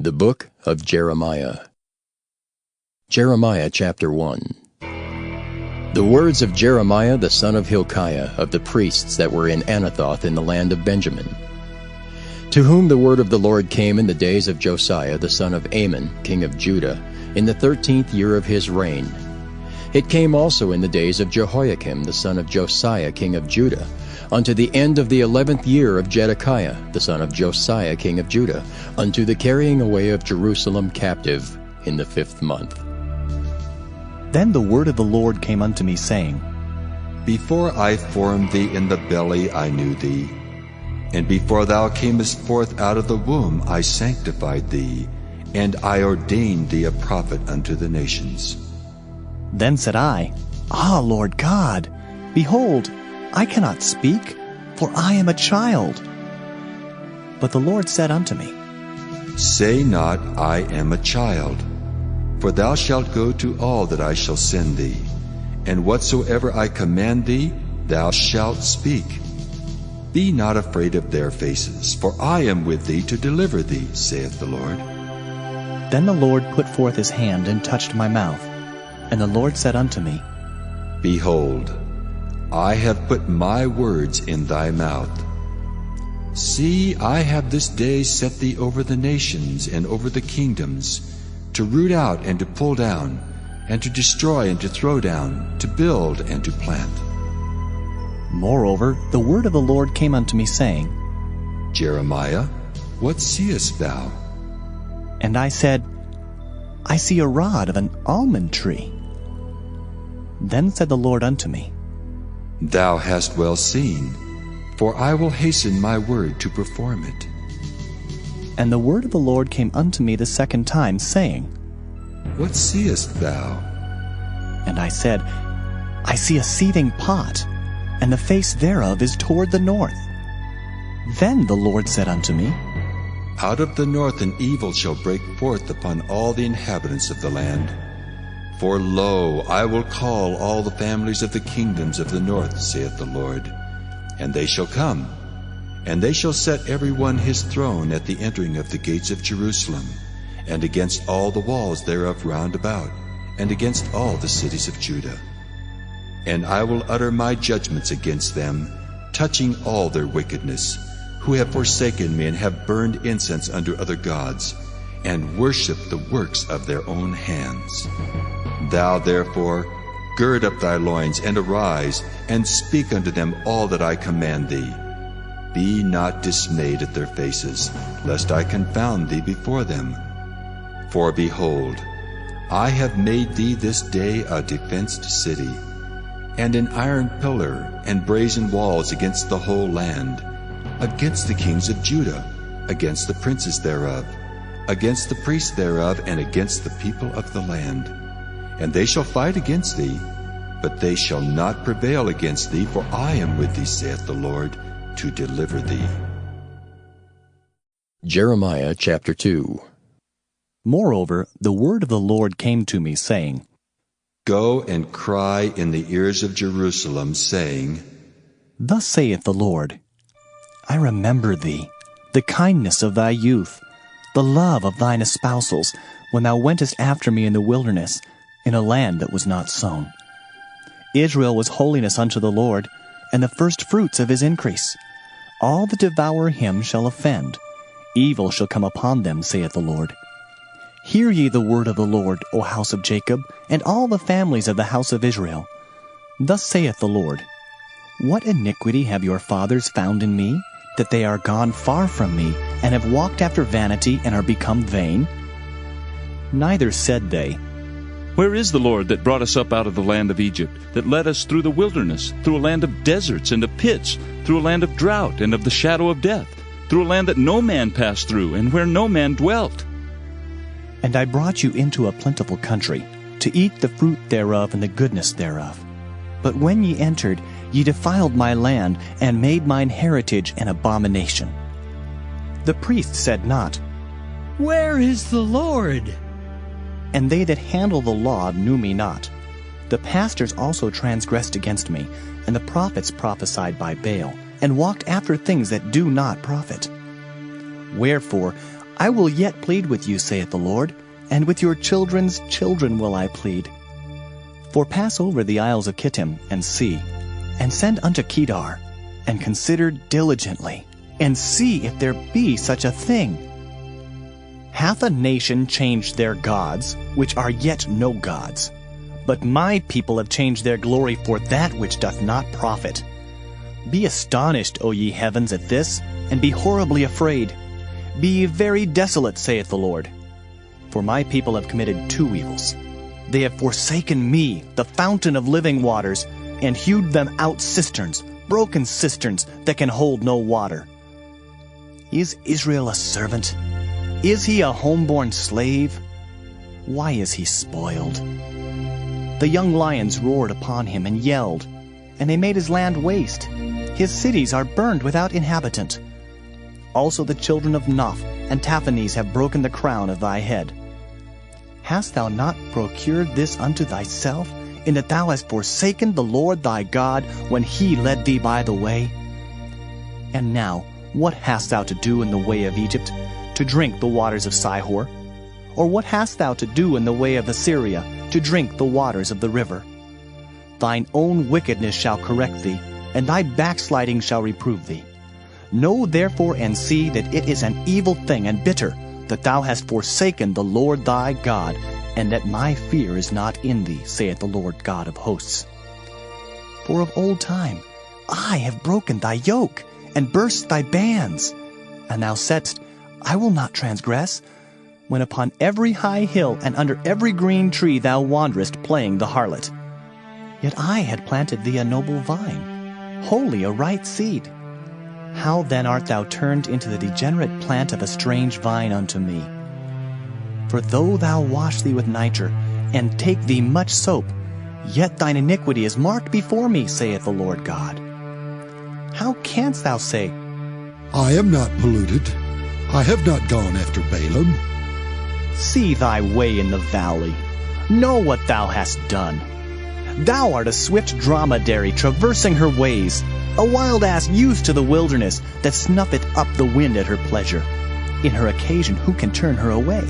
The Book of Jeremiah. Jeremiah chapter 1. The words of Jeremiah the son of Hilkiah, of the priests that were in Anathoth in the land of Benjamin, to whom the word of the Lord came in the days of Josiah the son of Amon, king of Judah, in the 13th year of his reign. It came also in the days of Jehoiakim the son of Josiah king of Judah, unto the end of the 11th year of Zedekiah the son of Josiah king of Judah, unto the carrying away of Jerusalem captive in the 5th month. Then the word of the Lord came unto me, saying, Before I formed thee in the belly I knew thee, and before thou camest forth out of the womb I sanctified thee, and I ordained thee a prophet unto the nations. Then said I, Ah, Lord God, behold, I cannot speak, for I am a child. But the Lord said unto me, Say not, I am a child, for thou shalt go to all that I shall send thee, and whatsoever I command thee, thou shalt speak. Be not afraid of their faces, for I am with thee to deliver thee, saith the Lord. Then the Lord put forth his hand and touched my mouth. And the Lord said unto me, Behold, I have put my words in thy mouth. See, I have this day set thee over the nations and over the kingdoms, to root out and to pull down, and to destroy and to throw down, to build and to plant. Moreover, the word of the Lord came unto me, saying, Jeremiah, what seest thou? And I said, I see a rod of an almond tree. Then said the Lord unto me, Thou hast well seen, for I will hasten my word to perform it. And the word of the Lord came unto me the second time, saying, What seest thou? And I said, I see a seething pot, and the face thereof is toward the north. Then the Lord said unto me, Out of the north an evil shall break forth upon all the inhabitants of the land. For lo, I will call all the families of the kingdoms of the north, saith the Lord, and they shall come, and they shall set every one his throne at the entering of the gates of Jerusalem, and against all the walls thereof round about, and against all the cities of Judah. And I will utter my judgments against them, touching all their wickedness, who have forsaken me and have burned incense unto other gods, and worshipped the works of their own hands. Thou therefore gird up thy loins, and arise, and speak unto them all that I command thee. Be not dismayed at their faces, lest I confound thee before them. For behold, I have made thee this day a defenced city, and an iron pillar and brazen walls against the whole land, against the kings of Judah, against the princes thereof, against the priests thereof, and against the people of the land. And they shall fight against thee, but they shall not prevail against thee, for I am with thee, saith the Lord, to deliver thee. Jeremiah chapter 2. Moreover, the word of the Lord came to me, saying, Go and cry in the ears of Jerusalem, saying, Thus saith the Lord, I remember thee, the kindness of thy youth, the love of thine espousals, when thou wentest after me in the wilderness, in a land that was not sown. Israel was holiness unto the Lord, and the firstfruits of his increase. All that devour him shall offend. Evil shall come upon them, saith the Lord. Hear ye the word of the Lord, O house of Jacob, and all the families of the house of Israel. Thus saith the Lord, What iniquity have your fathers found in me, that they are gone far from me, and have walked after vanity, and are become vain? Neither said they, Where is the Lord that brought us up out of the land of Egypt, that led us through the wilderness, through a land of deserts and of pits, through a land of drought and of the shadow of death, through a land that no man passed through, and where no man dwelt? And I brought you into a plentiful country, to eat the fruit thereof and the goodness thereof. But when ye entered, ye defiled my land, and made mine heritage an abomination. The priest said not, Where is the Lord? And they that handle the law knew me not. The pastors also transgressed against me, and the prophets prophesied by Baal, and walked after things that do not profit. Wherefore I will yet plead with you, saith the Lord, and with your children's children will I plead. For pass over the isles of Kittim, and see, and send unto Kedar, and consider diligently, and see if there be such a thing. Hath a nation changed their gods, which are yet no gods? But my people have changed their glory for that which doth not profit. Be astonished, O ye heavens, at this, and be horribly afraid. Be ye very desolate, saith the Lord. For my people have committed two evils. They have forsaken me, the fountain of living waters, and hewed them out cisterns, broken cisterns that can hold no water. Is Israel a servant? Is he a homeborn slave? Why is he spoiled? The young lions roared upon him and yelled, and they made his land waste. His cities are burned without inhabitant. Also the children of Noph and Taphanes have broken the crown of thy head. Hast thou not procured this unto thyself, in that thou hast forsaken the Lord thy God when he led thee by the way? And now, what hast thou to do in the way of Egypt, to drink the waters of Sihor? Or what hast thou to do in the way of Assyria, to drink the waters of the river? Thine own wickedness shall correct thee, and thy backsliding shall reprove thee. Know therefore and see that it is an evil thing and bitter, that thou hast forsaken the Lord thy God, and that my fear is not in thee, saith the Lord God of hosts. For of old time I have broken thy yoke, and burst thy bands. And thou saidst, I will not transgress, when upon every high hill and under every green tree thou wanderest playing the harlot. Yet I had planted thee a noble vine, wholly a right seed. How then art thou turned into the degenerate plant of a strange vine unto me? For though thou wash thee with nitre, and take thee much soap, yet thine iniquity is marked before me, saith the Lord God. How canst thou say, I am not polluted, I have not gone after Balaam? See thy way in the valley, know what thou hast done. Thou art a swift dromedary traversing her ways, a wild ass used to the wilderness, that snuffeth up the wind at her pleasure. In her occasion who can turn her away?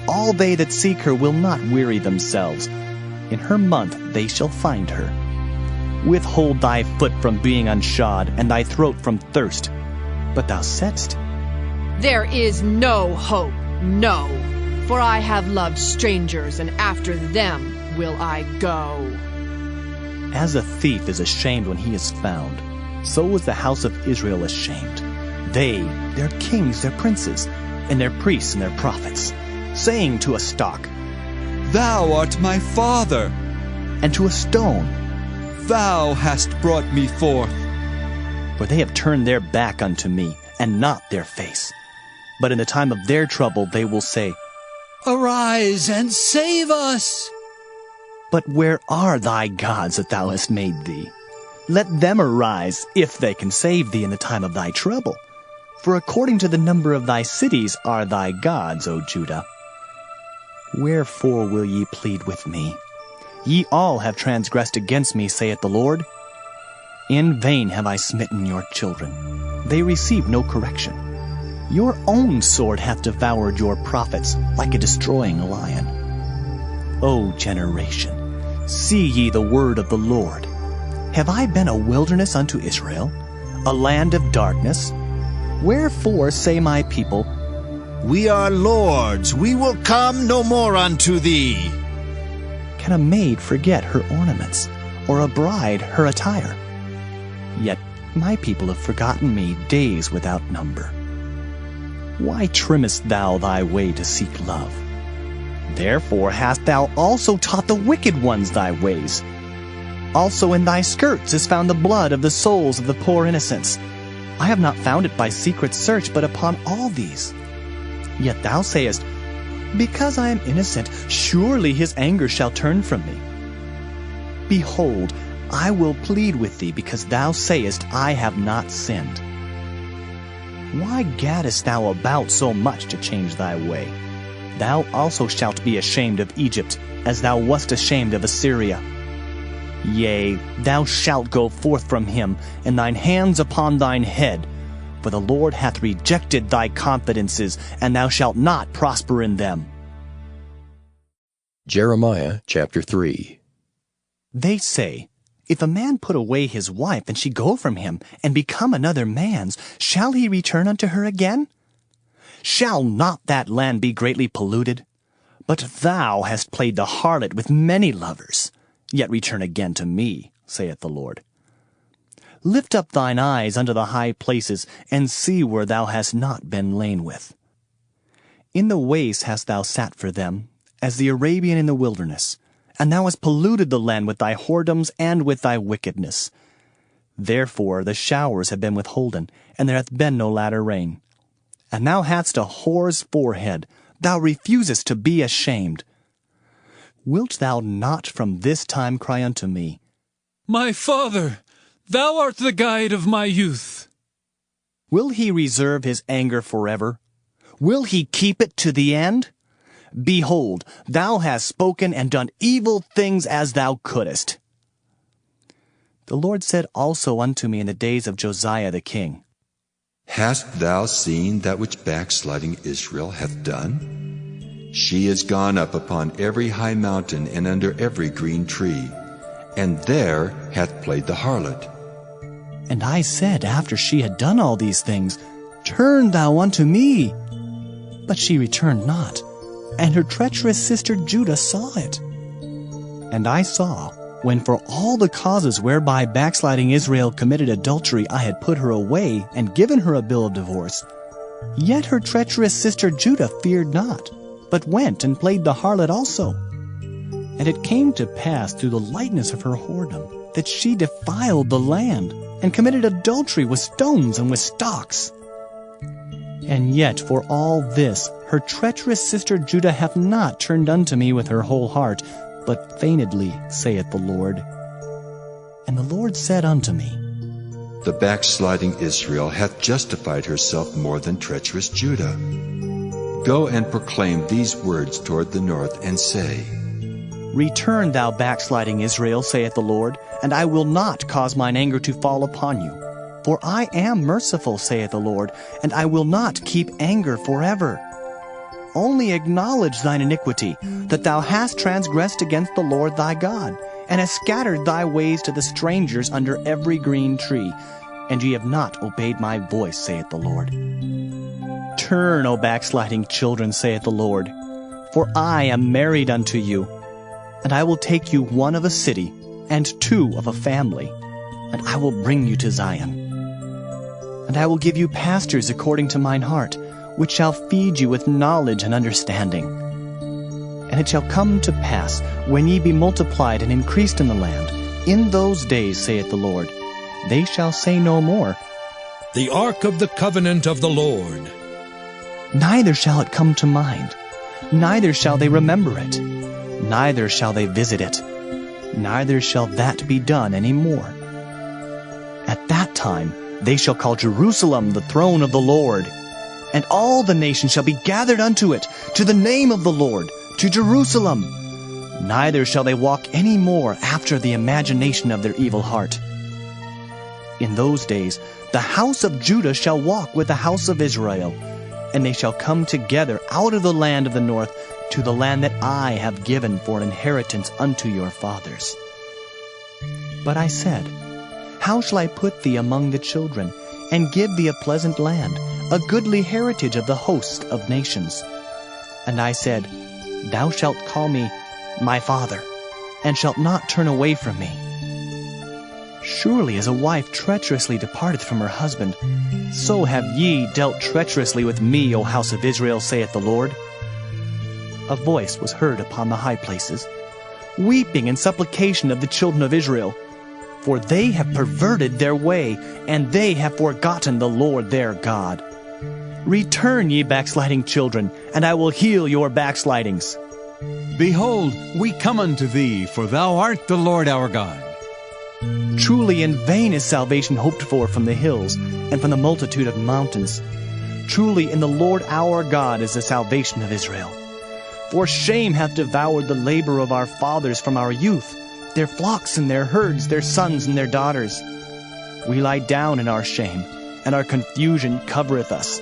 All they that seek her will not weary themselves. In her month they shall find her. Withhold thy foot from being unshod, and thy throat from thirst. But thou saidst, There is no hope, no, for I have loved strangers, and after them will I go. As a thief is ashamed when he is found, so was the house of Israel ashamed. They, their kings, their princes, and their priests and their prophets, saying to a stock, Thou art my father, and to a stone, Thou hast brought me forth. For they have turned their back unto me, and not their face. But in the time of their trouble they will say, Arise and save us! But where are thy gods that thou hast made thee? Let them arise, if they can save thee in the time of thy trouble. For according to the number of thy cities are thy gods, O Judah. Wherefore will ye plead with me? Ye all have transgressed against me, saith the Lord. In vain have I smitten your children. They receive no correction. Your own sword hath devoured your prophets like a destroying lion. O generation, see ye the word of the Lord. Have I been a wilderness unto Israel, a land of darkness? Wherefore say my people, We are lords, we will come no more unto thee. Can a maid forget her ornaments, or a bride her attire? Yet my people have forgotten me days without number. Why trimmest thou thy way to seek love? Therefore hast thou also taught the wicked ones thy ways. Also in thy skirts is found the blood of the souls of the poor innocents. I have not found it by secret search, but upon all these. Yet thou sayest, Because I am innocent, surely his anger shall turn from me. Behold, I will plead with thee, because thou sayest, I have not sinned. Why gaddest thou about so much to change thy way? Thou also shalt be ashamed of Egypt, as thou wast ashamed of Assyria. Yea, thou shalt go forth from him, and thine hands upon thine head, For the Lord hath rejected thy confidences, and thou shalt not prosper in them. Jeremiah chapter 3. They say, If a man put away his wife, and she go from him, and become another man's, shall he return unto her again? Shall not that land be greatly polluted? But thou hast played the harlot with many lovers. Yet return again to me, saith the Lord. Lift up thine eyes unto the high places, and see where thou hast not been lain with. In the waste hast thou sat for them, as the Arabian in the wilderness, and thou hast polluted the land with thy whoredoms and with thy wickedness. Therefore the showers have been withholden, and there hath been no latter rain. And thou hadst a whore's forehead, thou refusest to be ashamed. Wilt thou not from this time cry unto me, My father, thou art the guide of my youth. Will he reserve his anger forever? Will he keep it to the end? Behold, thou hast spoken and done evil things as thou couldest. The Lord said also unto me in the days of Josiah the king, Hast thou seen that which backsliding Israel hath done? She is gone up upon every high mountain and under every green tree, and there hath played the harlot. And I said, after she had done all these things, Turn thou unto me. But she returned not, and her treacherous sister Judah saw it. And I saw, when for all the causes whereby backsliding Israel committed adultery I had put her away, and given her a bill of divorce, yet her treacherous sister Judah feared not, but went and played the harlot also. And it came to pass through the lightness of her whoredom, that she defiled the land, and committed adultery with stones and with stocks. And yet for all this her treacherous sister Judah hath not turned unto me with her whole heart, but feignedly, saith the Lord. And the Lord said unto me, The backsliding Israel hath justified herself more than treacherous Judah. Go and proclaim these words toward the north, and say, Return, thou backsliding Israel, saith the Lord, and I will not cause mine anger to fall upon you. For I am merciful, saith the Lord, and I will not keep anger forever. Only acknowledge thine iniquity, that thou hast transgressed against the Lord thy God, and hast scattered thy ways to the strangers under every green tree, and ye have not obeyed my voice, saith the Lord. Turn, O backsliding children, saith the Lord, for I am married unto you, and I will take you one of a city, and two of a family, and I will bring you to Zion. And I will give you pastors according to mine heart, which shall feed you with knowledge and understanding. And it shall come to pass, when ye be multiplied and increased in the land, in those days, saith the Lord, they shall say no more, The ark of the covenant of the Lord. Neither shall it come to mind, neither shall they remember it, neither shall they visit it, neither shall that be done any more. At that time they shall call Jerusalem the throne of the Lord, and all the nations shall be gathered unto it, to the name of the Lord, to Jerusalem. Neither shall they walk any more after the imagination of their evil heart. In those days the house of Judah shall walk with the house of Israel, and they shall come together out of the land of the north to the land that I have given for an inheritance unto your fathers. But I said, How shall I put thee among the children, and give thee a pleasant land, a goodly heritage of the host of nations? And I said, Thou shalt call me my father, and shalt not turn away from me. Surely as a wife treacherously departeth from her husband, so have ye dealt treacherously with me, O house of Israel, saith the Lord. A voice was heard upon the high places, weeping and supplication of the children of Israel, for they have perverted their way, and they have forgotten the Lord their God. Return, ye backsliding children, and I will heal your backslidings. Behold, we come unto thee, for thou art the Lord our God. Truly in vain is salvation hoped for from the hills, and from the multitude of mountains. Truly in the Lord our God is the salvation of Israel. For shame hath devoured the labor of our fathers from our youth, their flocks and their herds, their sons and their daughters. We lie down in our shame, and our confusion covereth us.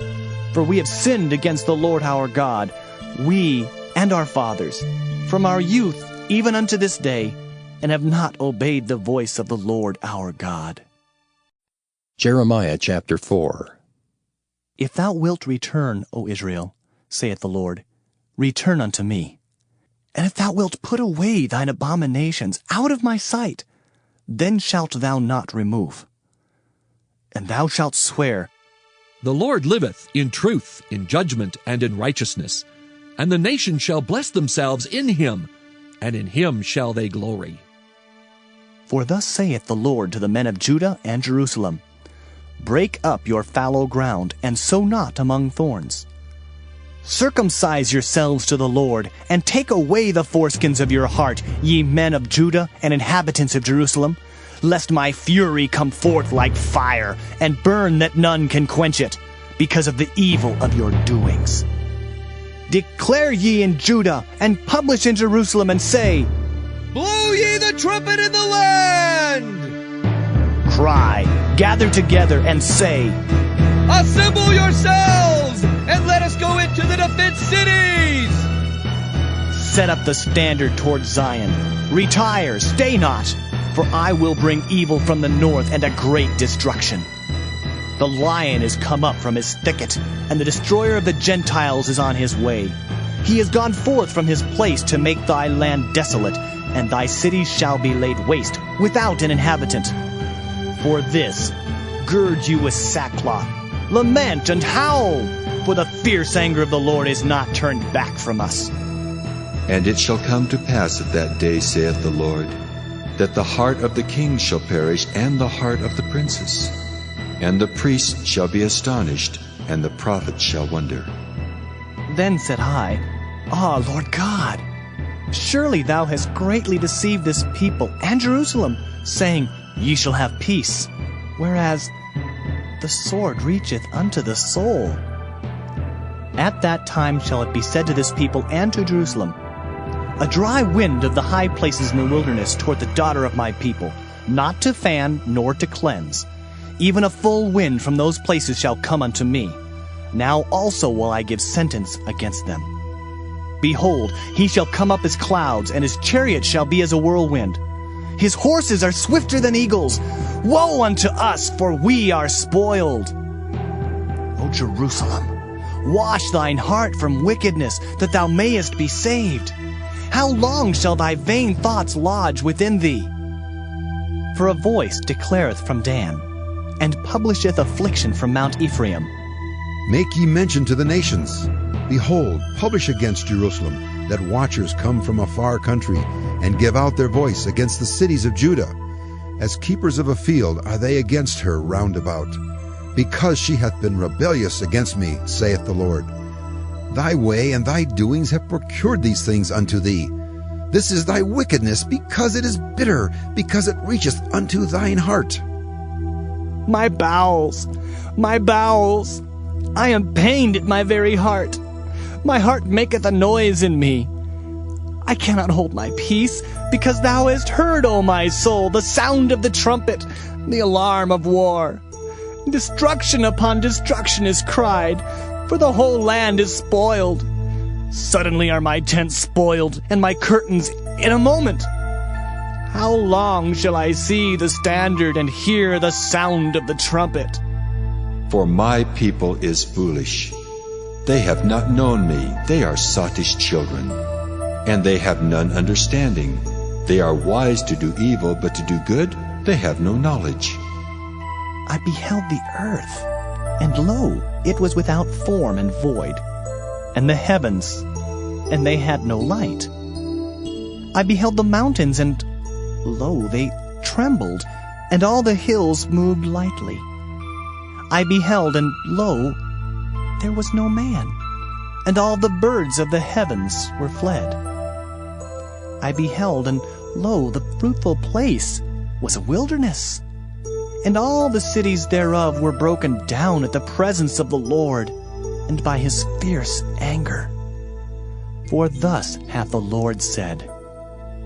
For we have sinned against the Lord our God, we and our fathers, from our youth even unto this day, and have not obeyed the voice of the Lord our God. Jeremiah chapter 4. If thou wilt return, O Israel, saith the Lord, return unto me. And if thou wilt put away thine abominations out of my sight, then shalt thou not remove. And thou shalt swear, The Lord liveth in truth, in judgment, and in righteousness. And the nations shall bless themselves in him, and in him shall they glory. For thus saith the Lord to the men of Judah and Jerusalem, Break up your fallow ground, and sow not among thorns. Circumcise yourselves to the Lord, and take away the foreskins of your heart, ye men of Judah and inhabitants of Jerusalem, lest my fury come forth like fire, and burn that none can quench it, because of the evil of your doings. Declare ye in Judah, and publish in Jerusalem, and say, Blow ye the trumpet in the land! Cry, gather together, and say, Assemble yourselves, and let us go into the defense cities! Set up the standard toward Zion. Retire, stay not, for I will bring evil from the north and a great destruction. The lion is come up from his thicket, and the destroyer of the Gentiles is on his way. He is gone forth from his place to make thy land desolate, and thy cities shall be laid waste, without an inhabitant. For this, gird you with sackcloth, lament and howl, for the fierce anger of the Lord is not turned back from us. And it shall come to pass at that day, saith the Lord, that the heart of the king shall perish, and the heart of the princes. And the priests shall be astonished, and the prophets shall wonder. Then said I, Ah, Lord God, surely thou hast greatly deceived this people and Jerusalem, saying, Ye shall have peace, whereas the sword reacheth unto the soul. At that time shall it be said to this people and to Jerusalem, A dry wind of the high places in the wilderness toward the daughter of my people, not to fan nor to cleanse. Even a full wind from those places shall come unto me. Now also will I give sentence against them. Behold, he shall come up as clouds, and his chariot shall be as a whirlwind. His horses are swifter than eagles. Woe unto us, for we are spoiled. O Jerusalem, wash thine heart from wickedness, that thou mayest be saved. How long shall thy vain thoughts lodge within thee? For a voice declareth from Dan, and publisheth affliction from Mount Ephraim. Make ye mention to the nations. Behold, publish against Jerusalem, that watchers come from a far country, and give out their voice against the cities of Judah. As keepers of a field are they against her round about, because she hath been rebellious against me, saith the Lord. Thy way and thy doings have procured these things unto thee. This is thy wickedness, because it is bitter, because it reacheth unto thine heart. My bowels, I am pained at my very heart. My heart maketh a noise in me. I cannot hold my peace, because thou hast heard, O my soul, the sound of the trumpet, the alarm of war. Destruction upon destruction is cried, for the whole land is spoiled. Suddenly are my tents spoiled, and my curtains in a moment. How long shall I see the standard and hear the sound of the trumpet? For my people is foolish. They have not known me, they are sottish children. And they have none understanding. They are wise to do evil, but to do good they have no knowledge. I beheld the earth, and lo, it was without form and void, and the heavens, and they had no light. I beheld the mountains, and lo, they trembled, and all the hills moved lightly. I beheld, and lo, there was no man, and all the birds of the heavens were fled. I beheld, and lo, the fruitful place was a wilderness, and all the cities thereof were broken down at the presence of the Lord, and by his fierce anger. For thus hath the Lord said,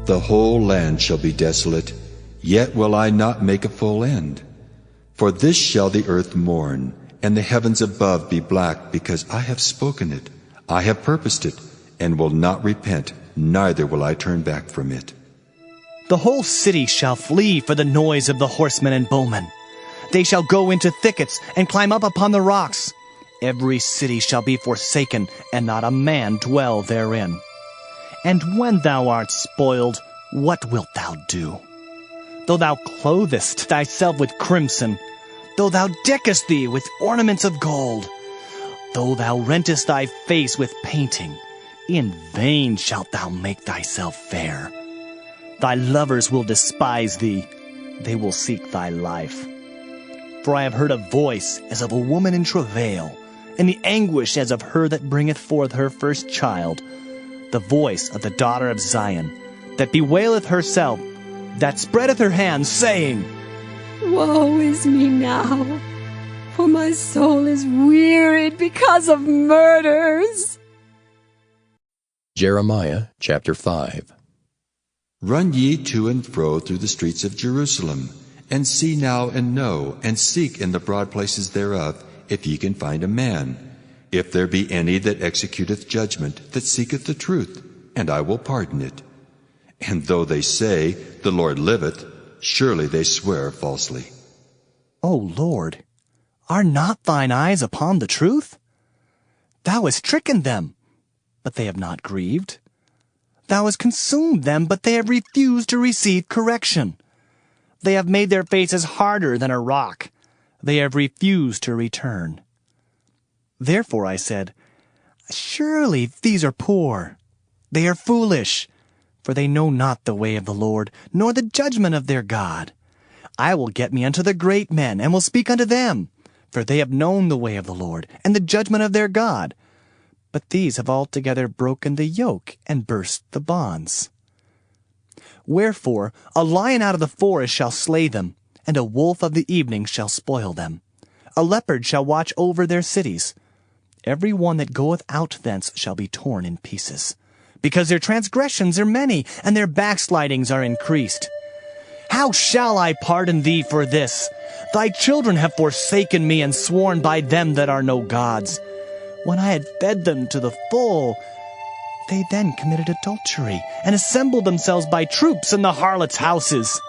The whole land shall be desolate, yet will I not make a full end. For this shall the earth mourn, and the heavens above be black, because I have spoken it, I have purposed it, and will not repent, neither will I turn back from it. The whole city shall flee for the noise of the horsemen and bowmen. They shall go into thickets and climb up upon the rocks. Every city shall be forsaken, and not a man dwell therein. And when thou art spoiled, what wilt thou do? Though thou clothest thyself with crimson, though thou deckest thee with ornaments of gold, though thou rentest thy face with painting, in vain shalt thou make thyself fair. Thy lovers will despise thee, they will seek thy life. For I have heard a voice as of a woman in travail, and the anguish as of her that bringeth forth her first child, the voice of the daughter of Zion, that bewaileth herself, that spreadeth her hands, saying, Woe is me now, for my soul is wearied because of murders. Jeremiah chapter 5. Run ye to and fro through the streets of Jerusalem, and see now and know, and seek in the broad places thereof, if ye can find a man, if there be any that executeth judgment, that seeketh the truth, and I will pardon it. And though they say, The Lord liveth, surely they swear falsely. O Lord, are not thine eyes upon the truth? Thou hast stricken them, but they have not grieved. Thou hast consumed them, but they have refused to receive correction. They have made their faces harder than a rock. They have refused to return. Therefore I said, Surely these are poor. They are foolish, for they know not the way of the Lord, nor the judgment of their God. I will get me unto the great men, and will speak unto them, for they have known the way of the Lord, and the judgment of their God. But these have altogether broken the yoke, and burst the bonds. Wherefore a lion out of the forest shall slay them, and a wolf of the evening shall spoil them. A leopard shall watch over their cities. Every one that goeth out thence shall be torn in pieces, because their transgressions are many, and their backslidings are increased. How shall I pardon thee for this? Thy children have forsaken me, and sworn by them that are no gods. When I had fed them to the full, they then committed adultery, and assembled themselves by troops in the harlots' houses.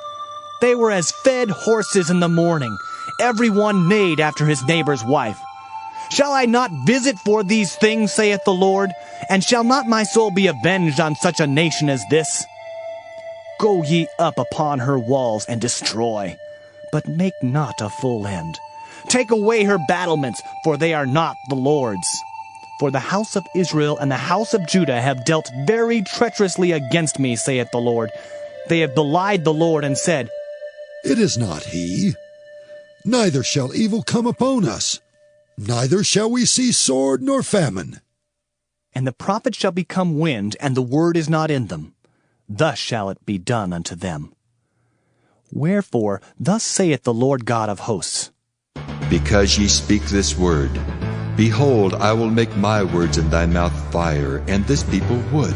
They were as fed horses in the morning, every one neighed after his neighbor's wife. Shall I not visit for these things, saith the Lord? And shall not my soul be avenged on such a nation as this? Go ye up upon her walls, and destroy, but make not a full end. Take away her battlements, for they are not the Lord's. For the house of Israel and the house of Judah have dealt very treacherously against me, saith the Lord. They have belied the Lord, and said, It is not he. Neither shall evil come upon us. Neither shall we see sword nor famine. And the prophets shall become wind, and the word is not in them. Thus shall it be done unto them. Wherefore, thus saith the Lord God of hosts, Because ye speak this word, behold, I will make my words in thy mouth fire, and this people wood,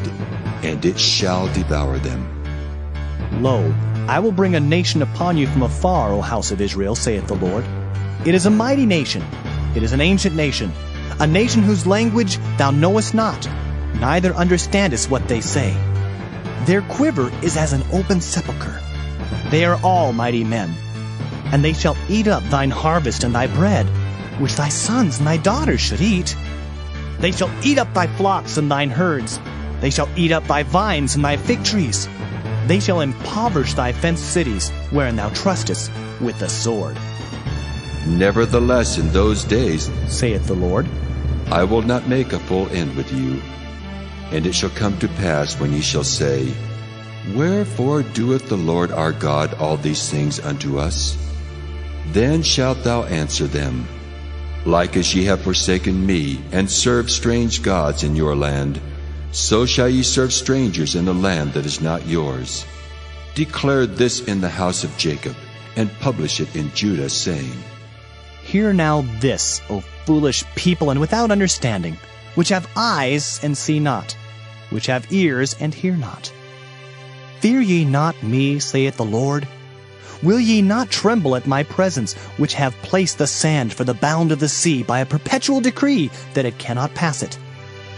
and it shall devour them. Lo, I will bring a nation upon you from afar, O house of Israel, saith the Lord. It is a mighty nation, it is an ancient nation, a nation whose language thou knowest not, neither understandest what they say. Their quiver is as an open sepulchre. They are all mighty men. And they shall eat up thine harvest and thy bread, which thy sons and thy daughters should eat. They shall eat up thy flocks and thine herds. They shall eat up thy vines and thy fig trees. They shall impoverish thy fenced cities, wherein thou trustest, with the sword. Nevertheless, in those days, saith the Lord, I will not make a full end with you. And it shall come to pass, when ye shall say, Wherefore doeth the Lord our God all these things unto us? Then shalt thou answer them, Like as ye have forsaken me, and served strange gods in your land, so shall ye serve strangers in a land that is not yours. Declare this in the house of Jacob, and publish it in Judah, saying, Hear now this, O foolish people and without understanding, which have eyes and see not, which have ears and hear not. Fear ye not me, saith the Lord? Will ye not tremble at my presence, which have placed the sand for the bound of the sea by a perpetual decree that it cannot pass it?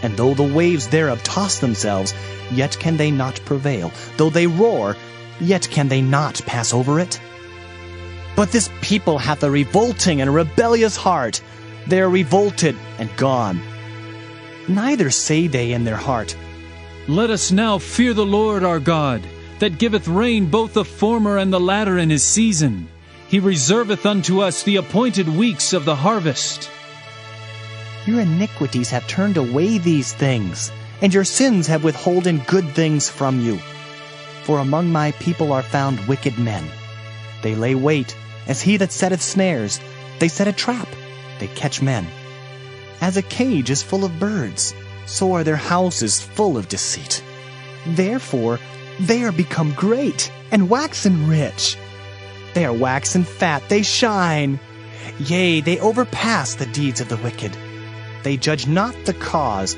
And though the waves thereof toss themselves, yet can they not prevail. Though they roar, yet can they not pass over it? But this people hath a revolting and a rebellious heart. They are revolted and gone. Neither say they in their heart, Let us now fear the Lord our God, that giveth rain both the former and the latter in his season. He reserveth unto us the appointed weeks of the harvest. Your iniquities have turned away these things, and your sins have withholden good things from you. For among my people are found wicked men. They lay wait, as he that setteth snares. They set a trap, they catch men. As a cage is full of birds, so are their houses full of deceit. Therefore they are become great, and waxen rich. They are waxen fat, they shine. Yea, they overpass the deeds of the wicked. They judge not the cause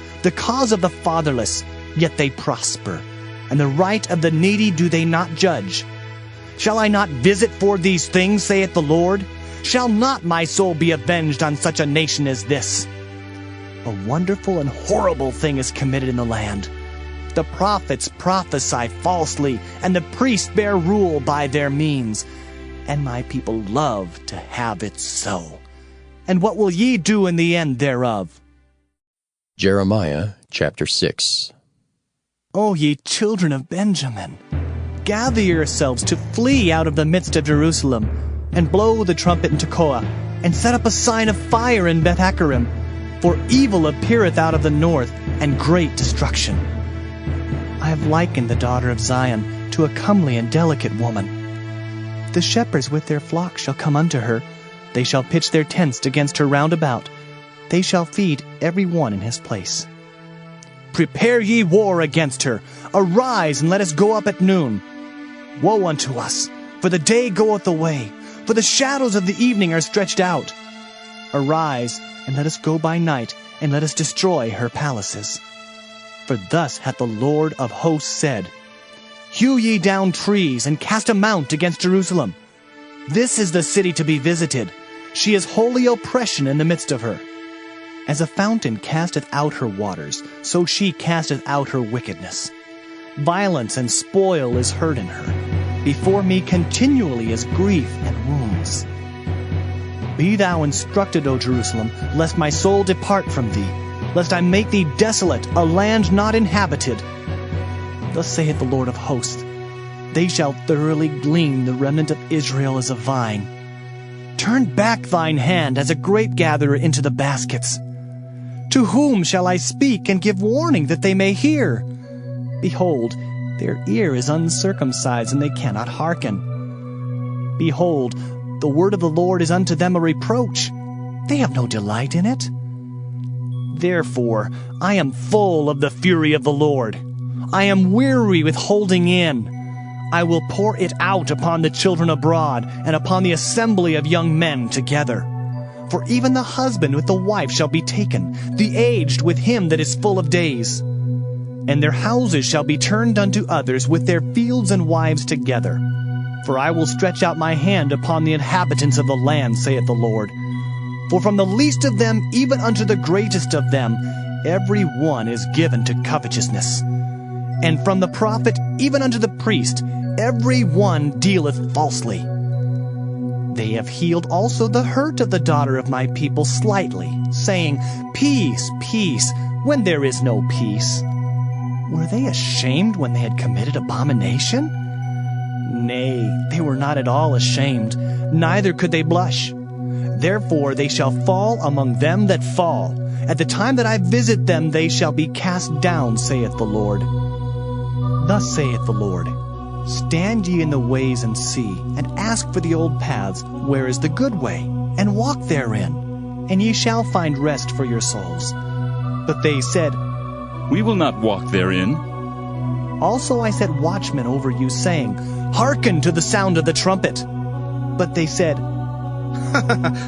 of the fatherless, yet they prosper. And the right of the needy do they not judge. Shall I not visit for these things, saith the Lord? Shall not my soul be avenged on such a nation as this? A wonderful and horrible thing is committed in the land. The prophets prophesy falsely, and the priests bear rule by their means. And my people love to have it so. And what will ye do in the end thereof? Jeremiah chapter 6. O ye children of Benjamin, gather yourselves to flee out of the midst of Jerusalem, and blow the trumpet in Tekoa, and set up a sign of fire in Beth-Haccherem, for evil appeareth out of the north, and great destruction. I have likened the daughter of Zion to a comely and delicate woman. The shepherds with their flocks shall come unto her. They shall pitch their tents against her round about. They shall feed every one in his place. Prepare ye war against her. Arise, and let us go up at noon. Woe unto us, for the day goeth away, for the shadows of the evening are stretched out. Arise, and let us go by night, and let us destroy her palaces. For thus hath the Lord of hosts said, Hew ye down trees, and cast a mount against Jerusalem. This is the city to be visited. She is holy oppression in the midst of her. As a fountain casteth out her waters, so she casteth out her wickedness. Violence and spoil is heard in her. Before me continually is grief and wounds. Be thou instructed, O Jerusalem, lest my soul depart from thee, lest I make thee desolate, a land not inhabited. Thus saith the Lord of hosts, They shall thoroughly glean the remnant of Israel as a vine. Turn back thine hand as a grape gatherer into the baskets. To whom shall I speak and give warning that they may hear? Behold, their ear is uncircumcised, and they cannot hearken. Behold, the word of the Lord is unto them a reproach. They have no delight in it. Therefore I am full of the fury of the Lord. I am weary with holding in. I will pour it out upon the children abroad, and upon the assembly of young men together. For even the husband with the wife shall be taken, the aged with him that is full of days. And their houses shall be turned unto others, with their fields and wives together. For I will stretch out my hand upon the inhabitants of the land, saith the Lord. For from the least of them even unto the greatest of them, every one is given to covetousness. And from the prophet even unto the priest, every one dealeth falsely. They have healed also the hurt of the daughter of my people slightly, saying, Peace, peace, when there is no peace. Were they ashamed when they had committed abomination? Nay, they were not at all ashamed, neither could they blush. Therefore they shall fall among them that fall. At the time that I visit them they shall be cast down, saith the Lord. Thus saith the Lord, Stand ye in the ways and see, and ask for the old paths, where is the good way, and walk therein, and ye shall find rest for your souls. But they said, We will not walk therein. Also I set watchmen over you, saying, Hearken to the sound of the trumpet. But they said,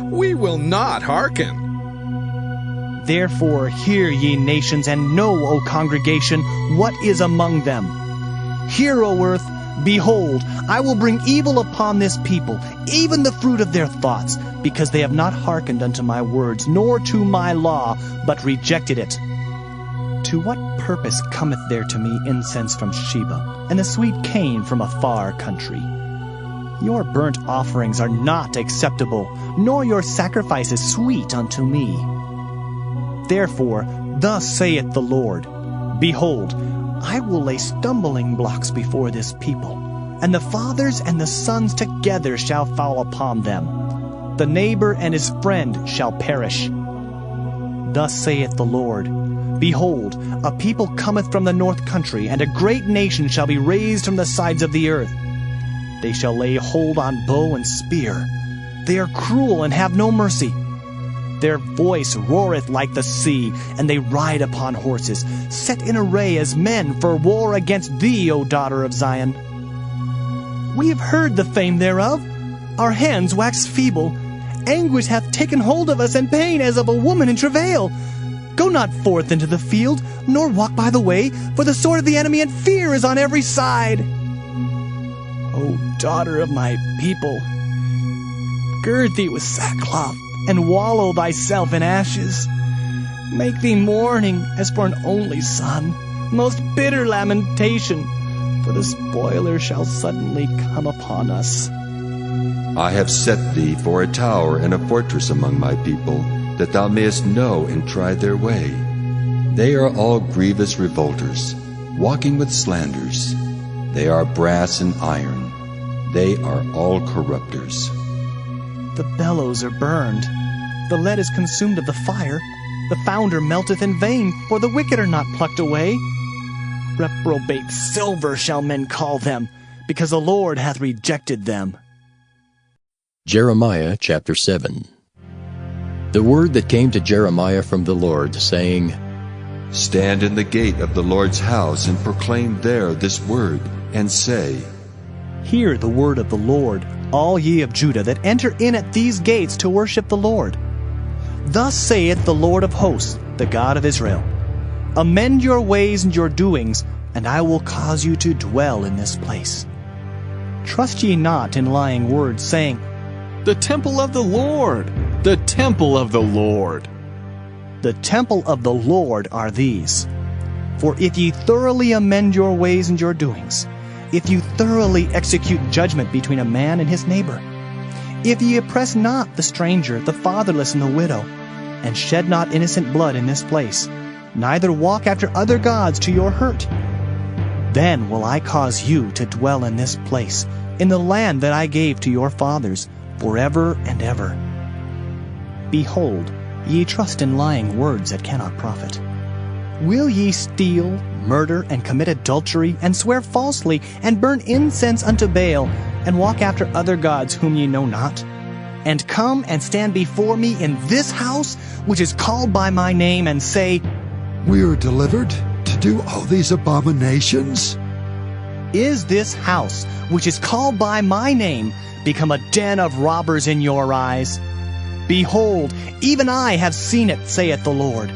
We will not hearken. Therefore hear ye nations, and know, O congregation, what is among them. Hear, O earth, behold, I will bring evil upon this people, even the fruit of their thoughts, because they have not hearkened unto my words, nor to my law, but rejected it. To what purpose cometh there to me incense from Sheba, and the sweet cane from a far country? Your burnt offerings are not acceptable, nor your sacrifices sweet unto me. Therefore, thus saith the Lord, Behold, I will lay stumbling blocks before this people, and the fathers and the sons together shall fall upon them. The neighbor and his friend shall perish. Thus saith the Lord, Behold, a people cometh from the north country, and a great nation shall be raised from the sides of the earth. They shall lay hold on bow and spear. They are cruel and have no mercy. Their voice roareth like the sea, and they ride upon horses, set in array as men for war against thee, O daughter of Zion. We have heard the fame thereof. Our hands wax feeble. Anguish hath taken hold of us, and pain as of a woman in travail. Go not forth into the field, nor walk by the way, for the sword of the enemy and fear is on every side. O daughter of my people, gird thee with sackcloth, and wallow thyself in ashes. Make thee mourning as for an only son, most bitter lamentation, for the spoiler shall suddenly come upon us. I have set thee for a tower and a fortress among my people, that thou mayest know and try their way. They are all grievous revolters, walking with slanders. They are brass and iron. They are all corrupters. The bellows are burned. The lead is consumed of the fire. The founder melteth in vain, for the wicked are not plucked away. Reprobate silver shall men call them, because the Lord hath rejected them. Jeremiah chapter 7. The word that came to Jeremiah from the Lord, saying, Stand in the gate of the Lord's house, and proclaim there this word, and say, Hear the word of the Lord, all ye of Judah that enter in at these gates to worship the Lord. Thus saith the Lord of hosts, the God of Israel, Amend your ways and your doings, and I will cause you to dwell in this place. Trust ye not in lying words, saying, The temple of the Lord, the temple of the Lord. The temple of the Lord are these. For if ye thoroughly amend your ways and your doings, if you thoroughly execute judgment between a man and his neighbor, if ye oppress not the stranger, the fatherless, and the widow, and shed not innocent blood in this place, neither walk after other gods to your hurt, then will I cause you to dwell in this place, in the land that I gave to your fathers, forever and ever. Behold, ye trust in lying words that cannot profit. Will ye steal, murder, and commit adultery, and swear falsely, and burn incense unto Baal, and walk after other gods whom ye know not? And come and stand before me in this house, which is called by my name, and say, We are delivered to do all these abominations? Is this house, which is called by my name, become a den of robbers in your eyes? Behold, even I have seen it, saith the Lord.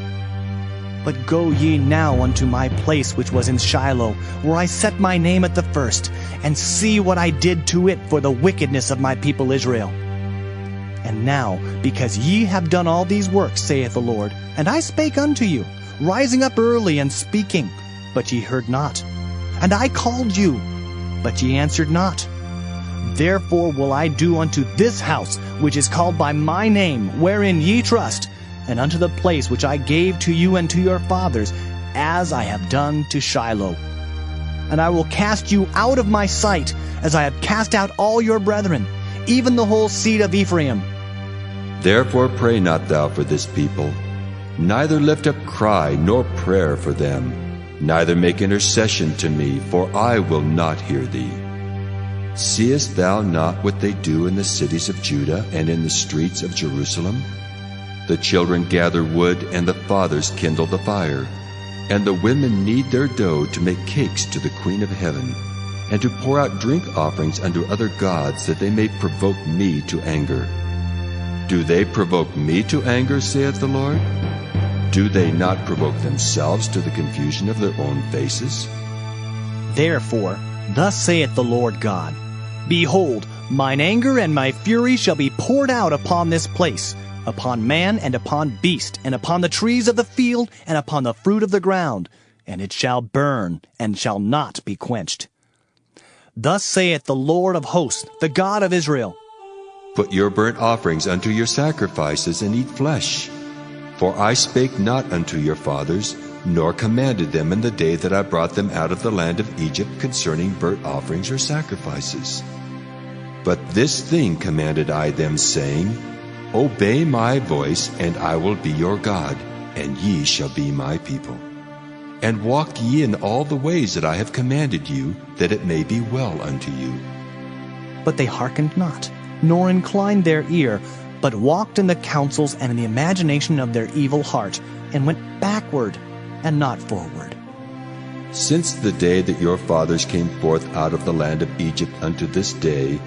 But go ye now unto my place which was in Shiloh, where I set my name at the first, and see what I did to it for the wickedness of my people Israel. And now, because ye have done all these works, saith the Lord, and I spake unto you, rising up early and speaking, but ye heard not. And I called you, but ye answered not. Therefore will I do unto this house, which is called by my name, wherein ye trust, and unto the place which I gave to you and to your fathers, as I have done to Shiloh. And I will cast you out of my sight, as I have cast out all your brethren, even the whole seed of Ephraim. Therefore pray not thou for this people, neither lift up cry nor prayer for them, neither make intercession to me, for I will not hear thee. Seest thou not what they do in the cities of Judah and in the streets of Jerusalem? The children gather wood, and the fathers kindle the fire, and the women knead their dough to make cakes to the Queen of Heaven, and to pour out drink offerings unto other gods, that they may provoke me to anger. Do they provoke me to anger, saith the Lord? Do they not provoke themselves to the confusion of their own faces? Therefore, thus saith the Lord God, Behold, mine anger and my fury shall be poured out upon this place, upon man and upon beast, and upon the trees of the field, and upon the fruit of the ground, and it shall burn, and shall not be quenched. Thus saith the Lord of hosts, the God of Israel, Put your burnt offerings unto your sacrifices, and eat flesh. For I spake not unto your fathers, nor commanded them in the day that I brought them out of the land of Egypt concerning burnt offerings or sacrifices. But this thing commanded I them, saying, Obey my voice, and I will be your God, and ye shall be my people. And walk ye in all the ways that I have commanded you, that it may be well unto you. But they hearkened not, nor inclined their ear, but walked in the counsels and in the imagination of their evil heart, and went backward and not forward. Since the day that your fathers came forth out of the land of Egypt unto this day,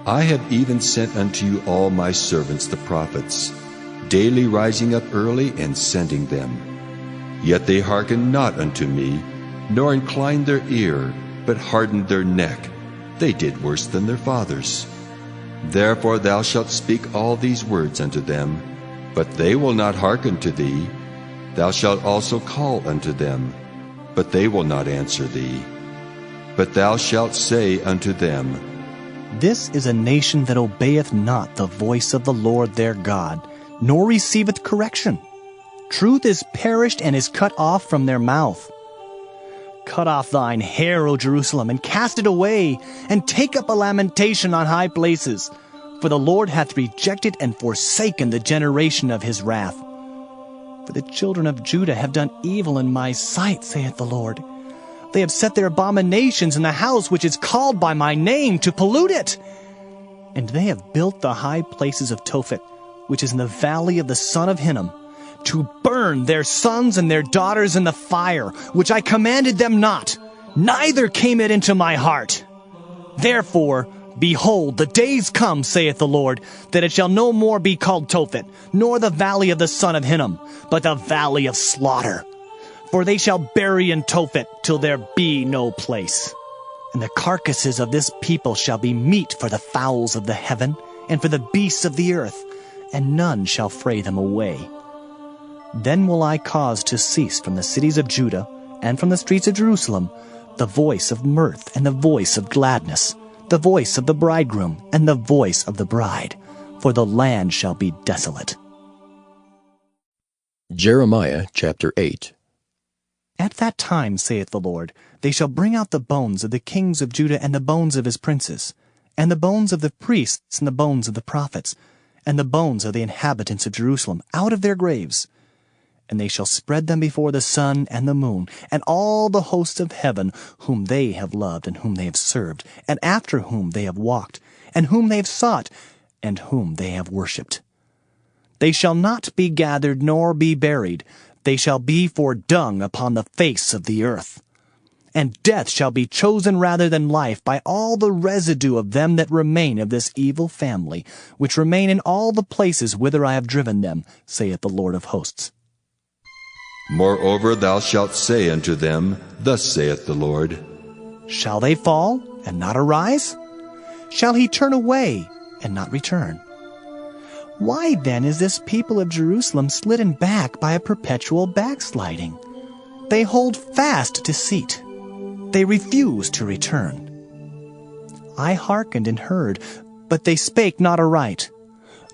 I have even sent unto you all my servants the prophets, daily rising up early and sending them. Yet they hearkened not unto me, nor inclined their ear, but hardened their neck. They did worse than their fathers. Therefore thou shalt speak all these words unto them, but they will not hearken to thee. Thou shalt also call unto them, but they will not answer thee. But thou shalt say unto them, This is a nation that obeyeth not the voice of the Lord their God, nor receiveth correction. Truth is perished and is cut off from their mouth. Cut off thine hair, O Jerusalem, and cast it away, and take up a lamentation on high places. For the Lord hath rejected and forsaken the generation of his wrath. For the children of Judah have done evil in my sight, saith the Lord. They have set their abominations in the house which is called by my name, to pollute it. And they have built the high places of Tophet, which is in the valley of the son of Hinnom, to burn their sons and their daughters in the fire, which I commanded them not, neither came it into my heart. Therefore, behold, the days come, saith the Lord, that it shall no more be called Tophet, nor the valley of the son of Hinnom, but the valley of slaughter. For they shall bury in Tophet till there be no place. And the carcasses of this people shall be meat for the fowls of the heaven, and for the beasts of the earth, and none shall fray them away. Then will I cause to cease from the cities of Judah, and from the streets of Jerusalem, the voice of mirth and the voice of gladness, the voice of the bridegroom and the voice of the bride, for the land shall be desolate. Jeremiah chapter 8. At that time, saith the Lord, they shall bring out the bones of the kings of Judah and the bones of his princes, and the bones of the priests and the bones of the prophets, and the bones of the inhabitants of Jerusalem out of their graves. And they shall spread them before the sun and the moon, and all the hosts of heaven, whom they have loved, and whom they have served, and after whom they have walked, and whom they have sought, and whom they have worshipped. They shall not be gathered nor be buried. They shall be for dung upon the face of the earth. And death shall be chosen rather than life by all the residue of them that remain of this evil family, which remain in all the places whither I have driven them, saith the Lord of hosts. Moreover thou shalt say unto them, Thus saith the Lord, Shall they fall and not arise? Shall he turn away and not return? Why then is this people of Jerusalem slidden back by a perpetual backsliding? They hold fast deceit. They refuse to return. I hearkened and heard, but they spake not aright.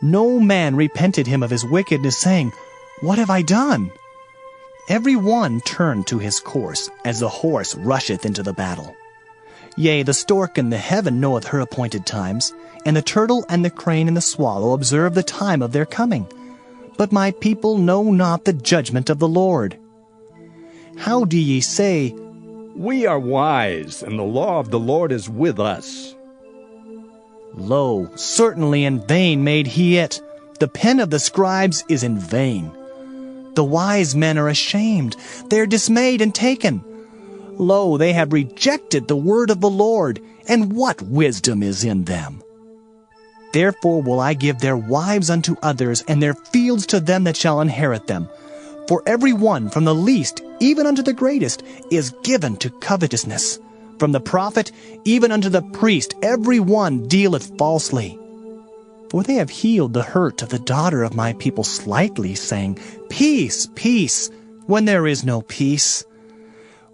No man repented him of his wickedness, saying, What have I done? Every one turned to his course, as the horse rusheth into the battle. Yea, the stork in the heaven knoweth her appointed times, and the turtle and the crane and the swallow observe the time of their coming. But my people know not the judgment of the Lord. How do ye say, We are wise, and the law of the Lord is with us? Lo, certainly in vain made he it. The pen of the scribes is in vain. The wise men are ashamed. They are dismayed and taken. Lo, they have rejected the word of the Lord, and what wisdom is in them? Therefore will I give their wives unto others, and their fields to them that shall inherit them. For every one, from the least even unto the greatest, is given to covetousness. from the prophet even unto the priest, every one dealeth falsely. For they have healed the hurt of the daughter of my people slightly, saying, Peace, peace, when there is no peace.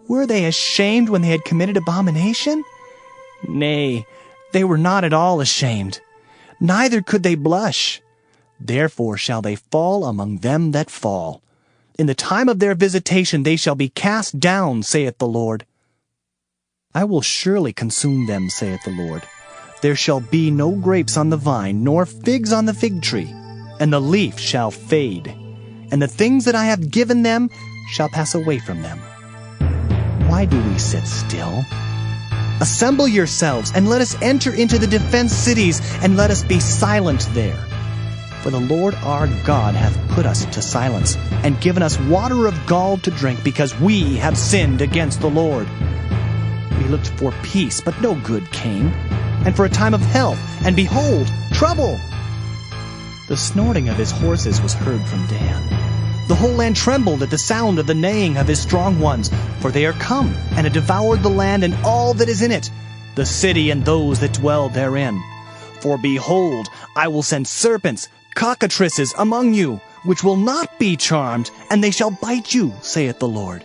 Were they ashamed when they had committed abomination? Nay, they were not at all ashamed, neither could they blush. Therefore shall they fall among them that fall. In the time of their visitation they shall be cast down, saith the Lord. I will surely consume them, saith the Lord. There shall be no grapes on the vine, nor figs on the fig tree, and the leaf shall fade, and the things that I have given them shall pass away from them. Why do we sit still? Assemble yourselves, and let us enter into the defense cities, and let us be silent there. For the Lord our God hath put us to silence, and given us water of gall to drink, because we have sinned against the Lord. We looked for peace, but no good came, and for a time of health, and behold, trouble. The snorting of his horses was heard from Dan. The whole land trembled at the sound of the neighing of his strong ones, for they are come, and have devoured the land and all that is in it, the city and those that dwell therein. For behold, I will send serpents, cockatrices among you, which will not be charmed, and they shall bite you, saith the Lord.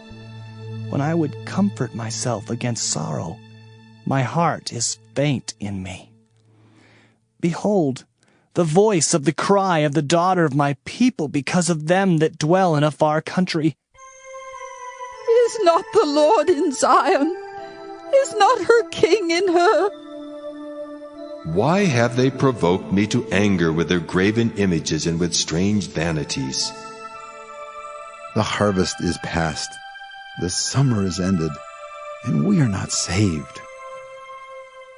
When I would comfort myself against sorrow, my heart is faint in me. Behold, the voice of the cry of the daughter of my people because of them that dwell in a far country. Is not the Lord in Zion? Is not her king in her? Why have they provoked me to anger with their graven images and with strange vanities? The harvest is past, the summer is ended, and we are not saved.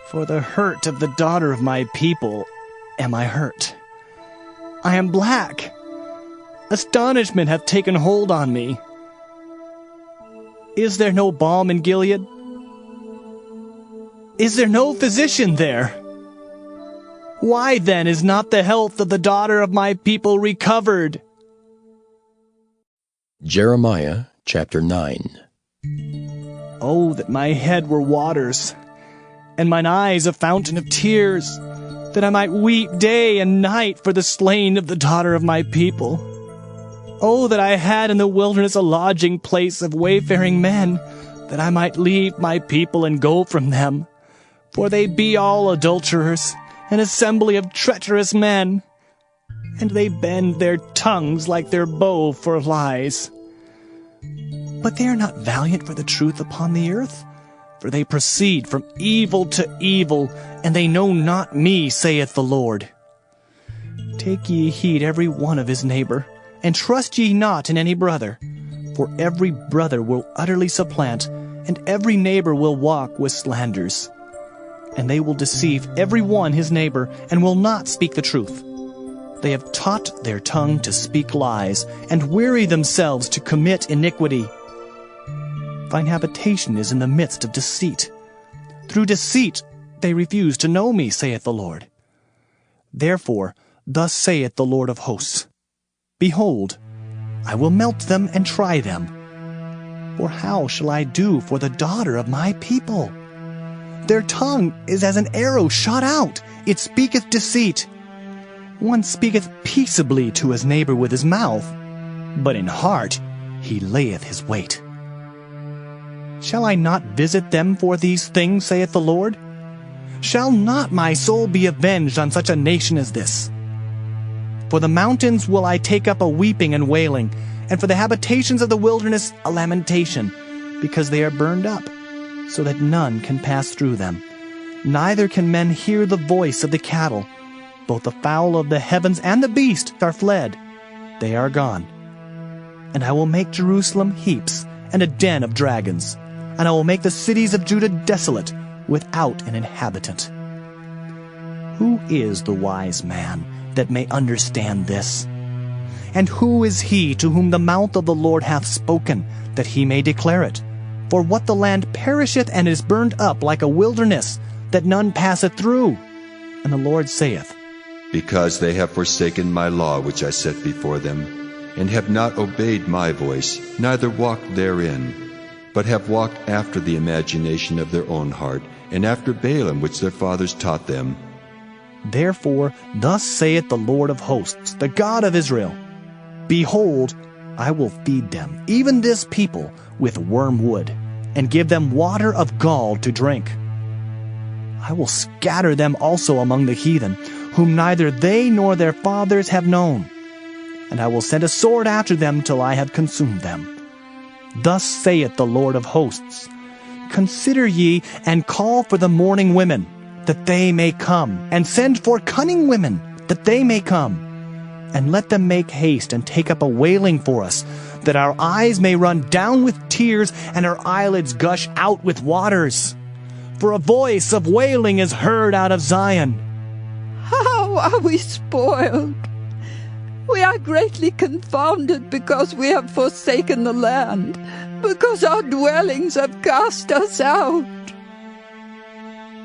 For the hurt of the daughter of my people am I hurt. I am black. Astonishment hath taken hold on me. Is there no balm in Gilead? Is there no physician there? Why then is not the health of the daughter of my people recovered? Jeremiah chapter 9. Oh, that my head were waters, and mine eyes a fountain of tears, that I might weep day and night for the slain of the daughter of my people. Oh, that I had in the wilderness a lodging place of wayfaring men, that I might leave my people and go from them. For they be all adulterers, an assembly of treacherous men, and they bend their tongues like their bow for lies. But they are not valiant for the truth upon the earth, for they proceed from evil to evil, and they know not me, saith the Lord. Take ye heed every one of his neighbor, and trust ye not in any brother, for every brother will utterly supplant, and every neighbor will walk with slanders. And they will deceive every one his neighbor, and will not speak the truth. They have taught their tongue to speak lies, and weary themselves to commit iniquity. Thine habitation is in the midst of deceit. Through deceit they refuse to know me, saith the Lord. Therefore, thus saith the Lord of hosts, Behold, I will melt them and try them. For how shall I do for the daughter of my people? Their tongue is as an arrow shot out, it speaketh deceit. One speaketh peaceably to his neighbor with his mouth, but in heart he layeth his wait. Shall I not visit them for these things, saith the Lord? Shall not my soul be avenged on such a nation as this? For the mountains will I take up a weeping and wailing, and for the habitations of the wilderness a lamentation, because they are burned up, so that none can pass through them. Neither can men hear the voice of the cattle. Both the fowl of the heavens and the beast are fled. They are gone. And I will make Jerusalem heaps, and a den of dragons. And I will make the cities of Judah desolate, without an inhabitant. Who is the wise man that may understand this? And who is he to whom the mouth of the Lord hath spoken, that he may declare it? For what the land perisheth and is burned up like a wilderness, that none passeth through. And the Lord saith, Because they have forsaken my law which I set before them, and have not obeyed my voice, neither walked therein. but have walked after the imagination of their own heart, and after Balaam which their fathers taught them. Therefore, thus saith the Lord of hosts, the God of Israel, Behold, I will feed them, even this people, with wormwood, and give them water of gall to drink. I will scatter them also among the heathen, whom neither they nor their fathers have known. And I will send a sword after them till I have consumed them. Thus saith the Lord of hosts, Consider ye, and call for the mourning women, that they may come, and send for cunning women, that they may come. And let them make haste, and take up a wailing for us, that our eyes may run down with tears, and our eyelids gush out with waters. For a voice of wailing is heard out of Zion. How are we spoiled! We are greatly confounded because we have forsaken the land, because our dwellings have cast us out.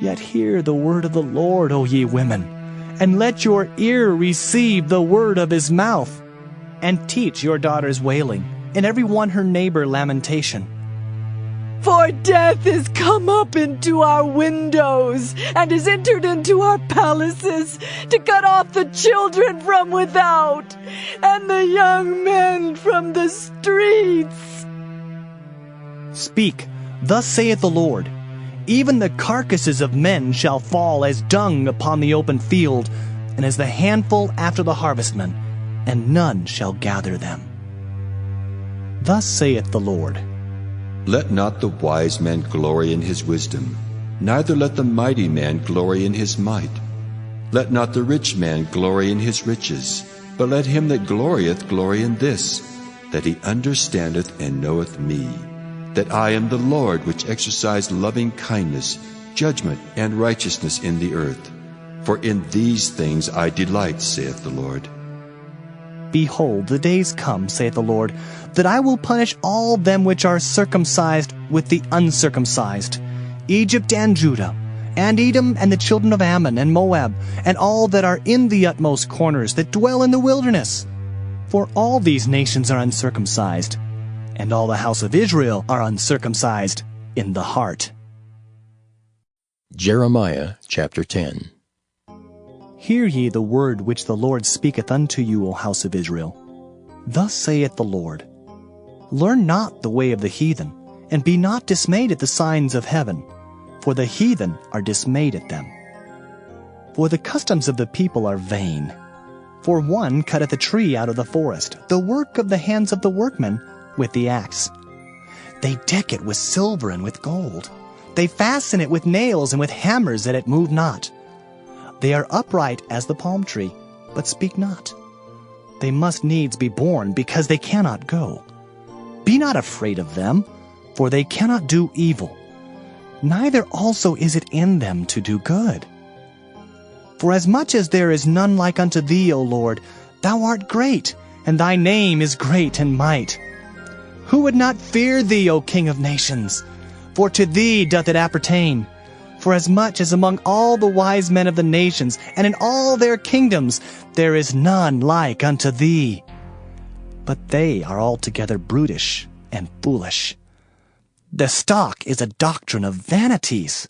Yet hear the word of the Lord, O ye women, and let your ear receive the word of his mouth, and teach your daughters wailing, and every one her neighbor lamentation. For death is come up into our windows, and is entered into our palaces, to cut off the children from without, and the young men from the streets. Speak, thus saith the Lord, Even the carcasses of men shall fall as dung upon the open field, and as the handful after the harvestman, and none shall gather them. Thus saith the Lord, Let not the wise man glory in his wisdom, neither let the mighty man glory in his might. Let not the rich man glory in his riches, but let him that glorieth glory in this, that he understandeth and knoweth me, that I am the Lord which exercise loving kindness, judgment, and righteousness in the earth. For in these things I delight, saith the Lord. Behold, the days come, saith the Lord, that I will punish all them which are circumcised with the uncircumcised, Egypt and Judah, and Edom and the children of Ammon and Moab, and all that are in the utmost corners that dwell in the wilderness. For all these nations are uncircumcised, and all the house of Israel are uncircumcised in the heart. Jeremiah chapter 10. Hear ye the word which the Lord speaketh unto you, O house of Israel. Thus saith the Lord, Learn not the way of the heathen, and be not dismayed at the signs of heaven, for the heathen are dismayed at them. For the customs of the people are vain. For one cutteth a tree out of the forest, the work of the hands of the workmen, with the axe. They deck it with silver and with gold. They fasten it with nails and with hammers that it move not. They are upright as the palm tree, but speak not. They must needs be born, because they cannot go. Be not afraid of them, for they cannot do evil. Neither also is it in them to do good. For as much as there is none like unto thee, O Lord, thou art great, and thy name is great in might. Who would not fear thee, O King of nations? For to thee doth it appertain. For as much as among all the wise men of the nations, and in all their kingdoms, there is none like unto thee. But they are altogether brutish and foolish. The stock is a doctrine of vanities.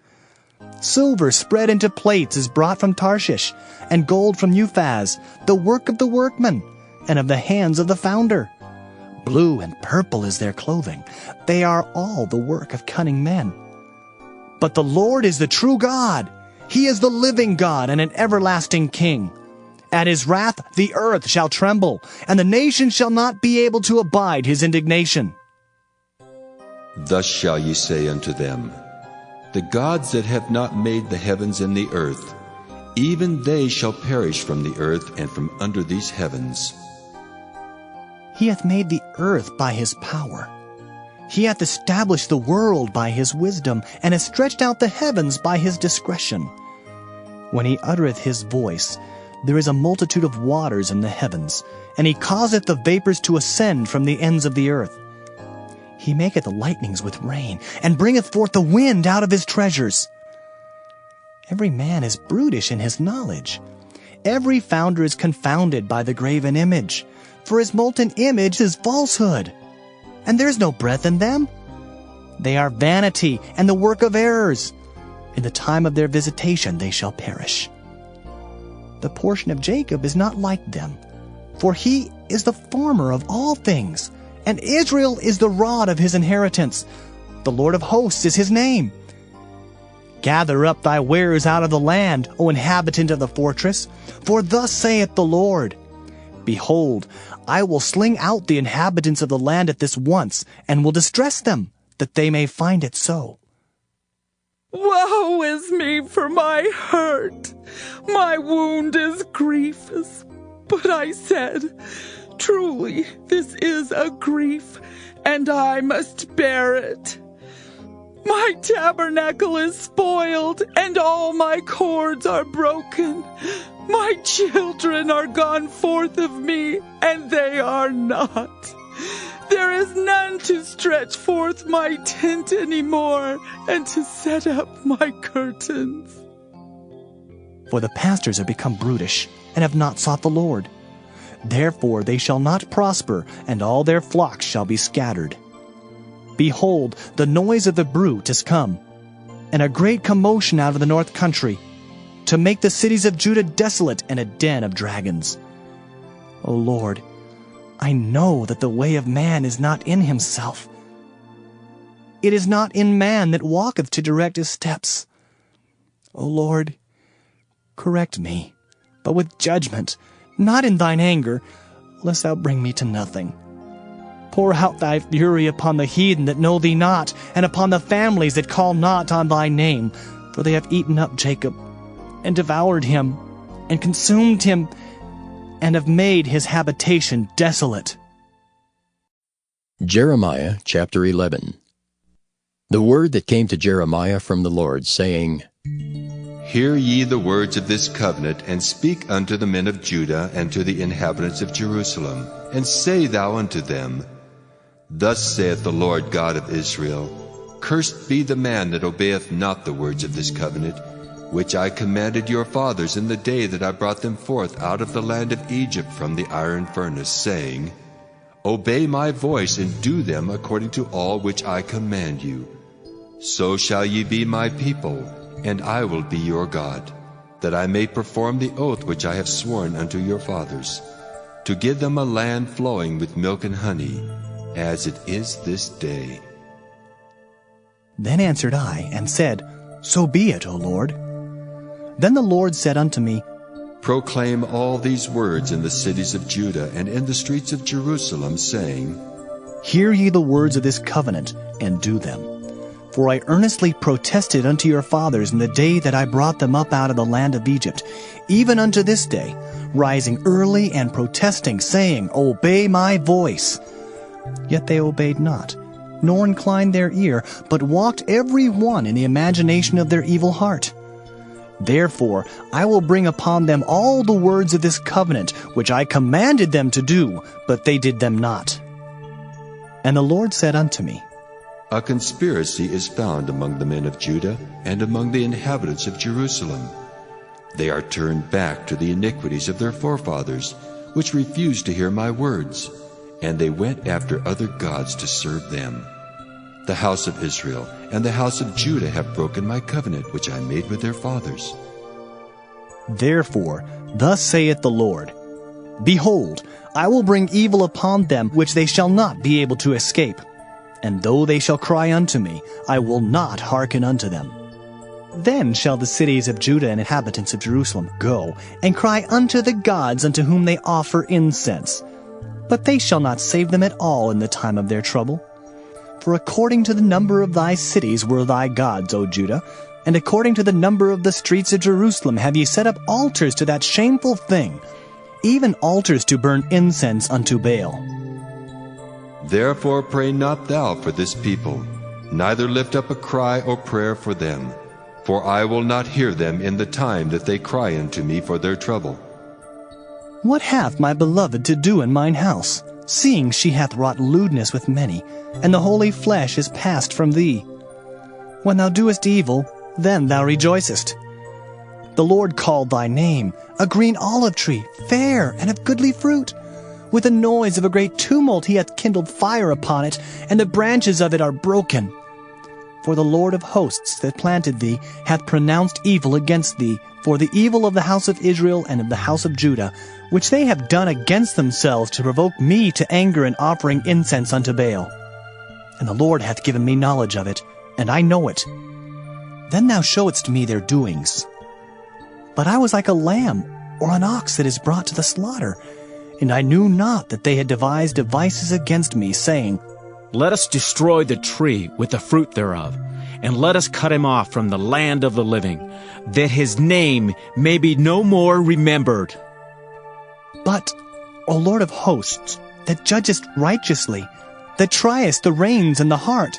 Silver spread into plates is brought from Tarshish, and gold from Uphaz, the work of the workman, and of the hands of the founder. Blue and purple is their clothing. They are all the work of cunning men. But the Lord is the true God. He is the living God and an everlasting King. At his wrath the earth shall tremble, and the nations shall not be able to abide his indignation. Thus shall ye say unto them, The gods that have not made the heavens and the earth, even they shall perish from the earth and from under these heavens. He hath made the earth by his power. He hath established the world by his wisdom, and hath stretched out the heavens by his discretion. When he uttereth his voice, there is a multitude of waters in the heavens, and he causeth the vapors to ascend from the ends of the earth. He maketh the lightnings with rain, and bringeth forth the wind out of his treasures. Every man is brutish in his knowledge. Every founder is confounded by the graven image, for his molten image is falsehood. And there is no breath in them. They are vanity and the work of errors. In the time of their visitation they shall perish. The portion of Jacob is not like them, for he is the former of all things, and Israel is the rod of his inheritance. The Lord of hosts is his name. Gather up thy wares out of the land, O inhabitant of the fortress, for thus saith the Lord, Behold, I will sling out the inhabitants of the land at this once, and will distress them, that they may find it so. Woe is me for my hurt! My wound is grievous. But I said, Truly, this is a grief, and I must bear it. My tabernacle is spoiled, and all my cords are broken. My children are gone forth of me, and they are not. There is none to stretch forth my tent any more, and to set up my curtains. For the pastors have become brutish, and have not sought the Lord. Therefore they shall not prosper, and all their flocks shall be scattered. Behold, the noise of the bruit is come, and a great commotion out of the north country, to make the cities of Judah desolate and a den of dragons. O Lord, I know that the way of man is not in himself. It is not in man that walketh to direct his steps. O Lord, correct me, but with judgment, not in thine anger, lest thou bring me to nothing. Pour out thy fury upon the heathen that know thee not, and upon the families that call not on thy name, for they have eaten up Jacob, and devoured him, and consumed him, and have made his habitation desolate. Jeremiah chapter 11. The word that came to Jeremiah from the Lord, saying, Hear ye the words of this covenant, and speak unto the men of Judah and to the inhabitants of Jerusalem, and say thou unto them, Thus saith the Lord God of Israel, Cursed be the man that obeyeth not the words of this covenant, which I commanded your fathers in the day that I brought them forth out of the land of Egypt from the iron furnace, saying, Obey my voice, and do them according to all which I command you. So shall ye be my people, and I will be your God, that I may perform the oath which I have sworn unto your fathers, to give them a land flowing with milk and honey, as it is this day. Then answered I, and said, So be it, O Lord. Then the Lord said unto me, Proclaim all these words in the cities of Judah and in the streets of Jerusalem, saying, Hear ye the words of this covenant, and do them. For I earnestly protested unto your fathers in the day that I brought them up out of the land of Egypt, even unto this day, rising early and protesting, saying, Obey my voice. Yet they obeyed not, nor inclined their ear, but walked every one in the imagination of their evil heart. Therefore I will bring upon them all the words of this covenant, which I commanded them to do, but they did them not. And the Lord said unto me, A conspiracy is found among the men of Judah and among the inhabitants of Jerusalem. They are turned back to the iniquities of their forefathers, which refused to hear my words, and they went after other gods to serve them. The house of Israel and the house of Judah have broken my covenant which I made with their fathers. Therefore, thus saith the Lord, Behold, I will bring evil upon them which they shall not be able to escape. And though they shall cry unto me, I will not hearken unto them. Then shall the cities of Judah and inhabitants of Jerusalem go and cry unto the gods unto whom they offer incense. But they shall not save them at all in the time of their trouble. For according to the number of thy cities were thy gods, O Judah, and according to the number of the streets of Jerusalem have ye set up altars to that shameful thing, even altars to burn incense unto Baal. Therefore pray not thou for this people, neither lift up a cry or prayer for them, for I will not hear them in the time that they cry unto me for their trouble. What hath my beloved to do in mine house, seeing she hath wrought lewdness with many, and the holy flesh is passed from thee? When thou doest evil, then thou rejoicest. The Lord called thy name, a green olive tree, fair and of goodly fruit. With the noise of a great tumult he hath kindled fire upon it, and the branches of it are broken. For the Lord of hosts that planted thee hath pronounced evil against thee, for the evil of the house of Israel and of the house of Judah, which they have done against themselves to provoke me to anger in offering incense unto Baal. And the Lord hath given me knowledge of it, and I know it. Then thou showedst me their doings. But I was like a lamb or an ox that is brought to the slaughter, and I knew not that they had devised devices against me, saying, Let us destroy the tree with the fruit thereof, and let us cut him off from the land of the living, that his name may be no more remembered. But, O Lord of hosts, that judgest righteously, that triest the reins and the heart,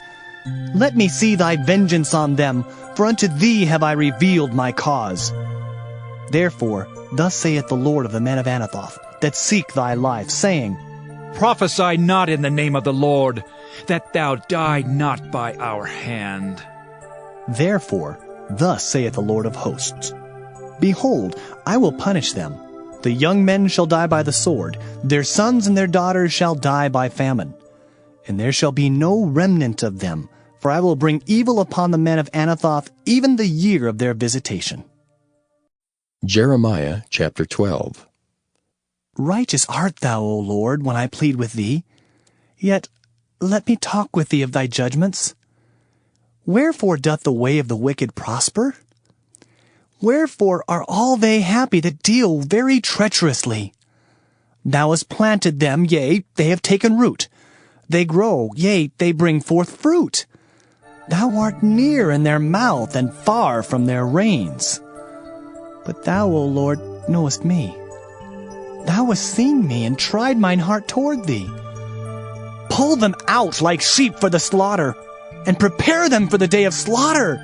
let me see thy vengeance on them, for unto thee have I revealed my cause. Therefore, thus saith the Lord of the men of Anathoth, that seek thy life, saying, Prophesy not in the name of the Lord, that thou die not by our hand. Therefore, thus saith the Lord of hosts, Behold, I will punish them. The young men shall die by the sword, their sons and their daughters shall die by famine. And there shall be no remnant of them, for I will bring evil upon the men of Anathoth even the year of their visitation. Jeremiah chapter 12. Righteous art thou, O Lord, when I plead with thee. Yet let me talk with thee of thy judgments. Wherefore doth the way of the wicked prosper? Wherefore are all they happy that deal very treacherously? Thou hast planted them, yea, they have taken root. They grow, yea, they bring forth fruit. Thou art near in their mouth and far from their reins. But thou, O Lord, knowest me. Thou hast seen me and tried mine heart toward thee. Pull them out like sheep for the slaughter, and prepare them for the day of slaughter.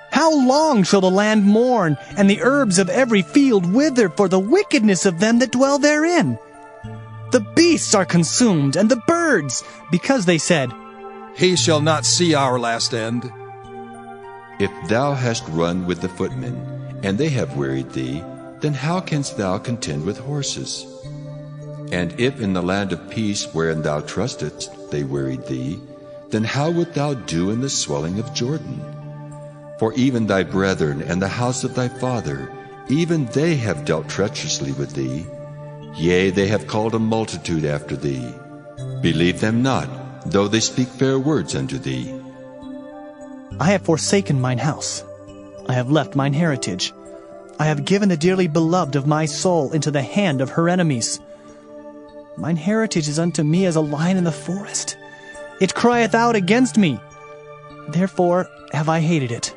How long shall the land mourn, and the herbs of every field wither for the wickedness of them that dwell therein? The beasts are consumed, and the birds, because they said, He shall not see our last end. If thou hast run with the footmen, and they have wearied thee, then how canst thou contend with horses? And if in the land of peace wherein thou trustedst they wearied thee, then how wilt thou do in the swelling of Jordan? For even thy brethren and the house of thy father, even they have dealt treacherously with thee. Yea, they have called a multitude after thee. Believe them not, though they speak fair words unto thee. I have forsaken mine house. I have left mine heritage. I have given the dearly beloved of my soul into the hand of her enemies. Mine heritage is unto me as a lion in the forest. It crieth out against me. Therefore have I hated it.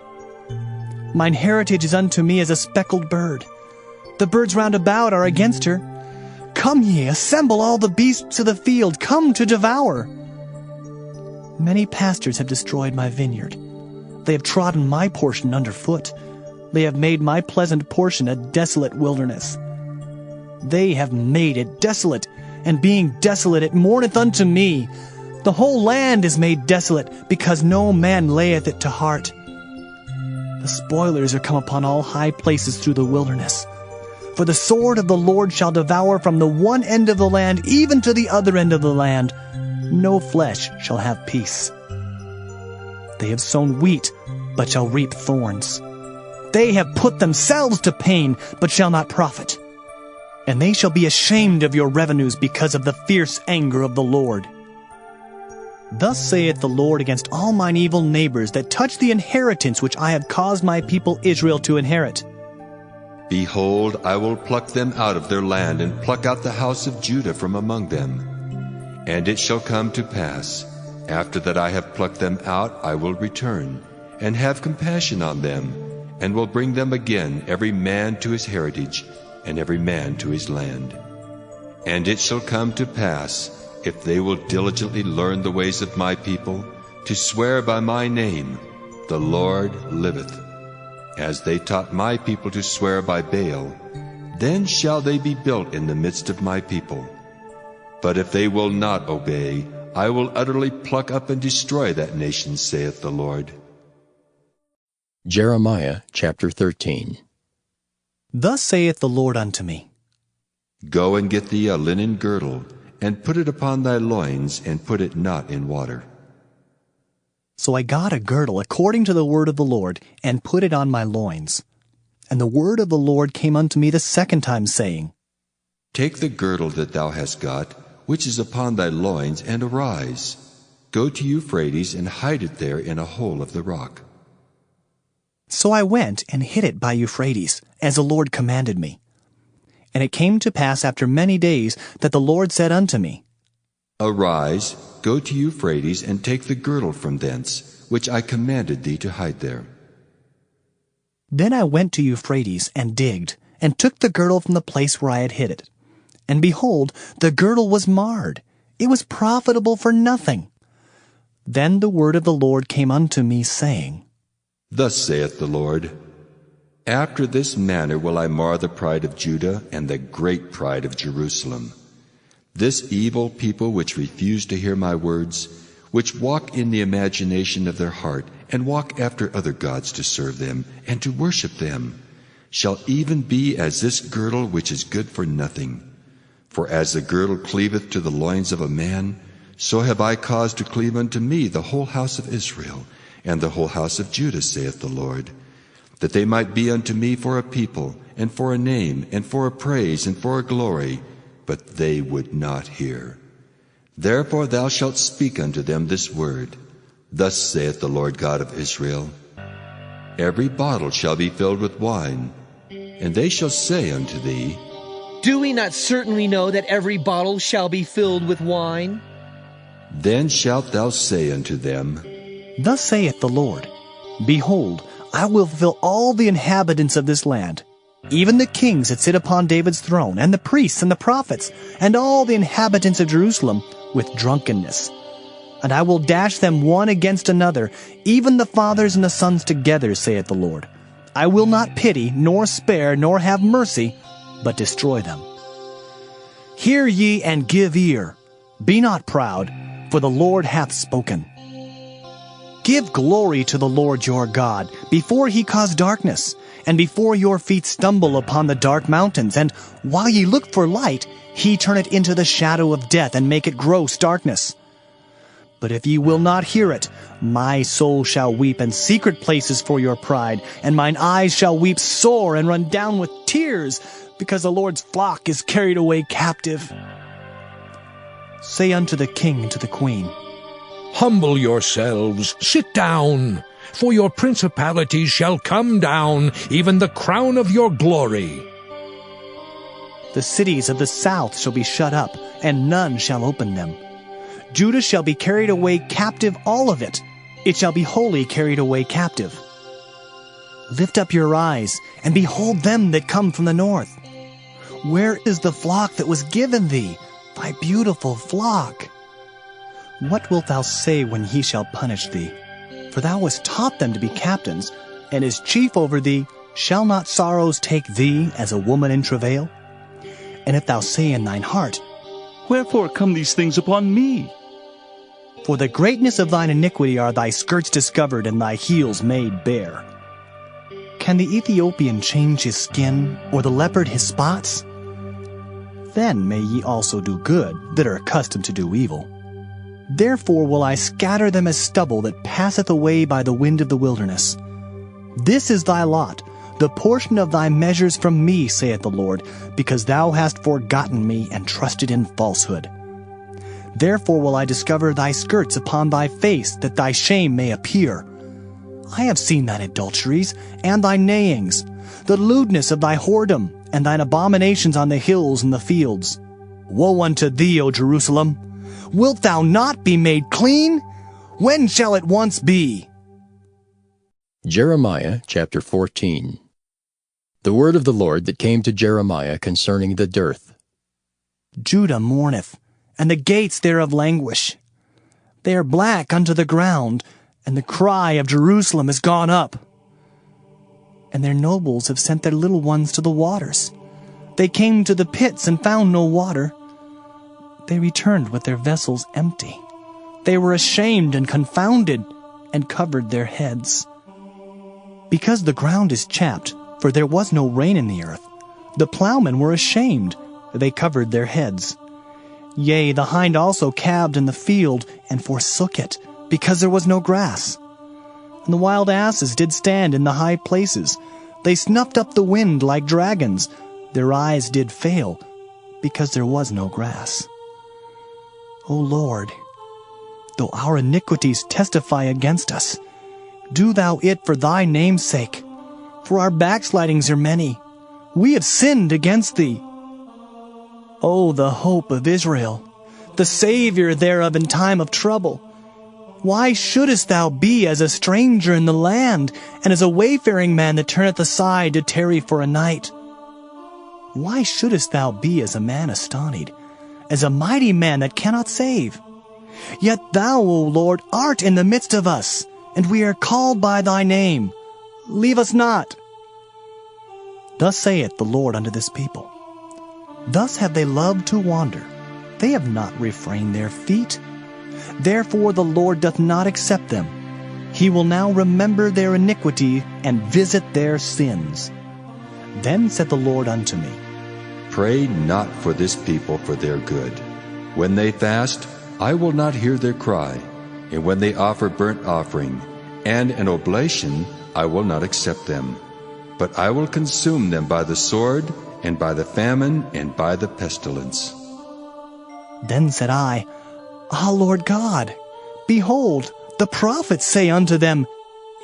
Mine heritage is unto me as a speckled bird. The birds round about are against her. Come ye, assemble all the beasts of the field, come to devour. Many pastors have destroyed my vineyard. They have trodden my portion under foot. They have made my pleasant portion a desolate wilderness. They have made it desolate, and being desolate it mourneth unto me. The whole land is made desolate, because no man layeth it to heart. The spoilers are come upon all high places through the wilderness. For the sword of the Lord shall devour from the one end of the land even to the other end of the land. No flesh shall have peace. They have sown wheat, but shall reap thorns. They have put themselves to pain, but shall not profit. And they shall be ashamed of your revenues because of the fierce anger of the Lord. Thus saith the Lord against all mine evil neighbors that touch the inheritance which I have caused my people Israel to inherit. Behold, I will pluck them out of their land, and pluck out the house of Judah from among them. And it shall come to pass, after that I have plucked them out, I will return, and have compassion on them, and will bring them again, every man to his heritage, and every man to his land. And it shall come to pass, if they will diligently learn the ways of my people, to swear by my name, the Lord liveth, as they taught my people to swear by Baal, then shall they be built in the midst of my people. But if they will not obey, I will utterly pluck up and destroy that nation, saith the Lord. Jeremiah chapter 13. Thus saith the Lord unto me, Go and get thee a linen girdle, and put it upon thy loins, and put it not in water. So I got a girdle according to the word of the Lord, and put it on my loins. And the word of the Lord came unto me the second time, saying, Take the girdle that thou hast got, which is upon thy loins, and arise. Go to Euphrates, and hide it there in a hole of the rock. So I went and hid it by Euphrates, as the Lord commanded me. And it came to pass after many days that the Lord said unto me, Arise, go to Euphrates, and take the girdle from thence, which I commanded thee to hide there. Then I went to Euphrates, and digged, and took the girdle from the place where I had hid it. And behold, the girdle was marred. It was profitable for nothing. Then the word of the Lord came unto me, saying, Thus saith the Lord, After this manner will I mar the pride of Judah and the great pride of Jerusalem. This evil people which refuse to hear my words, which walk in the imagination of their heart, and walk after other gods to serve them, and to worship them, shall even be as this girdle which is good for nothing. For as the girdle cleaveth to the loins of a man, so have I caused to cleave unto me the whole house of Israel, and the whole house of Judah, saith the Lord, that they might be unto me for a people, and for a name, and for a praise, and for a glory, but they would not hear. Therefore thou shalt speak unto them this word, Thus saith the Lord God of Israel, Every bottle shall be filled with wine, and they shall say unto thee, Do we not certainly know that every bottle shall be filled with wine? Then shalt thou say unto them, Thus saith the Lord, Behold, I will fill all the inhabitants of this land, even the kings that sit upon David's throne, and the priests and the prophets, and all the inhabitants of Jerusalem, with drunkenness. And I will dash them one against another, even the fathers and the sons together, saith the Lord. I will not pity, nor spare, nor have mercy, but destroy them. Hear ye and give ear. Be not proud, for the Lord hath spoken. Give glory to the Lord your God, before he cause darkness, and before your feet stumble upon the dark mountains, and while ye look for light, he turn it into the shadow of death, and make it gross darkness. But if ye will not hear it, my soul shall weep in secret places for your pride, and mine eyes shall weep sore and run down with tears, because the Lord's flock is carried away captive. Say unto the king and to the queen, Humble yourselves, sit down, for your principalities shall come down, even the crown of your glory. The cities of the south shall be shut up, and none shall open them. Judah shall be carried away captive, all of it. It shall be wholly carried away captive. Lift up your eyes, and behold them that come from the north. Where is the flock that was given thee, thy beautiful flock? What wilt thou say when he shall punish thee? For thou hast taught them to be captains, and as chief over thee, shall not sorrows take thee as a woman in travail? And if thou say in thine heart, Wherefore come these things upon me? For the greatness of thine iniquity are thy skirts discovered, and thy heels made bare. Can the Ethiopian change his skin, or the leopard his spots? Then may ye also do good, that are accustomed to do evil. Therefore will I scatter them as stubble that passeth away by the wind of the wilderness. This is thy lot, the portion of thy measures from me, saith the Lord, because thou hast forgotten me and trusted in falsehood. Therefore will I discover thy skirts upon thy face, that thy shame may appear. I have seen thine adulteries, and thy neighings, the lewdness of thy whoredom, and thine abominations on the hills and the fields. Woe unto thee, O Jerusalem! Wilt thou not be made clean? When shall it once be? Jeremiah chapter 14. The word of the Lord that came to Jeremiah concerning the dearth. Judah mourneth, and the gates thereof languish. They are black unto the ground, and the cry of Jerusalem is gone up. And their nobles have sent their little ones to the waters. They came to the pits and found no water. They returned with their vessels empty. They were ashamed and confounded, and covered their heads. Because the ground is chapped, for there was no rain in the earth, the plowmen were ashamed, they covered their heads. Yea, the hind also calved in the field, and forsook it, because there was no grass. And the wild asses did stand in the high places. They snuffed up the wind like dragons. Their eyes did fail, because there was no grass. O Lord, though our iniquities testify against us, do thou it for thy name's sake, for our backslidings are many. We have sinned against thee. O the hope of Israel, the Savior thereof in time of trouble, why shouldest thou be as a stranger in the land, and as a wayfaring man that turneth aside to tarry for a night? Why shouldest thou be as a man astonied, as a mighty man that cannot save? Yet thou, O Lord, art in the midst of us, and we are called by thy name. Leave us not. Thus saith the Lord unto this people, thus have they loved to wander. They have not refrained their feet. Therefore the Lord doth not accept them. He will now remember their iniquity and visit their sins. Then said the Lord unto me, Pray not for this people for their good. When they fast, I will not hear their cry, and when they offer burnt offering and an oblation, I will not accept them. But I will consume them by the sword, and by the famine, and by the pestilence. Then said I, Ah, Lord God, behold, the prophets say unto them,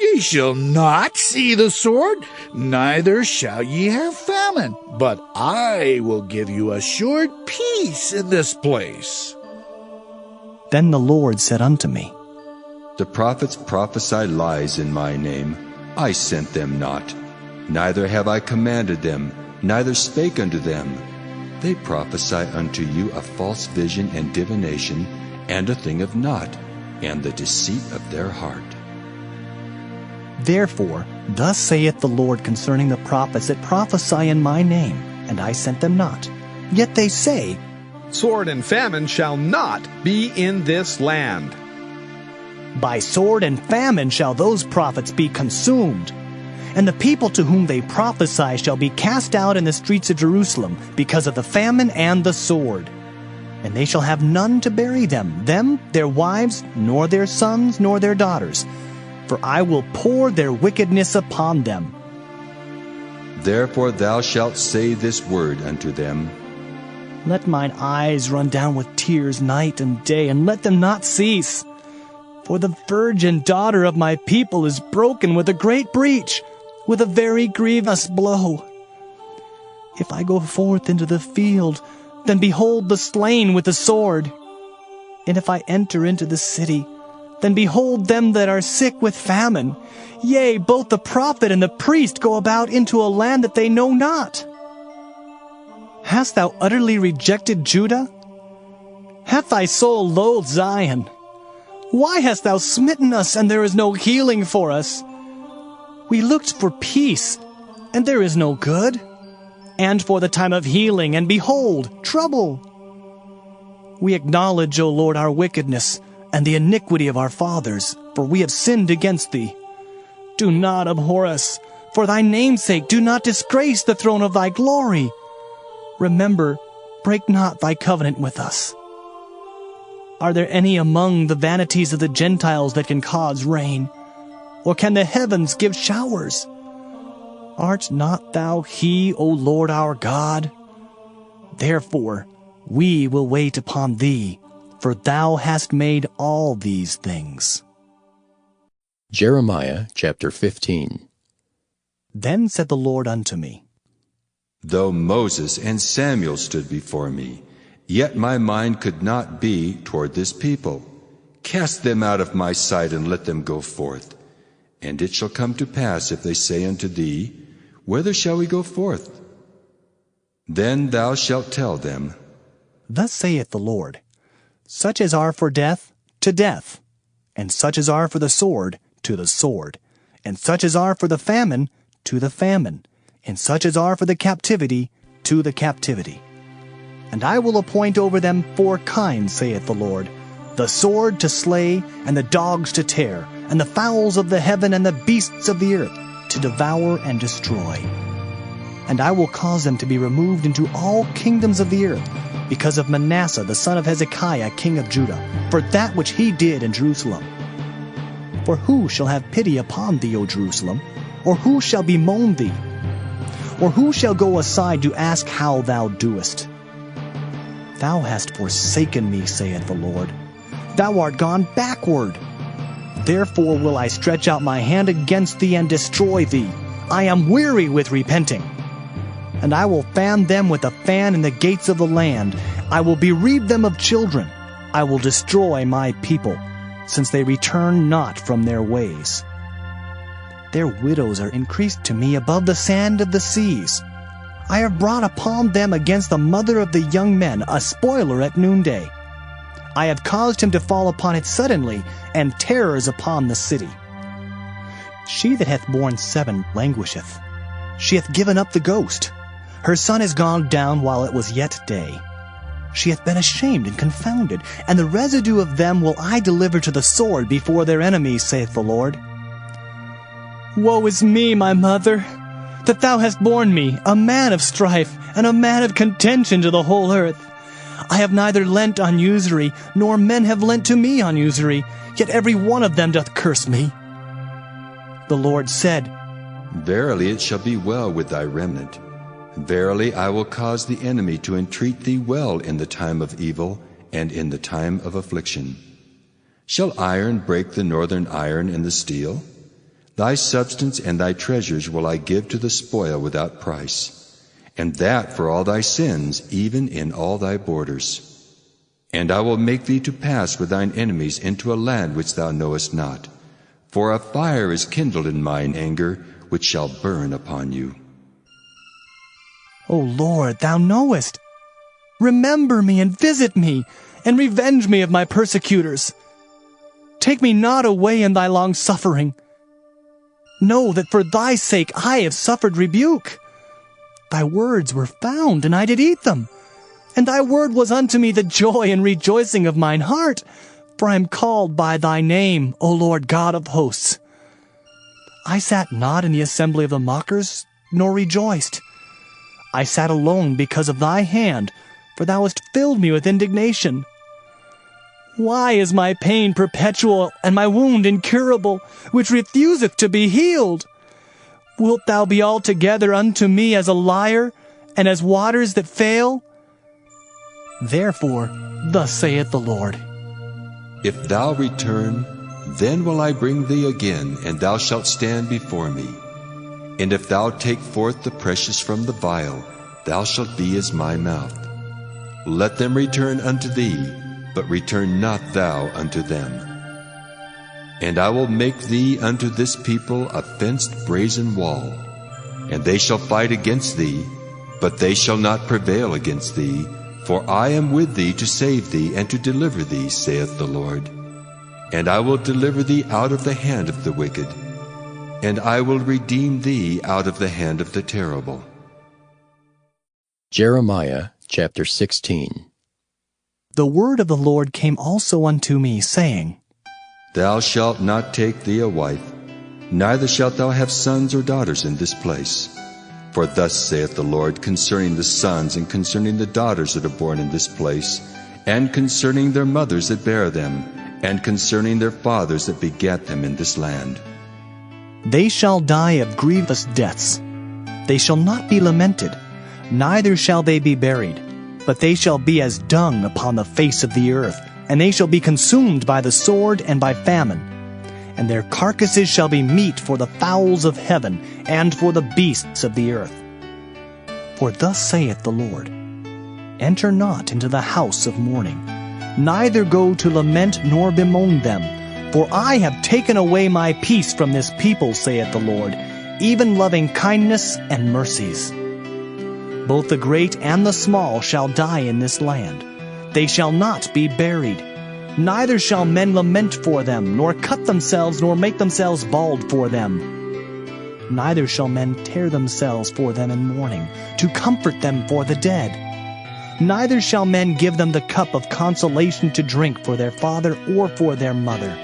Ye shall not see the sword, neither shall ye have famine, but I will give you assured peace in this place. Then the Lord said unto me, The prophets prophesy lies in my name. I sent them not, neither have I commanded them, neither spake unto them. They prophesy unto you a false vision and divination, and a thing of naught, and the deceit of their heart. Therefore, thus saith the Lord concerning the prophets that prophesy in my name, and I sent them not. Yet they say, Sword and famine shall not be in this land. By sword and famine shall those prophets be consumed. And the people to whom they prophesy shall be cast out in the streets of Jerusalem, because of the famine and the sword. And they shall have none to bury them, their wives, nor their sons, nor their daughters. For I will pour their wickedness upon them. Therefore thou shalt say this word unto them, Let mine eyes run down with tears night and day, and let them not cease. For the virgin daughter of my people is broken with a great breach, with a very grievous blow. If I go forth into the field, then behold the slain with the sword. And if I enter into the city, then behold them that are sick with famine. Yea, both the prophet and the priest go about into a land that they know not. Hast thou utterly rejected Judah? Hath thy soul loathed Zion? Why hast thou smitten us, and there is no healing for us? We looked for peace, and there is no good, and for the time of healing, and behold, trouble. We acknowledge, O Lord, our wickedness, and the iniquity of our fathers, for we have sinned against thee. Do not abhor us. For thy name's sake, do not disgrace the throne of thy glory. Remember, break not thy covenant with us. Are there any among the vanities of the Gentiles that can cause rain? Or can the heavens give showers? Art not thou he, O Lord our God? Therefore, we will wait upon thee, for thou hast made all these things. Jeremiah chapter 15. Then said the Lord unto me, Though Moses and Samuel stood before me, yet my mind could not be toward this people. Cast them out of my sight, and let them go forth. And it shall come to pass, if they say unto thee, Whither shall we go forth? Then thou shalt tell them, Thus saith the Lord, Such as are for death, to death, and such as are for the sword, to the sword, and such as are for the famine, to the famine, and such as are for the captivity, to the captivity. And I will appoint over them 4 kinds, saith the Lord, the sword to slay, and the dogs to tear, and the fowls of the heaven and the beasts of the earth to devour and destroy. And I will cause them to be removed into all kingdoms of the earth, because of Manasseh the son of Hezekiah king of Judah, for that which he did in Jerusalem. For who shall have pity upon thee, O Jerusalem? Or who shall bemoan thee? Or who shall go aside to ask how thou doest? Thou hast forsaken me, saith the Lord. Thou art gone backward. Therefore will I stretch out my hand against thee and destroy thee. I am weary with repenting. And I will fan them with a fan in the gates of the land. I will bereave them of children. I will destroy my people, since they return not from their ways. Their widows are increased to me above the sand of the seas. I have brought upon them against the mother of the young men a spoiler at noonday. I have caused him to fall upon it suddenly, and terrors upon the city. She that hath borne 7 languisheth. She hath given up the ghost. Her son is gone down while it was yet day. She hath been ashamed and confounded, and the residue of them will I deliver to the sword before their enemies, saith the Lord. Woe is me, my mother, that thou hast borne me, a man of strife, and a man of contention to the whole earth. I have neither lent on usury, nor men have lent to me on usury, yet every one of them doth curse me. The Lord said, Verily it shall be well with thy remnant. Verily I will cause the enemy to entreat thee well in the time of evil, and in the time of affliction. Shall iron break the northern iron and the steel? Thy substance and thy treasures will I give to the spoil without price, and that for all thy sins, even in all thy borders. And I will make thee to pass with thine enemies into a land which thou knowest not, for a fire is kindled in mine anger, which shall burn upon you. O Lord, thou knowest. Remember me and visit me, and revenge me of my persecutors. Take me not away in thy long suffering. Know that for thy sake I have suffered rebuke. Thy words were found, and I did eat them. And thy word was unto me the joy and rejoicing of mine heart, for I am called by thy name, O Lord God of hosts. I sat not in the assembly of the mockers, nor rejoiced. I sat alone because of thy hand, for thou hast filled me with indignation. Why is my pain perpetual, and my wound incurable, which refuseth to be healed? Wilt thou be altogether unto me as a liar, and as waters that fail? Therefore, thus saith the Lord, If thou return, then will I bring thee again, and thou shalt stand before me. And if thou take forth the precious from the vial, thou shalt be as my mouth. Let them return unto thee, but return not thou unto them. And I will make thee unto this people a fenced brazen wall, and they shall fight against thee, but they shall not prevail against thee, for I am with thee to save thee and to deliver thee, saith the Lord. And I will deliver thee out of the hand of the wicked, and I will redeem thee out of the hand of the terrible. Jeremiah chapter 16. The word of the Lord came also unto me, saying, Thou shalt not take thee a wife, neither shalt thou have sons or daughters in this place. For thus saith the Lord concerning the sons and concerning the daughters that are born in this place, and concerning their mothers that bear them, and concerning their fathers that begat them in this land. They shall die of grievous deaths. They shall not be lamented, neither shall they be buried, but they shall be as dung upon the face of the earth, and they shall be consumed by the sword and by famine. And their carcasses shall be meat for the fowls of heaven, and for the beasts of the earth. For thus saith the Lord, Enter not into the house of mourning, neither go to lament nor bemoan them, for I have taken away my peace from this people, saith the Lord, even loving kindness and mercies. Both the great and the small shall die in this land. They shall not be buried. Neither shall men lament for them, nor cut themselves, nor make themselves bald for them. Neither shall men tear themselves for them in mourning, to comfort them for the dead. Neither shall men give them the cup of consolation to drink for their father or for their mother.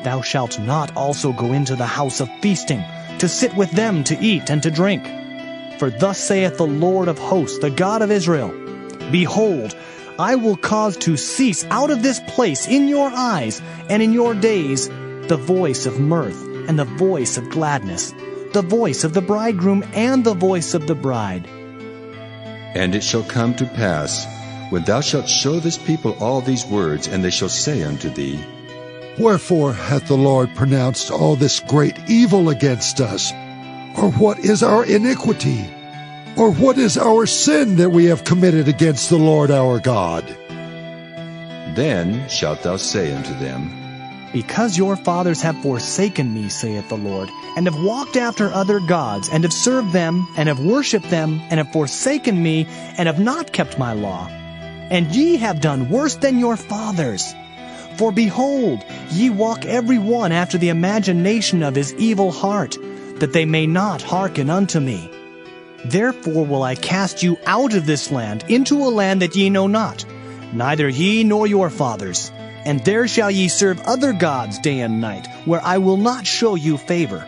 Thou shalt not also go into the house of feasting, to sit with them to eat and to drink. For thus saith the Lord of hosts, the God of Israel, Behold, I will cause to cease out of this place in your eyes and in your days the voice of mirth and the voice of gladness, the voice of the bridegroom and the voice of the bride. And it shall come to pass, when thou shalt show this people all these words, and they shall say unto thee, Wherefore hath the Lord pronounced all this great evil against us? Or what is our iniquity? Or what is our sin that we have committed against the Lord our God? Then shalt thou say unto them, Because your fathers have forsaken me, saith the Lord, and have walked after other gods, and have served them, and have worshipped them, and have forsaken me, and have not kept my law. And ye have done worse than your fathers. For behold, ye walk every one after the imagination of his evil heart, that they may not hearken unto me. Therefore will I cast you out of this land into a land that ye know not, neither ye nor your fathers. And there shall ye serve other gods day and night, where I will not show you favor.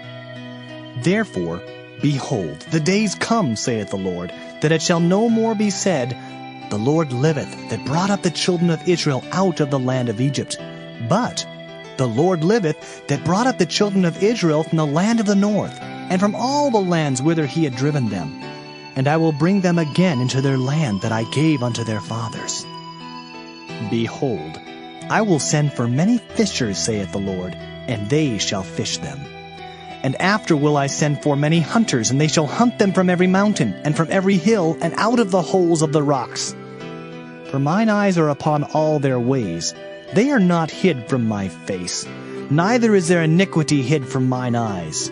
Therefore, behold, the days come, saith the Lord, that it shall no more be said, The Lord liveth, that brought up the children of Israel out of the land of Egypt. But the Lord liveth, that brought up the children of Israel from the land of the north, and from all the lands whither he had driven them. And I will bring them again into their land that I gave unto their fathers. Behold, I will send for many fishers, saith the Lord, and they shall fish them. And after will I send for many hunters, and they shall hunt them from every mountain, and from every hill, and out of the holes of the rocks. For mine eyes are upon all their ways. They are not hid from my face, neither is their iniquity hid from mine eyes.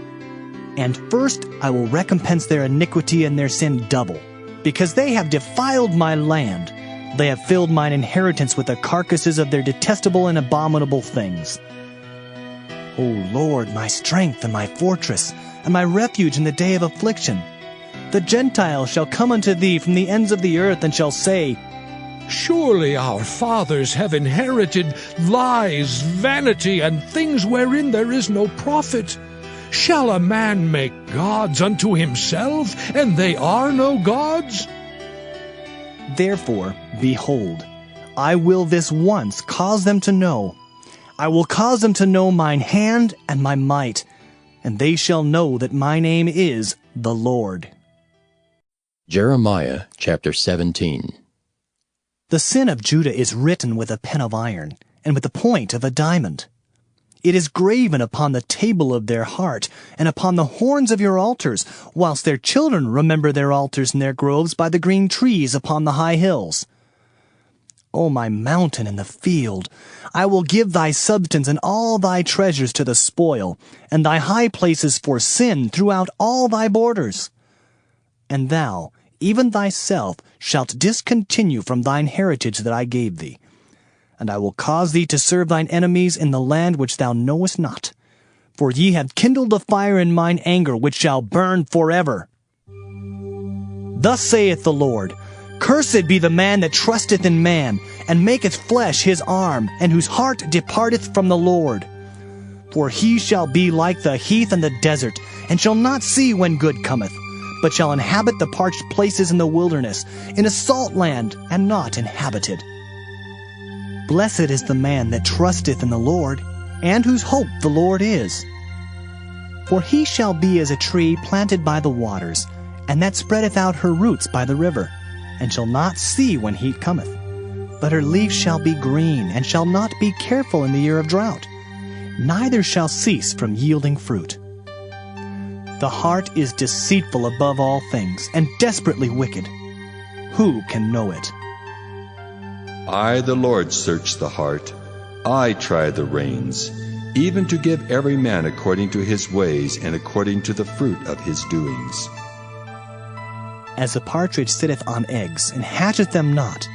And first I will recompense their iniquity and their sin double, because they have defiled my land. They have filled mine inheritance with the carcasses of their detestable and abominable things. O Lord, my strength and my fortress, and my refuge in the day of affliction. The Gentiles shall come unto thee from the ends of the earth, and shall say, Surely our fathers have inherited lies, vanity, and things wherein there is no profit. Shall a man make gods unto himself, and they are no gods? Therefore, behold, I will this once cause them to know. I will cause them to know mine hand and my might, and they shall know that my name is the Lord. Jeremiah chapter 17. The sin of Judah is written with a pen of iron, and with the point of a diamond. It is graven upon the table of their heart, and upon the horns of your altars, whilst their children remember their altars and their groves by the green trees upon the high hills. O my mountain in the field, I will give thy substance and all thy treasures to the spoil, and thy high places for sin throughout all thy borders. And thou, even thyself, shalt discontinue from thine heritage that I gave thee. And I will cause thee to serve thine enemies in the land which thou knowest not. For ye have kindled a fire in mine anger, which shall burn forever. Thus saith the Lord, Cursed be the man that trusteth in man, and maketh flesh his arm, and whose heart departeth from the Lord. For he shall be like the heath and the desert, and shall not see when good cometh, but shall inhabit the parched places in the wilderness, in a salt land, and not inhabited. Blessed is the man that trusteth in the Lord, and whose hope the Lord is. For he shall be as a tree planted by the waters, and that spreadeth out her roots by the river, and shall not see when heat cometh. But her leaves shall be green, and shall not be careful in the year of drought, neither shall cease from yielding fruit. The heart is deceitful above all things, and desperately wicked. Who can know it? I, the Lord, search the heart. I try the reins, even to give every man according to his ways and according to the fruit of his doings. As a partridge sitteth on eggs, and hatcheth them not,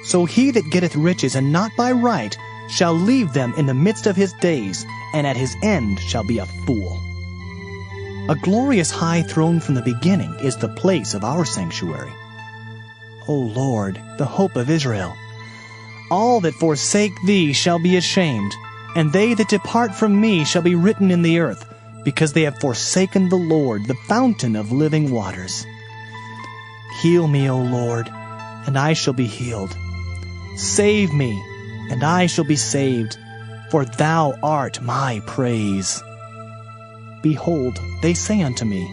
so he that getteth riches, and not by right, shall leave them in the midst of his days, and at his end shall be a fool. A glorious high throne from the beginning is the place of our sanctuary. O Lord, the hope of Israel, all that forsake thee shall be ashamed, and they that depart from me shall be written in the earth, because they have forsaken the Lord, the fountain of living waters. Heal me, O Lord, and I shall be healed. Save me, and I shall be saved, for thou art my praise. Behold, they say unto me,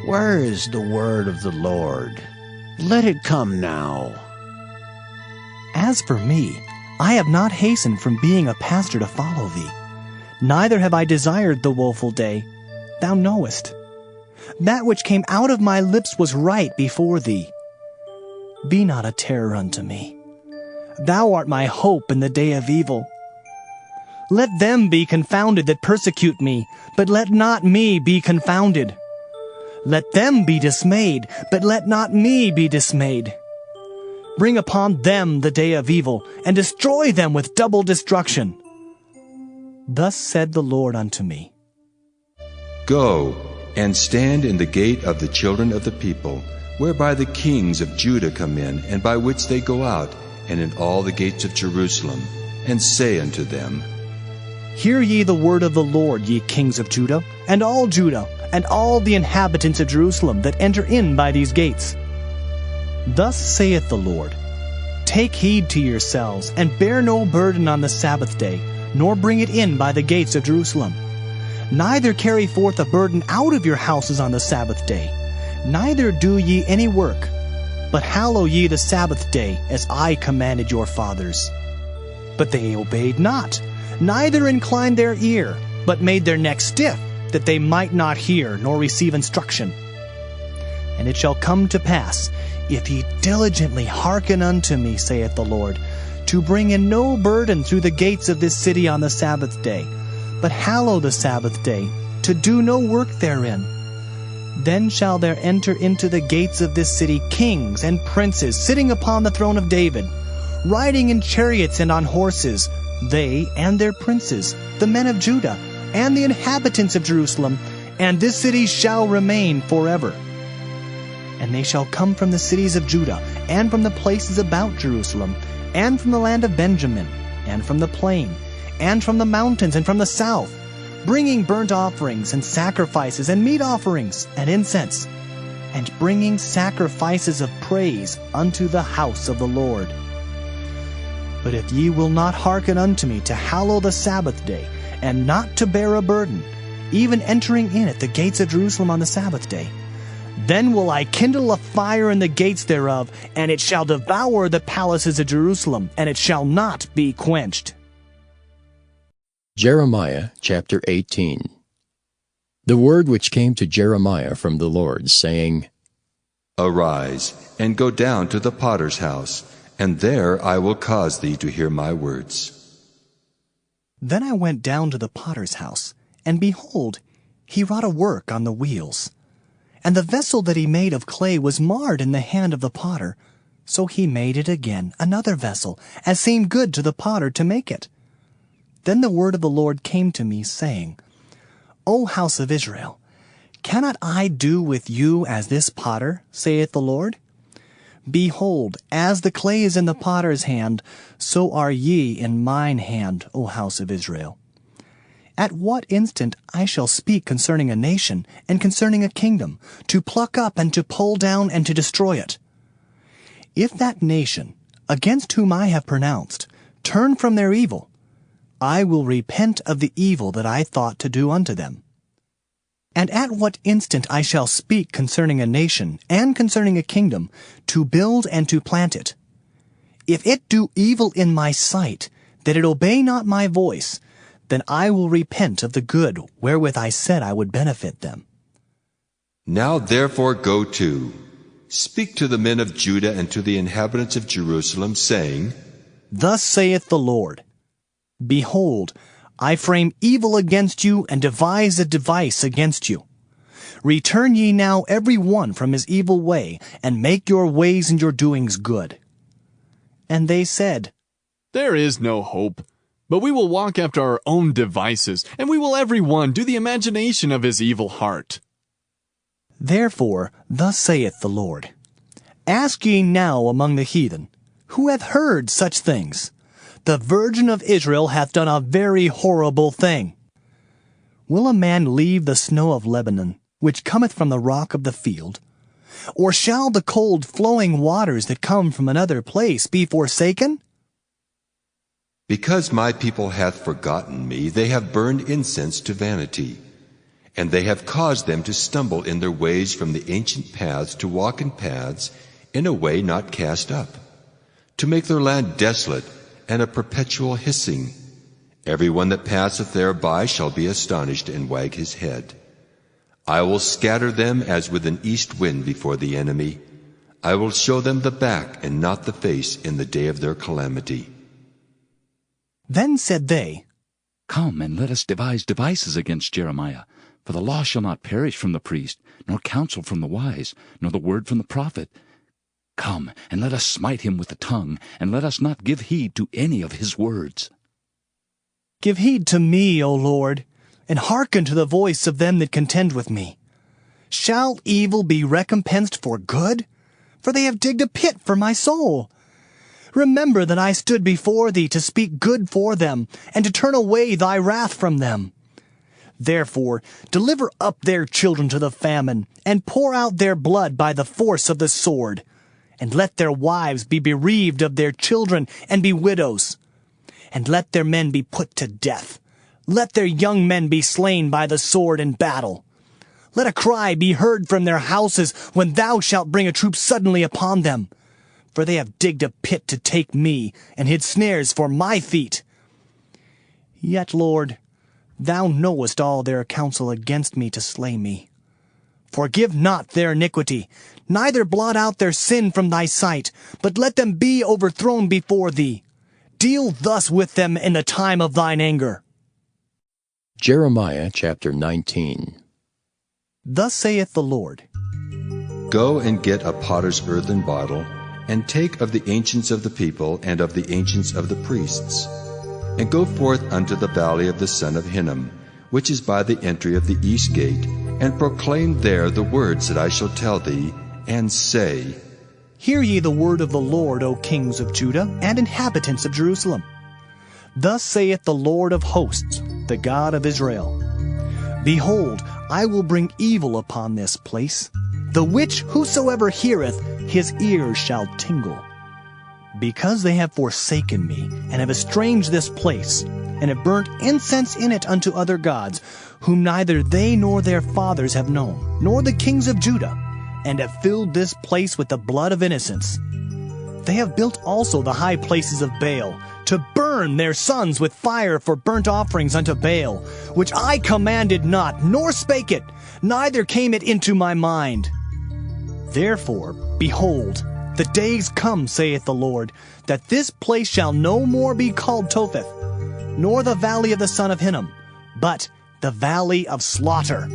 Where is the word of the Lord? Let it come now. As for me, I have not hastened from being a pastor to follow thee, neither have I desired the woeful day. Thou knowest. That which came out of my lips was right before thee. Be not a terror unto me. Thou art my hope in the day of evil. Let them be confounded that persecute me, but let not me be confounded. Let them be dismayed, but let not me be dismayed. Bring upon them the day of evil, and destroy them with double destruction. Thus said the Lord unto me, Go, and stand in the gate of the children of the people, whereby the kings of Judah come in, and by which they go out, and in all the gates of Jerusalem, and say unto them, Hear ye the word of the Lord, ye kings of Judah, and all the inhabitants of Jerusalem that enter in by these gates. Thus saith the Lord, Take heed to yourselves, and bear no burden on the Sabbath day, nor bring it in by the gates of Jerusalem. Neither carry forth a burden out of your houses on the Sabbath day, neither do ye any work, but hallow ye the Sabbath day, as I commanded your fathers. But they obeyed not, neither inclined their ear, but made their neck stiff, that they might not hear nor receive instruction. And it shall come to pass, if ye diligently hearken unto me, saith the Lord, to bring in no burden through the gates of this city on the Sabbath day, but hallow the Sabbath day, to do no work therein. Then shall there enter into the gates of this city kings and princes sitting upon the throne of David, riding in chariots and on horses, they and their princes, the men of Judah, and the inhabitants of Jerusalem, and this city shall remain forever. And they shall come from the cities of Judah, and from the places about Jerusalem, and from the land of Benjamin, and from the plain, and from the mountains, and from the south, bringing burnt offerings, and sacrifices, and meat offerings, and incense, and bringing sacrifices of praise unto the house of the Lord. But if ye will not hearken unto me to hallow the Sabbath day, and not to bear a burden, even entering in at the gates of Jerusalem on the Sabbath day, then will I kindle a fire in the gates thereof, and it shall devour the palaces of Jerusalem, and it shall not be quenched. Jeremiah chapter 18. The word which came to Jeremiah from the Lord, saying, Arise, and go down to the potter's house, and there I will cause thee to hear my words. Then I went down to the potter's house, and behold, he wrought a work on the wheels. And the vessel that he made of clay was marred in the hand of the potter. So he made it again another vessel, as seemed good to the potter to make it. Then the word of the Lord came to me, saying, O house of Israel, cannot I do with you as this potter, saith the Lord? Behold, as the clay is in the potter's hand, so are ye in mine hand, O house of Israel. At what instant I shall speak concerning a nation, and concerning a kingdom, to pluck up and to pull down and to destroy it. If that nation, against whom I have pronounced, turn from their evil, I will repent of the evil that I thought to do unto them. And at what instant I shall speak concerning a nation, and concerning a kingdom, to build and to plant it. If it do evil in my sight, that it obey not my voice, then I will repent of the good wherewith I said I would benefit them. Now therefore go to, speak to the men of Judah and to the inhabitants of Jerusalem, saying, Thus saith the Lord, Behold, I frame evil against you, and devise a device against you. Return ye now every one from his evil way, and make your ways and your doings good. And they said, There is no hope, but we will walk after our own devices, and we will every one do the imagination of his evil heart. Therefore, thus saith the Lord, Ask ye now among the heathen, who hath heard such things? The Virgin of Israel hath done a very horrible thing. Will a man leave the snow of Lebanon, which cometh from the rock of the field? Or shall the cold flowing waters that come from another place be forsaken? Because my people hath forgotten me, they have burned incense to vanity, and they have caused them to stumble in their ways from the ancient paths to walk in paths in a way not cast up, to make their land desolate and a perpetual hissing. Every one that passeth thereby shall be astonished and wag his head. I will scatter them as with an east wind before the enemy. I will show them the back and not the face in the day of their calamity. Then said they, Come, and let us devise devices against Jeremiah. For the law shall not perish from the priest, nor counsel from the wise, nor the word from the prophet. Come, and let us smite him with the tongue, and let us not give heed to any of his words. Give heed to me, O Lord, and hearken to the voice of them that contend with me. Shall evil be recompensed for good? For they have digged a pit for my soul. Remember that I stood before thee to speak good for them, and to turn away thy wrath from them. Therefore, deliver up their children to the famine, and pour out their blood by the force of the sword. And let their wives be bereaved of their children, and be widows. And let their men be put to death. Let their young men be slain by the sword in battle. Let a cry be heard from their houses when thou shalt bring a troop suddenly upon them. For they have digged a pit to take me, and hid snares for my feet. Yet, Lord, thou knowest all their counsel against me to slay me. Forgive not their iniquity, neither blot out their sin from thy sight, but let them be overthrown before thee. Deal thus with them in the time of thine anger. Jeremiah chapter 19. Thus saith the Lord, Go and get a potter's earthen bottle, and take of the ancients of the people and of the ancients of the priests, and go forth unto the valley of the son of Hinnom, which is by the entry of the east gate, and proclaim there the words that I shall tell thee, and say, Hear ye the word of the Lord, O kings of Judah, and inhabitants of Jerusalem. Thus saith the Lord of hosts, the God of Israel, Behold, I will bring evil upon this place, the which whosoever heareth, his ears shall tingle. Because they have forsaken me, and have estranged this place, and have burnt incense in it unto other gods, whom neither they nor their fathers have known, nor the kings of Judah, and have filled this place with the blood of innocents. They have built also the high places of Baal, to burn their sons with fire for burnt offerings unto Baal, which I commanded not, nor spake it, neither came it into my mind. Therefore, behold, the days come, saith the Lord, that this place shall no more be called Topheth, nor the valley of the son of Hinnom, but the valley of slaughter.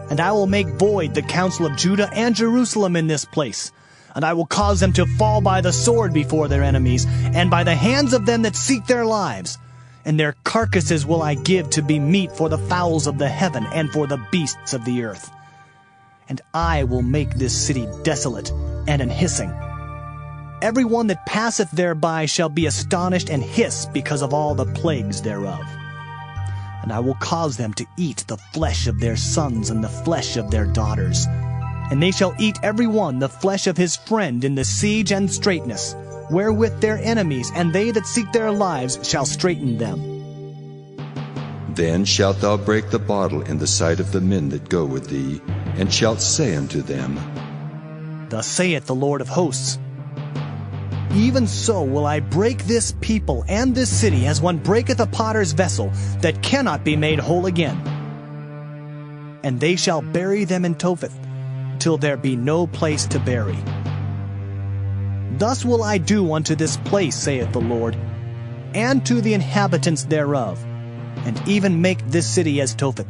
And I will make void the counsel of Judah and Jerusalem in this place, and I will cause them to fall by the sword before their enemies, and by the hands of them that seek their lives. And their carcasses will I give to be meat for the fowls of the heaven and for the beasts of the earth. And I will make this city desolate and an hissing. Every one that passeth thereby shall be astonished and hiss because of all the plagues thereof. And I will cause them to eat the flesh of their sons and the flesh of their daughters. And they shall eat every one the flesh of his friend in the siege and straitness, wherewith their enemies and they that seek their lives shall straiten them. Then shalt thou break the bottle in the sight of the men that go with thee, and shalt say unto them, Thus saith the Lord of hosts, Even so will I break this people and this city as one breaketh a potter's vessel that cannot be made whole again. And they shall bury them in Topheth, till there be no place to bury. Thus will I do unto this place, saith the Lord, and to the inhabitants thereof, and even make this city as Topheth.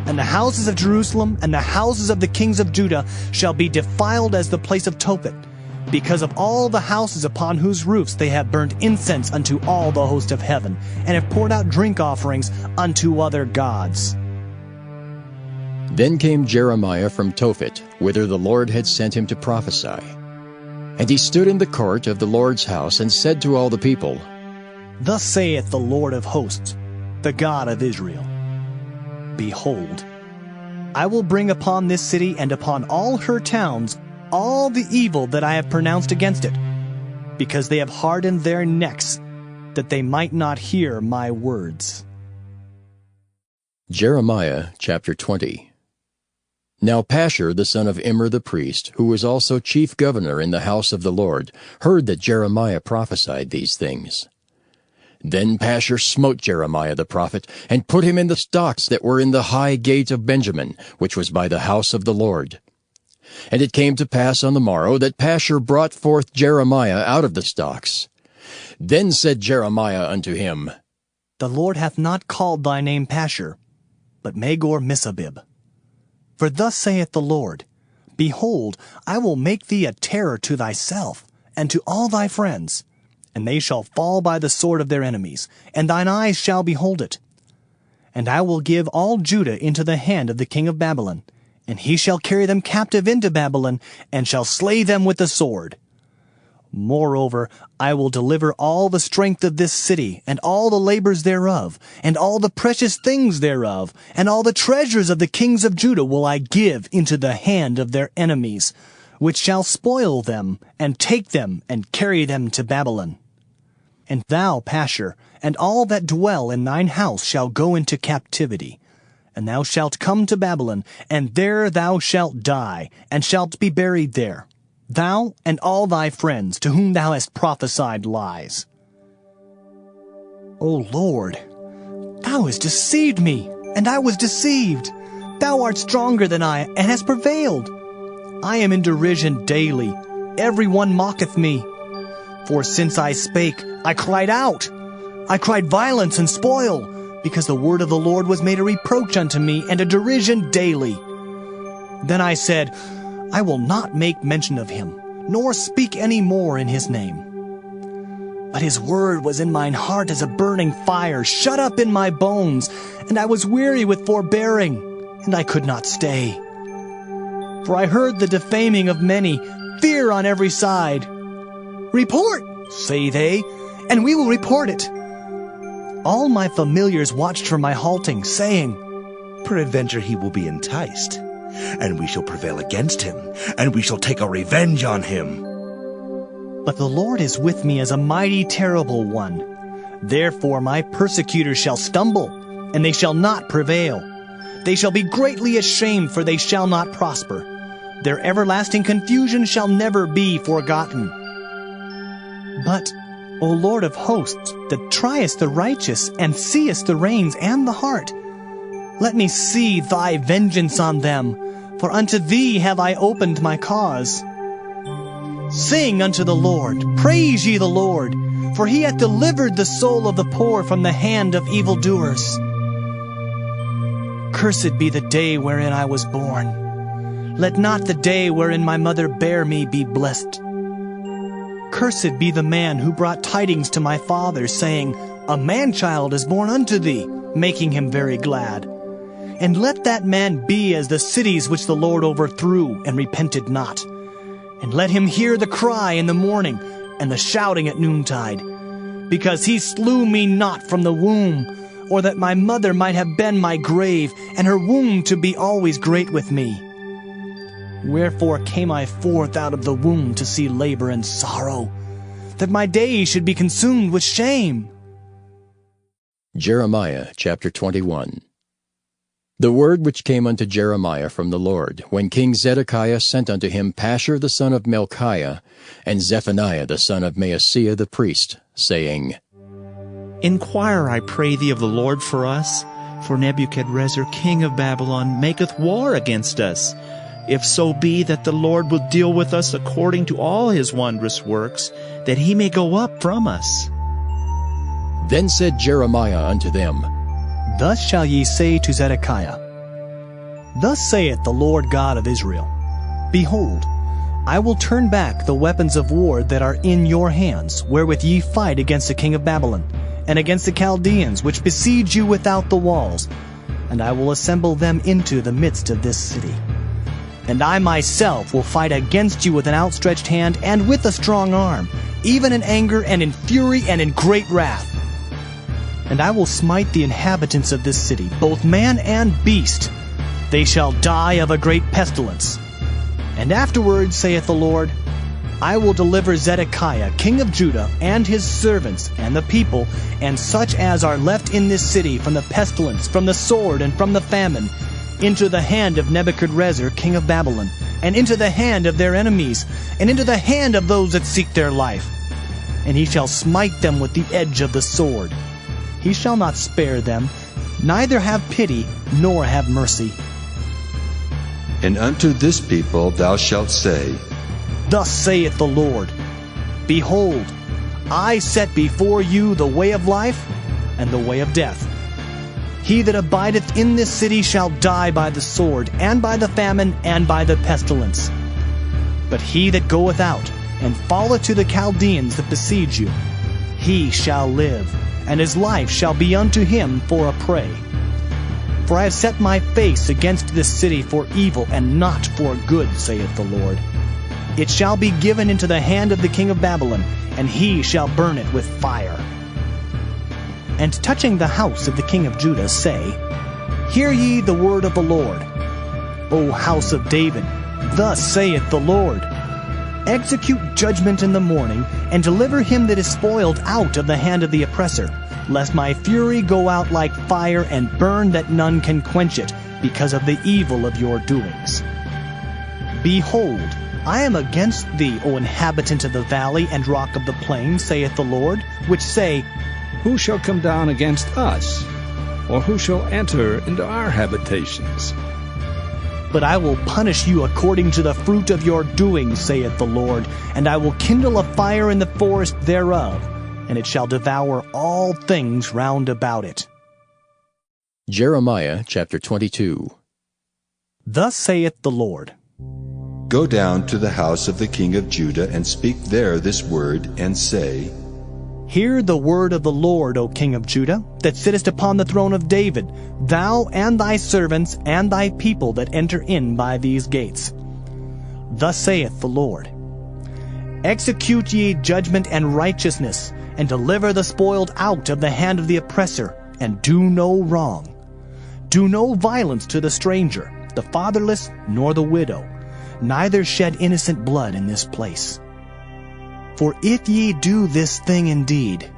And the houses of Jerusalem and the houses of the kings of Judah shall be defiled as the place of Topheth, because of all the houses upon whose roofs they have burnt incense unto all the host of heaven, and have poured out drink offerings unto other gods. Then came Jeremiah from Tophet, whither the Lord had sent him to prophesy. And he stood in the court of the Lord's house, and said to all the people, Thus saith the Lord of hosts, the God of Israel, Behold, I will bring upon this city and upon all her towns all the evil that I have pronounced against it, because they have hardened their necks, that they might not hear my words. Jeremiah chapter 20. Now Pashur the son of Immer the priest, who was also chief governor in the house of the Lord, heard that Jeremiah prophesied these things. Then Pashur smote Jeremiah the prophet, and put him in the stocks that were in the high gate of Benjamin, which was by the house of the Lord. And it came to pass on the morrow that Pashur brought forth Jeremiah out of the stocks. Then said Jeremiah unto him, The Lord hath not called thy name Pashur, but Magor-Missabib. For thus saith the Lord, Behold, I will make thee a terror to thyself, and to all thy friends, and they shall fall by the sword of their enemies, and thine eyes shall behold it. And I will give all Judah into the hand of the king of Babylon, and he shall carry them captive into Babylon, and shall slay them with the sword. Moreover, I will deliver all the strength of this city, and all the labors thereof, and all the precious things thereof, and all the treasures of the kings of Judah will I give into the hand of their enemies, which shall spoil them, and take them, and carry them to Babylon. And thou, Pashur, and all that dwell in thine house shall go into captivity. And thou shalt come to Babylon, and there thou shalt die, and shalt be buried there, thou and all thy friends to whom thou hast prophesied lies. O Lord, thou hast deceived me, and I was deceived. Thou art stronger than I, and hast prevailed. I am in derision daily. Every one mocketh me. For since I spake, I cried out. I cried violence and spoil, because the word of the Lord was made a reproach unto me, and a derision daily. Then I said, I will not make mention of him, nor speak any more in his name. But his word was in mine heart as a burning fire, shut up in my bones, and I was weary with forbearing, and I could not stay. For I heard the defaming of many, fear on every side. Report, say they, and we will report it. All my familiars watched for my halting, saying, Peradventure he will be enticed, and we shall prevail against him, and we shall take our revenge on him. But the Lord is with me as a mighty terrible one. Therefore my persecutors shall stumble, and they shall not prevail. They shall be greatly ashamed, for they shall not prosper. Their everlasting confusion shall never be forgotten. But, O Lord of hosts, that triest the righteous, and seest the reins and the heart, let me see thy vengeance on them, for unto thee have I opened my cause. Sing unto the Lord, praise ye the Lord, for he hath delivered the soul of the poor from the hand of evildoers. Cursed be the day wherein I was born. Let not the day wherein my mother bare me be blessed. Cursed be the man who brought tidings to my father, saying, A man-child is born unto thee, making him very glad. And let that man be as the cities which the Lord overthrew, and repented not. And let him hear the cry in the morning, and the shouting at noontide. Because he slew me not from the womb, or that my mother might have been my grave, and her womb to be always great with me. Wherefore came I forth out of the womb to see labor and sorrow, that my days should be consumed with shame. Jeremiah chapter 21. The word which came unto Jeremiah from the Lord, when King Zedekiah sent unto him Pashur the son of Melchiah, and Zephaniah the son of Maaseiah the priest, saying, Inquire, I pray thee, of the Lord for us, for Nebuchadrezzar king of Babylon maketh war against us. If so be that the Lord will deal with us according to all his wondrous works, that he may go up from us. Then said Jeremiah unto them, Thus shall ye say to Zedekiah, Thus saith the Lord God of Israel, Behold, I will turn back the weapons of war that are in your hands, wherewith ye fight against the king of Babylon, and against the Chaldeans, which besiege you without the walls, and I will assemble them into the midst of this city. And I myself will fight against you with an outstretched hand and with a strong arm, even in anger and in fury and in great wrath. And I will smite the inhabitants of this city, both man and beast. They shall die of a great pestilence. And afterward, saith the Lord, I will deliver Zedekiah, king of Judah, and his servants, and the people, and such as are left in this city from the pestilence, from the sword, and from the famine, into the hand of Nebuchadrezzar, king of Babylon, and into the hand of their enemies, and into the hand of those that seek their life. And he shall smite them with the edge of the sword. He shall not spare them, neither have pity, nor have mercy. And unto this people thou shalt say, Thus saith the Lord, Behold, I set before you the way of life and the way of death. He that abideth in this city shall die by the sword, and by the famine, and by the pestilence. But he that goeth out, and falleth to the Chaldeans that besiege you, he shall live, and his life shall be unto him for a prey. For I have set my face against this city for evil, and not for good, saith the Lord. It shall be given into the hand of the king of Babylon, and he shall burn it with fire. And touching the house of the king of Judah, say, Hear ye the word of the Lord. O house of David, thus saith the Lord, Execute judgment in the morning, and deliver him that is spoiled out of the hand of the oppressor, lest my fury go out like fire, and burn that none can quench it, because of the evil of your doings. Behold, I am against thee, O inhabitant of the valley and rock of the plain, saith the Lord, which say, Who shall come down against us? Or who shall enter into our habitations? But I will punish you according to the fruit of your doings, saith the Lord, and I will kindle a fire in the forest thereof, and it shall devour all things round about it. Jeremiah chapter 22. Thus saith the Lord, Go down to the house of the king of Judah, and speak there this word, and say, Hear the word of the Lord, O king of Judah, that sittest upon the throne of David, thou and thy servants and thy people that enter in by these gates. Thus saith the Lord, Execute ye judgment and righteousness, and deliver the spoiled out of the hand of the oppressor, and do no wrong. Do no violence to the stranger, the fatherless, nor the widow, neither shed innocent blood in this place. For if ye do this thing indeed,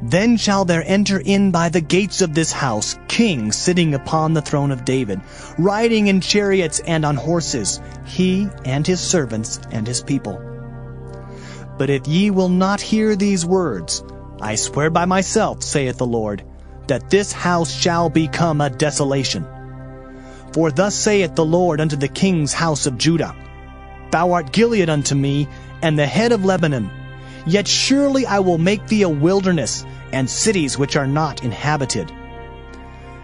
then shall there enter in by the gates of this house kings sitting upon the throne of David, riding in chariots and on horses, he and his servants and his people. But if ye will not hear these words, I swear by myself, saith the Lord, that this house shall become a desolation. For thus saith the Lord unto the king's house of Judah, Thou art Gilead unto me, and the head of Lebanon. Yet surely I will make thee a wilderness, and cities which are not inhabited.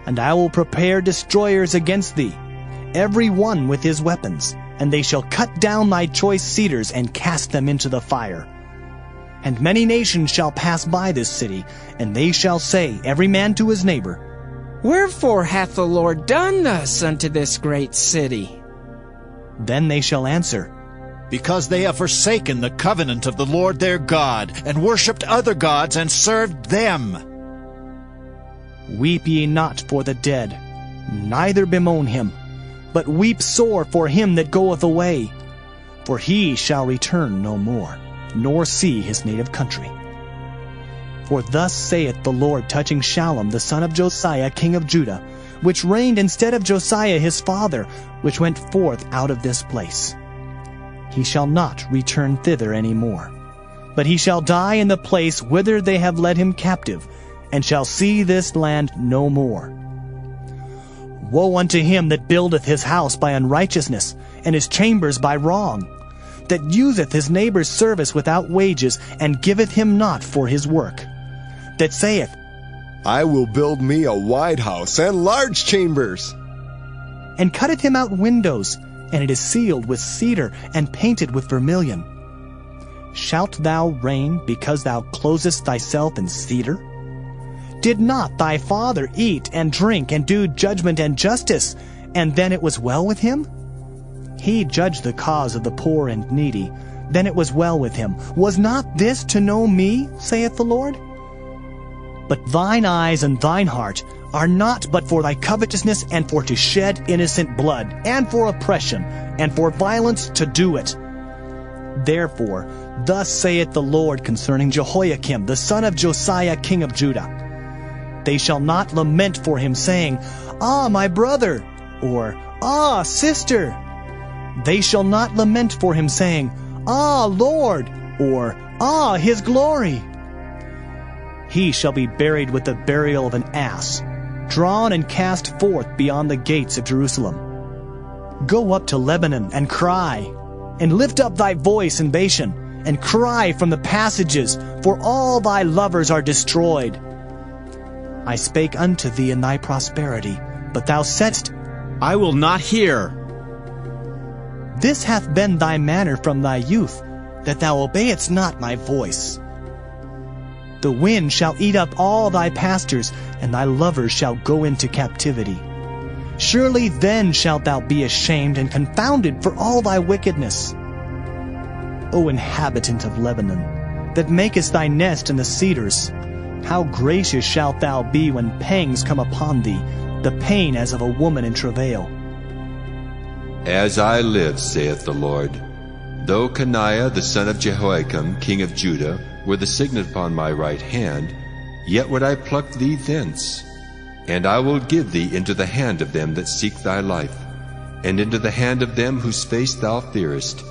And I will prepare destroyers against thee, every one with his weapons, and they shall cut down thy choice cedars, and cast them into the fire. And many nations shall pass by this city, and they shall say, every man to his neighbor, Wherefore hath the Lord done thus unto this great city? Then they shall answer, Because they have forsaken the covenant of the Lord their God, and worshipped other gods, and served them. Weep ye not for the dead, neither bemoan him, but weep sore for him that goeth away, for he shall return no more, nor see his native country. For thus saith the Lord touching Shallum the son of Josiah king of Judah, which reigned instead of Josiah his father, which went forth out of this place. He shall not return thither any more, but he shall die in the place whither they have led him captive, and shall see this land no more. Woe unto him that buildeth his house by unrighteousness, and his chambers by wrong, that useth his neighbor's service without wages, and giveth him not for his work, that saith, I will build me a wide house and large chambers, and cutteth him out windows, and it is sealed with cedar, and painted with vermilion. Shalt thou reign because thou closest thyself in cedar? Did not thy father eat and drink and do judgment and justice, and then it was well with him? He judged the cause of the poor and needy, then it was well with him. Was not this to know me, saith the Lord? But thine eyes and thine heart are not but for thy covetousness, and for to shed innocent blood, and for oppression, and for violence to do it. Therefore, thus saith the Lord concerning Jehoiakim, the son of Josiah, king of Judah. They shall not lament for him, saying, Ah, my brother, or Ah, sister. They shall not lament for him, saying, Ah, Lord, or Ah, his glory. He shall be buried with the burial of an ass, drawn and cast forth beyond the gates of Jerusalem. Go up to Lebanon and cry, and lift up thy voice in Bashan, and cry from the passages, for all thy lovers are destroyed. I spake unto thee in thy prosperity, but thou saidst, I will not hear. This hath been thy manner from thy youth, that thou obeyedst not my voice. The wind shall eat up all thy pastors, and thy lovers shall go into captivity. Surely then shalt thou be ashamed and confounded for all thy wickedness. O inhabitant of Lebanon, that makest thy nest in the cedars, how gracious shalt thou be when pangs come upon thee, the pain as of a woman in travail. As I live, saith the Lord, though Coniah the son of Jehoiakim, king of Judah, were the signet upon my right hand, yet would I pluck thee thence. And I will give thee into the hand of them that seek thy life, and into the hand of them whose face thou fearest,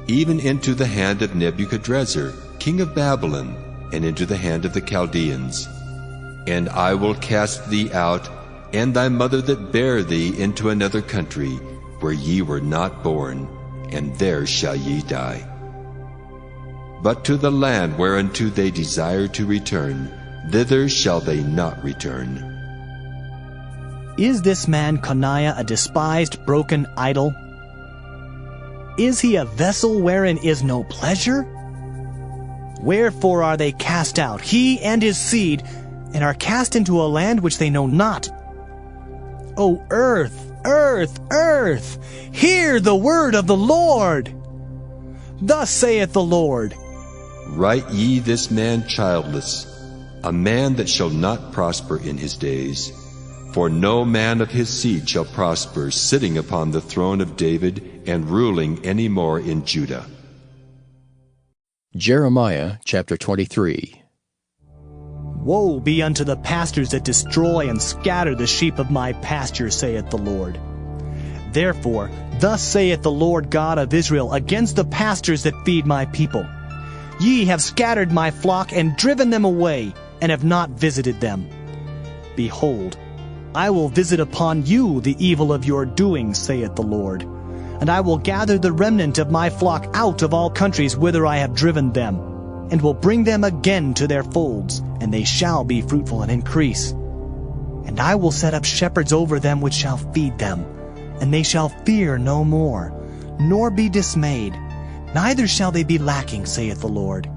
even into the hand of Nebuchadrezzar, king of Babylon, and into the hand of the Chaldeans. And I will cast thee out, and thy mother that bare thee, into another country, where ye were not born, and there shall ye die. But to the land whereunto they desire to return, thither shall they not return. Is this man Coniah a despised, broken idol? Is he a vessel wherein is no pleasure? Wherefore are they cast out, he and his seed, and are cast into a land which they know not? O earth, earth, earth, hear the word of the Lord. Thus saith the Lord, Write ye this man childless, a man that shall not prosper in his days. For no man of his seed shall prosper, sitting upon the throne of David and ruling any more in Judah. Jeremiah chapter 23. Woe be unto the pastors that destroy and scatter the sheep of my pasture, saith the Lord. Therefore, thus saith the Lord God of Israel against the pastors that feed my people. Ye have scattered my flock and driven them away, and have not visited them. Behold, I will visit upon you the evil of your doings, saith the Lord. And I will gather the remnant of my flock out of all countries whither I have driven them, and will bring them again to their folds, and they shall be fruitful and increase. And I will set up shepherds over them which shall feed them, and they shall fear no more, nor be dismayed, neither shall they be lacking, saith the Lord.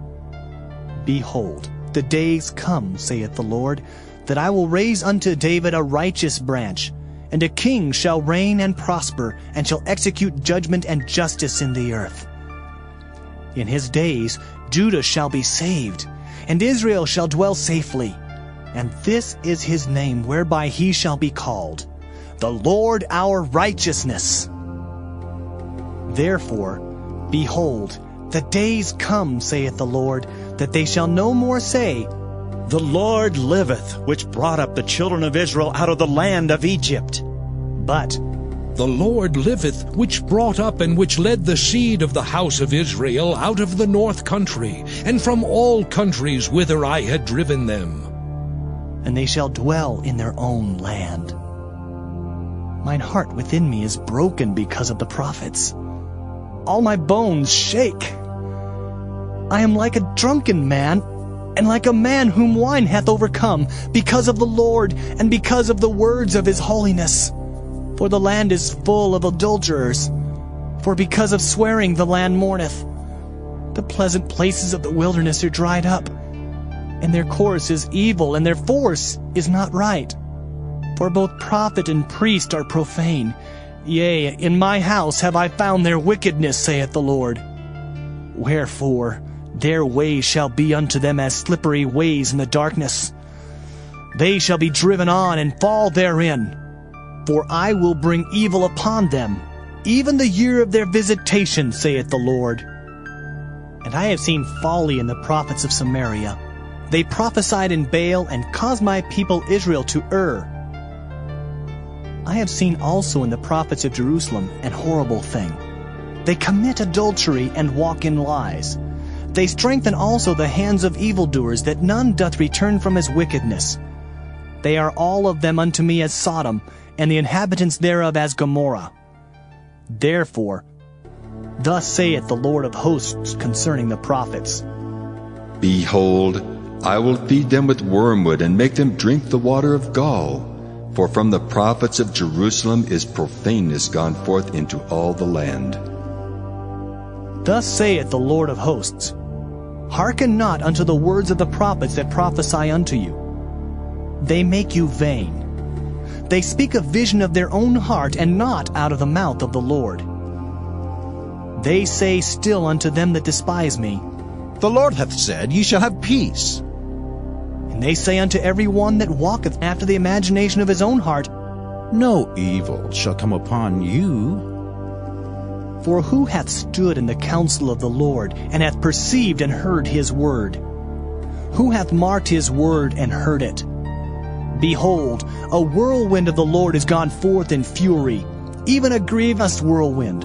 Behold, the days come, saith the Lord, that I will raise unto David a righteous branch, and a king shall reign and prosper, and shall execute judgment and justice in the earth. In his days Judah shall be saved, and Israel shall dwell safely. And this is his name whereby he shall be called, the Lord our righteousness. Therefore, behold, the days come, saith the Lord, that they shall no more say, The Lord liveth, which brought up the children of Israel out of the land of Egypt. But, The Lord liveth, which brought up and which led the seed of the house of Israel out of the north country, and from all countries whither I had driven them. And they shall dwell in their own land. Mine heart within me is broken because of the prophets. All my bones shake. I am like a drunken man, and like a man whom wine hath overcome, because of the Lord, and because of the words of his holiness. For the land is full of adulterers. For because of swearing the land mourneth. The pleasant places of the wilderness are dried up, and their course is evil, and their force is not right. For both prophet and priest are profane. Yea, in my house have I found their wickedness, saith the Lord. Wherefore, their ways shall be unto them as slippery ways in the darkness. They shall be driven on and fall therein. For I will bring evil upon them, even the year of their visitation, saith the Lord. And I have seen folly in the prophets of Samaria. They prophesied in Baal and caused my people Israel to err. I have seen also in the prophets of Jerusalem an horrible thing. They commit adultery and walk in lies. They strengthen also the hands of evildoers, that none doth return from his wickedness. They are all of them unto me as Sodom, and the inhabitants thereof as Gomorrah. Therefore, thus saith the Lord of hosts concerning the prophets, Behold, I will feed them with wormwood, and make them drink the water of gall. For from the prophets of Jerusalem is profaneness gone forth into all the land. Thus saith the Lord of hosts, Hearken not unto the words of the prophets that prophesy unto you. They make you vain. They speak a vision of their own heart, and not out of the mouth of the Lord. They say still unto them that despise me, The Lord hath said, Ye shall have peace. And they say unto every one that walketh after the imagination of his own heart, No evil shall come upon you. For who hath stood in the counsel of the Lord, and hath perceived and heard his word? Who hath marked his word and heard it? Behold, a whirlwind of the Lord is gone forth in fury, even a grievous whirlwind.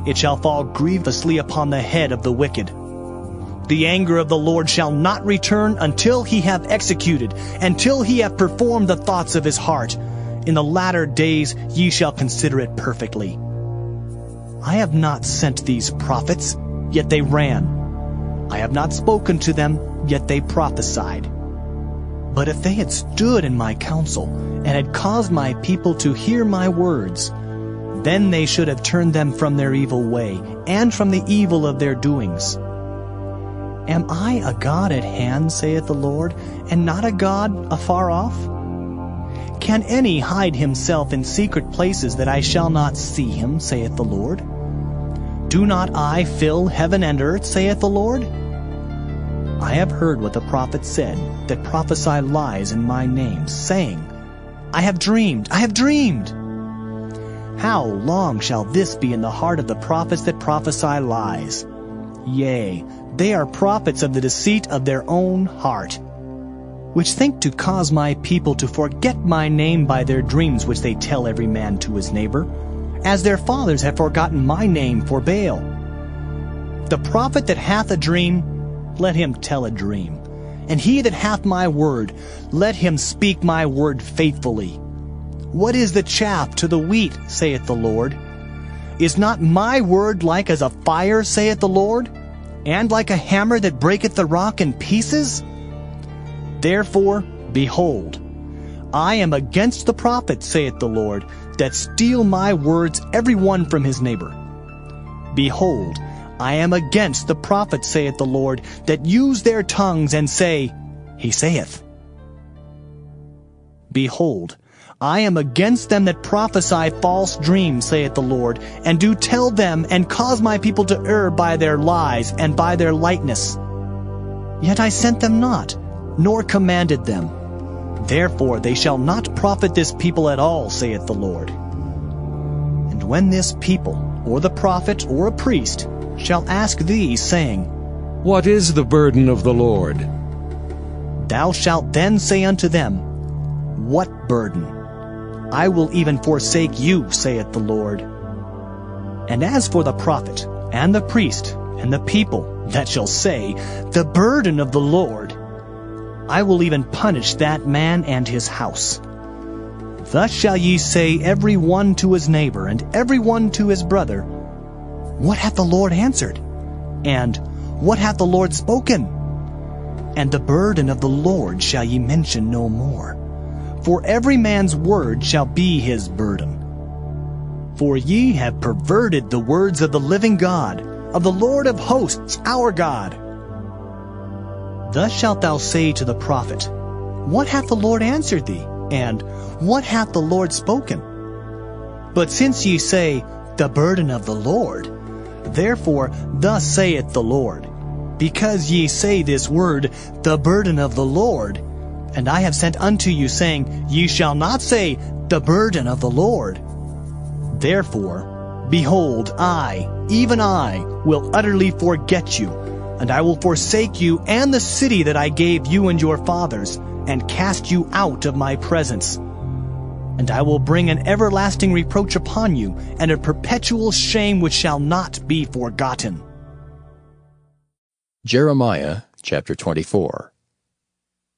It shall fall grievously upon the head of the wicked. The anger of the Lord shall not return until he have executed, until he have performed the thoughts of his heart. In the latter days ye shall consider it perfectly. I have not sent these prophets, yet they ran. I have not spoken to them, yet they prophesied. But if they had stood in my counsel, and had caused my people to hear my words, then they should have turned them from their evil way, and from the evil of their doings. Am I a God at hand, saith the Lord, and not a God afar off? Can any hide himself in secret places that I shall not see him, saith the Lord? Do not I fill heaven and earth, saith the Lord? I have heard what the prophets said, that prophesy lies in my name, saying, I have dreamed, I have dreamed. How long shall this be in the heart of the prophets that prophesy lies? Yea, they are prophets of the deceit of their own heart, which think to cause my people to forget my name by their dreams which they tell every man to his neighbor, as their fathers have forgotten my name for Baal. The prophet that hath a dream, let him tell a dream. And he that hath my word, let him speak my word faithfully. What is the chaff to the wheat, saith the Lord? Is not my word like as a fire, saith the Lord, and like a hammer that breaketh the rock in pieces? Therefore, behold, I am against the prophets, saith the Lord, that steal my words every one from his neighbor. Behold, I am against the prophets, saith the Lord, that use their tongues and say, He saith. Behold, I am against them that prophesy false dreams, saith the Lord, and do tell them, and cause my people to err by their lies and by their lightness. Yet I sent them not, nor commanded them. Therefore they shall not profit this people at all, saith the Lord. And when this people, or the prophet, or a priest, shall ask thee, saying, What is the burden of the Lord? Thou shalt then say unto them, What burden? I will even forsake you, saith the Lord. And as for the prophet, and the priest, and the people that shall say, The burden of the Lord, I will even punish that man and his house. Thus shall ye say every one to his neighbor, and every one to his brother, What hath the Lord answered? And what hath the Lord spoken? And the burden of the Lord shall ye mention no more. For every man's word shall be his burden. For ye have perverted the words of the living God, of the Lord of hosts, our God. Thus shalt thou say to the prophet, What hath the Lord answered thee? And what hath the Lord spoken? But since ye say, The burden of the Lord, therefore thus saith the Lord, because ye say this word, The burden of the Lord, and I have sent unto you, saying, Ye shall not say, The burden of the Lord. Therefore, behold, I, even I, will utterly forget you, And I will forsake you and the city that I gave you and your fathers, and cast you out of my presence. And I will bring an everlasting reproach upon you, and a perpetual shame which shall not be forgotten. Jeremiah chapter 24.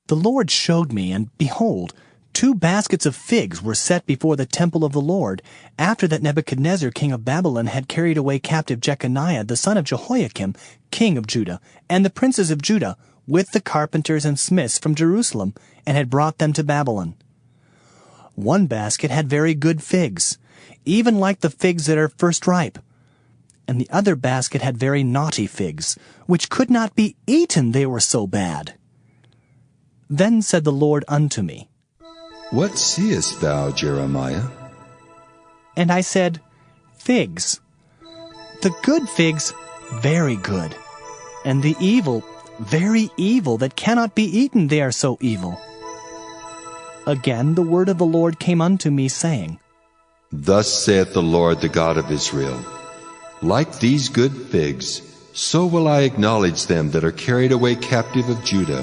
The Lord showed me, and behold, 2 baskets of figs were set before the temple of the Lord, after that Nebuchadnezzar king of Babylon had carried away captive Jeconiah the son of Jehoiakim, king of Judah, and the princes of Judah, with the carpenters and smiths from Jerusalem, and had brought them to Babylon. 1 basket had very good figs, even like the figs that are first ripe. And the other basket had very naughty figs, which could not be eaten, they were so bad. Then said the Lord unto me, What seest thou, Jeremiah? And I said, Figs. The good figs, very good, and the evil, very evil, that cannot be eaten, they are so evil. Again the word of the Lord came unto me, saying, Thus saith the Lord, the God of Israel, Like these good figs, so will I acknowledge them that are carried away captive of Judah,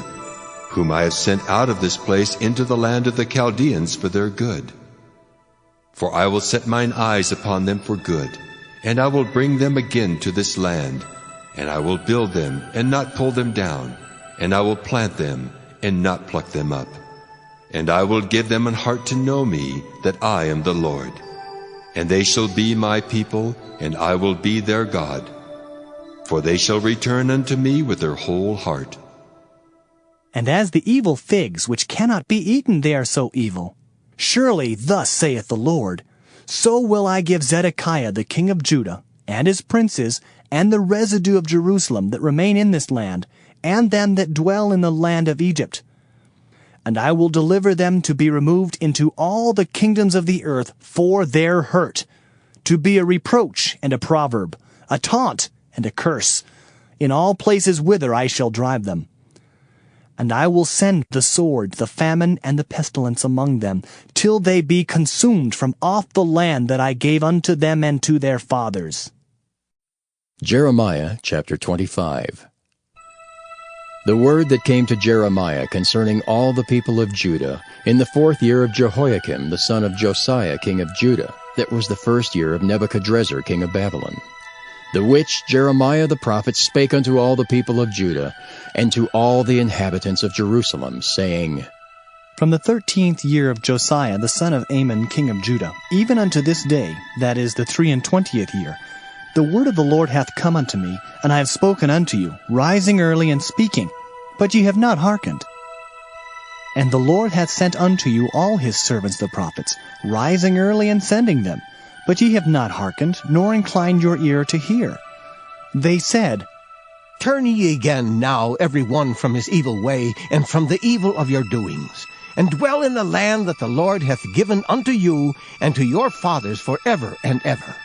whom I have sent out of this place into the land of the Chaldeans for their good. For I will set mine eyes upon them for good, and I will bring them again to this land, and I will build them and not pull them down, and I will plant them and not pluck them up. And I will give them an heart to know me, that I am the Lord. And they shall be my people, and I will be their God. For they shall return unto me with their whole heart. And as the evil figs, which cannot be eaten, they are so evil. Surely thus saith the Lord, so will I give Zedekiah the king of Judah, and his princes, and the residue of Jerusalem that remain in this land, and them that dwell in the land of Egypt. And I will deliver them to be removed into all the kingdoms of the earth for their hurt, to be a reproach and a proverb, a taunt and a curse, in all places whither I shall drive them. And I will send the sword, the famine, and the pestilence among them, till they be consumed from off the land that I gave unto them and to their fathers. Jeremiah chapter 25. The word that came to Jeremiah concerning all the people of Judah in the 4th year of Jehoiakim the son of Josiah king of Judah, that was the 1st year of Nebuchadnezzar king of Babylon, the which Jeremiah the prophet spake unto all the people of Judah, and to all the inhabitants of Jerusalem, saying, From the 13th year of Josiah the son of Amon king of Judah, even unto this day, that is the 23rd year, the word of the Lord hath come unto me, and I have spoken unto you, rising early and speaking, but ye have not hearkened. And the Lord hath sent unto you all his servants the prophets, rising early and sending them, but ye have not hearkened, nor inclined your ear to hear. They said, Turn ye again now every one from his evil way, and from the evil of your doings, and dwell in the land that the Lord hath given unto you and to your fathers forever and ever.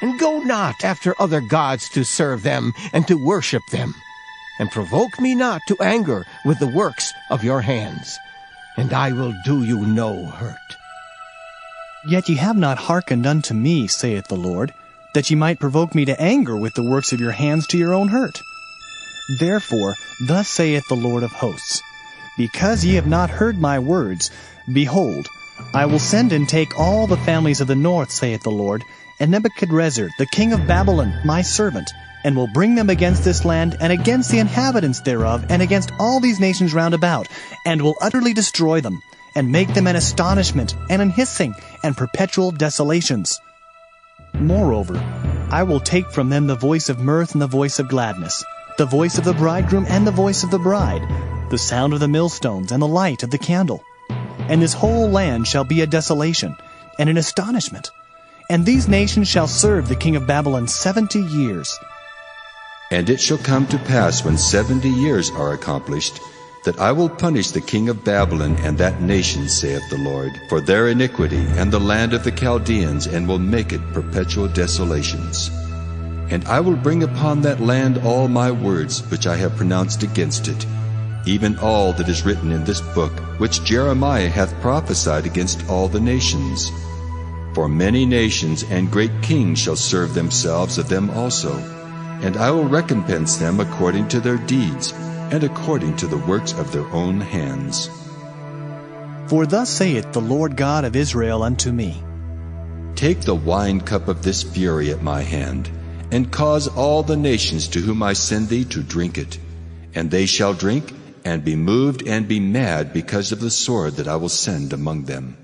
And go not after other gods to serve them and to worship them, and provoke me not to anger with the works of your hands, and I will do you no hurt. Yet ye have not hearkened unto me, saith the Lord, that ye might provoke me to anger with the works of your hands to your own hurt. Therefore, thus saith the Lord of hosts, Because ye have not heard my words, behold, I will send and take all the families of the north, saith the Lord, and Nebuchadnezzar, the king of Babylon, my servant, and will bring them against this land, and against the inhabitants thereof, and against all these nations round about, and will utterly destroy them, and make them an astonishment, and an hissing, and perpetual desolations. Moreover, I will take from them the voice of mirth and the voice of gladness, the voice of the bridegroom and the voice of the bride, the sound of the millstones and the light of the candle. And this whole land shall be a desolation, and an astonishment. And these nations shall serve the king of Babylon 70 years. And it shall come to pass, when 70 years are accomplished, that I will punish the king of Babylon and that nation, saith the Lord, for their iniquity, and the land of the Chaldeans, and will make it perpetual desolations. And I will bring upon that land all my words which I have pronounced against it, even all that is written in this book, which Jeremiah hath prophesied against all the nations. For many nations and great kings shall serve themselves of them also, and I will recompense them according to their deeds, and according to the works of their own hands. For thus saith the Lord God of Israel unto me, Take the wine cup of this fury at my hand, and cause all the nations to whom I send thee to drink it. And they shall drink, and be moved, and be mad because of the sword that I will send among them.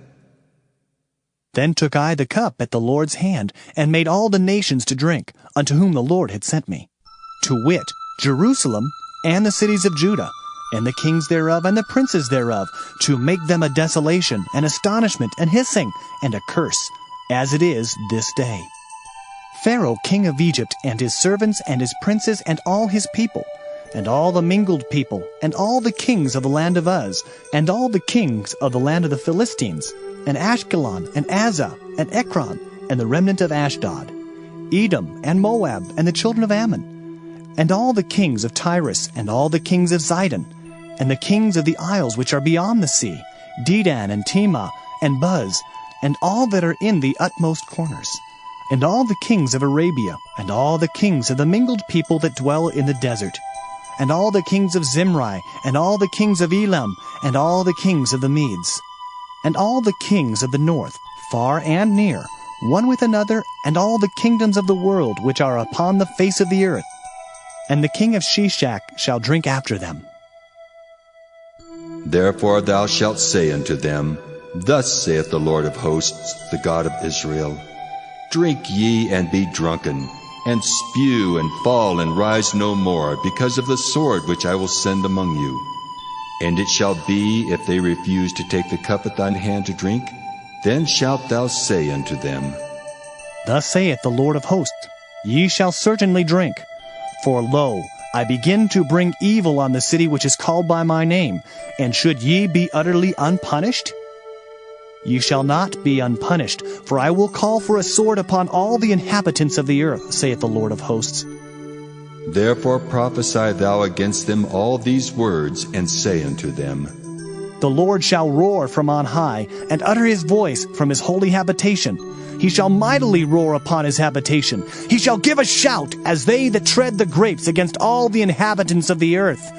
Then took I the cup at the Lord's hand, and made all the nations to drink, unto whom the Lord had sent me, to wit, Jerusalem, and the cities of Judah, and the kings thereof, and the princes thereof, to make them a desolation, and astonishment, and hissing, and a curse, as it is this day. Pharaoh king of Egypt, and his servants, and his princes, and all his people, and all the mingled people, and all the kings of the land of Uz, and all the kings of the land of the Philistines, and Ashkelon, and Azah, and Ekron, and the remnant of Ashdod, Edom, and Moab, and the children of Ammon, and all the kings of Tyrus, and all the kings of Zidon, and the kings of the isles which are beyond the sea, Dedan, and Tema, and Buz, and all that are in the utmost corners, and all the kings of Arabia, and all the kings of the mingled people that dwell in the desert, and all the kings of Zimri, and all the kings of Elam, and all the kings of the Medes, and all the kings of the north, far and near, one with another, and all the kingdoms of the world which are upon the face of the earth. And the king of Sheshach shall drink after them. Therefore thou shalt say unto them, Thus saith the Lord of hosts, the God of Israel, Drink ye and be drunken, and spew and fall and rise no more, because of the sword which I will send among you. And it shall be, if they refuse to take the cup at thine hand to drink, then shalt thou say unto them, Thus saith the Lord of hosts, Ye shall certainly drink. For lo, I begin to bring evil on the city which is called by my name, and should ye be utterly unpunished? Ye shall not be unpunished, for I will call for a sword upon all the inhabitants of the earth, saith the Lord of hosts. Therefore prophesy thou against them all these words, and say unto them, The Lord shall roar from on high, and utter his voice from his holy habitation. He shall mightily roar upon his habitation. He shall give a shout, as they that tread the grapes against all the inhabitants of the earth.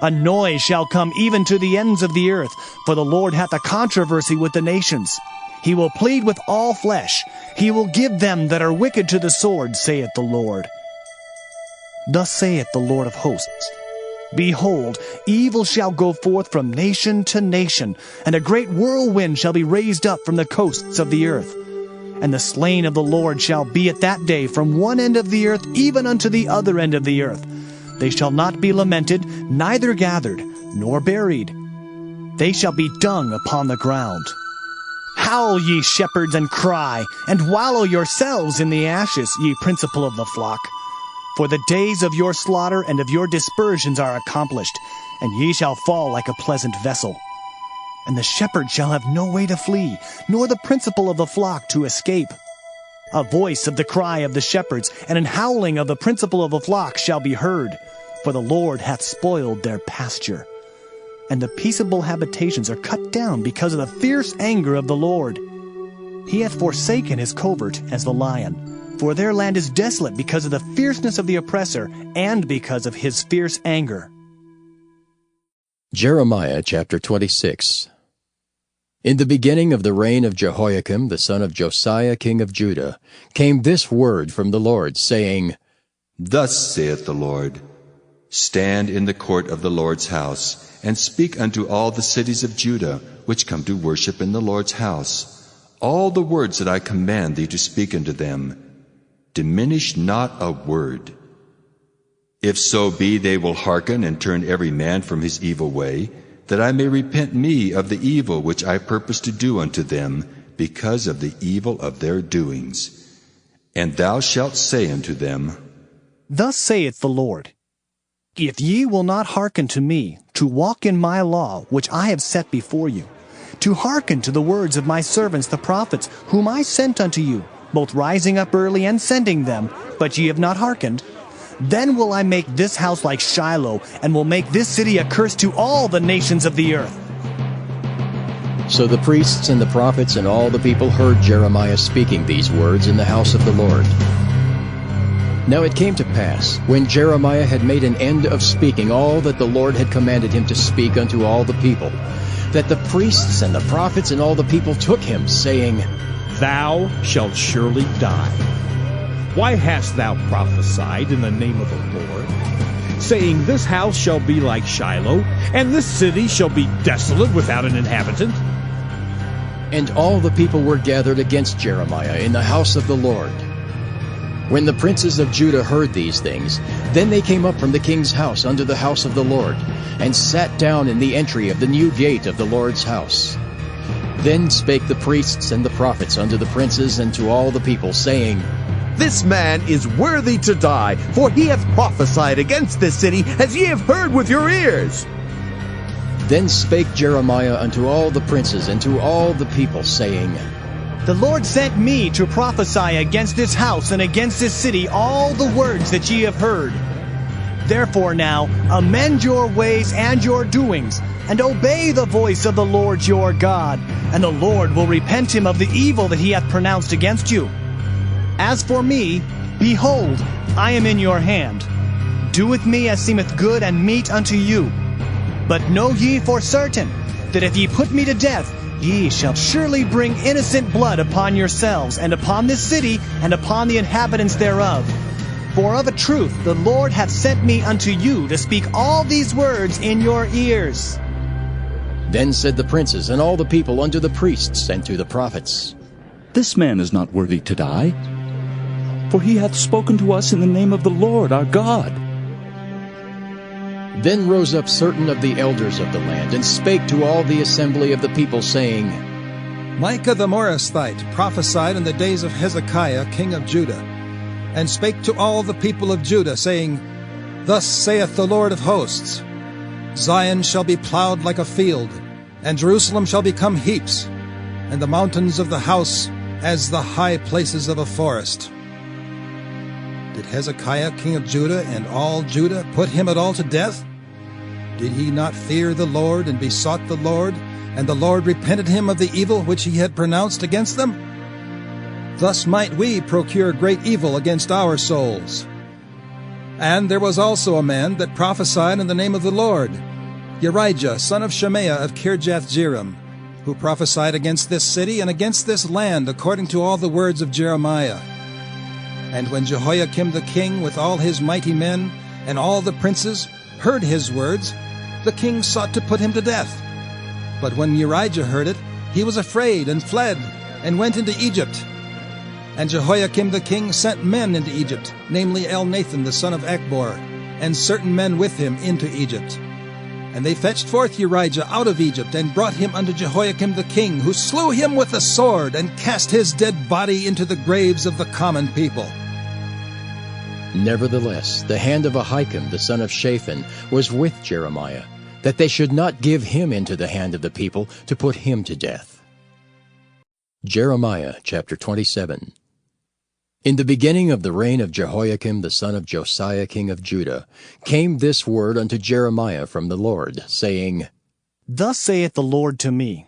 A noise shall come even to the ends of the earth, for the Lord hath a controversy with the nations. He will plead with all flesh. He will give them that are wicked to the sword, saith the Lord. Thus saith the Lord of hosts, Behold, evil shall go forth from nation to nation, and a great whirlwind shall be raised up from the coasts of the earth. And the slain of the Lord shall be at that day from one end of the earth even unto the other end of the earth. They shall not be lamented, neither gathered, nor buried. They shall be dung upon the ground. Howl, ye shepherds, and cry, and wallow yourselves in the ashes, ye principal of the flock. For the days of your slaughter and of your dispersions are accomplished, and ye shall fall like a pleasant vessel. And the shepherd shall have no way to flee, nor the principal of the flock to escape. A voice of the cry of the shepherds, and an howling of the principal of the flock shall be heard, for the Lord hath spoiled their pasture. And the peaceable habitations are cut down because of the fierce anger of the Lord. He hath forsaken his covert as the lion, for their land is desolate because of the fierceness of the oppressor, and because of his fierce anger. Jeremiah chapter 26. In the beginning of the reign of Jehoiakim, the son of Josiah king of Judah, came this word from the Lord, saying, Thus saith the Lord, Stand in the court of the Lord's house, and speak unto all the cities of Judah, which come to worship in the Lord's house, all the words that I command thee to speak unto them. Diminish not a word. If so be they will hearken and turn every man from his evil way, that I may repent me of the evil which I purpose to do unto them, because of the evil of their doings. And thou shalt say unto them, Thus saith the Lord, If ye will not hearken to me, to walk in my law which I have set before you, to hearken to the words of my servants the prophets, whom I sent unto you, both rising up early and sending them, but ye have not hearkened, then will I make this house like Shiloh, and will make this city a curse to all the nations of the earth. So the priests and the prophets and all the people heard Jeremiah speaking these words in the house of the Lord. Now it came to pass, when Jeremiah had made an end of speaking all that the Lord had commanded him to speak unto all the people, that the priests and the prophets and all the people took him, saying, Thou shalt surely die. Why hast thou prophesied in the name of the Lord, saying, This house shall be like Shiloh, and this city shall be desolate without an inhabitant? And all the people were gathered against Jeremiah in the house of the Lord. When the princes of Judah heard these things, then they came up from the king's house unto the house of the Lord, and sat down in the entry of the new gate of the Lord's house. Then spake the priests and the prophets unto the princes and to all the people, saying, This man is worthy to die, for he hath prophesied against this city, as ye have heard with your ears. Then spake Jeremiah unto all the princes and to all the people, saying, The Lord sent me to prophesy against this house and against this city all the words that ye have heard. Therefore now amend your ways and your doings, and obey the voice of the Lord your God, and the Lord will repent him of the evil that he hath pronounced against you. As for me, behold, I am in your hand. Do with me as seemeth good and meet unto you. But know ye for certain, that if ye put me to death, ye shall surely bring innocent blood upon yourselves, and upon this city, and upon the inhabitants thereof. For of a truth the Lord hath sent me unto you to speak all these words in your ears. Then said the princes and all the people unto the priests and to the prophets, This man is not worthy to die, for he hath spoken to us in the name of the Lord our God. Then rose up certain of the elders of the land, and spake to all the assembly of the people, saying, Micah the Morasthite prophesied in the days of Hezekiah king of Judah, and spake to all the people of Judah, saying, Thus saith the Lord of hosts, Zion shall be plowed like a field, and Jerusalem shall become heaps, and the mountains of the house as the high places of a forest. Did Hezekiah king of Judah and all Judah put him at all to death? Did he not fear the Lord and besought the Lord, and the Lord repented him of the evil which he had pronounced against them? Thus might we procure great evil against our souls. And there was also a man that prophesied in the name of the Lord, Urijah, son of Shemaiah of Kirjath-jearim, who prophesied against this city and against this land according to all the words of Jeremiah. And when Jehoiakim the king with all his mighty men and all the princes heard his words, the king sought to put him to death. But when Urijah heard it, he was afraid and fled and went into Egypt. And Jehoiakim the king sent men into Egypt, namely Elnathan the son of Achbor, and certain men with him into Egypt. And they fetched forth Urijah out of Egypt, and brought him unto Jehoiakim the king, who slew him with the sword, and cast his dead body into the graves of the common people. Nevertheless, the hand of Ahikam the son of Shaphan was with Jeremiah, that they should not give him into the hand of the people to put him to death. Jeremiah chapter 27. In the beginning of the reign of Jehoiakim the son of Josiah king of Judah came this word unto Jeremiah from the Lord, saying, Thus saith the Lord to me,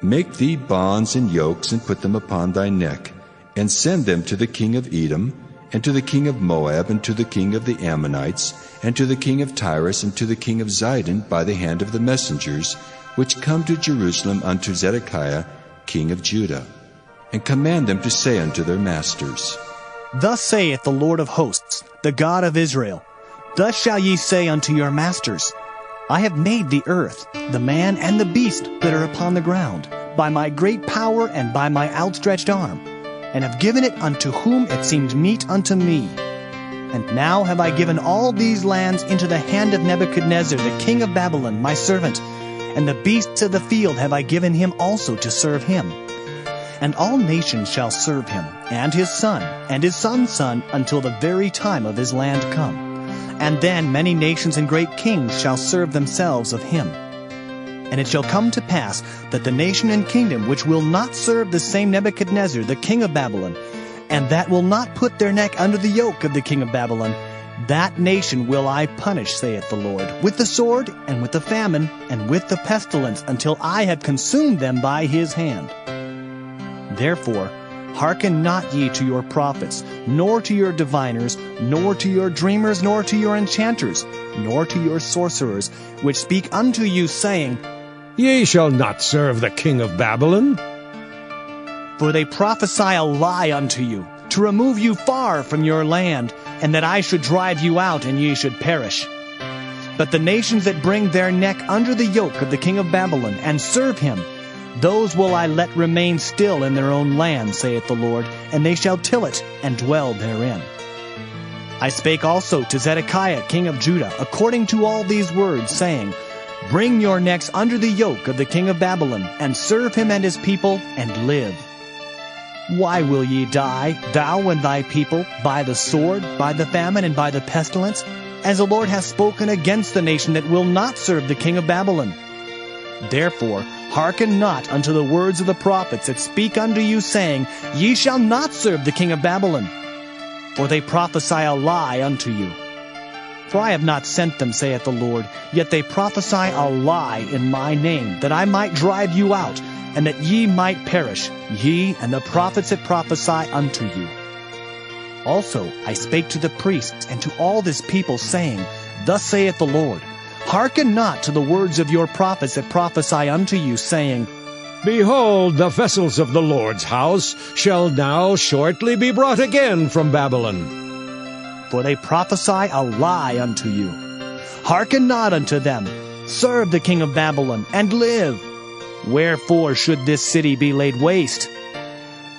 Make thee bonds and yokes, and put them upon thy neck, and send them to the king of Edom, and to the king of Moab, and to the king of the Ammonites, and to the king of Tyrus, and to the king of Zidon, by the hand of the messengers, which come to Jerusalem unto Zedekiah king of Judah, and command them to say unto their masters, Thus saith the Lord of hosts, the God of Israel, Thus shall ye say unto your masters, I have made the earth, the man and the beast that are upon the ground, by my great power and by my outstretched arm, and have given it unto whom it seemed meet unto me. And now have I given all these lands into the hand of Nebuchadnezzar the king of Babylon, my servant, and the beasts of the field have I given him also to serve him. And all nations shall serve him, and his son's son, until the very time of his land come. And then many nations and great kings shall serve themselves of him. And it shall come to pass that the nation and kingdom which will not serve the same Nebuchadnezzar the king of Babylon, and that will not put their neck under the yoke of the king of Babylon, that nation will I punish, saith the Lord, with the sword, and with the famine, and with the pestilence, until I have consumed them by his hand. Therefore, Hearken not ye to your prophets, nor to your diviners, nor to your dreamers, nor to your enchanters, nor to your sorcerers, which speak unto you, saying, Ye shall not serve the king of Babylon. For they prophesy a lie unto you, to remove you far from your land, and that I should drive you out, and ye should perish. But the nations that bring their neck under the yoke of the king of Babylon, and serve him, those will I let remain still in their own land, saith the Lord, and they shall till it, and dwell therein. I spake also to Zedekiah king of Judah, according to all these words, saying, Bring your necks under the yoke of the king of Babylon, and serve him and his people, and live. Why will ye die, thou and thy people, by the sword, by the famine, and by the pestilence, as the Lord hath spoken against the nation that will not serve the king of Babylon? Therefore hearken not unto the words of the prophets that speak unto you, saying, Ye shall not serve the king of Babylon. For they prophesy a lie unto you. For I have not sent them, saith the Lord, yet they prophesy a lie in my name, that I might drive you out, and that ye might perish, ye and the prophets that prophesy unto you. Also I spake to the priests and to all this people, saying, Thus saith the Lord, Hearken not to the words of your prophets that prophesy unto you, saying, Behold, the vessels of the Lord's house shall now shortly be brought again from Babylon. For they prophesy a lie unto you. Hearken not unto them. Serve the king of Babylon, and live. Wherefore should this city be laid waste?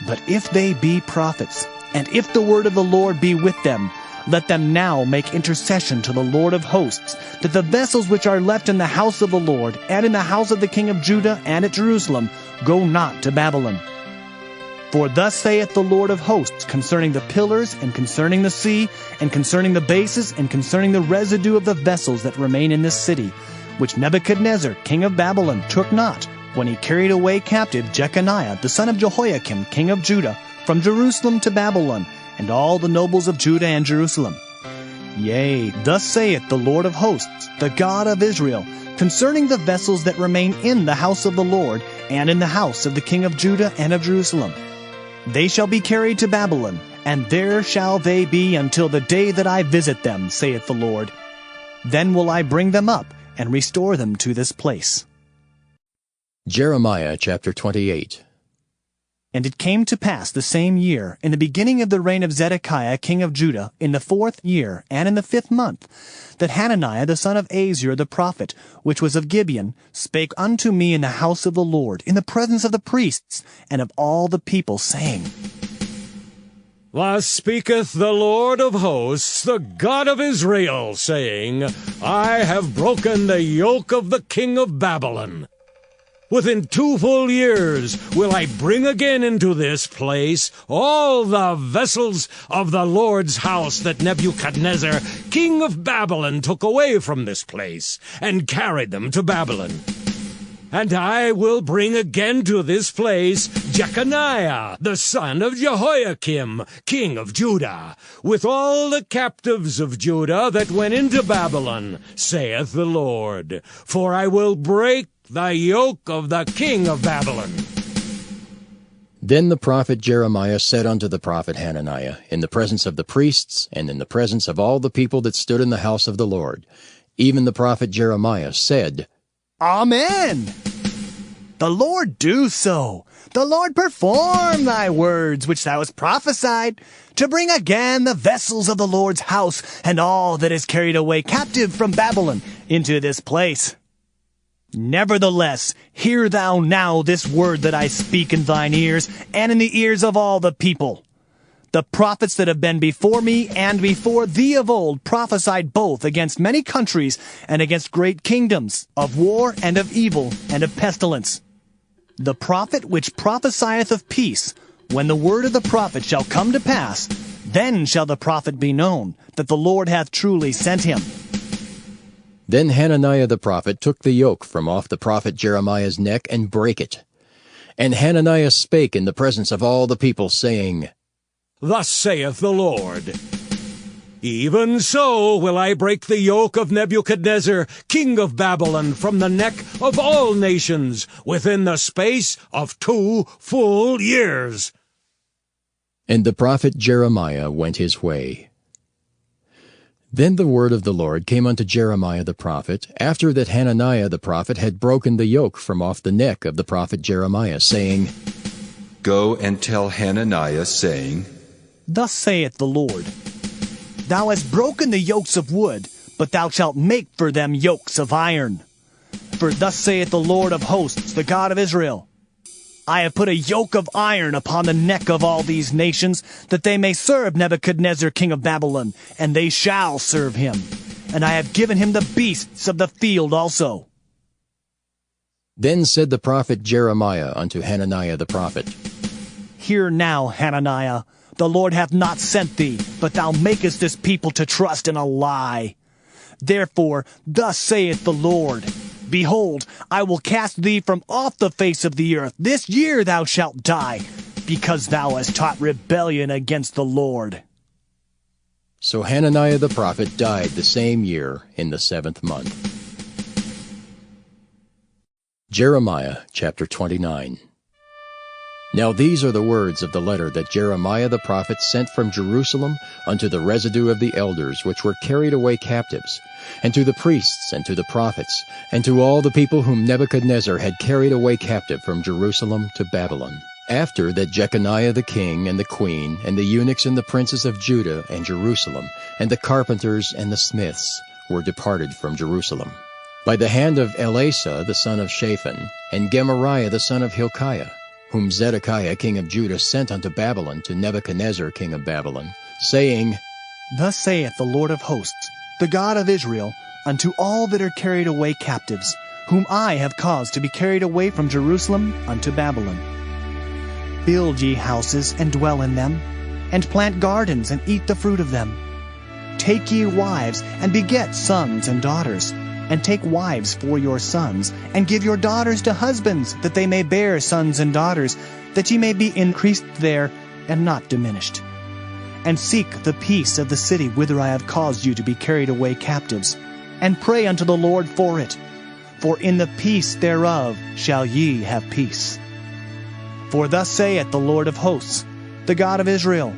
But if they be prophets, and if the word of the Lord be with them, let them now make intercession to the Lord of hosts, that the vessels which are left in the house of the Lord, and in the house of the king of Judah, and at Jerusalem, go not to Babylon. For thus saith the Lord of hosts concerning the pillars, and concerning the sea, and concerning the bases, and concerning the residue of the vessels that remain in this city, which Nebuchadnezzar king of Babylon took not, when he carried away captive Jeconiah the son of Jehoiakim king of Judah, from Jerusalem to Babylon, and all the nobles of Judah and Jerusalem. Yea, thus saith the Lord of hosts, the God of Israel, concerning the vessels that remain in the house of the Lord, and in the house of the king of Judah and of Jerusalem. They shall be carried to Babylon, and there shall they be until the day that I visit them, saith the Lord. Then will I bring them up, and restore them to this place. Jeremiah chapter 28. And it came to pass the same year, in the beginning of the reign of Zedekiah king of Judah, in the 4th year, and in the 5th month, that Hananiah the son of Azur the prophet, which was of Gibeon, spake unto me in the house of the Lord, in the presence of the priests, and of all the people, saying, Thus speaketh the Lord of hosts, the God of Israel, saying, I have broken the yoke of the king of Babylon. Within 2 full years will I bring again into this place all the vessels of the Lord's house that Nebuchadnezzar, king of Babylon, took away from this place, and carried them to Babylon. And I will bring again to this place Jeconiah, the son of Jehoiakim, king of Judah, with all the captives of Judah that went into Babylon, saith the Lord. For I will break the yoke of the king of Babylon. Then the prophet Jeremiah said unto the prophet Hananiah, in the presence of the priests, and in the presence of all the people that stood in the house of the Lord, even the prophet Jeremiah said, Amen. The Lord do so. The Lord perform thy words which thou hast prophesied, to bring again the vessels of the Lord's house, and all that is carried away captive from Babylon into this place. Nevertheless, hear thou now this word that I speak in thine ears, and in the ears of all the people. The prophets that have been before me and before thee of old prophesied both against many countries and against great kingdoms, of war and of evil and of pestilence. The prophet which prophesieth of peace, when the word of the prophet shall come to pass, then shall the prophet be known, that the Lord hath truly sent him. Then Hananiah the prophet took the yoke from off the prophet Jeremiah's neck and brake it. And Hananiah spake in the presence of all the people, saying, Thus saith the Lord, Even so will I break the yoke of Nebuchadnezzar, king of Babylon, from the neck of all nations, within the space of 2 full years. And the prophet Jeremiah went his way. Then the word of the Lord came unto Jeremiah the prophet, after that Hananiah the prophet had broken the yoke from off the neck of the prophet Jeremiah, saying, Go and tell Hananiah, saying, Thus saith the Lord, Thou hast broken the yokes of wood, but thou shalt make for them yokes of iron. For thus saith the Lord of hosts, the God of Israel, I have put a yoke of iron upon the neck of all these nations, that they may serve Nebuchadnezzar king of Babylon, and they shall serve him. And I have given him the beasts of the field also. Then said the prophet Jeremiah unto Hananiah the prophet, Hear now, Hananiah, the Lord hath not sent thee, but thou makest this people to trust in a lie. Therefore, thus saith the Lord, Behold, I will cast thee from off the face of the earth. This year thou shalt die, because thou hast taught rebellion against the Lord. So Hananiah the prophet died the same year in the 7th month. Jeremiah chapter 29. Now these are the words of the letter that Jeremiah the prophet sent from Jerusalem unto the residue of the elders which were carried away captives, and to the priests, and to the prophets, and to all the people whom Nebuchadnezzar had carried away captive from Jerusalem to Babylon, after that Jeconiah the king, and the queen, and the eunuchs and the princes of Judah and Jerusalem, and the carpenters and the smiths were departed from Jerusalem, by the hand of Elasah the son of Shaphan, and Gemariah the son of Hilkiah, whom Zedekiah king of Judah sent unto Babylon to Nebuchadnezzar king of Babylon, saying, Thus saith the Lord of hosts, the God of Israel, unto all that are carried away captives, whom I have caused to be carried away from Jerusalem unto Babylon. Build ye houses, and dwell in them, and plant gardens, and eat the fruit of them. Take ye wives, and beget sons and daughters, and take wives for your sons, and give your daughters to husbands, that they may bear sons and daughters, that ye may be increased there, and not diminished. And seek the peace of the city whither I have caused you to be carried away captives, and pray unto the Lord for it, for in the peace thereof shall ye have peace. For thus saith the Lord of hosts, the God of Israel,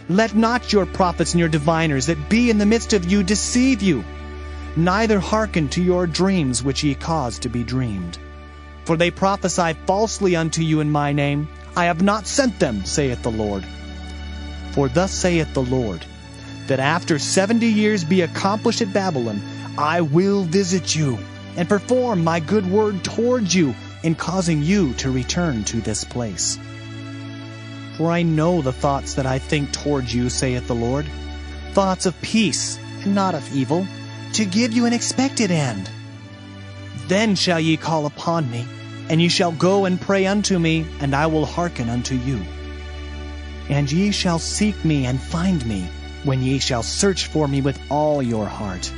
Let not your prophets and your diviners that be in the midst of you deceive you, neither hearken to your dreams which ye cause to be dreamed. For they prophesy falsely unto you in my name. I have not sent them, saith the Lord. For thus saith the Lord, that after 70 years be accomplished at Babylon, I will visit you, and perform my good word towards you, in causing you to return to this place. For I know the thoughts that I think towards you, saith the Lord, thoughts of peace, and not of evil, to give you an expected end. Then shall ye call upon me, and ye shall go and pray unto me, and I will hearken unto you. And ye shall seek me and find me, when ye shall search for me with all your heart.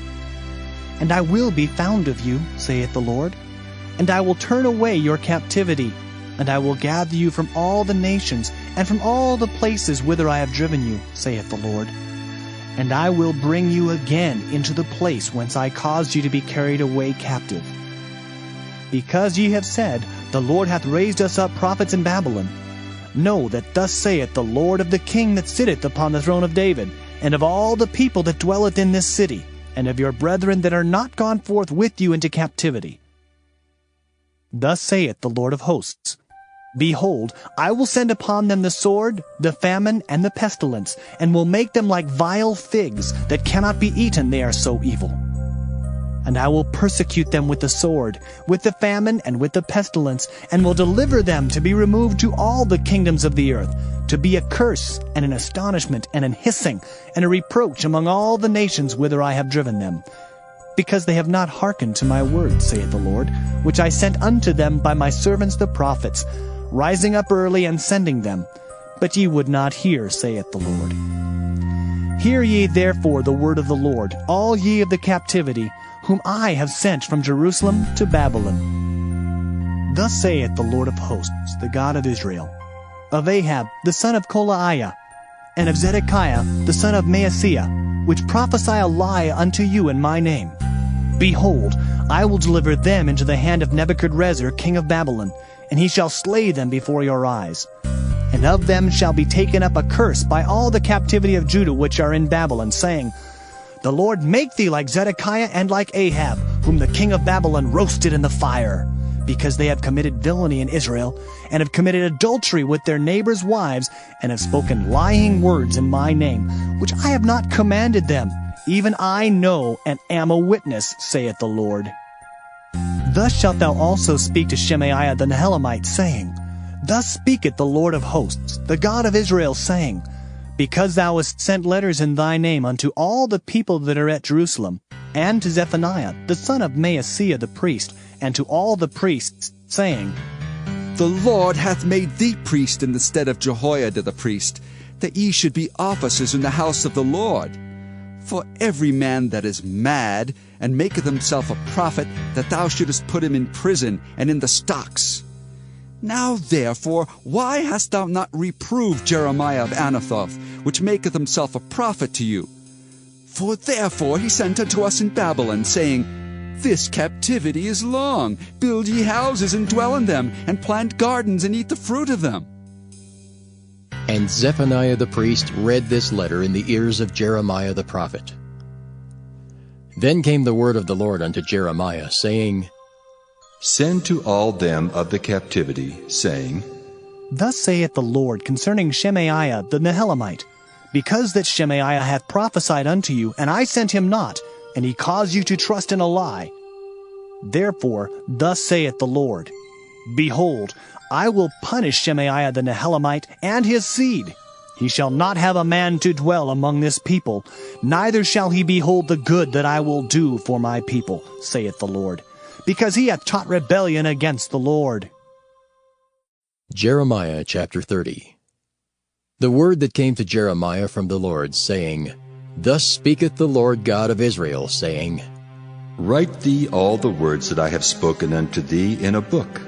And I will be found of you, saith the Lord, and I will turn away your captivity, and I will gather you from all the nations, and from all the places whither I have driven you, saith the Lord. And I will bring you again into the place whence I caused you to be carried away captive. Because ye have said, The Lord hath raised us up prophets in Babylon, know that thus saith the Lord of the king that sitteth upon the throne of David, and of all the people that dwelleth in this city, and of your brethren that are not gone forth with you into captivity. Thus saith the Lord of hosts, Behold, I will send upon them the sword, the famine, and the pestilence, and will make them like vile figs that cannot be eaten, they are so evil. And I will persecute them with the sword, with the famine, and with the pestilence, and will deliver them to be removed to all the kingdoms of the earth, to be a curse, and an astonishment, and an hissing, and a reproach among all the nations whither I have driven them, because they have not hearkened to my word, saith the Lord, which I sent unto them by my servants the prophets, rising up early and sending them. But ye would not hear, saith the Lord. Hear ye therefore the word of the Lord, all ye of the captivity, whom I have sent from Jerusalem to Babylon. Thus saith the Lord of hosts, the God of Israel, of Ahab the son of Kolaiah, and of Zedekiah the son of Maaseiah, which prophesy a lie unto you in my name. Behold, I will deliver them into the hand of Nebuchadnezzar king of Babylon, and he shall slay them before your eyes. and of them shall be taken up a curse by all the captivity of Judah which are in Babylon, saying, The Lord make thee like Zedekiah and like Ahab, whom the king of Babylon roasted in the fire, because they have committed villainy in Israel, and have committed adultery with their neighbors' wives, and have spoken lying words in my name, which I have not commanded them. Even I know and am a witness, saith the Lord. Thus shalt thou also speak to Shemaiah the Nehelamite, saying, Thus speaketh the Lord of hosts, the God of Israel, saying, Because thou hast sent letters in thy name unto all the people that are at Jerusalem, and to Zephaniah the son of Maaseiah the priest, and to all the priests, saying, The Lord hath made thee priest in the stead of Jehoiada the priest, that ye should be officers in the house of the Lord. For every man that is mad, and maketh himself a prophet, that thou shouldest put him in prison and in the stocks. Now therefore, why hast thou not reproved Jeremiah of Anathoth, which maketh himself a prophet to you? For therefore he sent unto us in Babylon, saying, This captivity is long. Build ye houses and dwell in them, and plant gardens and eat the fruit of them. And Zephaniah the priest read this letter in the ears of Jeremiah the prophet. Then came the word of the Lord unto Jeremiah, saying, Send to all them of the captivity, saying, Thus saith the Lord concerning Shemaiah the Nehelamite, Because that Shemaiah hath prophesied unto you, and I sent him not, and he caused you to trust in a lie. Therefore thus saith the Lord, Behold, I will punish Shemaiah the Nehelamite and his seed. He shall not have a man to dwell among this people, neither shall he behold the good that I will do for my people, saith the Lord, because he hath taught rebellion against the Lord. Jeremiah chapter 30. The word that came to Jeremiah from the Lord, saying, Thus speaketh the Lord God of Israel, saying, Write thee all the words that I have spoken unto thee in a book.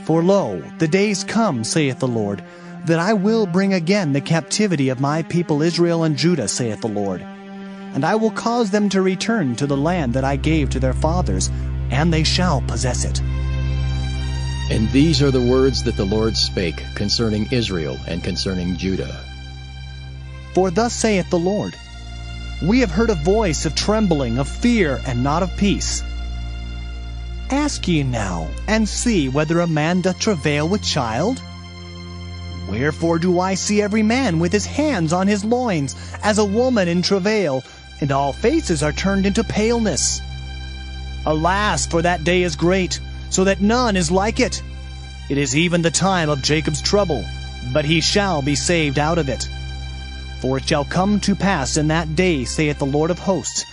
For lo, the days come, saith the Lord, that I will bring again the captivity of my people Israel and Judah, saith the Lord. And I will cause them to return to the land that I gave to their fathers, and they shall possess it. And these are the words that the Lord spake concerning Israel and concerning Judah. For thus saith the Lord, We have heard a voice of trembling, of fear, and not of peace. Ask ye now, and see whether a man doth travail with child? Wherefore do I see every man with his hands on his loins, as a woman in travail, and all faces are turned into paleness? Alas, for that day is great, so that none is like it. It is even the time of Jacob's trouble, but he shall be saved out of it. For it shall come to pass in that day, saith the Lord of hosts,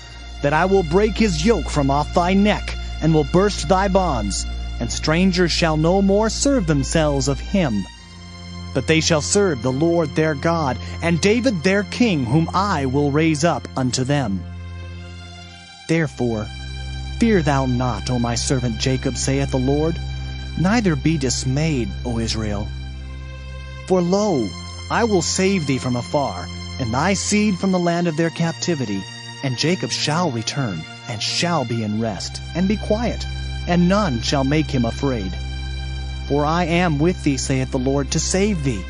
that I will break his yoke from off thy neck, and will burst thy bonds, and strangers shall no more serve themselves of him. But they shall serve the Lord their God, and David their king, whom I will raise up unto them. Therefore, fear thou not, O my servant Jacob, saith the Lord, neither be dismayed, O Israel. For lo, I will save thee from afar, and thy seed from the land of their captivity, and Jacob shall return, and shall be in rest, and be quiet, and none shall make him afraid. For I am with thee, saith the Lord, to save thee.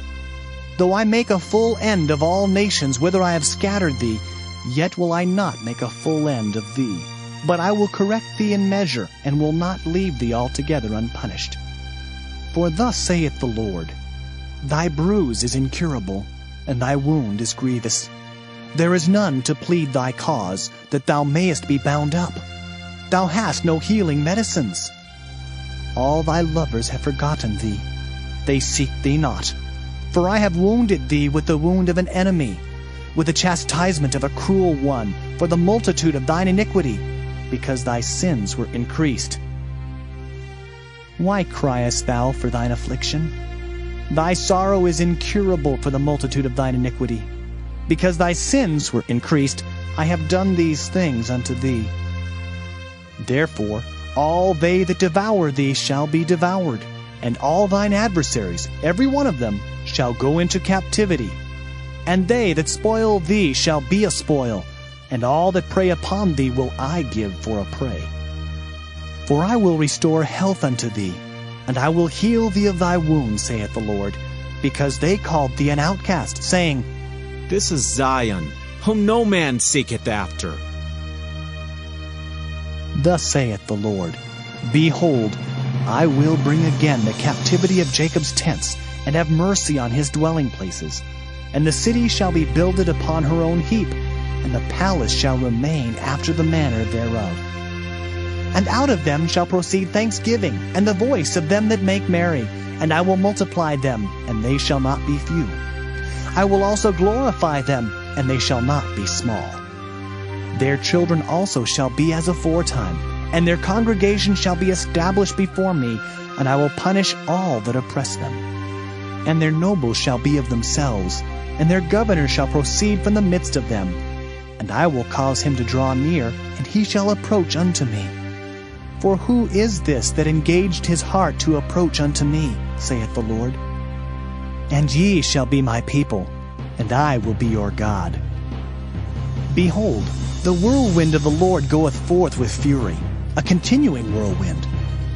Though I make a full end of all nations whither I have scattered thee, yet will I not make a full end of thee. But I will correct thee in measure, and will not leave thee altogether unpunished. For thus saith the Lord, Thy bruise is incurable, and thy wound is grievous. There is none to plead thy cause, that thou mayest be bound up. Thou hast no healing medicines. All thy lovers have forgotten thee. They seek thee not. For I have wounded thee with the wound of an enemy, with the chastisement of a cruel one, for the multitude of thine iniquity, because thy sins were increased. Why criest thou for thine affliction? Thy sorrow is incurable for the multitude of thine iniquity. Because thy sins were increased, I have done these things unto thee. Therefore, all they that devour thee shall be devoured, and all thine adversaries, every one of them, shall go into captivity. And they that spoil thee shall be a spoil, and all that prey upon thee will I give for a prey. For I will restore health unto thee, and I will heal thee of thy wounds, saith the Lord, because they called thee an outcast, saying, This is Zion, whom no man seeketh after. Thus saith the Lord, Behold, I will bring again the captivity of Jacob's tents, and have mercy on his dwelling places. And the city shall be builded upon her own heap, and the palace shall remain after the manner thereof. And out of them shall proceed thanksgiving, and the voice of them that make merry, and I will multiply them, and they shall not be few. I will also glorify them, and they shall not be small. Their children also shall be as aforetime, and their congregation shall be established before me, and I will punish all that oppress them. And their nobles shall be of themselves, and their governor shall proceed from the midst of them. And I will cause him to draw near, and he shall approach unto me. For who is this that engaged his heart to approach unto me, saith the Lord? And ye shall be my people, and I will be your God. Behold, the whirlwind of the Lord goeth forth with fury, a continuing whirlwind.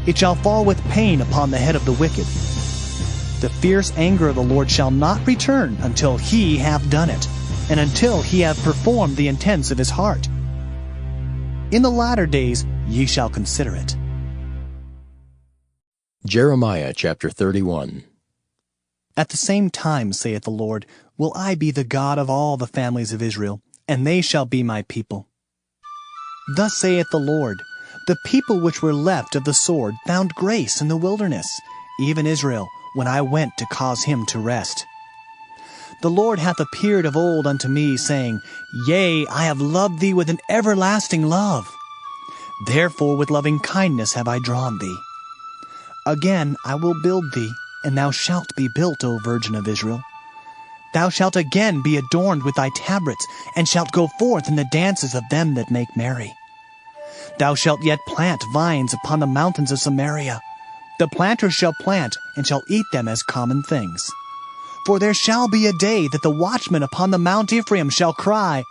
It shall fall with pain upon the head of the wicked. The fierce anger of the Lord shall not return until he have done it, and until he have performed the intents of his heart. In the latter days ye shall consider it. Jeremiah chapter 31. At the same time, saith the Lord, will I be the God of all the families of Israel, and they shall be my people. Thus saith the Lord, the people which were left of the sword found grace in the wilderness, even Israel, when I went to cause him to rest. The Lord hath appeared of old unto me, saying, Yea, I have loved thee with an everlasting love. Therefore with loving kindness have I drawn thee. Again I will build thee, and thou shalt be built, O Virgin of Israel. Thou shalt again be adorned with thy tabrets, and shalt go forth in the dances of them that make merry. Thou shalt yet plant vines upon the mountains of Samaria. The planters shall plant, and shall eat them as common things. For there shall be a day that the watchmen upon the Mount Ephraim shall cry,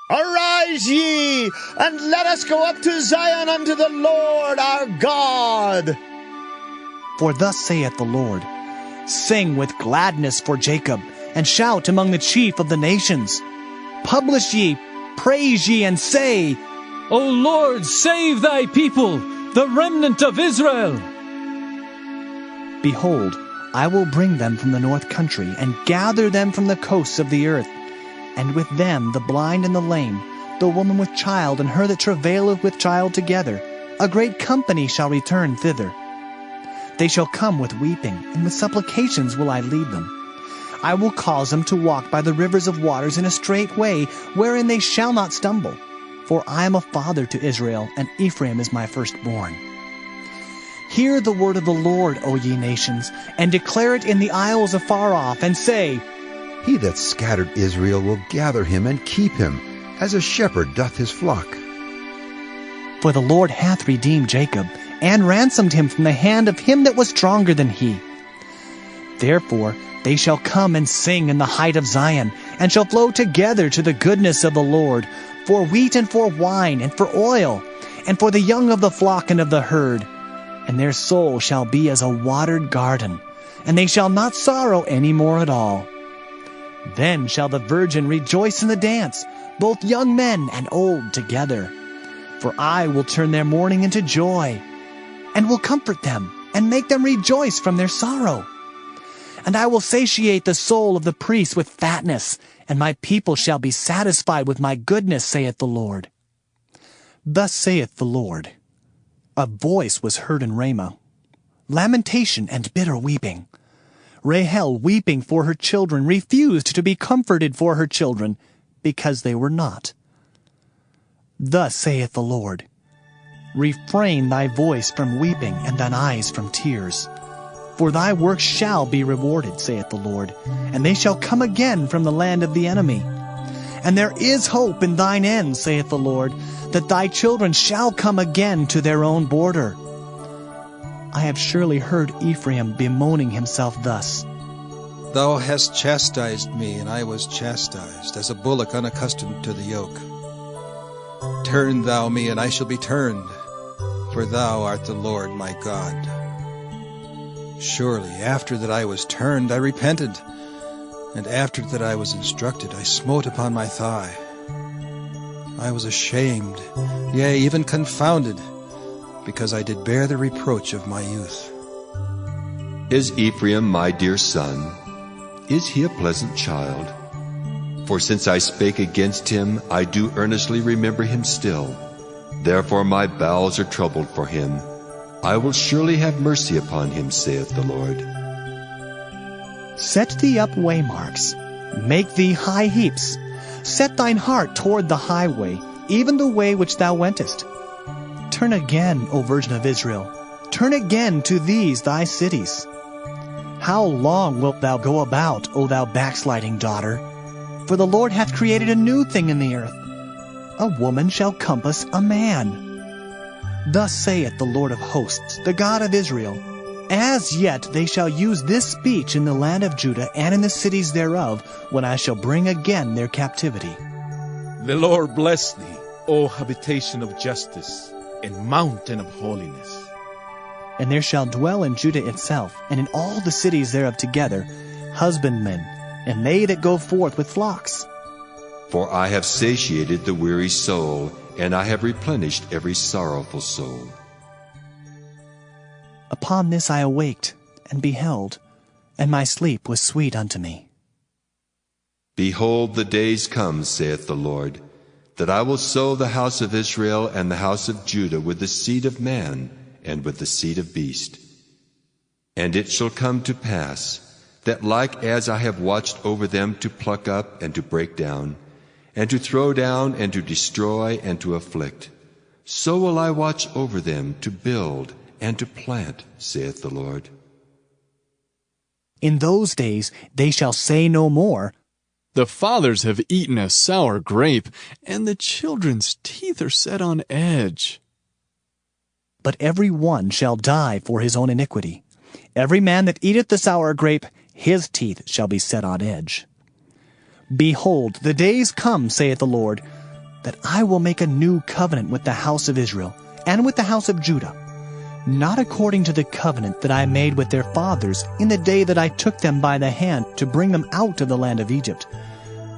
Arise ye, and let us go up to Zion unto the Lord our God. For thus saith the Lord, Sing with gladness for Jacob, and shout among the chief of the nations. Publish ye, praise ye, and say, O Lord, save thy people, the remnant of Israel. Behold, I will bring them from the north country, and gather them from the coasts of the earth. And with them the blind and the lame, the woman with child, and her that travaileth with child together, a great company shall return thither. They shall come with weeping, and with supplications will I lead them. I will cause them to walk by the rivers of waters in a straight way, wherein they shall not stumble. For I am a father to Israel, and Ephraim is my firstborn. Hear the word of the Lord, O ye nations, and declare it in the isles afar off, and say, He that scattered Israel will gather him and keep him, as a shepherd doth his flock. For the Lord hath redeemed Jacob, and ransomed him from the hand of him that was stronger than he. Therefore they shall come and sing in the height of Zion, and shall flow together to the goodness of the Lord, for wheat and for wine and for oil, and for the young of the flock and of the herd. And their soul shall be as a watered garden, and they shall not sorrow any more at all. Then shall the virgin rejoice in the dance, both young men and old together. For I will turn their mourning into joy, and will comfort them, and make them rejoice from their sorrow. And I will satiate the soul of the priests with fatness, and my people shall be satisfied with my goodness, saith the Lord. Thus saith the Lord, a voice was heard in Ramah, lamentation and bitter weeping. Rahel, weeping for her children, refused to be comforted for her children, because they were not. Thus saith the Lord, refrain thy voice from weeping, and thine eyes from tears. For thy work shall be rewarded, saith the Lord, and they shall come again from the land of the enemy. And there is hope in thine end, saith the Lord, that thy children shall come again to their own border. I have surely heard Ephraim bemoaning himself thus. Thou hast chastised me, and I was chastised, as a bullock unaccustomed to the yoke. Turn thou me, and I shall be turned, for thou art the Lord my God. Surely after that I was turned, I repented, and after that I was instructed, I smote upon my thigh. I was ashamed, yea, even confounded, because I did bear the reproach of my youth. Is Ephraim my dear son? Is he a pleasant child? For since I spake against him, I do earnestly remember him still. Therefore my bowels are troubled for him. I will surely have mercy upon him, saith the Lord. Set thee up waymarks, make thee high heaps. Set thine heart toward the highway, even the way which thou wentest. Turn again, O Virgin of Israel, turn again to these thy cities. How long wilt thou go about, O thou backsliding daughter? For the Lord hath created a new thing in the earth. A woman shall compass a man. Thus saith the Lord of hosts, the God of Israel, As yet they shall use this speech in the land of Judah and in the cities thereof, when I shall bring again their captivity. The Lord bless thee, O habitation of justice, and mountain of holiness. And there shall dwell in Judah itself, and in all the cities thereof together, husbandmen, and they that go forth with flocks. For I have satiated the weary soul, and I have replenished every sorrowful soul. Upon this I awaked, and beheld, and my sleep was sweet unto me. Behold, the days come, saith the Lord, that I will sow the house of Israel and the house of Judah with the seed of man and with the seed of beast. And it shall come to pass, that like as I have watched over them to pluck up and to break down, and to throw down and to destroy and to afflict, so will I watch over them to build and to plant, saith the Lord. In those days they shall say no more, The fathers have eaten a sour grape, and the children's teeth are set on edge. But every one shall die for his own iniquity. Every man that eateth the sour grape, his teeth shall be set on edge. Behold, the days come, saith the Lord, that I will make a new covenant with the house of Israel and with the house of Judah, not according to the covenant that I made with their fathers in the day that I took them by the hand to bring them out of the land of Egypt,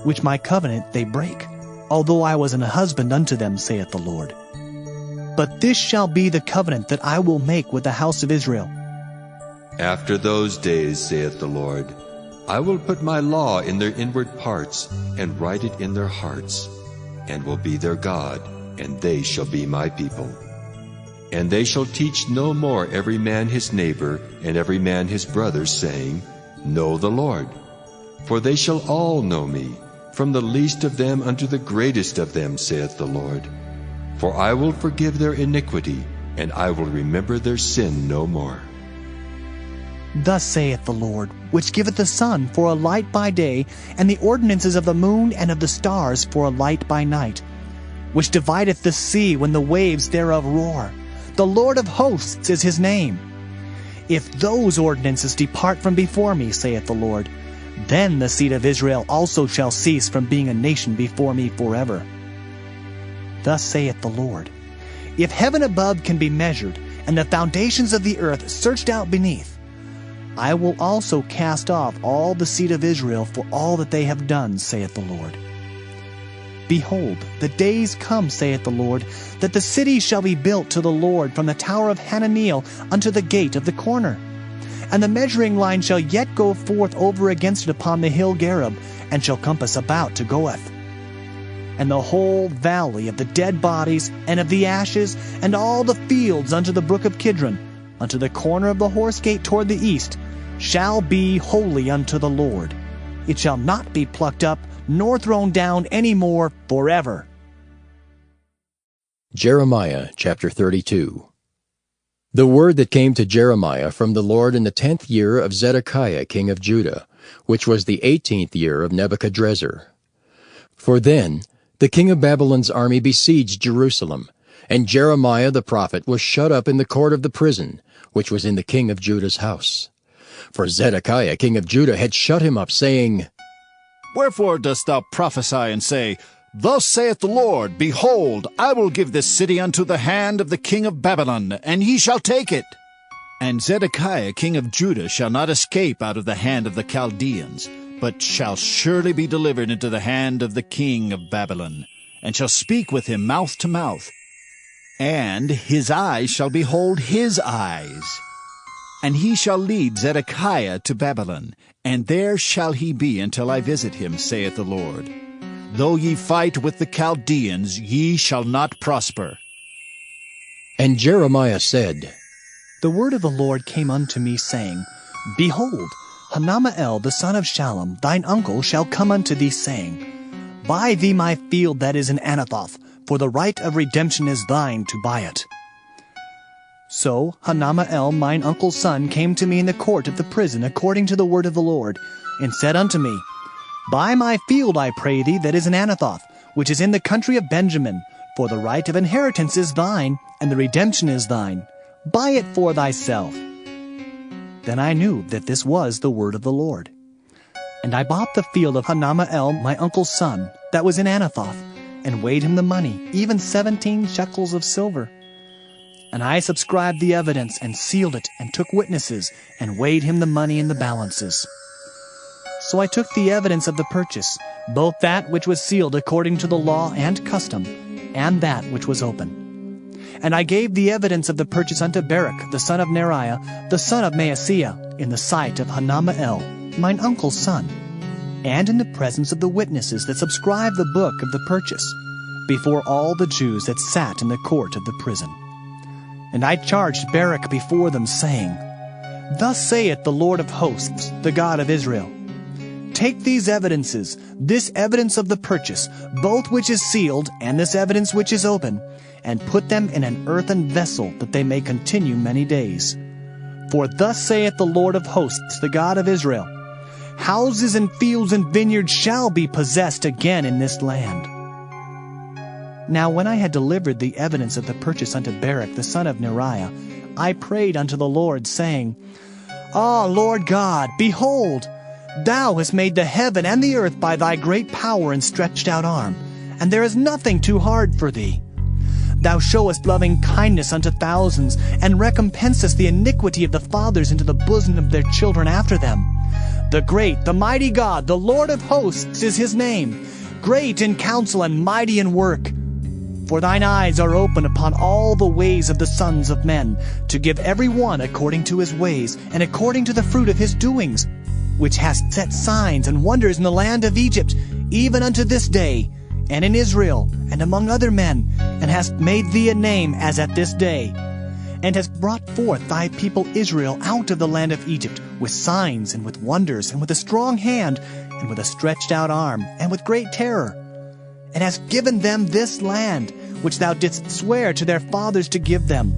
which my covenant they break, although I was an husband unto them, saith the Lord. But this shall be the covenant that I will make with the house of Israel. After those days, saith the Lord, I will put my law in their inward parts, and write it in their hearts, and will be their God, and they shall be my people. And they shall teach no more every man his neighbor, and every man his brother, saying, Know the Lord. For they shall all know me, from the least of them unto the greatest of them, saith the Lord. For I will forgive their iniquity, and I will remember their sin no more. Thus saith the Lord, which giveth the sun for a light by day, and the ordinances of the moon and of the stars for a light by night, which divideth the sea when the waves thereof roar. The Lord of hosts is his name. If those ordinances depart from before me, saith the Lord, then the seed of Israel also shall cease from being a nation before me forever. Thus saith the Lord, if heaven above can be measured, and the foundations of the earth searched out beneath, I will also cast off all the seed of Israel for all that they have done, saith the Lord. Behold, the days come, saith the Lord, that the city shall be built to the Lord from the tower of Hananeel unto the gate of the corner. And the measuring line shall yet go forth over against it upon the hill Gareb, and shall compass about to Goeth. And the whole valley of the dead bodies, and of the ashes, and all the fields unto the brook of Kidron, unto the corner of the horse gate toward the east, shall be holy unto the Lord. It shall not be plucked up, nor thrown down any more forever. Jeremiah chapter 32. The word that came to Jeremiah from the Lord in the 10th year of Zedekiah king of Judah, which was the 18th year of Nebuchadrezzar. For then the king of Babylon's army besieged Jerusalem, and Jeremiah the prophet was shut up in the court of the prison, which was in the king of Judah's house. For Zedekiah king of Judah had shut him up, saying, Wherefore dost thou prophesy and say, Thus saith the Lord, Behold, I will give this city unto the hand of the king of Babylon, and he shall take it? And Zedekiah king of Judah shall not escape out of the hand of the Chaldeans, but shall surely be delivered into the hand of the king of Babylon, and shall speak with him mouth to mouth. And his eyes shall behold his eyes. And he shall lead Zedekiah to Babylon, and there shall he be until I visit him, saith the Lord. Though ye fight with the Chaldeans, ye shall not prosper. And Jeremiah said, The word of the Lord came unto me, saying, Behold, Hanamael the son of Shallum, thine uncle, shall come unto thee, saying, Buy thee my field that is in Anathoth, for the right of redemption is thine to buy it. So Hanamael mine uncle's son came to me in the court of the prison according to the word of the Lord, and said unto me, Buy my field, I pray thee, that is in Anathoth, which is in the country of Benjamin, for the right of inheritance is thine, and the redemption is thine. Buy it for thyself. Then I knew that this was the word of the Lord. And I bought the field of Hanamael my uncle's son, that was in Anathoth, and weighed him the money, even 17 shekels of silver. And I subscribed the evidence, and sealed it, and took witnesses, and weighed him the money in the balances. So I took the evidence of the purchase, both that which was sealed according to the law and custom, and that which was open. And I gave the evidence of the purchase unto Baruch the son of Neriah, the son of Maaseiah, in the sight of Hanamael, mine uncle's son, and in the presence of the witnesses that subscribed the book of the purchase, before all the Jews that sat in the court of the prison. And I charged Baruch before them, saying, Thus saith the Lord of hosts, the God of Israel, Take these evidences, this evidence of the purchase, both which is sealed, and this evidence which is open, and put them in an earthen vessel, that they may continue many days. For thus saith the Lord of hosts, the God of Israel, Houses and fields and vineyards shall be possessed again in this land. Now when I had delivered the evidence of the purchase unto Baruch the son of Neriah, I prayed unto the Lord, saying, Ah, Lord God, behold, thou hast made the heaven and the earth by thy great power and stretched out arm, and there is nothing too hard for thee. Thou showest loving kindness unto thousands, and recompensest the iniquity of the fathers into the bosom of their children after them. The great, the mighty God, the Lord of hosts is his name, great in counsel and mighty in work. For thine eyes are open upon all the ways of the sons of men, to give every one according to his ways, and according to the fruit of his doings, which hast set signs and wonders in the land of Egypt, even unto this day, and in Israel, and among other men, and hast made thee a name as at this day, and hast brought forth thy people Israel out of the land of Egypt, with signs and with wonders, and with a strong hand, and with a stretched out arm, and with great terror, and hast given them this land, which thou didst swear to their fathers to give them,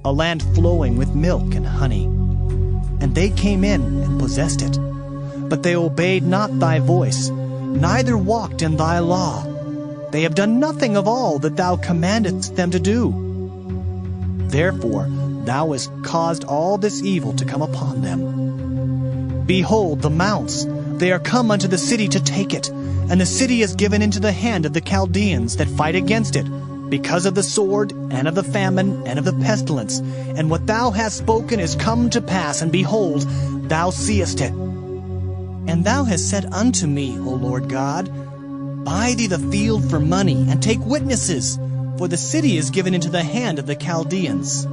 a land flowing with milk and honey. And they came in and possessed it. But they obeyed not thy voice, neither walked in thy law. They have done nothing of all that thou commandest them to do. Therefore thou hast caused all this evil to come upon them. Behold the mounts, they are come unto the city to take it, and the city is given into the hand of the Chaldeans that fight against it, because of the sword, and of the famine, and of the pestilence. And what thou hast spoken is come to pass, and behold, thou seest it. And thou hast said unto me, O Lord God, Buy thee the field for money, and take witnesses, for the city is given into the hand of the Chaldeans.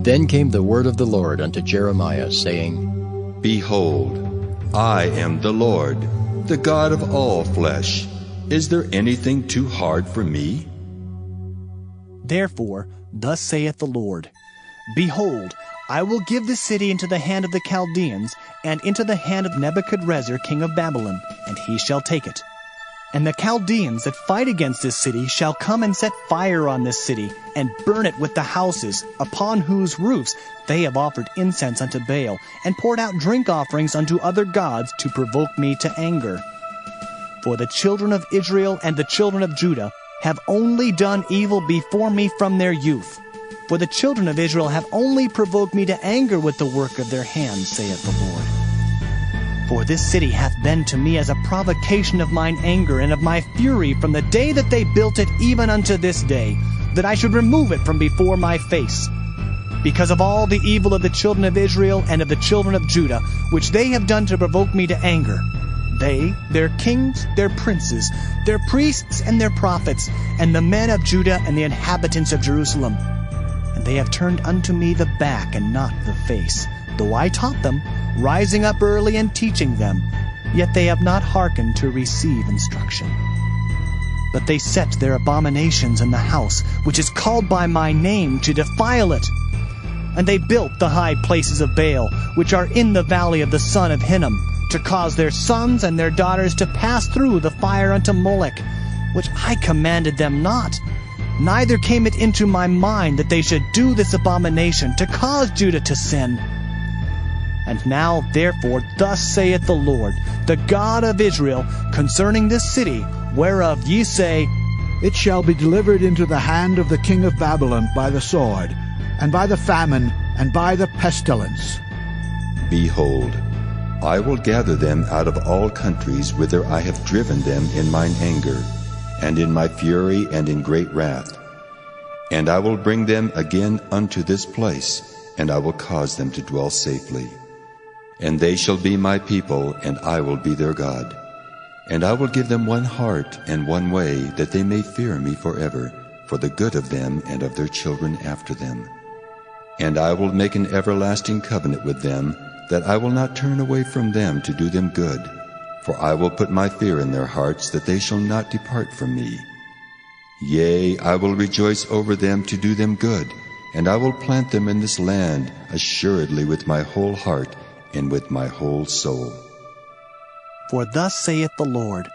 Then came the word of the Lord unto Jeremiah, saying, Behold, I am the Lord, the God of all flesh. Is there anything too hard for me? Therefore, thus saith the Lord, Behold, I will give the city into the hand of the Chaldeans, and into the hand of Nebuchadrezzar king of Babylon, and he shall take it. And the Chaldeans that fight against this city shall come and set fire on this city, and burn it with the houses, upon whose roofs they have offered incense unto Baal, and poured out drink offerings unto other gods to provoke me to anger. For the children of Israel and the children of Judah have only done evil before me from their youth. For the children of Israel have only provoked me to anger with the work of their hands, saith the Lord. For this city hath been to me as a provocation of mine anger and of my fury from the day that they built it even unto this day, that I should remove it from before my face. because of all the evil of the children of Israel and of the children of Judah, which they have done to provoke me to anger. They, their kings, their princes, their priests and their prophets, and the men of Judah and the inhabitants of Jerusalem. And they have turned unto me the back and not the face, though I taught them, rising up early and teaching them, yet they have not hearkened to receive instruction. But they set their abominations in the house, which is called by my name, to defile it. And they built the high places of Baal, which are in the valley of the son of Hinnom, to cause their sons and their daughters to pass through the fire unto Molech, which I commanded them not. Neither came it into my mind that they should do this abomination, to cause Judah to sin. And now, therefore, thus saith the Lord, the God of Israel, concerning this city, whereof ye say, It shall be delivered into the hand of the king of Babylon by the sword, and by the famine, and by the pestilence. Behold, I will gather them out of all countries whither I have driven them in mine anger, and in my fury, and in great wrath. And I will bring them again unto this place, and I will cause them to dwell safely. And they shall be my people, and I will be their God. And I will give them one heart and one way, that they may fear me forever, for the good of them and of their children after them. And I will make an everlasting covenant with them, that I will not turn away from them to do them good. For I will put my fear in their hearts, that they shall not depart from me. Yea, I will rejoice over them to do them good, and I will plant them in this land assuredly with my whole heart and with my whole soul. For thus saith the Lord,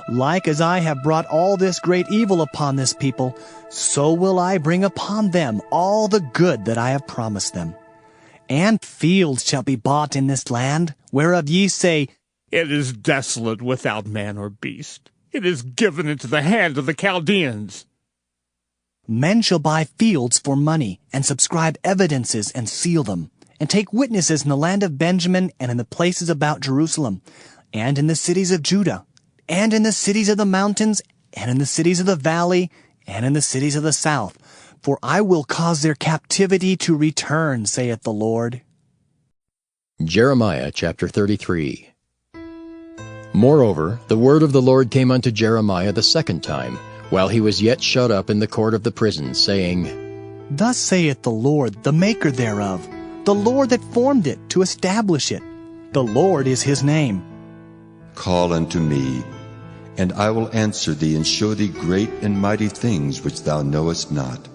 like as I have brought all this great evil upon this people, so will I bring upon them all the good that I have promised them. And fields shall be bought in this land, whereof ye say, It is desolate without man or beast. It is given into the hand of the Chaldeans. Men shall buy fields for money, and subscribe evidences, and seal them, and take witnesses in the land of Benjamin, and in the places about Jerusalem, and in the cities of Judah, and in the cities of the mountains, and in the cities of the valley, and in the cities of the south. For I will cause their captivity to return, saith the Lord. Jeremiah chapter 33. Moreover, the word of the Lord came unto Jeremiah the second time, while he was yet shut up in the court of the prison, saying, Thus saith the Lord, the maker thereof, the Lord that formed it, to establish it. The Lord is his name. Call unto me, and I will answer thee, and show thee great and mighty things which thou knowest not.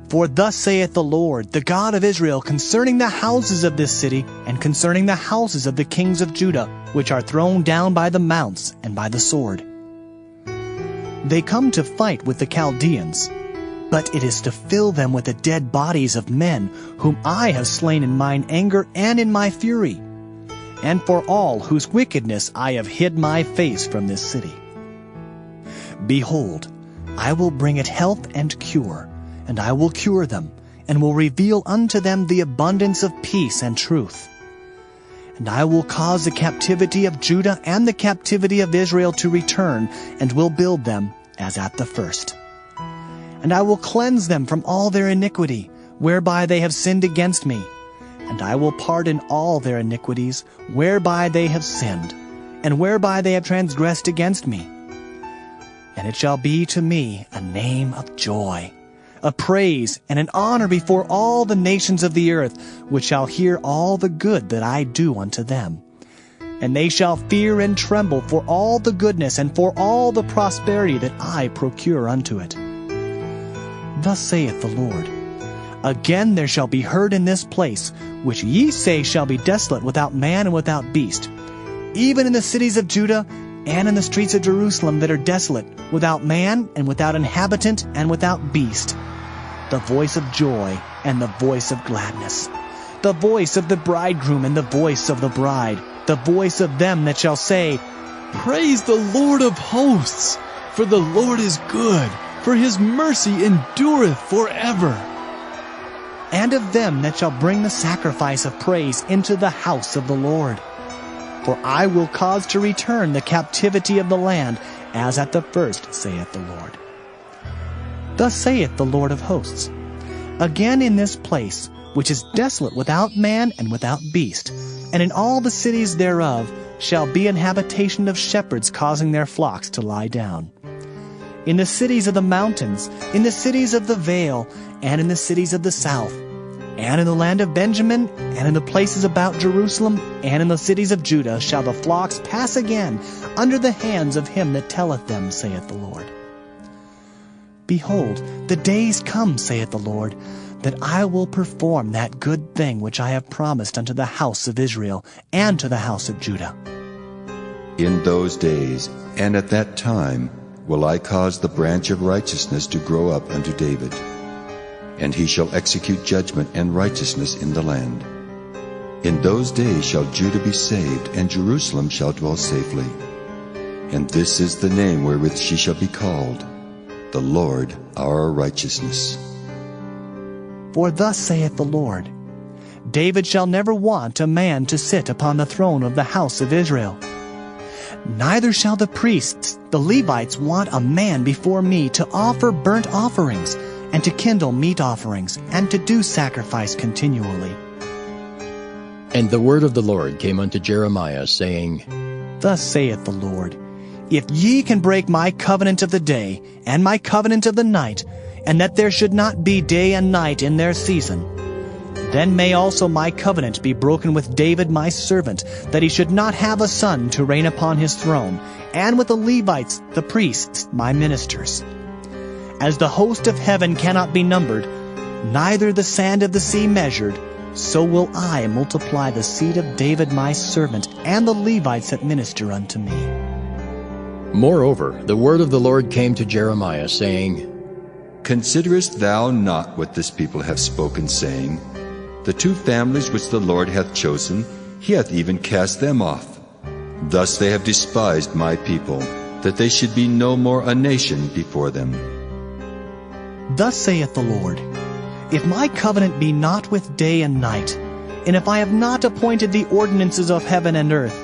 For thus saith the Lord, the God of Israel, concerning the houses of this city, and concerning the houses of the kings of Judah, which are thrown down by the mounts and by the sword. They come to fight with the Chaldeans, but it is to fill them with the dead bodies of men, whom I have slain in mine anger and in my fury, and for all whose wickedness I have hid my face from this city. Behold, I will bring it health and cure, and I will cure them, and will reveal unto them the abundance of peace and truth. And I will cause the captivity of Judah and the captivity of Israel to return, and will build them as at the first. And I will cleanse them from all their iniquity, whereby they have sinned against me. And I will pardon all their iniquities, whereby they have sinned, and whereby they have transgressed against me. And it shall be to me a name of joy, a praise and an honor before all the nations of the earth, which shall hear all the good that I do unto them. And they shall fear and tremble for all the goodness and for all the prosperity that I procure unto it. Thus saith the Lord, Again there shall be heard in this place, which ye say shall be desolate without man and without beast, even in the cities of Judah and in the streets of Jerusalem that are desolate, without man and without inhabitant and without beast, the voice of joy and the voice of gladness, the voice of the bridegroom and the voice of the bride, the voice of them that shall say, Praise the Lord of hosts, for the Lord is good, for his mercy endureth forever. And of them that shall bring the sacrifice of praise into the house of the Lord. For I will cause to return the captivity of the land, as at the first, saith the Lord. Thus saith the Lord of hosts, Again in this place, which is desolate without man and without beast, and in all the cities thereof shall be an habitation of shepherds causing their flocks to lie down. In the cities of the mountains, in the cities of the vale, and in the cities of the south, and in the land of Benjamin, and in the places about Jerusalem, and in the cities of Judah shall the flocks pass again under the hands of him that telleth them, saith the Lord. Behold, the days come, saith the Lord, that I will perform that good thing which I have promised unto the house of Israel and to the house of Judah. In those days and at that time will I cause the branch of righteousness to grow up unto David, and he shall execute judgment and righteousness in the land. In those days shall Judah be saved, and Jerusalem shall dwell safely. And this is the name wherewith she shall be called, the Lord our righteousness. For thus saith the Lord, David shall never want a man to sit upon the throne of the house of Israel. Neither shall the priests, the Levites, want a man before me to offer burnt offerings, and to kindle meat offerings, and to do sacrifice continually. And the word of the Lord came unto Jeremiah, saying, Thus saith the Lord, If ye can break my covenant of the day, and my covenant of the night, and that there should not be day and night in their season, then may also my covenant be broken with David my servant, that he should not have a son to reign upon his throne, and with the Levites, the priests, my ministers. As the host of heaven cannot be numbered, neither the sand of the sea measured, so will I multiply the seed of David my servant, and the Levites that minister unto me. Moreover, the word of the Lord came to Jeremiah, saying, Considerest thou not what this people have spoken, saying, The two families which the Lord hath chosen, he hath even cast them off. Thus they have despised my people, that they should be no more a nation before them. Thus saith the Lord, If my covenant be not with day and night, and if I have not appointed the ordinances of heaven and earth,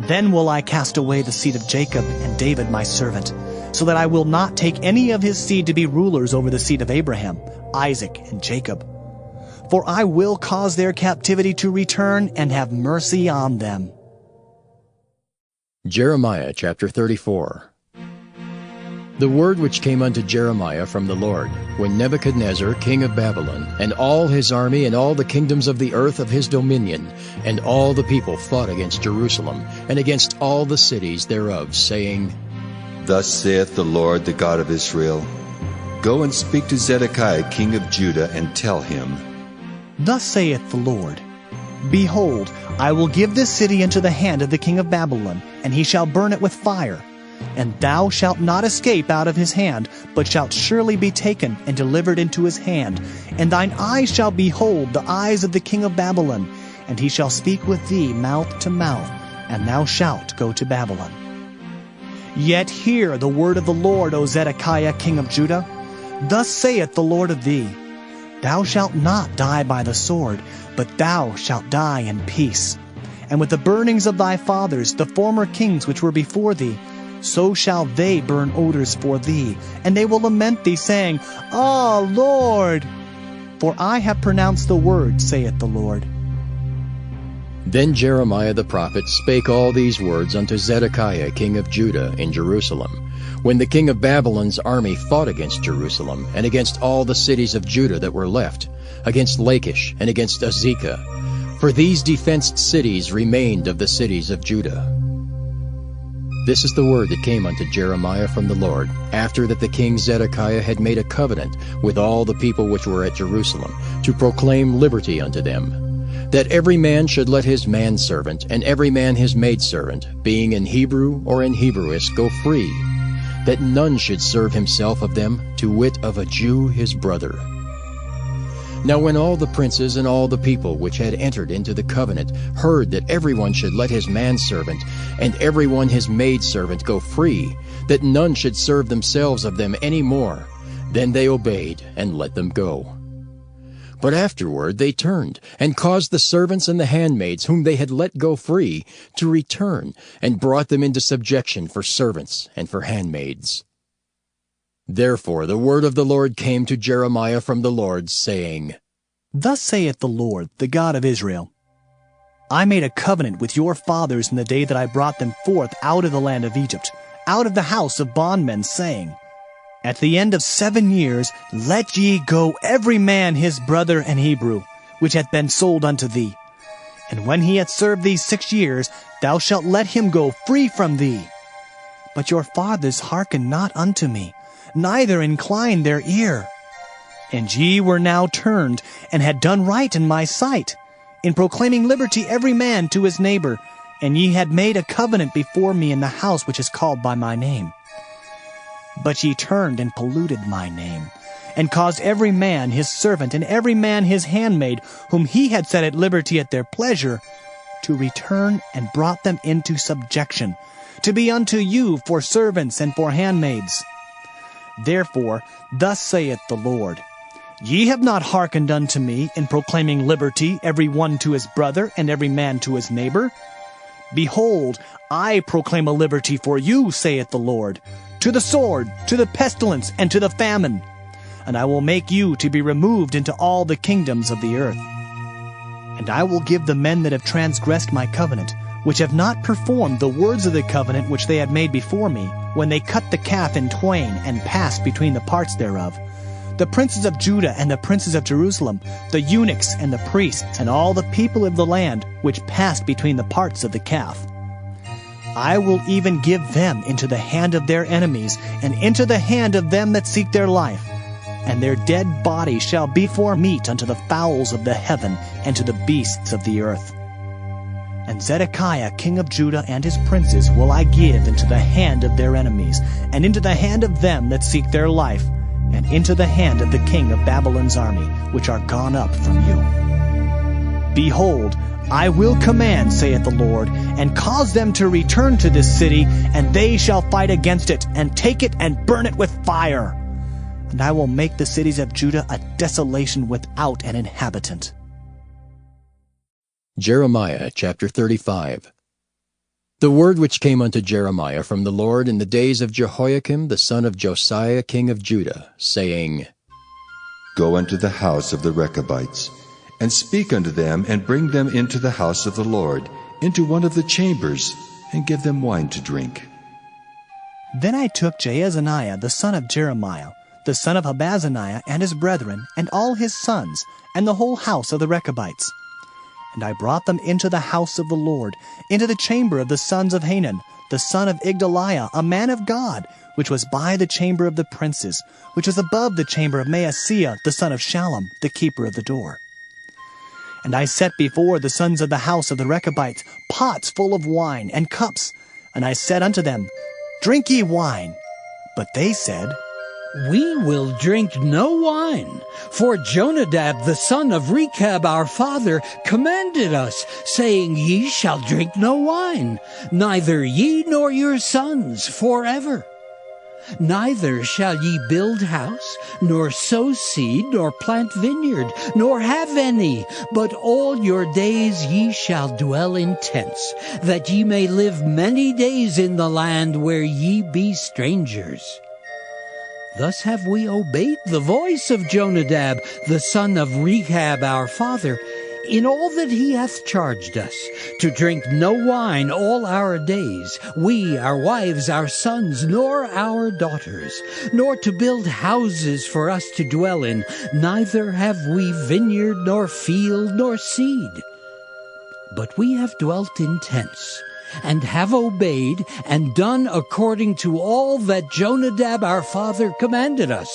then will I cast away the seed of Jacob and David my servant, so that I will not take any of his seed to be rulers over the seed of Abraham, Isaac, and Jacob. For I will cause their captivity to return and have mercy on them. Jeremiah chapter 34. The word which came unto Jeremiah from the Lord, when Nebuchadnezzar king of Babylon, and all his army, and all the kingdoms of the earth of his dominion, and all the people fought against Jerusalem, and against all the cities thereof, saying, Thus saith the Lord, the God of Israel, Go and speak to Zedekiah king of Judah, and tell him, Thus saith the Lord, Behold, I will give this city into the hand of the king of Babylon, and he shall burn it with fire. And thou shalt not escape out of his hand, but shalt surely be taken and delivered into his hand. And thine eyes shall behold the eyes of the king of Babylon, and he shall speak with thee mouth to mouth, and thou shalt go to Babylon. Yet hear the word of the Lord, O Zedekiah king of Judah. Thus saith the Lord of thee, Thou shalt not die by the sword, but thou shalt die in peace. And with the burnings of thy fathers, the former kings which were before thee, so shall they burn odors for thee, and they will lament thee, saying, Ah, Lord! For I have pronounced the word, saith the Lord. Then Jeremiah the prophet spake all these words unto Zedekiah king of Judah in Jerusalem, when the king of Babylon's army fought against Jerusalem, and against all the cities of Judah that were left, against Lachish, and against Azekah. For these defenced cities remained of the cities of Judah. This is the word that came unto Jeremiah from the Lord, after that the king Zedekiah had made a covenant with all the people which were at Jerusalem, to proclaim liberty unto them, that every man should let his manservant, and every man his maidservant, being in Hebrew or in Hebrewish, go free, that none should serve himself of them, to wit of a Jew his brother. Now when all the princes and all the people which had entered into the covenant heard that everyone should let his manservant and everyone his maidservant go free, that none should serve themselves of them any more, then they obeyed and let them go. But afterward they turned, and caused the servants and the handmaids whom they had let go free to return, and brought them into subjection for servants and for handmaids. Therefore the word of the Lord came to Jeremiah from the Lord, saying, Thus saith the Lord, the God of Israel, I made a covenant with your fathers in the day that I brought them forth out of the land of Egypt, out of the house of bondmen, saying, At the end of 7 years let ye go every man his brother and Hebrew, which hath been sold unto thee. And when he hath served thee 6 years, thou shalt let him go free from thee. But your fathers hearkened not unto me, neither inclined their ear. And ye were now turned, and had done right in my sight, in proclaiming liberty every man to his neighbor, and ye had made a covenant before me in the house which is called by my name. But ye turned and polluted my name, and caused every man his servant, and every man his handmaid, whom he had set at liberty at their pleasure, to return, and brought them into subjection, to be unto you for servants and for handmaids. Therefore, thus saith the Lord, Ye have not hearkened unto me in proclaiming liberty every one to his brother, and every man to his neighbor. Behold, I proclaim a liberty for you, saith the Lord, to the sword, to the pestilence, and to the famine. And I will make you to be removed into all the kingdoms of the earth. And I will give the men that have transgressed my covenant, which have not performed the words of the covenant which they had made before me, when they cut the calf in twain, and passed between the parts thereof, the princes of Judah and the princes of Jerusalem, the eunuchs and the priests, and all the people of the land, which passed between the parts of the calf. I will even give them into the hand of their enemies, and into the hand of them that seek their life. And their dead bodies shall be for meat unto the fowls of the heaven, and to the beasts of the earth. And Zedekiah king of Judah and his princes will I give into the hand of their enemies, and into the hand of them that seek their life, and into the hand of the king of Babylon's army, which are gone up from you. Behold, I will command, saith the Lord, and cause them to return to this city, and they shall fight against it, and take it, and burn it with fire. And I will make the cities of Judah a desolation without an inhabitant. Jeremiah chapter 35. The word which came unto Jeremiah from the Lord in the days of Jehoiakim the son of Josiah king of Judah, saying, Go unto the house of the Rechabites, and speak unto them, and bring them into the house of the Lord, into one of the chambers, and give them wine to drink. Then I took Jaazaniah the son of Jeremiah, the son of Habazaniah, and his brethren, and all his sons, and the whole house of the Rechabites. And I brought them into the house of the Lord, into the chamber of the sons of Hanan, the son of Igdaliah, a man of God, which was by the chamber of the princes, which was above the chamber of Maaseiah, the son of Shallum, the keeper of the door. And I set before the sons of the house of the Rechabites pots full of wine and cups, and I said unto them, Drink ye wine. But they said, We will drink no wine, for Jonadab the son of Rechab our father commanded us, saying, Ye shall drink no wine, neither ye nor your sons forever. Neither shall ye build house, nor sow seed, nor plant vineyard, nor have any, but all your days ye shall dwell in tents, that ye may live many days in the land where ye be strangers. Thus have we obeyed the voice of Jonadab, the son of Rechab our father, in all that he hath charged us, to drink no wine all our days, we, our wives, our sons, nor our daughters, nor to build houses for us to dwell in, neither have we vineyard, nor field, nor seed. But we have dwelt in tents, and have obeyed and done according to all that Jonadab our father commanded us.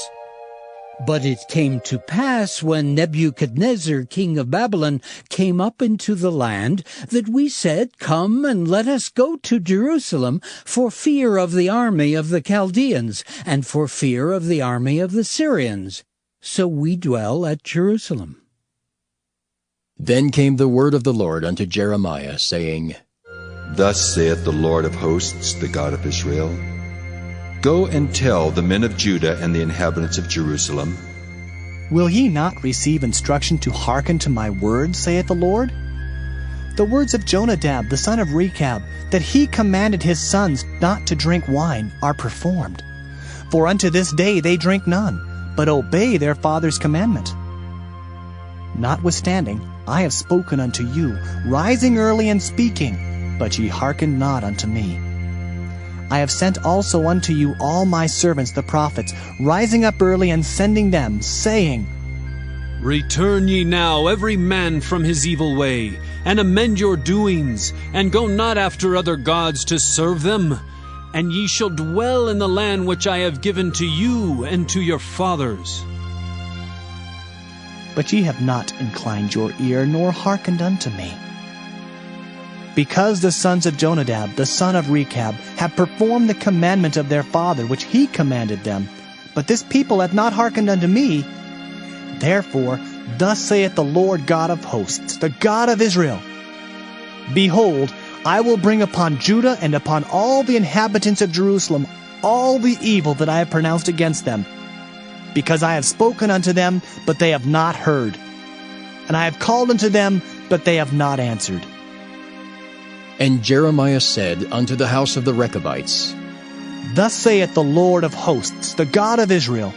But it came to pass, when Nebuchadnezzar king of Babylon came up into the land, that we said, Come and let us go to Jerusalem, for fear of the army of the Chaldeans, and for fear of the army of the Syrians. So we dwell at Jerusalem. Then came the word of the Lord unto Jeremiah, saying, Thus saith the Lord of hosts, the God of Israel, Go and tell the men of Judah and the inhabitants of Jerusalem, Will ye not receive instruction to hearken to my words, saith the Lord? The words of Jonadab the son of Rechab, that he commanded his sons not to drink wine, are performed. For unto this day they drink none, but obey their father's commandment. Notwithstanding, I have spoken unto you, rising early and speaking, but ye hearken not unto me. I have sent also unto you all my servants the prophets, rising up early and sending them, saying, Return ye now every man from his evil way, and amend your doings, and go not after other gods to serve them. And ye shall dwell in the land which I have given to you and to your fathers. But ye have not inclined your ear, nor hearkened unto me. Because the sons of Jonadab, the son of Rechab, have performed the commandment of their father, which he commanded them, but this people hath not hearkened unto me, therefore thus saith the Lord God of hosts, the God of Israel, Behold, I will bring upon Judah and upon all the inhabitants of Jerusalem all the evil that I have pronounced against them, because I have spoken unto them, but they have not heard, and I have called unto them, but they have not answered. And Jeremiah said unto the house of the Rechabites, Thus saith the Lord of hosts, the God of Israel,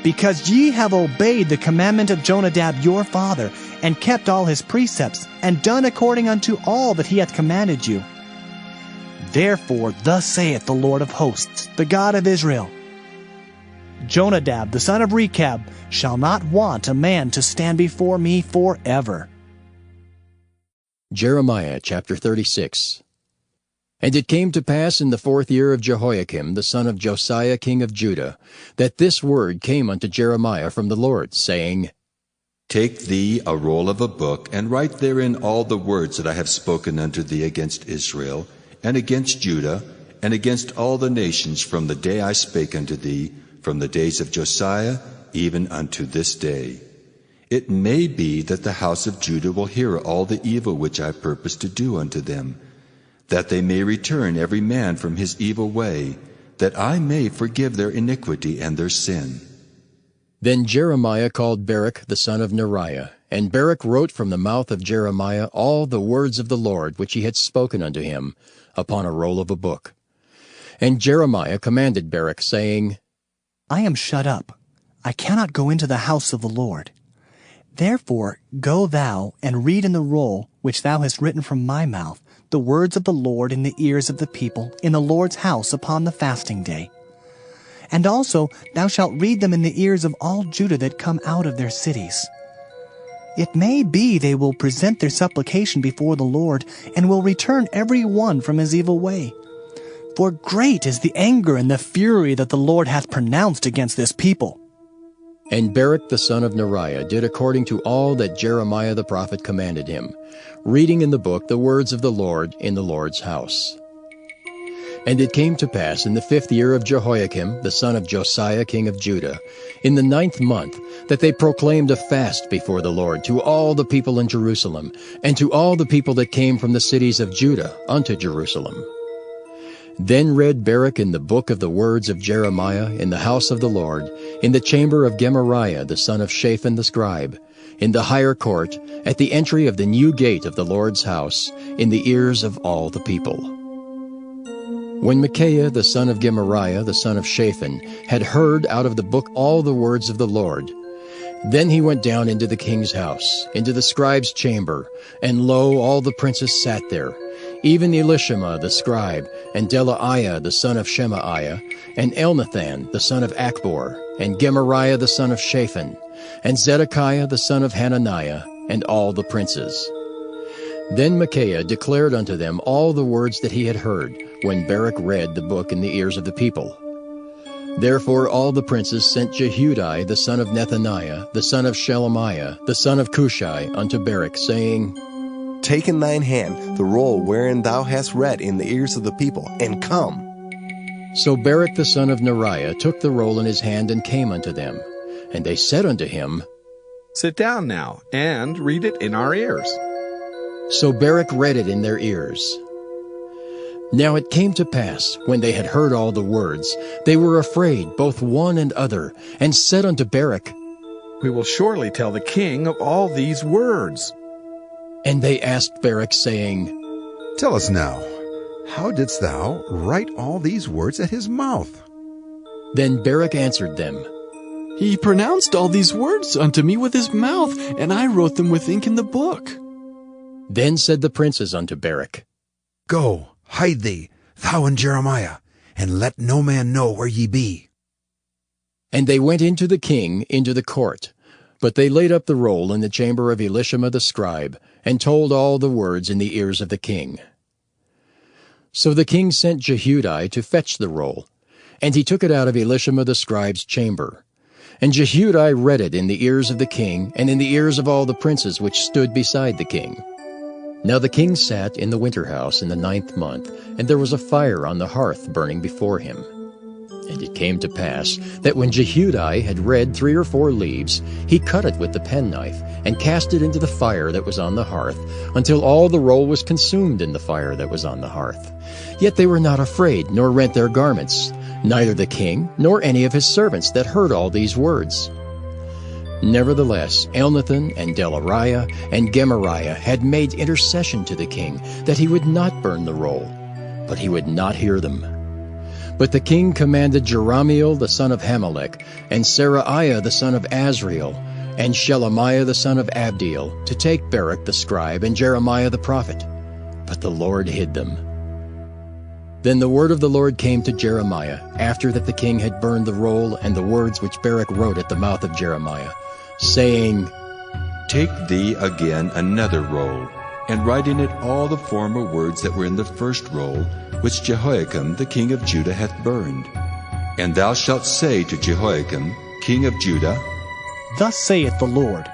Because ye have obeyed the commandment of Jonadab your father, and kept all his precepts, and done according unto all that he hath commanded you. Therefore thus saith the Lord of hosts, the God of Israel, Jonadab the son of Rechab shall not want a man to stand before me forever. Jeremiah chapter 36. And it came to pass in the 4th year of Jehoiakim, the son of Josiah king of Judah, that this word came unto Jeremiah from the Lord, saying, Take thee a roll of a book, and write therein all the words that I have spoken unto thee against Israel, and against Judah, and against all the nations from the day I spake unto thee, from the days of Josiah, even unto this day. It may be that the house of Judah will hear all the evil which I purpose to do unto them, that they may return every man from his evil way, that I may forgive their iniquity and their sin. Then Jeremiah called Baruch the son of Neriah, and Baruch wrote from the mouth of Jeremiah all the words of the Lord which he had spoken unto him upon a roll of a book. And Jeremiah commanded Baruch, saying, I am shut up. I cannot go into the house of the Lord. Therefore go thou and read in the roll which thou hast written from my mouth the words of the Lord in the ears of the people in the Lord's house upon the fasting day. And also thou shalt read them in the ears of all Judah that come out of their cities. It may be they will present their supplication before the Lord, and will return every one from his evil way. For great is the anger and the fury that the Lord hath pronounced against this people. And Baruch the son of Neriah did according to all that Jeremiah the prophet commanded him, reading in the book the words of the Lord in the Lord's house. And it came to pass in the 5th year of Jehoiakim, the son of Josiah king of Judah, in the 9th month, that they proclaimed a fast before the Lord to all the people in Jerusalem, and to all the people that came from the cities of Judah unto Jerusalem. Then read Baruch in the book of the words of Jeremiah in the house of the Lord, in the chamber of Gemariah the son of Shaphan the scribe, in the higher court, at the entry of the new gate of the Lord's house, in the ears of all the people. When Micaiah the son of Gemariah the son of Shaphan had heard out of the book all the words of the Lord, then he went down into the king's house, into the scribe's chamber, and lo, all the princes sat there, even Elishama the scribe, and Delaiah the son of Shemaiah, and Elnathan the son of Achbor, and Gemariah the son of Shaphan, and Zedekiah the son of Hananiah, and all the princes. Then Micaiah declared unto them all the words that he had heard, when Baruch read the book in the ears of the people. Therefore all the princes sent Jehudi the son of Nethaniah, the son of Shelemiah, the son of Cushai, unto Baruch, saying, Take in thine hand the roll wherein thou hast read in the ears of the people, and come. So Baruch the son of Neriah took the roll in his hand, and came unto them. And they said unto him, Sit down now, and read it in our ears. So Baruch read it in their ears. Now it came to pass, when they had heard all the words, they were afraid, both one and other, and said unto Baruch, We will surely tell the king of all these words. And they asked Baruch, saying, Tell us now, how didst thou write all these words at his mouth? Then Barak answered them, He pronounced all these words unto me with his mouth, and I wrote them with ink in the book. Then said the princes unto Barak, Go, hide thee, thou and Jeremiah, and let no man know where ye be. And they went into the king into the court. But they laid up the roll in the chamber of Elishama the scribe, and told all the words in the ears of the king. So the king sent Jehudi to fetch the roll, and he took it out of Elishama the scribe's chamber. And Jehudi read it in the ears of the king, and in the ears of all the princes which stood beside the king. Now the king sat in the winter house in the 9th month, and there was a fire on the hearth burning before him. And it came to pass that when Jehudi had read 3 or 4 leaves, he cut it with the penknife, and cast it into the fire that was on the hearth, until all the roll was consumed in the fire that was on the hearth. Yet they were not afraid, nor rent their garments, neither the king, nor any of his servants that heard all these words. Nevertheless, Elnathan and Delariah and Gemariah had made intercession to the king, that he would not burn the roll, but he would not hear them. But the king commanded Jerahmeel the son of Hamelech, and Seraiah the son of Azriel, and Shelemiah the son of Abdiel, to take Barak the scribe and Jeremiah the prophet. But the Lord hid them. Then the word of the Lord came to Jeremiah, after that the king had burned the roll and the words which Barak wrote at the mouth of Jeremiah, saying, Take thee again another roll, and write in it all the former words that were in the first roll, which Jehoiakim the king of Judah hath burned. And thou shalt say to Jehoiakim, king of Judah, Thus saith the Lord,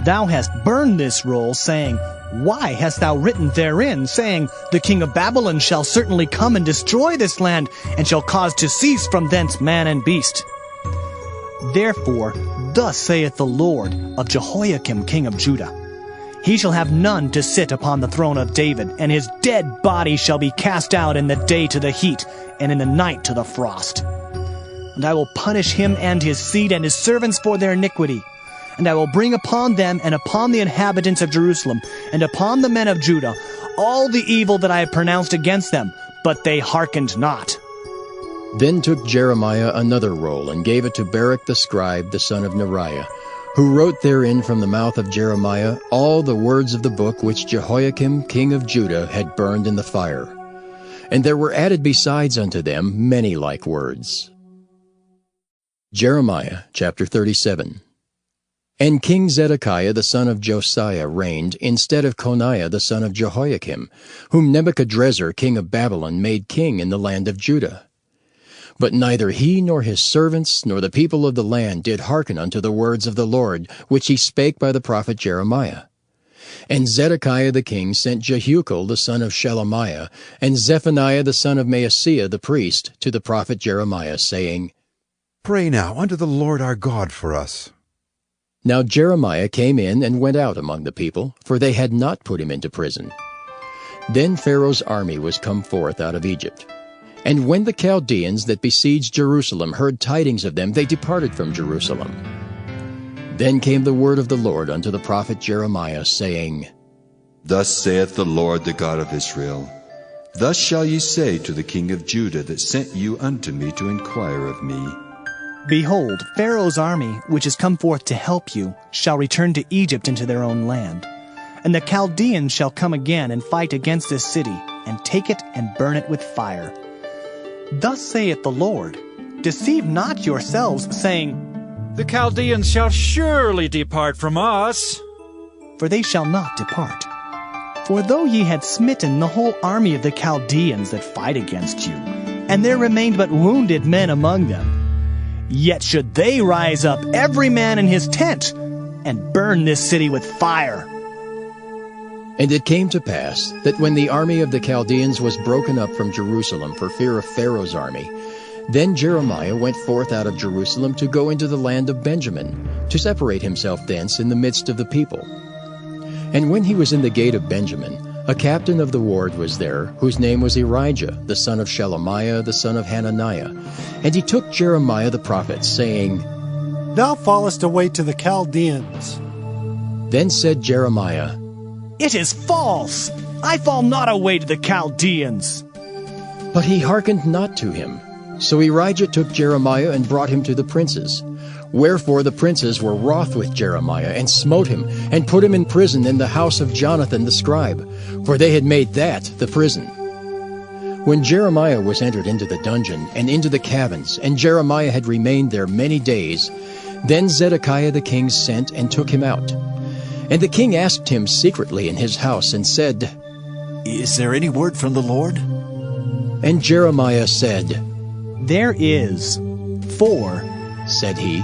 Thou hast burned this roll, saying, Why hast thou written therein, saying, The king of Babylon shall certainly come and destroy this land, and shall cause to cease from thence man and beast? Therefore, thus saith the Lord of Jehoiakim king of Judah, He shall have none to sit upon the throne of David, and his dead body shall be cast out in the day to the heat, and in the night to the frost. And I will punish him and his seed and his servants for their iniquity. And I will bring upon them and upon the inhabitants of Jerusalem and upon the men of Judah all the evil that I have pronounced against them, but they hearkened not. Then took Jeremiah another roll, and gave it to Barak the scribe, the son of Neriah, who wrote therein from the mouth of Jeremiah all the words of the book which Jehoiakim king of Judah had burned in the fire. And there were added besides unto them many like words. Jeremiah chapter 37. And King Zedekiah the son of Josiah reigned instead of Coniah the son of Jehoiakim, whom Nebuchadrezzar king of Babylon made king in the land of Judah. But neither he nor his servants nor the people of the land did hearken unto the words of the Lord, which he spake by the prophet Jeremiah. And Zedekiah the king sent Jehucal the son of Shelemiah, and Zephaniah the son of Maaseiah the priest, to the prophet Jeremiah, saying, Pray now unto the Lord our God for us. Now Jeremiah came in and went out among the people, for they had not put him into prison. Then Pharaoh's army was come forth out of Egypt. And when the Chaldeans that besieged Jerusalem heard tidings of them, they departed from Jerusalem. Then came the word of the Lord unto the prophet Jeremiah, saying, Thus saith the Lord the God of Israel, Thus shall ye say to the king of Judah that sent you unto me to inquire of me, Behold, Pharaoh's army, which is come forth to help you, shall return to Egypt into their own land. And the Chaldeans shall come again and fight against this city, and take it and burn it with fire. Thus saith the Lord, Deceive not yourselves, saying, The Chaldeans shall surely depart from us. For they shall not depart. For though ye had smitten the whole army of the Chaldeans that fight against you, and there remained but wounded men among them, yet should they rise up every man in his tent, and burn this city with fire. And it came to pass that when the army of the Chaldeans was broken up from Jerusalem for fear of Pharaoh's army, then Jeremiah went forth out of Jerusalem to go into the land of Benjamin, to separate himself thence in the midst of the people. And when he was in the gate of Benjamin, a captain of the ward was there, whose name was Erijah, the son of Shelemiah, the son of Hananiah. And he took Jeremiah the prophet, saying, Thou fallest away to the Chaldeans. Then said Jeremiah, It is false! I fall not away to the Chaldeans. But he hearkened not to him. So Erijah took Jeremiah and brought him to the princes. Wherefore the princes were wroth with Jeremiah, and smote him, and put him in prison in the house of Jonathan the scribe, for they had made that the prison. When Jeremiah was entered into the dungeon, and into the cabins, and Jeremiah had remained there many days, then Zedekiah the king sent and took him out. And the king asked him secretly in his house, and said, Is there any word from the Lord? And Jeremiah said, There is. For, said he,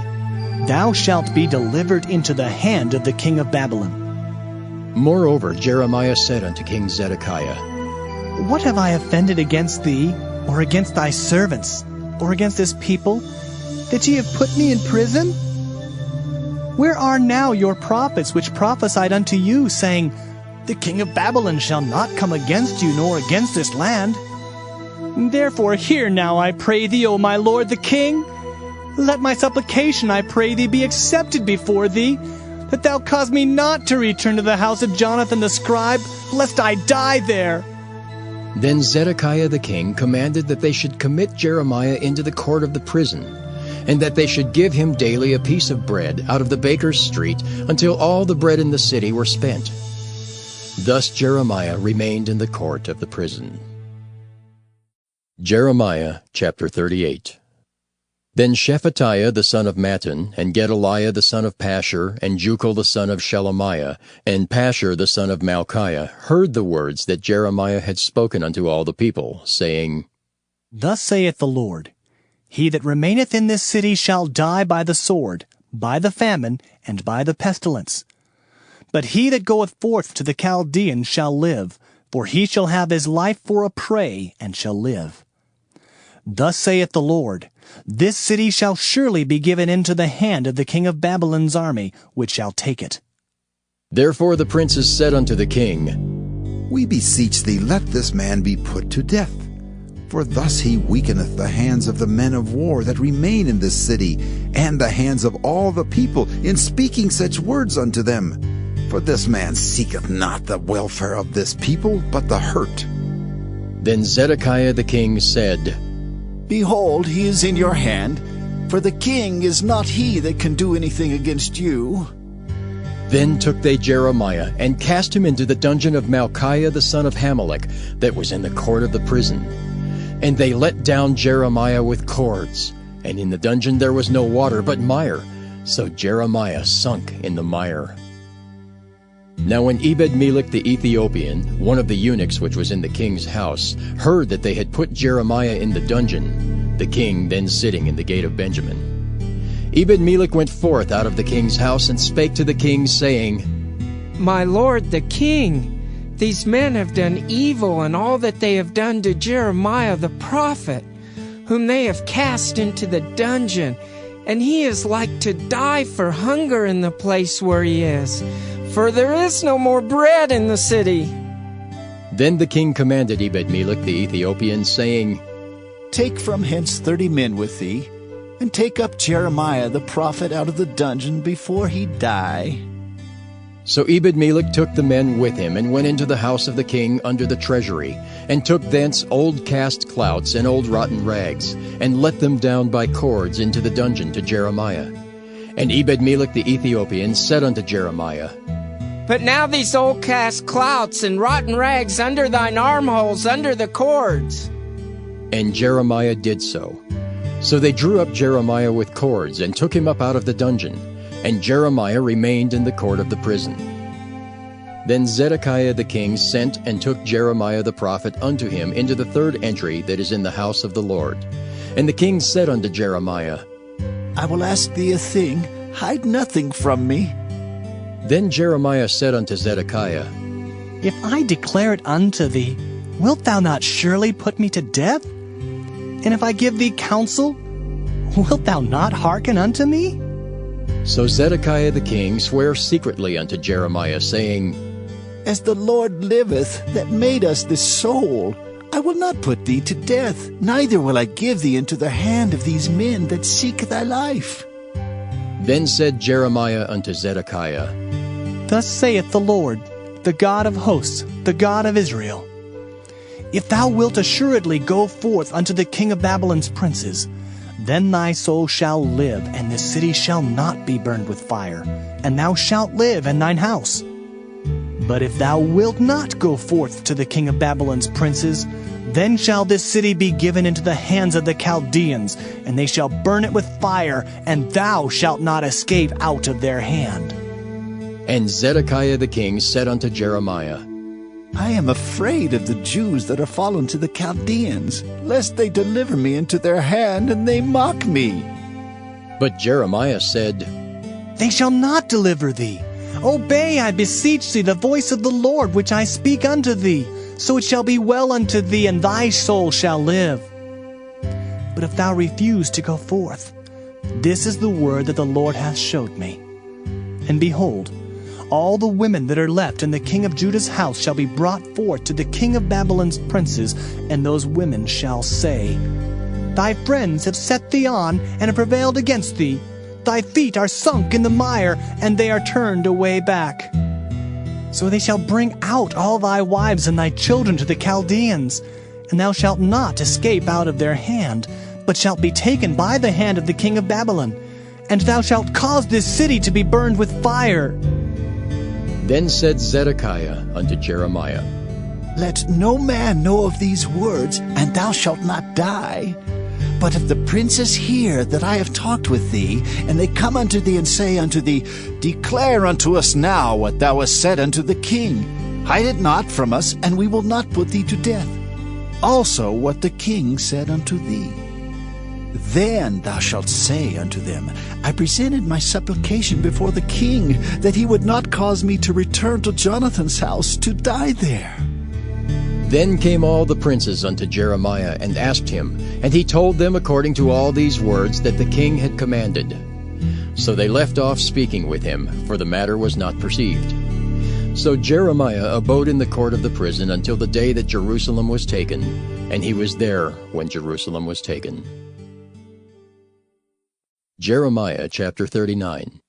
thou shalt be delivered into the hand of the king of Babylon. Moreover Jeremiah said unto King Zedekiah, What have I offended against thee, or against thy servants, or against this people, that ye have put me in prison? Where are now your prophets which prophesied unto you, saying, The king of Babylon shall not come against you, nor against this land? Therefore hear now, I pray thee, O my lord the king. Let my supplication, I pray thee, be accepted before thee, that thou cause me not to return to the house of Jonathan the scribe, lest I die there. Then Zedekiah the king commanded that they should commit Jeremiah into the court of the prison, and that they should give him daily a piece of bread out of the baker's street, until all the bread in the city were spent. Thus Jeremiah remained in the court of the prison. Jeremiah chapter 38. Then Shephatiah the son of Mattan, and Gedaliah the son of Pashur, and Jucal the son of Shelemiah, and Pashur the son of Malchiah heard the words that Jeremiah had spoken unto all the people, saying, Thus saith the Lord, He that remaineth in this city shall die by the sword, by the famine, and by the pestilence. But he that goeth forth to the Chaldeans shall live, for he shall have his life for a prey, and shall live. Thus saith the Lord, This city shall surely be given into the hand of the king of Babylon's army, which shall take it. Therefore the princes said unto the king, We beseech thee, let this man be put to death. For thus he weakeneth the hands of the men of war that remain in this city, and the hands of all the people, in speaking such words unto them. For this man seeketh not the welfare of this people, but the hurt. Then Zedekiah the king said, Behold, he is in your hand, for the king is not he that can do anything against you. Then took they Jeremiah, and cast him into the dungeon of Malchiah the son of Hamelech, that was in the court of the prison. And they let down Jeremiah with cords, and in the dungeon there was no water but mire, so Jeremiah sunk in the mire. Now when Ebed-melech the Ethiopian, one of the eunuchs which was in the king's house, heard that they had put Jeremiah in the dungeon, the king then sitting in the gate of Benjamin, Ebed-melech went forth out of the king's house, and spake to the king, saying, My lord the king, these men have done evil in all that they have done to Jeremiah the prophet, whom they have cast into the dungeon, and he is like to die for hunger in the place where he is. For there is no more bread in the city. Then the king commanded Ebed-melech the Ethiopian, saying, Take from hence 30 men with thee, and take up Jeremiah the prophet out of the dungeon before he die. So Ebed-melech took the men with him, and went into the house of the king under the treasury, and took thence old cast clouts and old rotten rags, and let them down by cords into the dungeon to Jeremiah. And Ebed-melech the Ethiopian said unto Jeremiah, Put now these old cast clouts and rotten rags under thine armholes, under the cords. And Jeremiah did so. So they drew up Jeremiah with cords, and took him up out of the dungeon, and Jeremiah remained in the court of the prison. Then Zedekiah the king sent and took Jeremiah the prophet unto him into the third entry that is in the house of the Lord. And the king said unto Jeremiah, I will ask thee a thing, hide nothing from me. Then Jeremiah said unto Zedekiah, If I declare it unto thee, wilt thou not surely put me to death? And if I give thee counsel, wilt thou not hearken unto me? So Zedekiah the king sware secretly unto Jeremiah, saying, As the Lord liveth, that made us this soul, I will not put thee to death, neither will I give thee into the hand of these men that seek thy life. Then said Jeremiah unto Zedekiah, Thus saith the Lord, the God of hosts, the God of Israel, If thou wilt assuredly go forth unto the king of Babylon's princes, then thy soul shall live, and this city shall not be burned with fire, and thou shalt live in thine house. But if thou wilt not go forth to the king of Babylon's princes, then shall this city be given into the hands of the Chaldeans, and they shall burn it with fire, and thou shalt not escape out of their hand. And Zedekiah the king said unto Jeremiah, I am afraid of the Jews that are fallen to the Chaldeans, lest they deliver me into their hand, and they mock me. But Jeremiah said, They shall not deliver thee. Obey, I beseech thee, the voice of the Lord, which I speak unto thee. So it shall be well unto thee, and thy soul shall live. But if thou refuse to go forth, this is the word that the Lord hath showed me. And behold, all the women that are left in the king of Judah's house shall be brought forth to the king of Babylon's princes, and those women shall say, Thy friends have set thee on, and have prevailed against thee. Thy feet are sunk in the mire, and they are turned away back. So they shall bring out all thy wives and thy children to the Chaldeans, and thou shalt not escape out of their hand, but shalt be taken by the hand of the king of Babylon, and thou shalt cause this city to be burned with fire. Then said Zedekiah unto Jeremiah, Let no man know of these words, and thou shalt not die. But if the princes hear that I have talked with thee, and they come unto thee and say unto thee, Declare unto us now what thou hast said unto the king. Hide it not from us, and we will not put thee to death. Also what the king said unto thee. Then thou shalt say unto them, I presented my supplication before the king, that he would not cause me to return to Jonathan's house to die there. Then came all the princes unto Jeremiah, and asked him, and he told them according to all these words that the king had commanded. So they left off speaking with him, for the matter was not perceived. So Jeremiah abode in the court of the prison until the day that Jerusalem was taken, and he was there when Jerusalem was taken. Jeremiah chapter 39.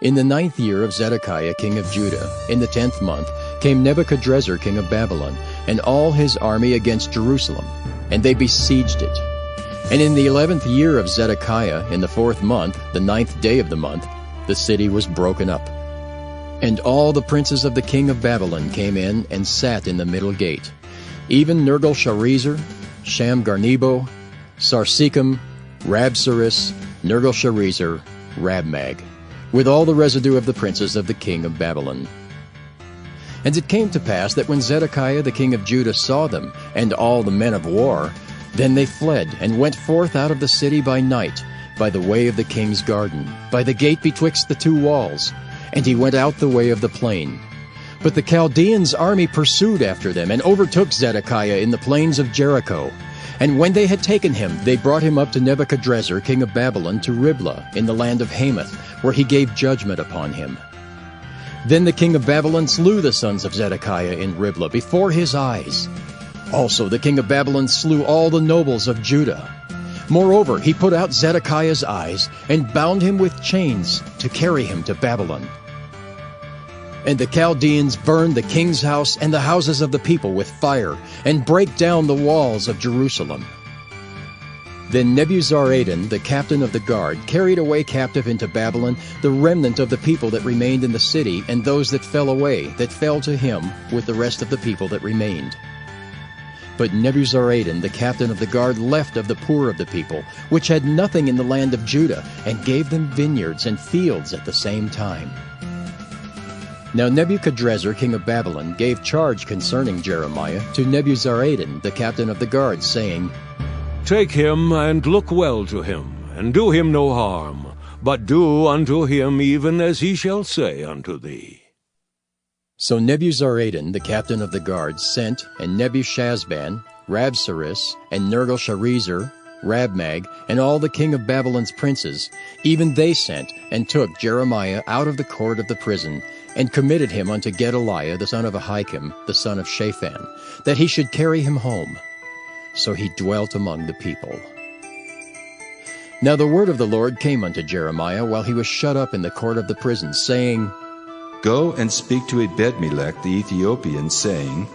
In the 9th year of Zedekiah king of Judah, in the 10th month, came Nebuchadrezzar king of Babylon, and all his army against Jerusalem, and they besieged it. And in the 11th year of Zedekiah, in the 4th month, the 9th day of the month, the city was broken up. And all the princes of the king of Babylon came in and sat in the middle gate, even Nergal-Sharezer, Shamgar-Nebo, Sarsekim, Rabsaris, Nergal-Sharezer, Rabmag, with all the residue of the princes of the king of Babylon. And it came to pass that when Zedekiah the king of Judah saw them, and all the men of war, then they fled, and went forth out of the city by night, by the way of the king's garden, by the gate betwixt the two walls, and he went out the way of the plain. But the Chaldeans' army pursued after them, and overtook Zedekiah in the plains of Jericho. And when they had taken him, they brought him up to Nebuchadrezzar king of Babylon to Riblah, in the land of Hamath, where he gave judgment upon him. Then the king of Babylon slew the sons of Zedekiah in Riblah before his eyes. Also the king of Babylon slew all the nobles of Judah. Moreover, he put out Zedekiah's eyes, and bound him with chains to carry him to Babylon. And the Chaldeans burned the king's house and the houses of the people with fire, and brake down the walls of Jerusalem. Then Nebuzaradan, the captain of the guard, carried away captive into Babylon the remnant of the people that remained in the city, and those that fell away, that fell to him with the rest of the people that remained. But Nebuzaradan, the captain of the guard, left of the poor of the people, which had nothing in the land of Judah, and gave them vineyards and fields at the same time. Now Nebuchadrezzar king of Babylon gave charge concerning Jeremiah to Nebuzaradan, the captain of the guard, saying, Take him, and look well to him, and do him no harm, but do unto him even as he shall say unto thee. So Nebuzaradan, the captain of the guard, sent, and Nebushazban, Rabsaris, and Nergal-Sharezer, Rabmag, and all the king of Babylon's princes, even they sent, and took Jeremiah out of the court of the prison, and committed him unto Gedaliah the son of Ahikam, the son of Shaphan, that he should carry him home. So he dwelt among the people. Now the word of the Lord came unto Jeremiah while he was shut up in the court of the prison, saying, Go and speak to Ebed-Melech the Ethiopian, saying,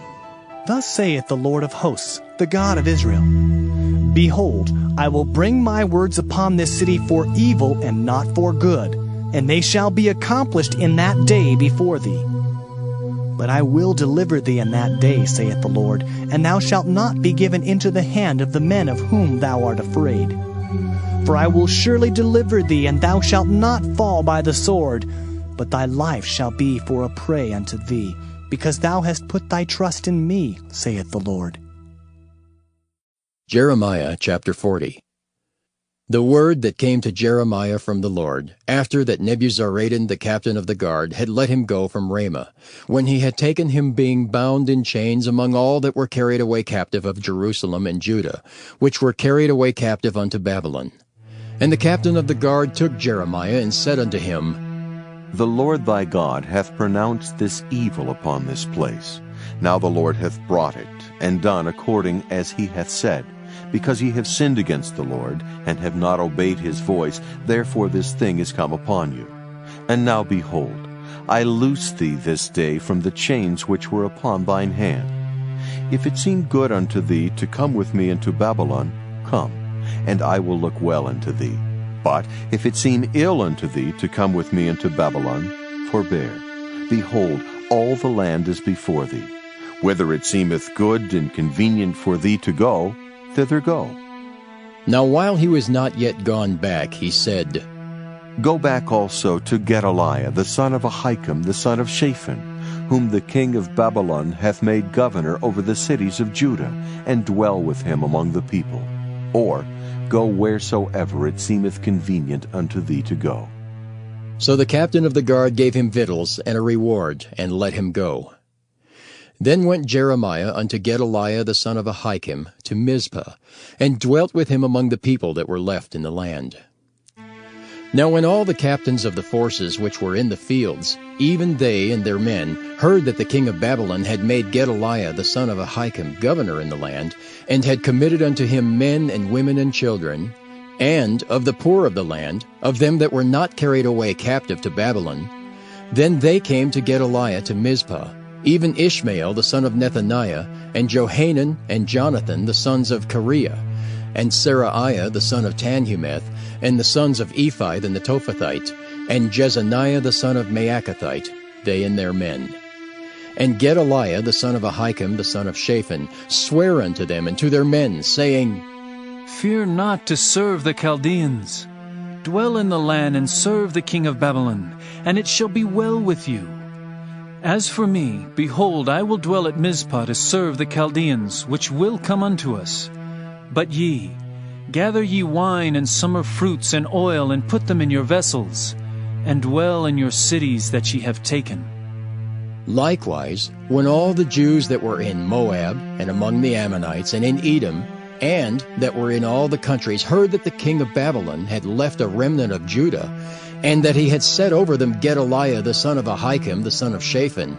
Thus saith the Lord of hosts, the God of Israel, Behold, I will bring my words upon this city for evil and not for good, and they shall be accomplished in that day before thee. But I will deliver thee in that day, saith the Lord, and thou shalt not be given into the hand of the men of whom thou art afraid. For I will surely deliver thee, and thou shalt not fall by the sword, but thy life shall be for a prey unto thee, because thou hast put thy trust in me, saith the Lord. Jeremiah chapter 40. The word that came to Jeremiah from the Lord, after that Nebuzaradan the captain of the guard had let him go from Ramah, when he had taken him being bound in chains among all that were carried away captive of Jerusalem and Judah, which were carried away captive unto Babylon. And the captain of the guard took Jeremiah and said unto him, The Lord thy God hath pronounced this evil upon this place. Now the Lord hath brought it, and done according as he hath said. Because ye have sinned against the Lord, and have not obeyed his voice, therefore this thing is come upon you. And now behold, I loose thee this day from the chains which were upon thine hand. If it seem good unto thee to come with me into Babylon, come, and I will look well unto thee. But if it seem ill unto thee to come with me into Babylon, forbear. Behold, all the land is before thee. Whither it seemeth good and convenient for thee to go, thither go. Now while he was not yet gone back, he said, Go back also to Gedaliah the son of Ahikam the son of Shaphan, whom the king of Babylon hath made governor over the cities of Judah, and dwell with him among the people. Or go wheresoever it seemeth convenient unto thee to go. So the captain of the guard gave him victuals and a reward, and let him go. Then went Jeremiah unto Gedaliah the son of Ahikam to Mizpah, and dwelt with him among the people that were left in the land. Now when all the captains of the forces which were in the fields, even they and their men, heard that the king of Babylon had made Gedaliah the son of Ahikam governor in the land, and had committed unto him men and women and children, and of the poor of the land, of them that were not carried away captive to Babylon, then they came to Gedaliah to Mizpah, even Ishmael the son of Nethaniah, and Johanan and Jonathan the sons of Kareah, and Seraiah the son of Tanhumeth, and the sons of Ephi the Netophathite, and Jezaniah the son of Maacathite, they and their men. And Gedaliah the son of Ahikam the son of Shaphan sware unto them and to their men, saying, Fear not to serve the Chaldeans. Dwell in the land and serve the king of Babylon, and it shall be well with you. As for me, behold, I will dwell at Mizpah to serve the Chaldeans, which will come unto us. But ye, gather ye wine and summer fruits and oil, and put them in your vessels, and dwell in your cities that ye have taken. Likewise, when all the Jews that were in Moab, and among the Ammonites, and in Edom, and that were in all the countries, heard that the king of Babylon had left a remnant of Judah, and that he had set over them Gedaliah the son of Ahikam the son of Shaphan,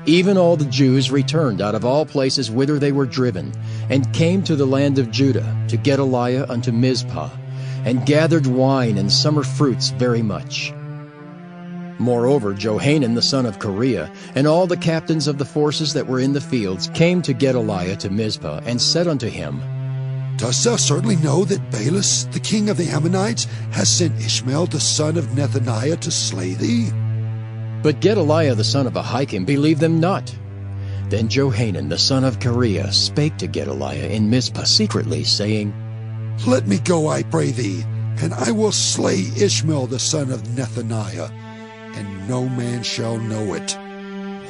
even all the Jews returned out of all places whither they were driven, and came to the land of Judah, to Gedaliah unto Mizpah, and gathered wine and summer fruits very much. Moreover, Johanan the son of Kareah, and all the captains of the forces that were in the fields, came to Gedaliah to Mizpah, and said unto him, Dost thou certainly know that Baalis, the king of the Ammonites, has sent Ishmael the son of Nethaniah to slay thee? But Gedaliah the son of Ahikam believed them not. Then Johanan the son of Kareah spake to Gedaliah in Mizpah secretly, saying, Let me go, I pray thee, and I will slay Ishmael the son of Nethaniah, and no man shall know it.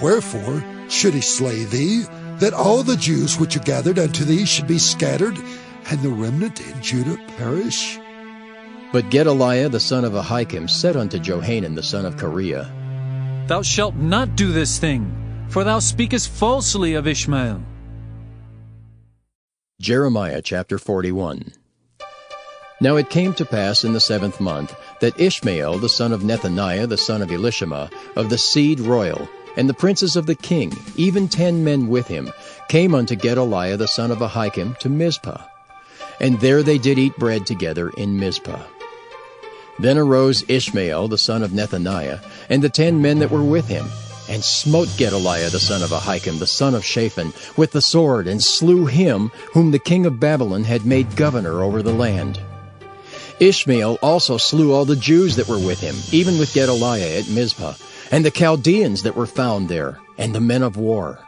Wherefore should he slay thee, that all the Jews which are gathered unto thee should be scattered, and the remnant in Judah perish? But Gedaliah the son of Ahikam said unto Johanan the son of Kareah, Thou shalt not do this thing, for thou speakest falsely of Ishmael. Jeremiah chapter 41. Now it came to pass in the 7th month that Ishmael the son of Nethaniah the son of Elishama of the seed royal, and the princes of the king, even 10 men with him, came unto Gedaliah the son of Ahikam to Mizpah. And there they did eat bread together in Mizpah. Then arose Ishmael the son of Nethaniah, and the 10 men that were with him, and smote Gedaliah the son of Ahikam, the son of Shaphan, with the sword, and slew him whom the king of Babylon had made governor over the land. Ishmael also slew all the Jews that were with him, even with Gedaliah at Mizpah, and the Chaldeans that were found there, and the men of war.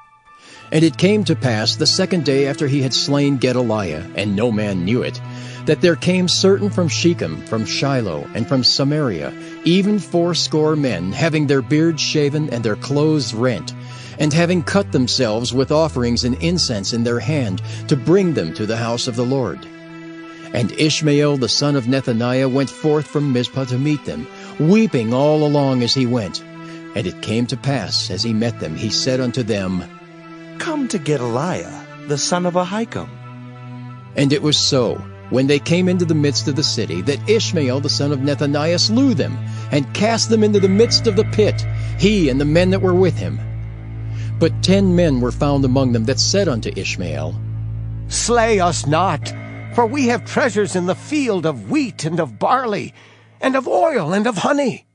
And it came to pass the second day after he had slain Gedaliah, and no man knew it, that there came certain from Shechem, from Shiloh, and from Samaria, even 80 men, having their beards shaven and their clothes rent, and having cut themselves with offerings and incense in their hand, to bring them to the house of the Lord. And Ishmael the son of Nethaniah went forth from Mizpah to meet them, weeping all along as he went. And it came to pass, as he met them, he said unto them, Come to Gedaliah, the son of Ahikam. And it was so, when they came into the midst of the city, that Ishmael the son of Nethaniah slew them, and cast them into the midst of the pit, he and the men that were with him. But 10 men were found among them that said unto Ishmael, Slay us not, for we have treasures in the field of wheat and of barley, and of oil and of honey.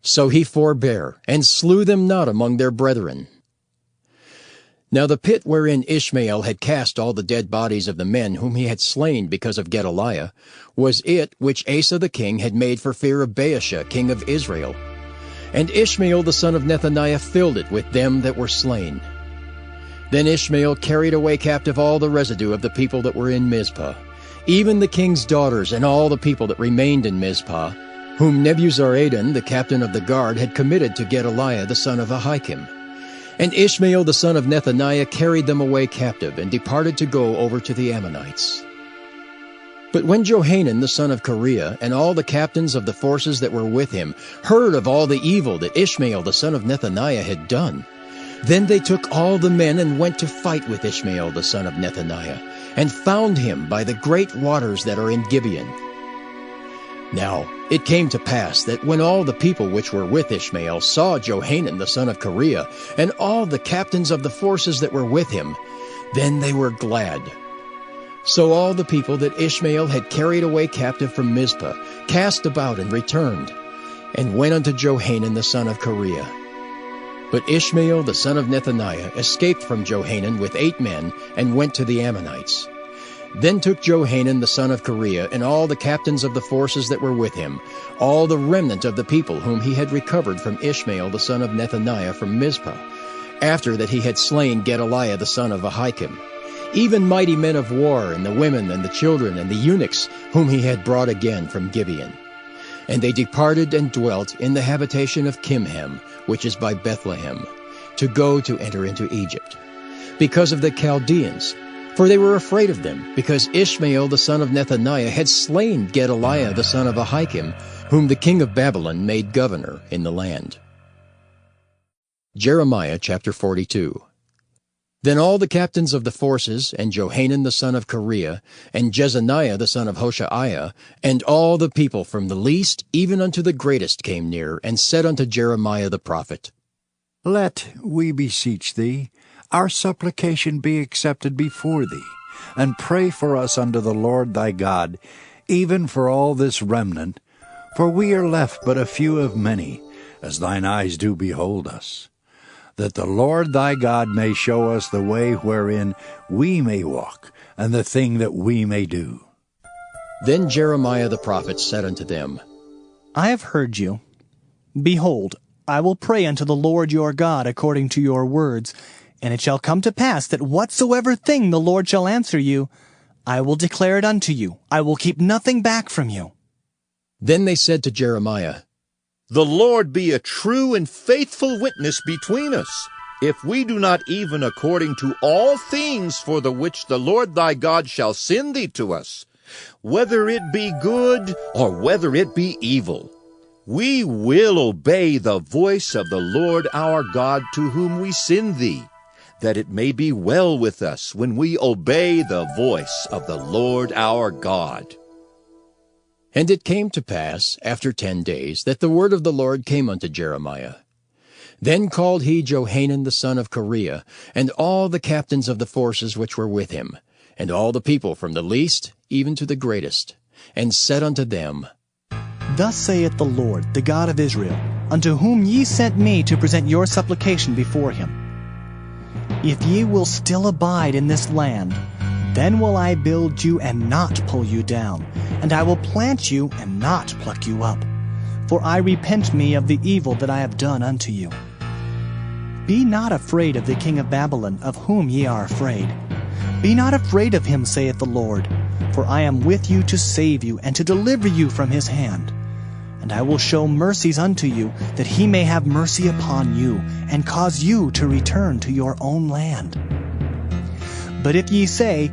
So he forbare, and slew them not among their brethren. Now the pit wherein Ishmael had cast all the dead bodies of the men whom he had slain because of Gedaliah was it which Asa the king had made for fear of Baasha king of Israel. And Ishmael the son of Nethaniah filled it with them that were slain. Then Ishmael carried away captive all the residue of the people that were in Mizpah, even the king's daughters and all the people that remained in Mizpah, whom Nebuzaradan the captain of the guard had committed to Gedaliah the son of Ahikam. And Ishmael the son of Nethaniah carried them away captive, and departed to go over to the Ammonites. But when Johanan the son of Kareah and all the captains of the forces that were with him heard of all the evil that Ishmael the son of Nethaniah had done, then they took all the men and went to fight with Ishmael the son of Nethaniah, and found him by the great waters that are in Gibeon. Now it came to pass that when all the people which were with Ishmael saw Johanan the son of Kareah, and all the captains of the forces that were with him, then they were glad. So all the people that Ishmael had carried away captive from Mizpah cast about and returned, and went unto Johanan the son of Kareah. But Ishmael the son of Nethaniah escaped from Johanan with 8 men, and went to the Ammonites. Then took Johanan the son of Kareah and all the captains of the forces that were with him, all the remnant of the people whom he had recovered from Ishmael the son of Nethaniah from Mizpah, after that he had slain Gedaliah the son of Ahikam, even mighty men of war, and the women and the children and the eunuchs, whom he had brought again from Gibeon. And they departed and dwelt in the habitation of Kimham, which is by Bethlehem, to go to enter into Egypt, because of the Chaldeans. For they were afraid of them, because Ishmael the son of Nethaniah had slain Gedaliah the son of Ahikam, whom the king of Babylon made governor in the land. Jeremiah chapter 42. Then all the captains of the forces, and Johanan the son of Kareah, and Jezaniah the son of Hoshaiah, and all the people from the least even unto the greatest came near, and said unto Jeremiah the prophet, Let, we beseech thee, our supplication be accepted before thee, and pray for us unto the Lord thy God, even for all this remnant, for we are left but a few of many, as thine eyes do behold us, that the Lord thy God may show us the way wherein we may walk, and the thing that we may do. Then Jeremiah the prophet said unto them, I have heard you. Behold, I will pray unto the Lord your God according to your words, and it shall come to pass that whatsoever thing the Lord shall answer you, I will declare it unto you. I will keep nothing back from you. Then they said to Jeremiah, The Lord be a true and faithful witness between us, if we do not even according to all things for the which the Lord thy God shall send thee to us, whether it be good or whether it be evil. We will obey the voice of the Lord our God to whom we send thee, that it may be well with us when we obey the voice of the Lord our God. And it came to pass, after 10 days, that the word of the Lord came unto Jeremiah. Then called he Johanan the son of Kareah, and all the captains of the forces which were with him, and all the people from the least even to the greatest, and said unto them, Thus saith the Lord, the God of Israel, unto whom ye sent me to present your supplication before him. If ye will still abide in this land, then will I build you and not pull you down, and I will plant you and not pluck you up. For I repent me of the evil that I have done unto you. Be not afraid of the king of Babylon, of whom ye are afraid. Be not afraid of him, saith the Lord, for I am with you to save you and to deliver you from his hand. And I will show mercies unto you, that he may have mercy upon you, and cause you to return to your own land. But if ye say,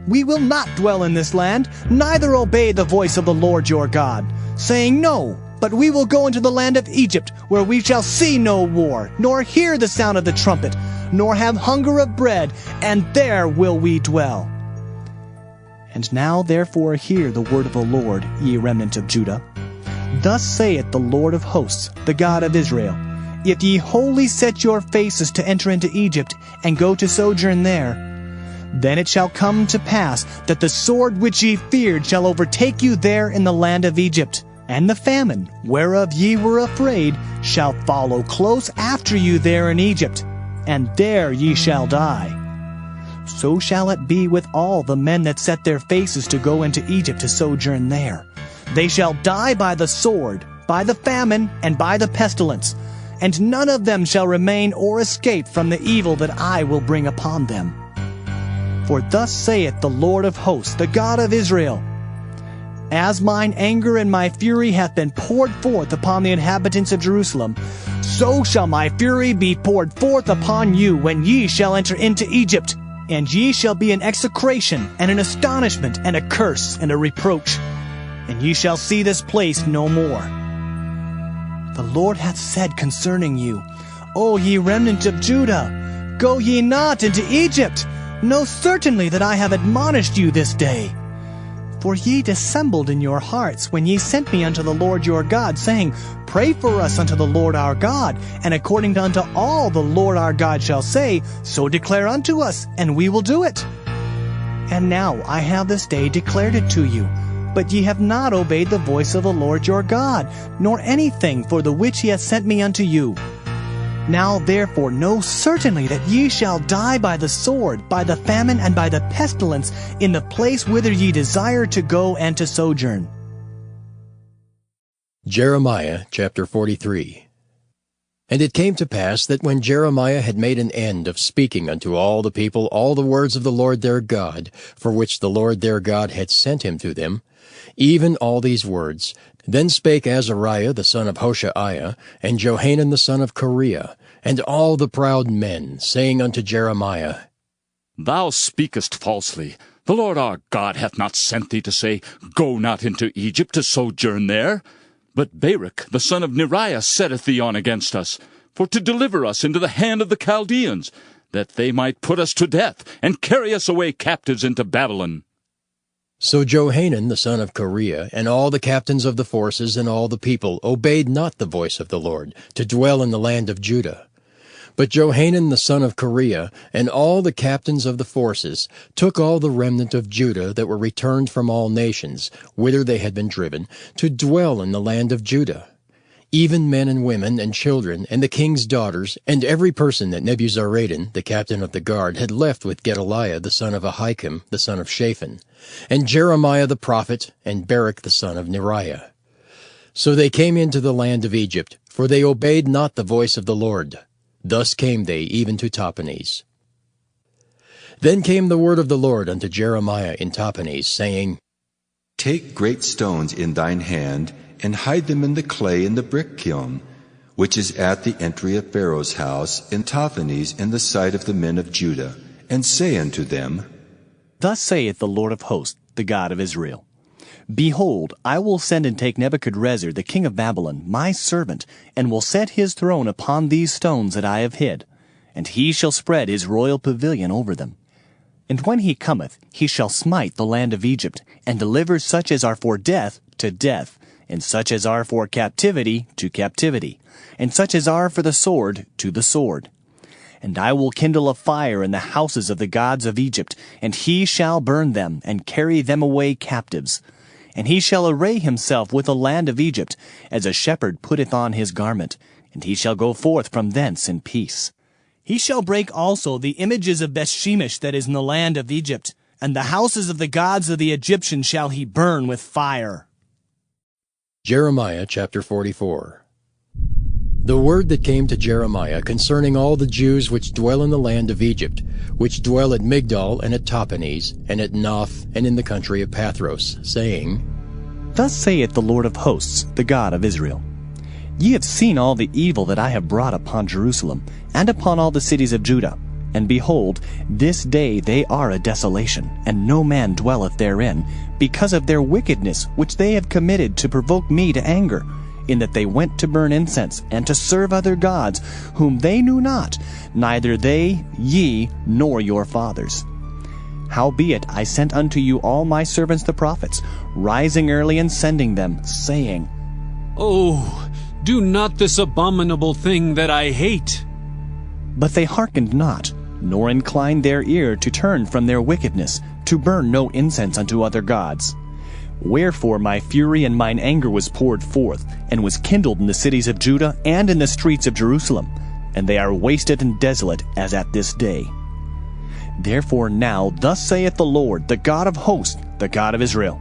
We will not dwell in this land, neither obey the voice of the Lord your God, saying, No, but we will go into the land of Egypt, where we shall see no war, nor hear the sound of the trumpet, nor have hunger of bread, and there will we dwell. And now therefore hear the word of the Lord, ye remnant of Judah. Thus saith the Lord of hosts, the God of Israel, If ye wholly set your faces to enter into Egypt, and go to sojourn there, then it shall come to pass that the sword which ye feared shall overtake you there in the land of Egypt, and the famine, whereof ye were afraid, shall follow close after you there in Egypt, and there ye shall die. So shall it be with all the men that set their faces to go into Egypt to sojourn there. They shall die by the sword, by the famine, and by the pestilence, and none of them shall remain or escape from the evil that I will bring upon them. For thus saith the Lord of hosts, the God of Israel, As mine anger and my fury hath been poured forth upon the inhabitants of Jerusalem, so shall my fury be poured forth upon you when ye shall enter into Egypt, and ye shall be an execration, and an astonishment, and a curse, and a reproach, and ye shall see this place no more. The Lord hath said concerning you, O ye remnant of Judah, go ye not into Egypt. Know certainly that I have admonished you this day. For ye dissembled in your hearts when ye sent me unto the Lord your God, saying, Pray for us unto the Lord our God, and according unto all the Lord our God shall say, so declare unto us, and we will do it. And now I have this day declared it to you, but ye have not obeyed the voice of the Lord your God, nor anything for the which he hath sent me unto you. Now therefore know certainly that ye shall die by the sword, by the famine, and by the pestilence, in the place whither ye desire to go and to sojourn. Jeremiah chapter 43. And it came to pass that when Jeremiah had made an end of speaking unto all the people all the words of the Lord their God, for which the Lord their God had sent him to them, even all these words, then spake Azariah the son of Hoshaiah, and Johanan the son of Kareah, and all the proud men, saying unto Jeremiah, Thou speakest falsely. The Lord our God hath not sent thee to say, Go not into Egypt to sojourn there. But Baruch the son of Neriah setteth thee on against us, for to deliver us into the hand of the Chaldeans, that they might put us to death, and carry us away captives into Babylon. So Johanan the son of Kareah, and all the captains of the forces, and all the people, obeyed not the voice of the Lord, to dwell in the land of Judah. But Johanan the son of Kareah, and all the captains of the forces, took all the remnant of Judah that were returned from all nations, whither they had been driven, to dwell in the land of Judah, even men and women and children, and the king's daughters, and every person that Nebuzaradan, the captain of the guard, had left with Gedaliah the son of Ahikam, the son of Shaphan, and Jeremiah the prophet, and Baruch the son of Neriah. So they came into the land of Egypt, for they obeyed not the voice of the Lord. Thus came they even to Tahpanhes. Then came the word of the Lord unto Jeremiah in Tahpanhes, saying, Take great stones in thine hand, and hide them in the clay in the brick kiln, which is at the entry of Pharaoh's house in Tahpanhes in the sight of the men of Judah, and say unto them, Thus saith the Lord of hosts, the God of Israel, Behold, I will send and take Nebuchadrezzar the king of Babylon, my servant, and will set his throne upon these stones that I have hid, and he shall spread his royal pavilion over them. And when he cometh, he shall smite the land of Egypt, and deliver such as are for death to death, and such as are for captivity to captivity, and such as are for the sword to the sword. And I will kindle a fire in the houses of the gods of Egypt, and he shall burn them, and carry them away captives. And he shall array himself with the land of Egypt, as a shepherd putteth on his garment, and he shall go forth from thence in peace. He shall break also the images of Bethshemesh that is in the land of Egypt, and the houses of the gods of the Egyptians shall he burn with fire. Jeremiah chapter 44. The word that came to Jeremiah concerning all the Jews which dwell in the land of Egypt, which dwell at Migdol and at Tahpanhes, and at Noph, and in the country of Pathros, saying, Thus saith the Lord of hosts, the God of Israel, Ye have seen all the evil that I have brought upon Jerusalem, and upon all the cities of Judah. And behold, this day they are a desolation, and no man dwelleth therein, because of their wickedness which they have committed to provoke me to anger, in that they went to burn incense, and to serve other gods, whom they knew not, neither they, ye, nor your fathers. Howbeit I sent unto you all my servants the prophets, rising early and sending them, saying, Oh, do not this abominable thing that I hate. But they hearkened not, nor inclined their ear to turn from their wickedness, to burn no incense unto other gods. Wherefore my fury and mine anger was poured forth, and was kindled in the cities of Judah and in the streets of Jerusalem, and they are wasted and desolate as at this day. Therefore now thus saith the Lord, the God of hosts, the God of Israel,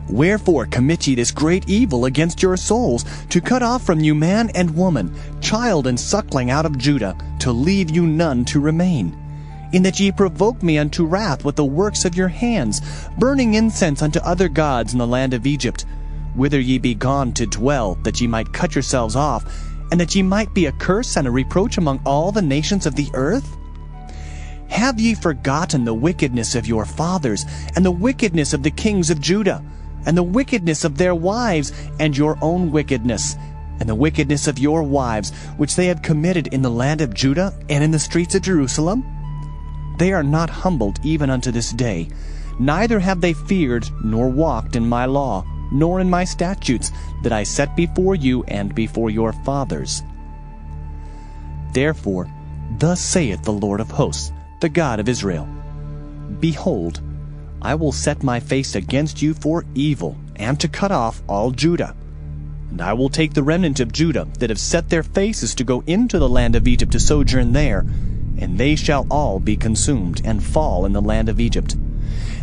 Wherefore commit ye this great evil against your souls, to cut off from you man and woman, child and suckling out of Judah, to leave you none to remain? In that ye provoke me unto wrath with the works of your hands, burning incense unto other gods in the land of Egypt, whither ye be gone to dwell, that ye might cut yourselves off, and that ye might be a curse and a reproach among all the nations of the earth? Have ye forgotten the wickedness of your fathers, and the wickedness of the kings of Judah, and the wickedness of their wives, and your own wickedness, and the wickedness of your wives, which they have committed in the land of Judah and in the streets of Jerusalem? They are not humbled even unto this day, neither have they feared nor walked in my law, nor in my statutes, that I set before you and before your fathers. Therefore, thus saith the Lord of hosts, the God of Israel, Behold, I will set my face against you for evil, and to cut off all Judah. And I will take the remnant of Judah that have set their faces to go into the land of Egypt to sojourn there, and they shall all be consumed, and fall in the land of Egypt.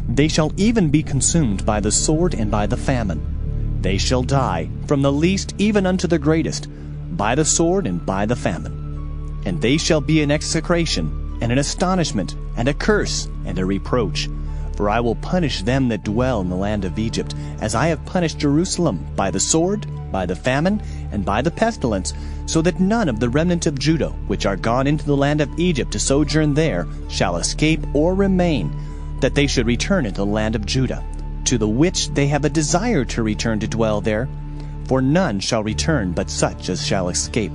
They shall even be consumed by the sword and by the famine. They shall die, from the least even unto the greatest, by the sword and by the famine. And they shall be an execration, and an astonishment, and a curse, and a reproach. For I will punish them that dwell in the land of Egypt, as I have punished Jerusalem, by the sword, by the famine, and by the pestilence, so that none of the remnant of Judah, which are gone into the land of Egypt to sojourn there, shall escape or remain, that they should return into the land of Judah, to the which they have a desire to return to dwell there. For none shall return but such as shall escape.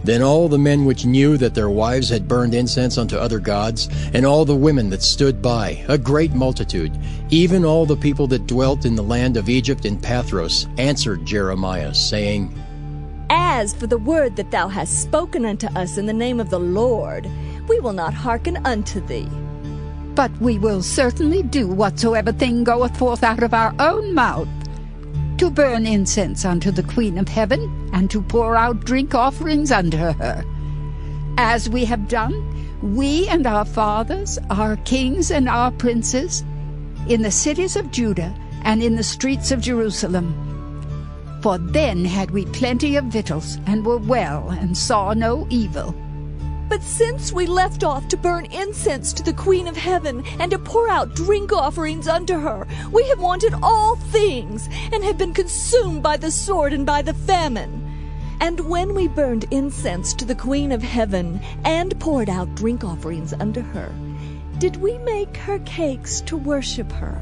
Then all the men which knew that their wives had burned incense unto other gods, and all the women that stood by, a great multitude, even all the people that dwelt in the land of Egypt in Pathros, answered Jeremiah, saying, As for the word that thou hast spoken unto us in the name of the Lord, we will not hearken unto thee. But we will certainly do whatsoever thing goeth forth out of our own mouth, to burn incense unto the Queen of Heaven, and to pour out drink offerings unto her. As we have done, we and our fathers, our kings and our princes, in the cities of Judah and in the streets of Jerusalem. For then had we plenty of victuals, and were well, and saw no evil. But since we left off to burn incense to the Queen of Heaven, and to pour out drink offerings unto her, we have wanted all things, and have been consumed by the sword and by the famine. And when we burned incense to the Queen of Heaven, and poured out drink offerings unto her, did we make her cakes to worship her,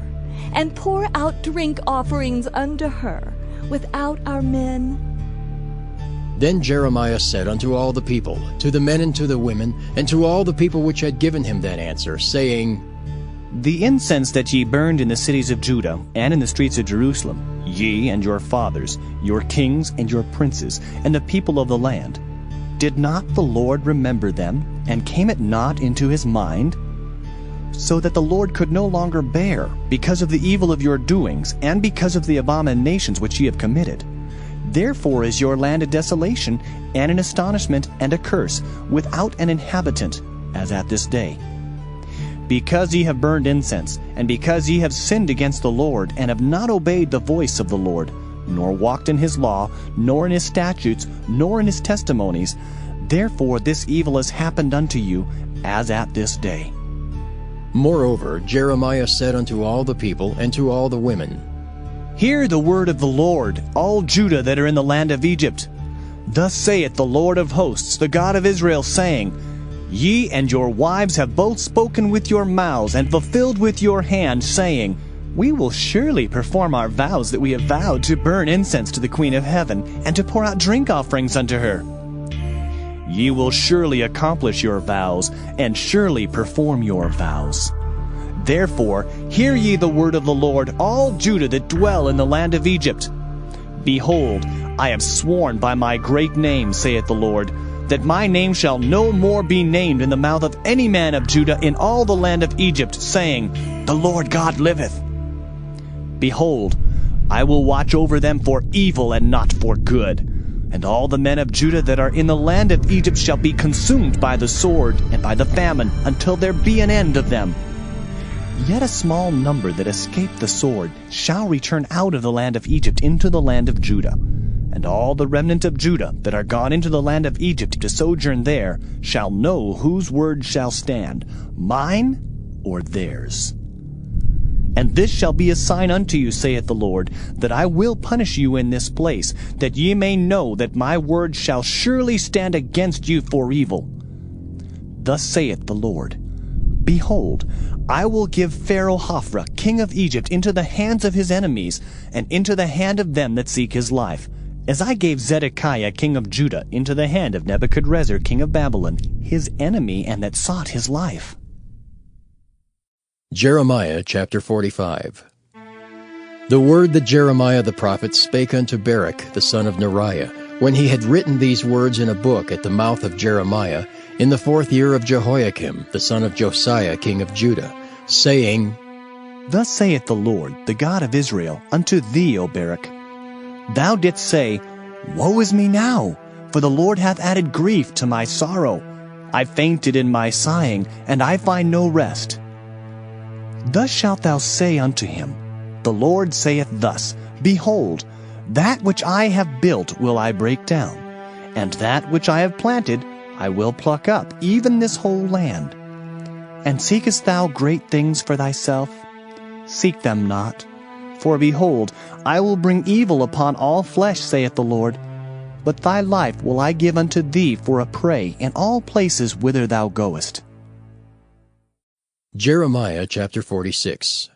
and pour out drink offerings unto her, without our men? Then Jeremiah said unto all the people, to the men and to the women, and to all the people which had given him that answer, saying, The incense that ye burned in the cities of Judah and in the streets of Jerusalem, ye and your fathers, your kings and your princes, and the people of the land, did not the Lord remember them, and came it not into his mind? so that the Lord could no longer bear, because of the evil of your doings, and because of the abominations which ye have committed. Therefore is your land a desolation, and an astonishment, and a curse, without an inhabitant, as at this day. Because ye have burned incense, and because ye have sinned against the Lord, and have not obeyed the voice of the Lord, nor walked in his law, nor in his statutes, nor in his testimonies, therefore this evil has happened unto you, as at this day. Moreover, Jeremiah said unto all the people and to all the women, Hear the word of the Lord, all Judah that are in the land of Egypt. Thus saith the Lord of hosts, the God of Israel, saying, Ye and your wives have both spoken with your mouths, and fulfilled with your hand, saying, We will surely perform our vows that we have vowed, to burn incense to the Queen of Heaven, and to pour out drink offerings unto her. Ye will surely accomplish your vows, and surely perform your vows. Therefore, hear ye the word of the Lord, all Judah that dwell in the land of Egypt. Behold, I have sworn by my great name, saith the Lord, that my name shall no more be named in the mouth of any man of Judah in all the land of Egypt, saying, The Lord God liveth. Behold, I will watch over them for evil and not for good. And all the men of Judah that are in the land of Egypt shall be consumed by the sword and by the famine, until there be an end of them. Yet a small number that escape the sword shall return out of the land of Egypt into the land of Judah. And all the remnant of Judah that are gone into the land of Egypt to sojourn there shall know whose word shall stand, mine or theirs. And this shall be a sign unto you, saith the Lord, that I will punish you in this place, that ye may know that my word shall surely stand against you for evil. Thus saith the Lord, Behold, I will give Pharaoh Hophra, king of Egypt, into the hands of his enemies, and into the hand of them that seek his life, as I gave Zedekiah, king of Judah, into the hand of Nebuchadrezzar, king of Babylon, his enemy, and that sought his life. Jeremiah chapter 45. The word that Jeremiah the prophet spake unto Baruch the son of Neriah, when he had written these words in a book at the mouth of Jeremiah, in the 4th year of Jehoiakim the son of Josiah king of Judah, saying, Thus saith the Lord, the God of Israel, unto thee, O Baruch, Thou didst say, Woe is me now, for the Lord hath added grief to my sorrow. I fainted in my sighing, and I find no rest. Thus shalt thou say unto him, The Lord saith thus, Behold, that which I have built will I break down, and that which I have planted I will pluck up, even this whole land. And seekest thou great things for thyself? Seek them not. For behold, I will bring evil upon all flesh, saith the Lord. But thy life will I give unto thee for a prey in all places whither thou goest. Jeremiah chapter 46.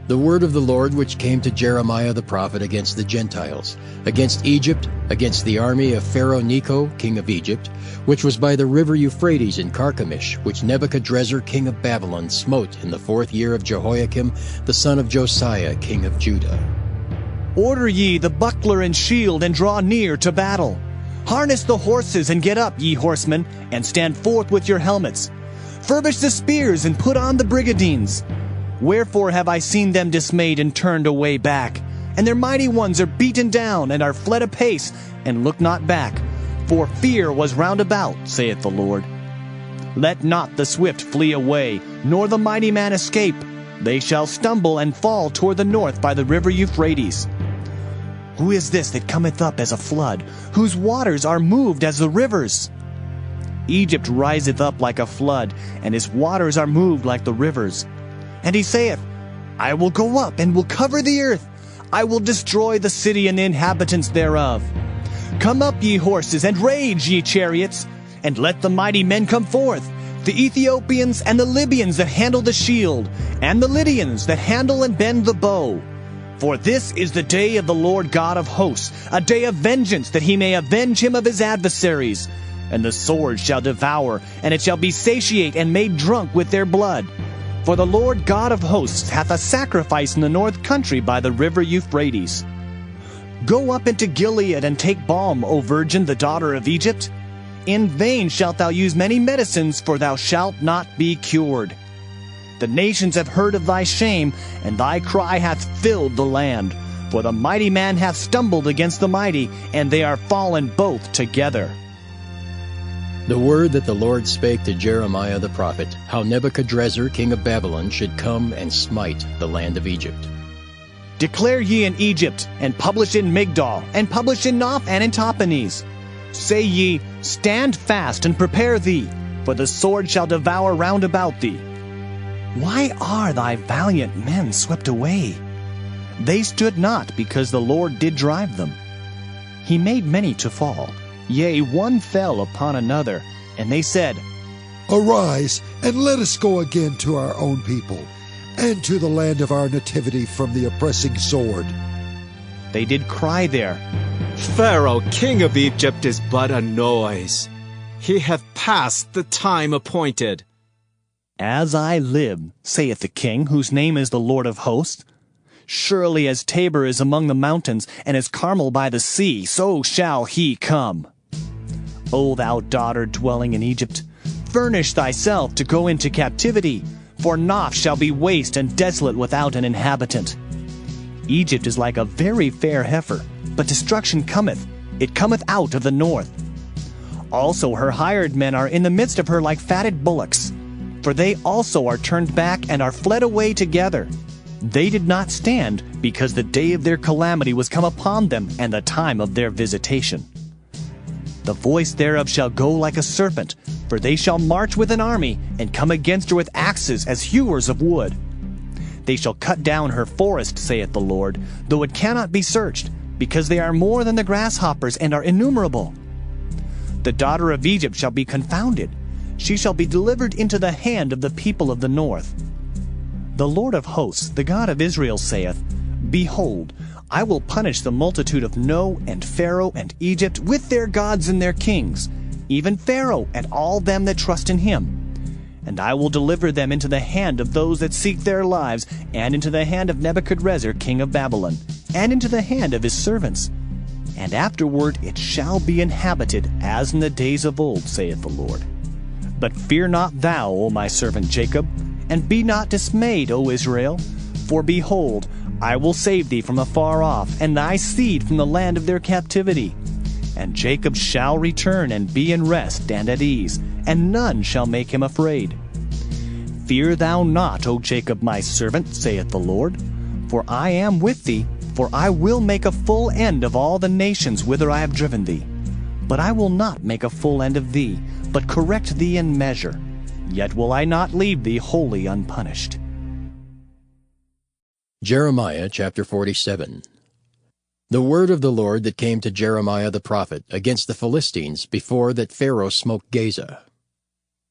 The word of the Lord which came to Jeremiah the prophet against the Gentiles, against Egypt, against the army of Pharaoh Necho, king of Egypt, which was by the river Euphrates in Carchemish, which Nebuchadrezzar king of Babylon smote in the 4th year of Jehoiakim the son of Josiah king of Judah. Order ye the buckler and shield, and draw near to battle. Harness the horses, and get up, ye horsemen, and stand forth with your helmets. Furbish the spears, and put on the brigadines. Wherefore have I seen them dismayed and turned away back? And their mighty ones are beaten down, and are fled apace, and look not back. For fear was round about, saith the Lord. Let not the swift flee away, nor the mighty man escape. They shall stumble and fall toward the north by the river Euphrates. Who is this that cometh up as a flood, whose waters are moved as the rivers? Egypt riseth up like a flood, and his waters are moved like the rivers. And he saith, I will go up and will cover the earth. I will destroy the city and the inhabitants thereof. Come up, ye horses, and rage, ye chariots, and let the mighty men come forth, the Ethiopians and the Libyans that handle the shield, and the Lydians that handle and bend the bow. For this is the day of the Lord God of hosts, a day of vengeance, that he may avenge him of his adversaries. And the sword shall devour, and it shall be satiate and made drunk with their blood. For the Lord God of hosts hath a sacrifice in the north country by the river Euphrates. Go up into Gilead and take balm, O virgin, the daughter of Egypt. In vain shalt thou use many medicines, for thou shalt not be cured. The nations have heard of thy shame, and thy cry hath filled the land. For the mighty man hath stumbled against the mighty, and they are fallen both together. The word that the Lord spake to Jeremiah the prophet, how Nebuchadrezzar king of Babylon should come and smite the land of Egypt. Declare ye in Egypt, and publish in Migdol, and publish in Noph and in Tahpanhes. Say ye, stand fast and prepare thee, for the sword shall devour round about thee. Why are thy valiant men swept away? They stood not, because the Lord did drive them. He made many to fall, yea, one fell upon another, and they said, Arise, and let us go again to our own people, and to the land of our nativity from the oppressing sword. They did cry there, Pharaoh, king of Egypt, is but a noise. He hath passed the time appointed. As I live, saith the king, whose name is the Lord of hosts, surely as Tabor is among the mountains, and as Carmel by the sea, so shall he come. O thou daughter dwelling in Egypt, furnish thyself to go into captivity, for Noph shall be waste and desolate without an inhabitant. Egypt is like a very fair heifer, but destruction cometh, it cometh out of the north. Also her hired men are in the midst of her like fatted bullocks, for they also are turned back and are fled away together. They did not stand, because the day of their calamity was come upon them, and the time of their visitation. The voice thereof shall go like a serpent, for they shall march with an army, and come against her with axes as hewers of wood. They shall cut down her forest, saith the Lord, though it cannot be searched, because they are more than the grasshoppers, and are innumerable. The daughter of Egypt shall be confounded. She shall be delivered into the hand of the people of the north. The Lord of hosts, the God of Israel, saith, Behold, I will punish the multitude of No, and Pharaoh, and Egypt, with their gods and their kings, even Pharaoh, and all them that trust in him. And I will deliver them into the hand of those that seek their lives, and into the hand of Nebuchadrezzar king of Babylon, and into the hand of his servants. And afterward it shall be inhabited, as in the days of old, saith the Lord. But fear not thou, O my servant Jacob, and be not dismayed, O Israel. For behold, I will save thee from afar off, and thy seed from the land of their captivity. And Jacob shall return and be in rest and at ease, and none shall make him afraid. Fear thou not, O Jacob my servant, saith the Lord, for I am with thee, for I will make a full end of all the nations whither I have driven thee. But I will not make a full end of thee, but correct thee in measure. Yet will I not leave thee wholly unpunished. Jeremiah chapter 47. The word of the Lord that came to Jeremiah the prophet against the Philistines before that Pharaoh smote Gaza.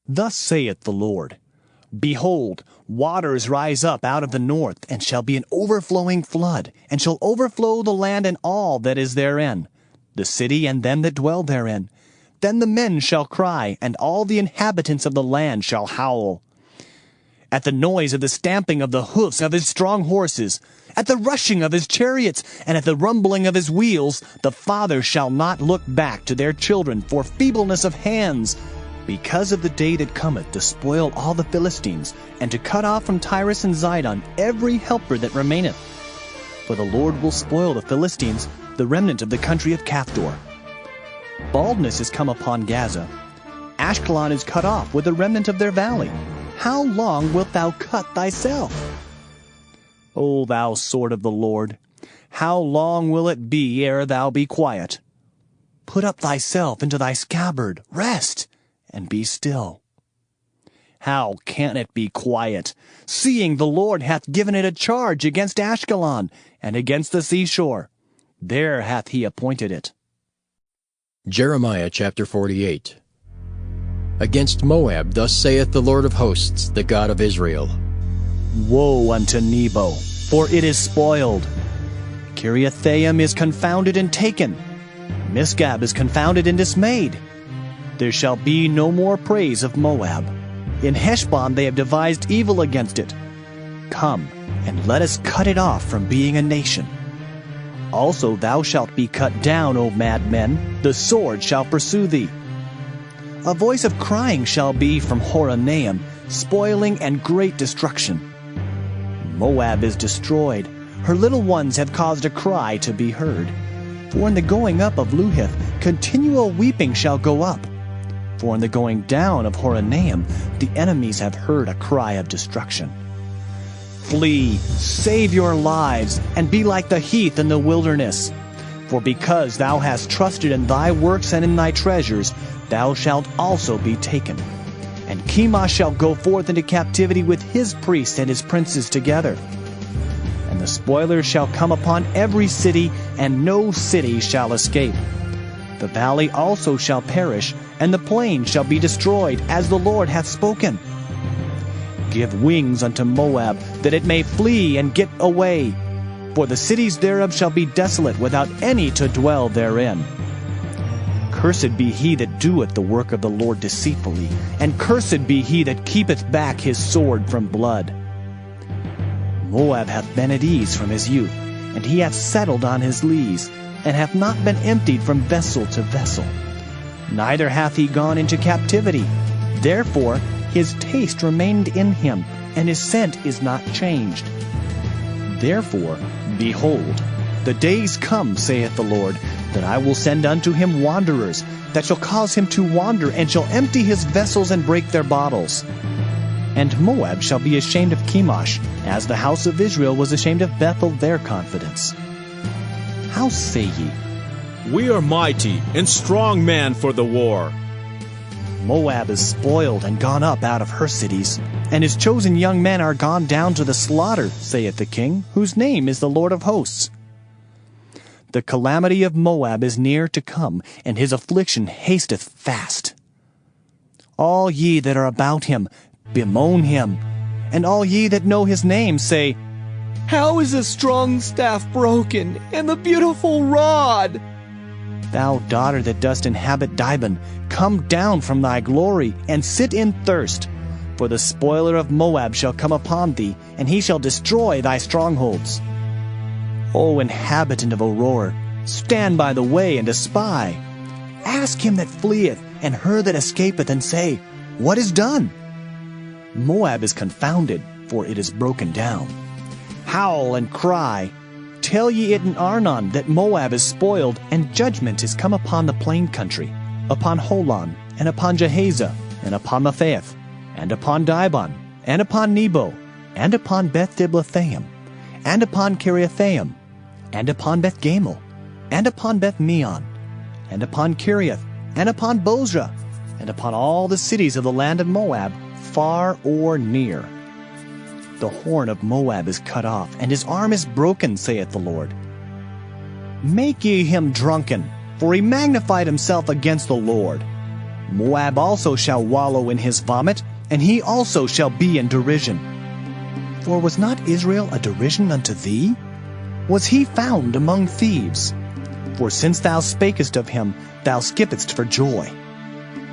Thus saith the Lord, Behold, waters rise up out of the north, and shall be an overflowing flood, and shall overflow the land and all that is therein, the city and them that dwell therein. Then the men shall cry, and all the inhabitants of the land shall howl. At the noise of the stamping of the hoofs of his strong horses, at the rushing of his chariots, and at the rumbling of his wheels, the fathers shall not look back to their children for feebleness of hands, because of the day that cometh to spoil all the Philistines, and to cut off from Tyrus and Zidon every helper that remaineth. For the Lord will spoil the Philistines, the remnant of the country of Caphtor. Baldness is come upon Gaza. Ashkelon is cut off with the remnant of their valley. How long wilt thou cut thyself? O thou sword of the Lord, how long will it be ere thou be quiet? Put up thyself into thy scabbard, rest, and be still. How can it be quiet, seeing the Lord hath given it a charge against Ashkelon, and against the seashore? There hath he appointed it. Jeremiah chapter 48. Against Moab thus saith the Lord of hosts, the God of Israel. Woe unto Nebo, for it is spoiled. Kiriathaim is confounded and taken. Misgab is confounded and dismayed. There shall be no more praise of Moab. In Heshbon they have devised evil against it. Come, and let us cut it off from being a nation. Also thou shalt be cut down, O madmen, the sword shall pursue thee. A voice of crying shall be from Horonaim, spoiling and great destruction. Moab is destroyed. Her little ones have caused a cry to be heard. For in the going up of Luhith, continual weeping shall go up. For in the going down of Horonaim, the enemies have heard a cry of destruction. Flee, save your lives, and be like the heath in the wilderness. For because thou hast trusted in thy works and in thy treasures, thou shalt also be taken. And Chemosh shall go forth into captivity with his priests and his princes together. And the spoilers shall come upon every city, and no city shall escape. The valley also shall perish, and the plain shall be destroyed, as the Lord hath spoken. Give wings unto Moab, that it may flee and get away. For the cities thereof shall be desolate, without any to dwell therein. Cursed be he that doeth the work of the Lord deceitfully, and cursed be he that keepeth back his sword from blood. Moab hath been at ease from his youth, and he hath settled on his lees, and hath not been emptied from vessel to vessel. Neither hath he gone into captivity. Therefore his taste remained in him, and his scent is not changed. Therefore, behold, the days come, saith the Lord, that I will send unto him wanderers, that shall cause him to wander, and shall empty his vessels and break their bottles. And Moab shall be ashamed of Chemosh, as the house of Israel was ashamed of Bethel their confidence. How say ye? We are mighty and strong men for the war. Moab is spoiled and gone up out of her cities, and his chosen young men are gone down to the slaughter, saith the king, whose name is the Lord of hosts. The calamity of Moab is near to come, and his affliction hasteth fast. All ye that are about him, bemoan him, and all ye that know his name say, How is the strong staff broken, and the beautiful rod? Thou daughter that dost inhabit Dibon, come down from thy glory, and sit in thirst. For the spoiler of Moab shall come upon thee, and he shall destroy thy strongholds. O inhabitant of Aurora, stand by the way and espy. Ask him that fleeth, and her that escapeth, and say, What is done? Moab is confounded, for it is broken down. Howl and cry. Tell ye it in Arnon that Moab is spoiled, and judgment is come upon the plain country, upon Holon, and upon Jahaza, and upon Mephaeth, and upon Dibon, and upon Nebo, and upon Beth-Diblathaim, and upon Kiriathaim, and upon Beth-Gamel, and upon Beth-Meon, and upon Kiriath, and upon Bozrah, and upon all the cities of the land of Moab, far or near. The horn of Moab is cut off, and his arm is broken, saith the Lord. Make ye him drunken, for he magnified himself against the Lord. Moab also shall wallow in his vomit, and he also shall be in derision. For was not Israel a derision unto thee? Was he found among thieves? For since thou spakest of him, thou skippedst for joy.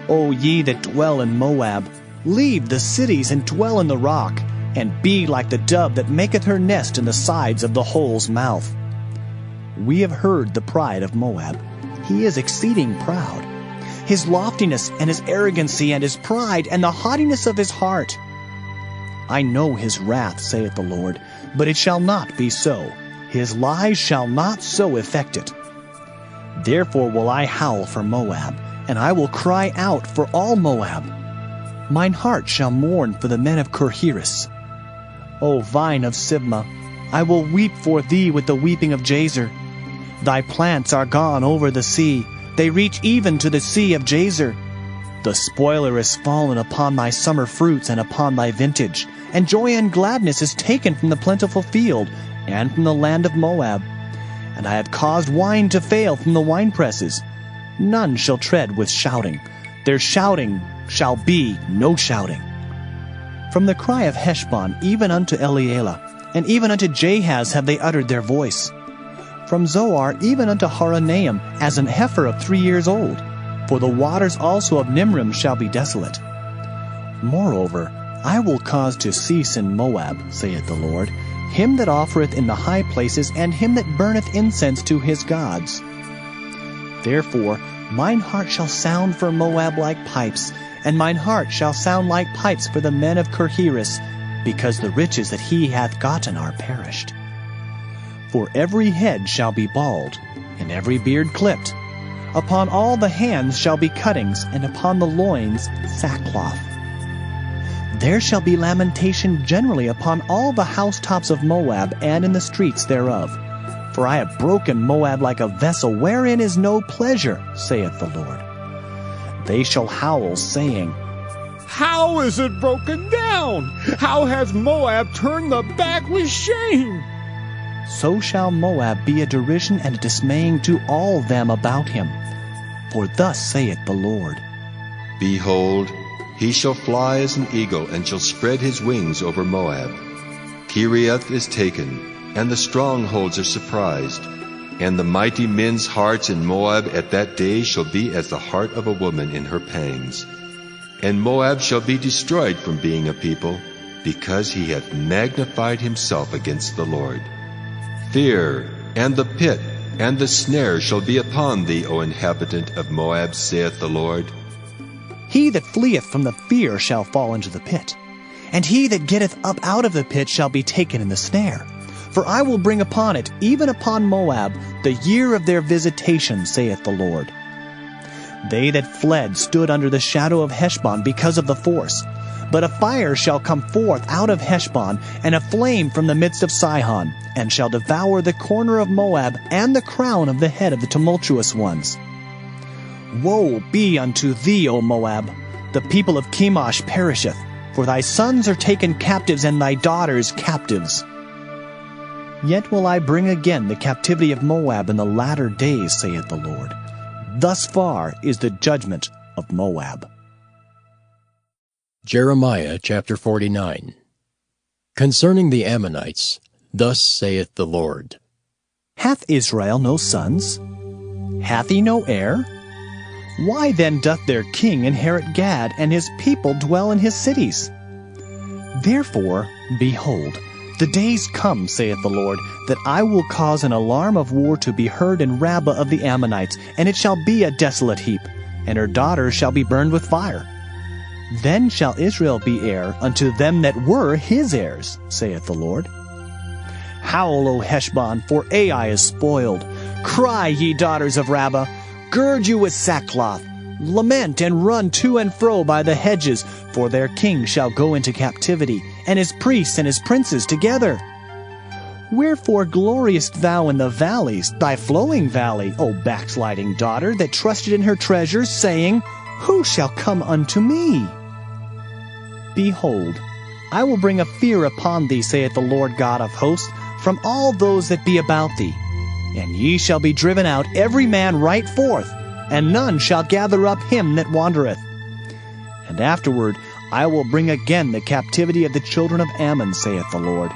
O ye that dwell in Moab, leave the cities and dwell in the rock, and be like the dove that maketh her nest in the sides of the hole's mouth. We have heard the pride of Moab. He is exceeding proud. His loftiness and his arrogancy and his pride and the haughtiness of his heart. I know his wrath, saith the Lord, but it shall not be so. His lies shall not so effect it. Therefore will I howl for Moab, and I will cry out for all Moab. Mine heart shall mourn for the men of Kirheres. O vine of Sibmah, I will weep for thee with the weeping of Jazer. Thy plants are gone over the sea, they reach even to the sea of Jazer. The spoiler is fallen upon thy summer fruits and upon thy vintage, and joy and gladness is taken from the plentiful field, and from the land of Moab. And I have caused wine to fail from the winepresses. None shall tread with shouting. Their shouting shall be no shouting. From the cry of Heshbon even unto Elealeh, and even unto Jahaz have they uttered their voice. From Zoar even unto Horonaim, as an heifer of 3 years old. For the waters also of Nimrim shall be desolate. Moreover, I will cause to cease in Moab, saith the Lord, him that offereth in the high places, and him that burneth incense to his gods. Therefore mine heart shall sound for Moab like pipes, and mine heart shall sound like pipes for the men of Kirheres, because the riches that he hath gotten are perished. For every head shall be bald, and every beard clipped. Upon all the hands shall be cuttings, and upon the loins sackcloth. There shall be lamentation generally upon all the housetops of Moab and in the streets thereof. For I have broken Moab like a vessel wherein is no pleasure, saith the Lord. They shall howl, saying, How is it broken down? How hath Moab turned the back with shame? So shall Moab be a derision and a dismaying to all them about him. For thus saith the Lord. Behold, he shall fly as an eagle, and shall spread his wings over Moab. Kiriath is taken, and the strongholds are surprised. And the mighty men's hearts in Moab at that day shall be as the heart of a woman in her pangs. And Moab shall be destroyed from being a people, because he hath magnified himself against the Lord. Fear, and the pit, and the snare shall be upon thee, O inhabitant of Moab, saith the Lord. He that fleeth from the fear shall fall into the pit, and he that getteth up out of the pit shall be taken in the snare. For I will bring upon it, even upon Moab, the year of their visitation, saith the Lord. They that fled stood under the shadow of Heshbon because of the force. But a fire shall come forth out of Heshbon, and a flame from the midst of Sihon, and shall devour the corner of Moab, and the crown of the head of the tumultuous ones. Woe be unto thee, O Moab! The people of Chemosh perisheth, for thy sons are taken captives, and thy daughters captives. Yet will I bring again the captivity of Moab in the latter days, saith the Lord. Thus far is the judgment of Moab. Jeremiah chapter 49. Concerning the Ammonites, thus saith the Lord. Hath Israel no sons? Hath he no heir? Why then doth their king inherit Gad, and his people dwell in his cities? Therefore, behold, the days come, saith the Lord, that I will cause an alarm of war to be heard in Rabbah of the Ammonites, and it shall be a desolate heap, and her daughters shall be burned with fire. Then shall Israel be heir unto them that were his heirs, saith the Lord. Howl, O Heshbon, for Ai is spoiled. Cry, ye daughters of Rabbah, gird you with sackcloth. Lament and run to and fro by the hedges, for their king shall go into captivity, and his priests and his princes together. Wherefore gloriest thou in the valleys, thy flowing valley, O backsliding daughter, that trusted in her treasures, saying, Who shall come unto me? Behold, I will bring a fear upon thee, saith the Lord God of hosts, from all those that be about thee. And ye shall be driven out every man right forth, and none shall gather up him that wandereth. And afterward I will bring again the captivity of the children of Ammon, saith the Lord.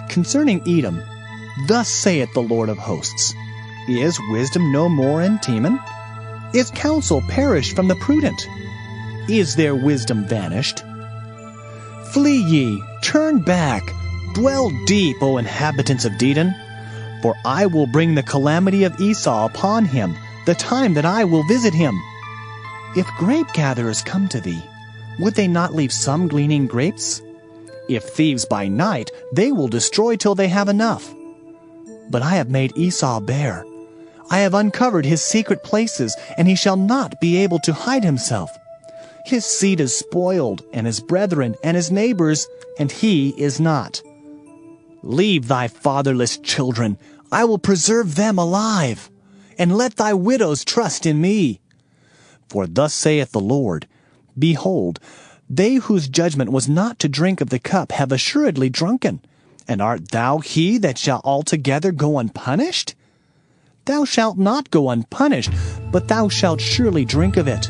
Concerning Edom, thus saith the Lord of hosts, Is wisdom no more in Teman? Is counsel perished from the prudent? Is their wisdom vanished? Flee ye, turn back, dwell deep, O inhabitants of Dedan, for I will bring the calamity of Esau upon him, the time that I will visit him. If grape-gatherers come to thee, would they not leave some gleaning grapes? If thieves by night, they will destroy till they have enough. But I have made Esau bare. I have uncovered his secret places, and he shall not be able to hide himself. His seed is spoiled, and his brethren, and his neighbors, and he is not. Leave thy fatherless children, I will preserve them alive, and let thy widows trust in me. For thus saith the Lord, Behold, they whose judgment was not to drink of the cup have assuredly drunken. And art thou he that shall altogether go unpunished? Thou shalt not go unpunished, but thou shalt surely drink of it.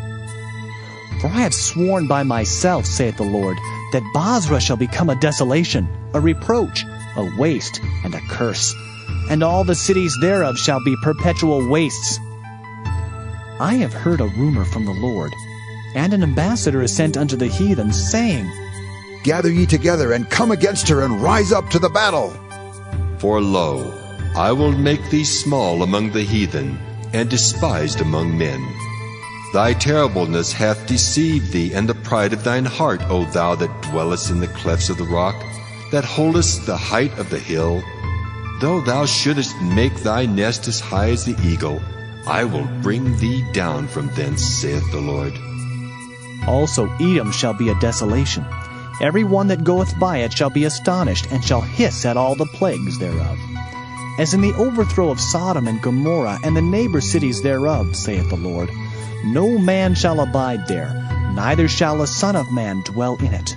For I have sworn by myself, saith the Lord, that Basra shall become a desolation, a reproach, a waste, and a curse, and all the cities thereof shall be perpetual wastes. I have heard a rumor from the Lord, and an ambassador is sent unto the heathen, saying, Gather ye together, and come against her, and rise up to the battle. For lo, I will make thee small among the heathen, and despised among men. Thy terribleness hath deceived thee, and the pride of thine heart, O thou that dwellest in the clefts of the rock, that holdest the height of the hill. Though thou shouldest make thy nest as high as the eagle, I will bring thee down from thence, saith the Lord. Also Edom shall be a desolation. Every one that goeth by it shall be astonished, and shall hiss at all the plagues thereof. As in the overthrow of Sodom and Gomorrah, and the neighbor cities thereof, saith the Lord, no man shall abide there, neither shall a son of man dwell in it.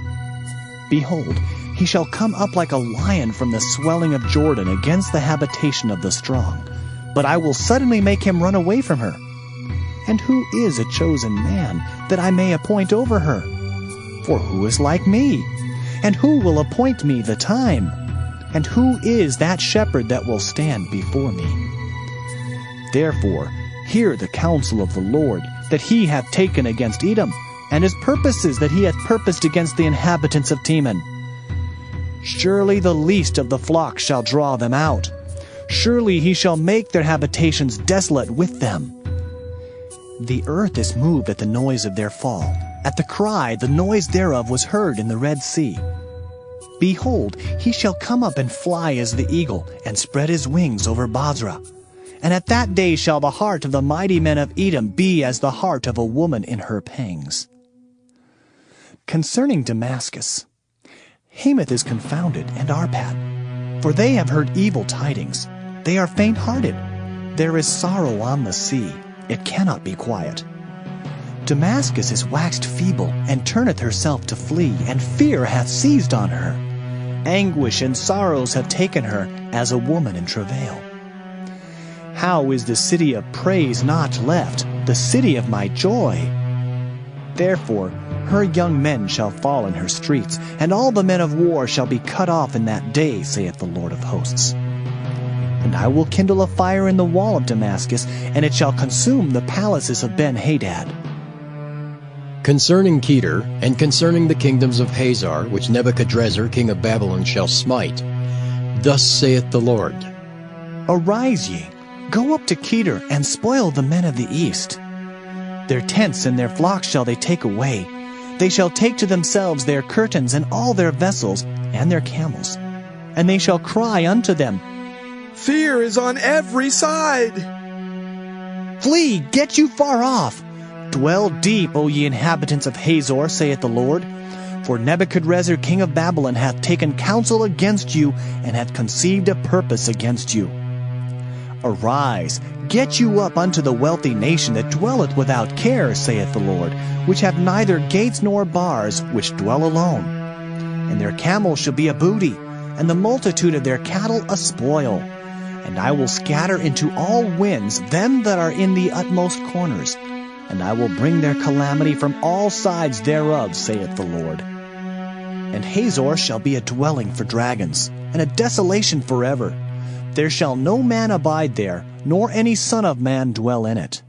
Behold, he shall come up like a lion from the swelling of Jordan against the habitation of the strong. But I will suddenly make him run away from her. And who is a chosen man, that I may appoint over her? For who is like me? And who will appoint me the time? And who is that shepherd that will stand before me? Therefore, hear the counsel of the Lord, that he hath taken against Edom, and his purposes that he hath purposed against the inhabitants of Teman. Surely the least of the flock shall draw them out. Surely he shall make their habitations desolate with them. The earth is moved at the noise of their fall. At the cry, the noise thereof was heard in the Red Sea. Behold, he shall come up and fly as the eagle, and spread his wings over Basra. And at that day shall the heart of the mighty men of Edom be as the heart of a woman in her pangs. Concerning Damascus, Hamath is confounded, and Arpad, for they have heard evil tidings. They are faint-hearted. There is sorrow on the sea. It cannot be quiet. Damascus is waxed feeble, and turneth herself to flee, and fear hath seized on her. Anguish and sorrows have taken her, as a woman in travail. How is the city of praise not left, the city of my joy? Therefore her young men shall fall in her streets, and all the men of war shall be cut off in that day, saith the Lord of hosts. And I will kindle a fire in the wall of Damascus, and it shall consume the palaces of Ben-Hadad. Concerning Kedar, and concerning the kingdoms of Hazar, which Nebuchadrezzar king of Babylon shall smite, thus saith the Lord, Arise ye, go up to Kedar, and spoil the men of the east. Their tents and their flocks shall they take away. They shall take to themselves their curtains and all their vessels and their camels. And they shall cry unto them, Fear is on every side. Flee, get you far off. Dwell deep, O ye inhabitants of Hazor, saith the Lord. For Nebuchadrezzar king of Babylon hath taken counsel against you, and hath conceived a purpose against you. Arise, get you up unto the wealthy nation that dwelleth without care, saith the Lord, which have neither gates nor bars, which dwell alone. And their camels shall be a booty, and the multitude of their cattle a spoil. And I will scatter into all winds them that are in the utmost corners, and I will bring their calamity from all sides thereof, saith the Lord. And Hazor shall be a dwelling for dragons, and a desolation forever. There shall no man abide there, nor any son of man dwell in it.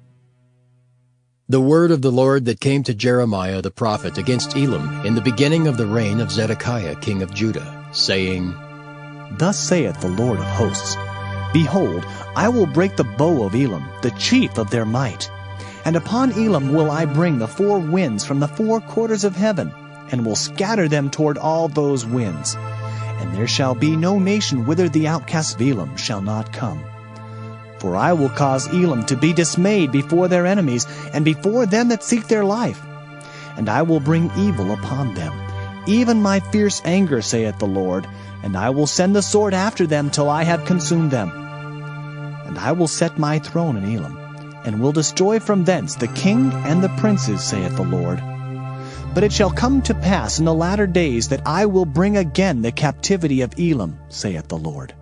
The word of the Lord that came to Jeremiah the prophet against Elam in the beginning of the reign of Zedekiah king of Judah, saying, Thus saith the Lord of hosts, Behold, I will break the bow of Elam, the chief of their might. And upon Elam will I bring the four winds from the four quarters of heaven, and will scatter them toward all those winds. And there shall be no nation whither the outcasts of Elam shall not come. For I will cause Elam to be dismayed before their enemies, and before them that seek their life. And I will bring evil upon them, even my fierce anger, saith the Lord, and I will send the sword after them till I have consumed them. And I will set my throne in Elam, and will destroy from thence the king and the princes, saith the Lord. But it shall come to pass in the latter days that I will bring again the captivity of Elam, saith the Lord.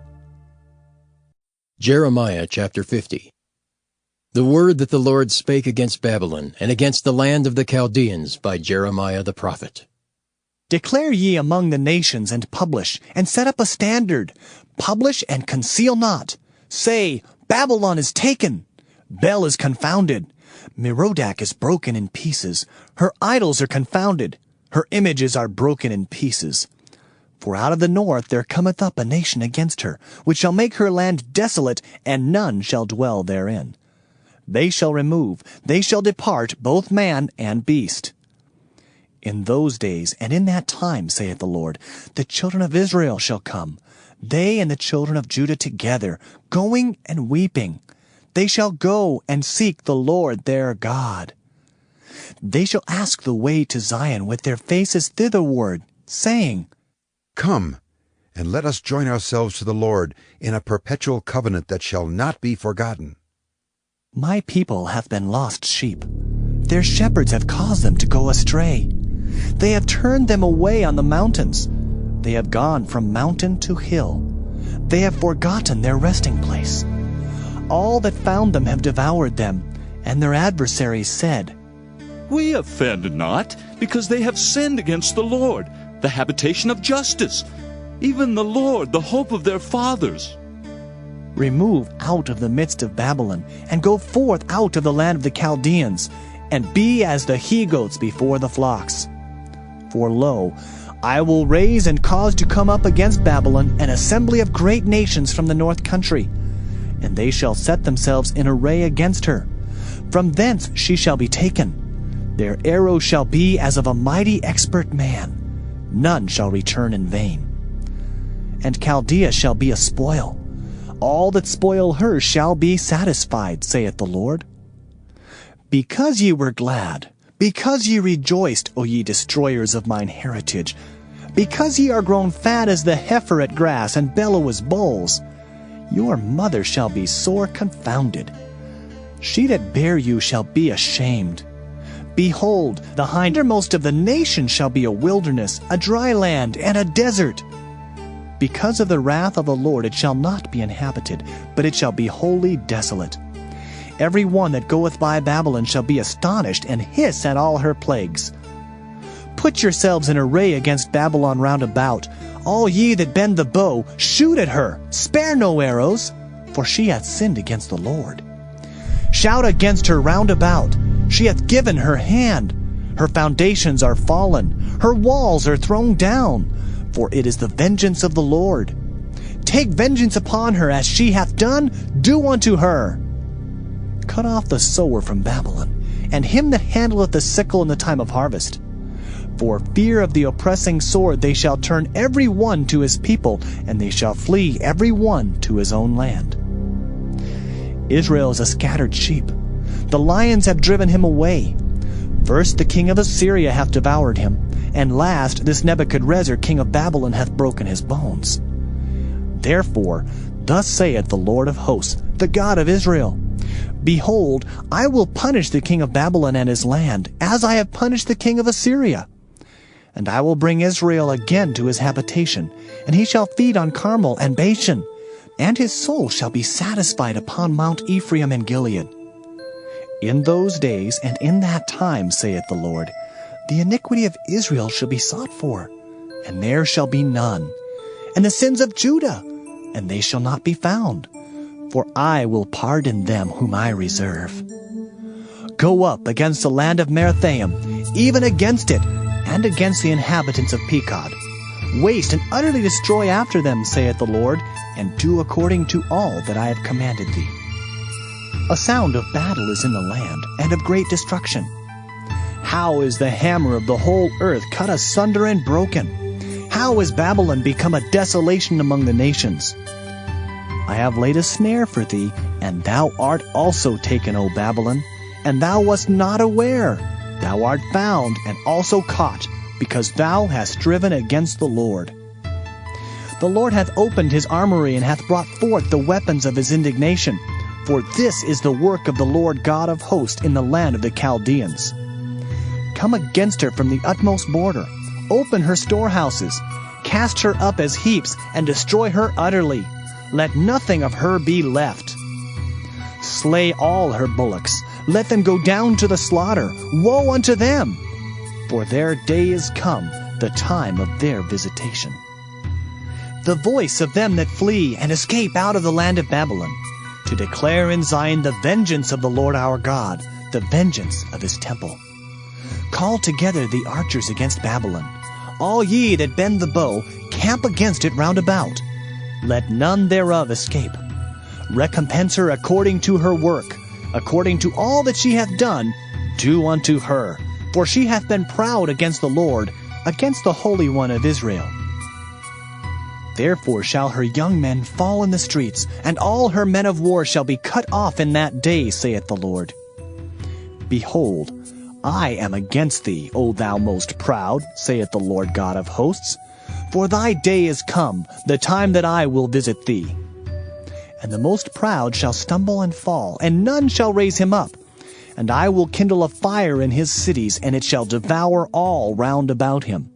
Jeremiah chapter 50. The word that the Lord spake against Babylon, and against the land of the Chaldeans by Jeremiah the prophet. Declare ye among the nations, and publish, and set up a standard. Publish and conceal not. Say, Babylon is taken. Bel is confounded. Merodach is broken in pieces. Her idols are confounded. Her images are broken in pieces. For out of the north there cometh up a nation against her, which shall make her land desolate, and none shall dwell therein. They shall remove, they shall depart, both man and beast. In those days and in that time, saith the Lord, the children of Israel shall come, they and the children of Judah together, going and weeping. They shall go and seek the Lord their God. They shall ask the way to Zion with their faces thitherward, saying, Come, and let us join ourselves to the Lord in a perpetual covenant that shall not be forgotten. My people hath been lost sheep. Their shepherds have caused them to go astray. They have turned them away on the mountains. They have gone from mountain to hill. They have forgotten their resting place. All that found them have devoured them, and their adversaries said, We offend not, because they have sinned against the Lord, the habitation of justice, even the Lord, the hope of their fathers. Remove out of the midst of Babylon, and go forth out of the land of the Chaldeans, and be as the he-goats before the flocks. For lo, I will raise and cause to come up against Babylon an assembly of great nations from the north country, and they shall set themselves in array against her. From thence she shall be taken. Their arrows shall be as of a mighty expert man. None shall return in vain. And Chaldea shall be a spoil. All that spoil her shall be satisfied, saith the Lord. Because ye were glad, because ye rejoiced, O ye destroyers of mine heritage, because ye are grown fat as the heifer at grass, and bellow as bulls, your mother shall be sore confounded. She that bare you shall be ashamed. Behold, the hindermost of the nations shall be a wilderness, a dry land, and a desert. Because of the wrath of the Lord it shall not be inhabited, but it shall be wholly desolate. Every one that goeth by Babylon shall be astonished, and hiss at all her plagues. Put yourselves in array against Babylon round about. All ye that bend the bow, shoot at her, spare no arrows, for she hath sinned against the Lord. Shout against her round about. She hath given her hand. Her foundations are fallen. Her walls are thrown down. For it is the vengeance of the Lord. Take vengeance upon her, as she hath done, do unto her. Cut off the sower from Babylon, and him that handleth the sickle in the time of harvest. For fear of the oppressing sword they shall turn every one to his people, and they shall flee every one to his own land. Israel is a scattered sheep. The lions have driven him away. First the king of Assyria hath devoured him, and last this Nebuchadrezzar king of Babylon hath broken his bones. Therefore, thus saith the Lord of hosts, the God of Israel, Behold, I will punish the king of Babylon and his land, as I have punished the king of Assyria. And I will bring Israel again to his habitation, and he shall feed on Carmel and Bashan, and his soul shall be satisfied upon Mount Ephraim and Gilead. In those days and in that time, saith the Lord, the iniquity of Israel shall be sought for, and there shall be none, and the sins of Judah, and they shall not be found, for I will pardon them whom I reserve. Go up against the land of Merathaim, even against it, and against the inhabitants of Pekod. Waste and utterly destroy after them, saith the Lord, and do according to all that I have commanded thee. A sound of battle is in the land, and of great destruction. How is the hammer of the whole earth cut asunder and broken? How is Babylon become a desolation among the nations? I have laid a snare for thee, and thou art also taken, O Babylon, and thou wast not aware. Thou art found, and also caught, because thou hast striven against the Lord. The Lord hath opened his armory, and hath brought forth the weapons of his indignation. For this is the work of the Lord God of hosts in the land of the Chaldeans. Come against her from the utmost border. Open her storehouses. Cast her up as heaps, and destroy her utterly. Let nothing of her be left. Slay all her bullocks. Let them go down to the slaughter. Woe unto them! For their day is come, the time of their visitation. The voice of them that flee and escape out of the land of Babylon, to declare in Zion the vengeance of the Lord our God, the vengeance of his temple. Call together the archers against Babylon. All ye that bend the bow, camp against it round about. Let none thereof escape. Recompense her according to her work. According to all that she hath done, do unto her. For she hath been proud against the Lord, against the Holy One of Israel. Therefore shall her young men fall in the streets, and all her men of war shall be cut off in that day, saith the Lord. Behold, I am against thee, O thou most proud, saith the Lord God of hosts. For thy day is come, the time that I will visit thee. And the most proud shall stumble and fall, and none shall raise him up. And I will kindle a fire in his cities, and it shall devour all round about him.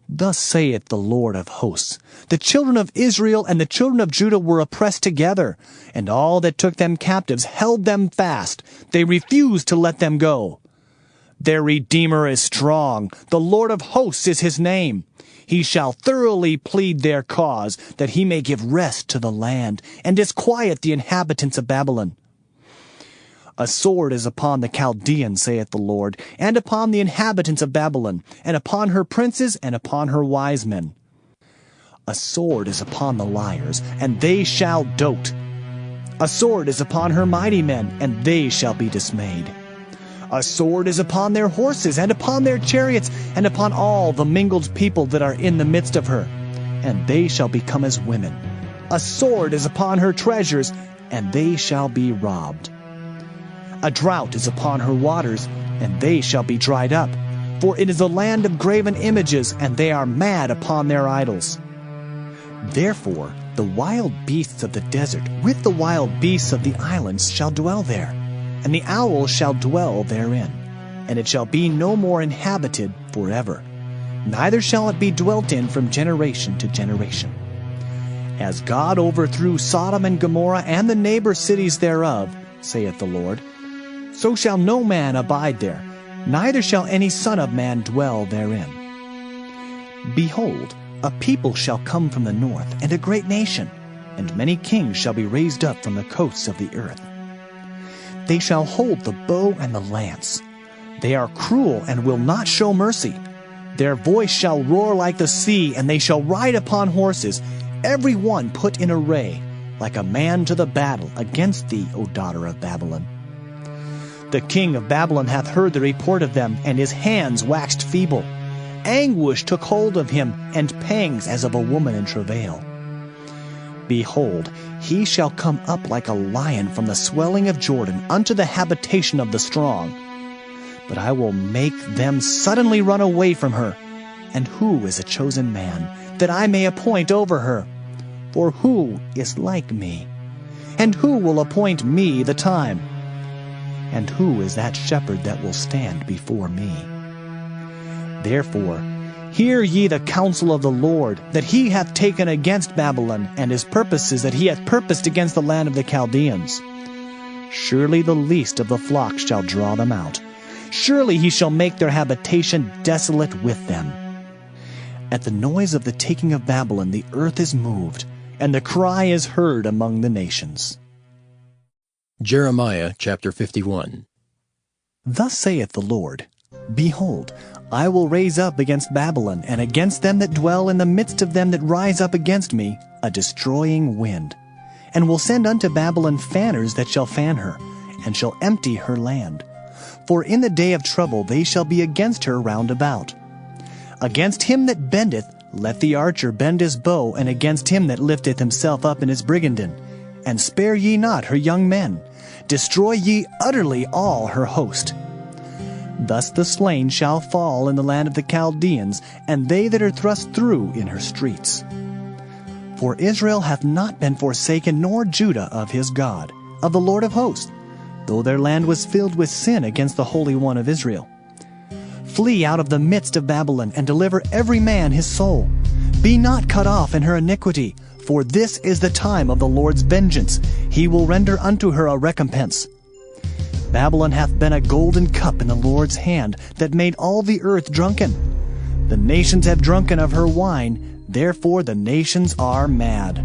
Thus saith the Lord of hosts, the children of Israel and the children of Judah were oppressed together, and all that took them captives held them fast. They refused to let them go. Their Redeemer is strong, the Lord of hosts is his name. He shall thoroughly plead their cause, that he may give rest to the land, and disquiet the inhabitants of Babylon. A sword is upon the Chaldeans, saith the Lord, and upon the inhabitants of Babylon, and upon her princes, and upon her wise men. A sword is upon the liars, and they shall dote. A sword is upon her mighty men, and they shall be dismayed. A sword is upon their horses, and upon their chariots, and upon all the mingled people that are in the midst of her, and they shall become as women. A sword is upon her treasures, and they shall be robbed. A drought is upon her waters, and they shall be dried up. For it is a land of graven images, and they are mad upon their idols. Therefore the wild beasts of the desert with the wild beasts of the islands shall dwell there, and the owl shall dwell therein, and it shall be no more inhabited forever, neither shall it be dwelt in from generation to generation. As God overthrew Sodom and Gomorrah and the neighbor cities thereof, saith the Lord, so shall no man abide there, neither shall any son of man dwell therein. Behold, a people shall come from the north, and a great nation, and many kings shall be raised up from the coasts of the earth. They shall hold the bow and the lance. They are cruel and will not show mercy. Their voice shall roar like the sea, and they shall ride upon horses, every one put in array, like a man to the battle against thee, O daughter of Babylon. The king of Babylon hath heard the report of them, and his hands waxed feeble. Anguish took hold of him, and pangs as of a woman in travail. Behold, he shall come up like a lion from the swelling of Jordan unto the habitation of the strong. But I will make them suddenly run away from her. And who is a chosen man, that I may appoint over her? For who is like me? And who will appoint me the time? And who is that shepherd that will stand before me? Therefore, hear ye the counsel of the Lord, that he hath taken against Babylon, and his purposes that he hath purposed against the land of the Chaldeans. Surely the least of the flock shall draw them out. Surely he shall make their habitation desolate with them. At the noise of the taking of Babylon the earth is moved, and the cry is heard among the nations. Jeremiah chapter 51. Thus saith the Lord, Behold, I will raise up against Babylon, and against them that dwell in the midst of them that rise up against me, a destroying wind, and will send unto Babylon fanners that shall fan her, and shall empty her land. For in the day of trouble they shall be against her round about. Against him that bendeth, let the archer bend his bow, and against him that lifteth himself up in his brigandine. And spare ye not her young men. Destroy ye utterly all her host. Thus the slain shall fall in the land of the Chaldeans, and they that are thrust through in her streets. For Israel hath not been forsaken, nor Judah of his God, of the Lord of hosts, though their land was filled with sin against the Holy One of Israel. Flee out of the midst of Babylon, and deliver every man his soul. Be not cut off in her iniquity, for this is the time of the Lord's vengeance. He will render unto her a recompense. Babylon hath been a golden cup in the Lord's hand, that made all the earth drunken. The nations have drunken of her wine, therefore the nations are mad.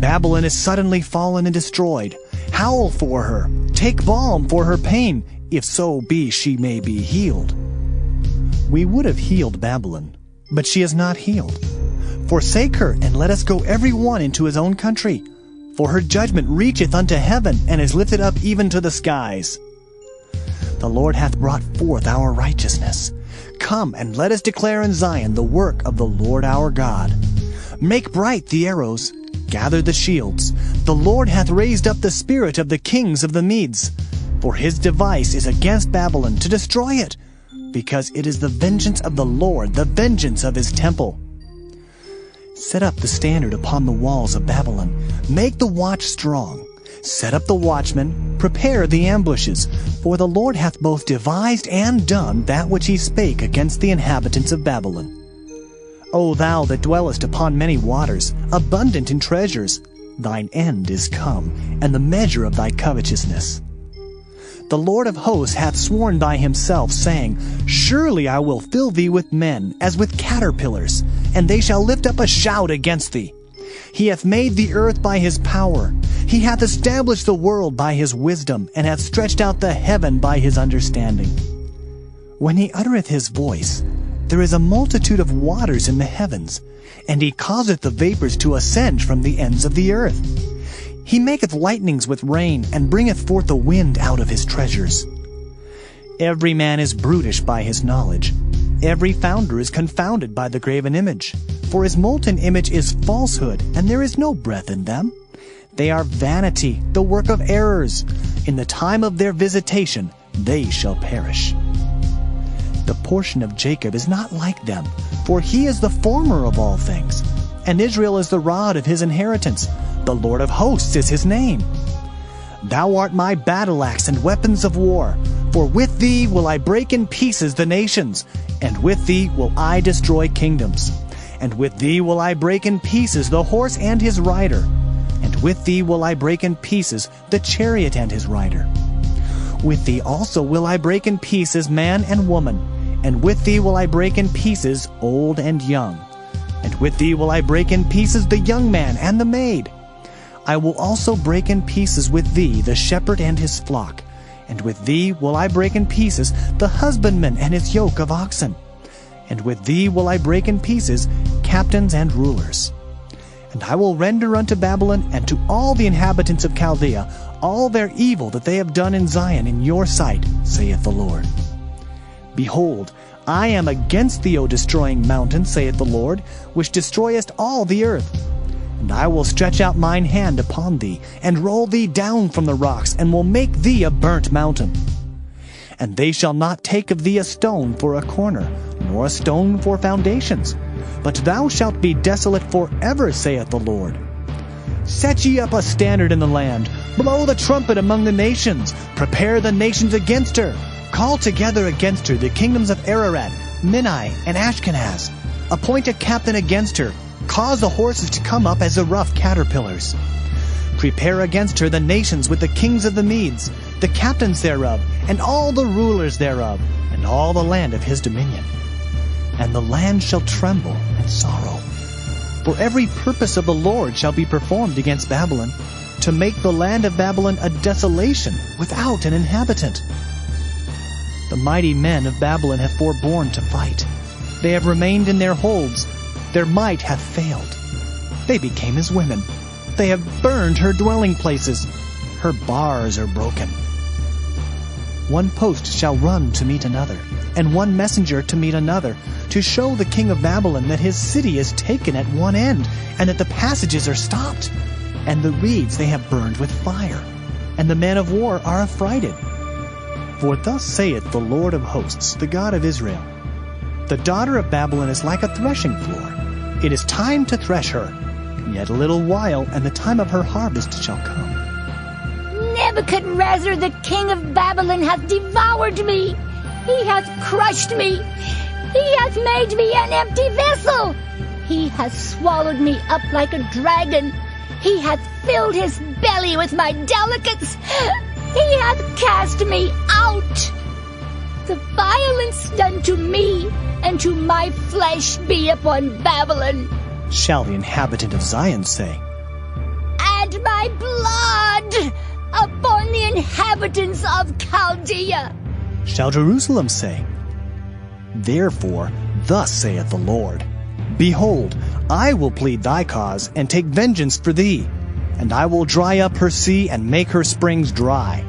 Babylon is suddenly fallen and destroyed. Howl for her, take balm for her pain, if so be she may be healed. We would have healed Babylon, but she is not healed. Forsake her, and let us go every one into his own country. For her judgment reacheth unto heaven, and is lifted up even to the skies. The Lord hath brought forth our righteousness. Come, and let us declare in Zion the work of the Lord our God. Make bright the arrows, gather the shields. The Lord hath raised up the spirit of the kings of the Medes. For his device is against Babylon, to destroy it, because it is the vengeance of the Lord, the vengeance of his temple. Set up the standard upon the walls of Babylon. Make the watch strong. Set up the watchmen, prepare the ambushes. For the Lord hath both devised and done that which he spake against the inhabitants of Babylon. O thou that dwellest upon many waters, abundant in treasures, thine end is come, and the measure of thy covetousness. The Lord of hosts hath sworn by himself, saying, Surely I will fill thee with men, as with caterpillars, and they shall lift up a shout against thee. He hath made the earth by his power. He hath established the world by his wisdom, and hath stretched out the heaven by his understanding. When he uttereth his voice, there is a multitude of waters in the heavens, and he causeth the vapors to ascend from the ends of the earth. He maketh lightnings with rain, and bringeth forth the wind out of his treasures. Every man is brutish by his knowledge. Every founder is confounded by the graven image. For his molten image is falsehood, and there is no breath in them. They are vanity, the work of errors. In the time of their visitation they shall perish. The portion of Jacob is not like them, for he is the former of all things, and Israel is the rod of his inheritance. The Lord of hosts is his name. Thou art my battle axe and weapons of war, for with thee will I break in pieces the nations, and with thee will I destroy kingdoms. And with thee will I break in pieces the horse and his rider, and with thee will I break in pieces the chariot and his rider. With thee also will I break in pieces man and woman, and with thee will I break in pieces old and young. And with thee will I break in pieces the young man and the maid. I will also break in pieces with thee the shepherd and his flock, and with thee will I break in pieces the husbandman and his yoke of oxen. And with thee will I break in pieces captains and rulers. And I will render unto Babylon and to all the inhabitants of Chaldea all their evil that they have done in Zion in your sight, saith the Lord. Behold, I am against thee, O destroying mountain, saith the Lord, which destroyest all the earth. And I will stretch out mine hand upon thee, and roll thee down from the rocks, and will make thee a burnt mountain. And they shall not take of thee a stone for a corner, nor a stone for foundations, but thou shalt be desolate forever, saith the Lord. Set ye up a standard in the land, blow the trumpet among the nations, prepare the nations against her. Call together against her the kingdoms of Ararat, Minai, and Ashkenaz. Appoint a captain against her. Cause the horses to come up as the rough caterpillars. Prepare against her the nations with the kings of the Medes, the captains thereof, and all the rulers thereof, and all the land of his dominion. And the land shall tremble and sorrow. For every purpose of the Lord shall be performed against Babylon, to make the land of Babylon a desolation without an inhabitant. The mighty men of Babylon have forborne to fight. They have remained in their holds. Their might hath failed. They became as women. They have burned her dwelling places. Her bars are broken. One post shall run to meet another, and one messenger to meet another, to show the king of Babylon that his city is taken at one end, and that the passages are stopped, and the reeds they have burned with fire, and the men of war are affrighted. For thus saith the Lord of hosts, the God of Israel, the daughter of Babylon is like a threshing floor. It is time to thresh her. Yet a little while, and the time of her harvest shall come. Nebuchadrezzar, the king of Babylon, hath devoured me. He hath crushed me. He hath made me an empty vessel. He hath swallowed me up like a dragon. He hath filled his belly with my delicates. He hath cast me out. The violence done to me and to my flesh be upon Babylon, shall the inhabitant of Zion say. And my blood upon the inhabitants of Chaldea, shall Jerusalem say. Therefore, thus saith the Lord, Behold, I will plead thy cause, and take vengeance for thee. and I will dry up her sea and make her springs dry.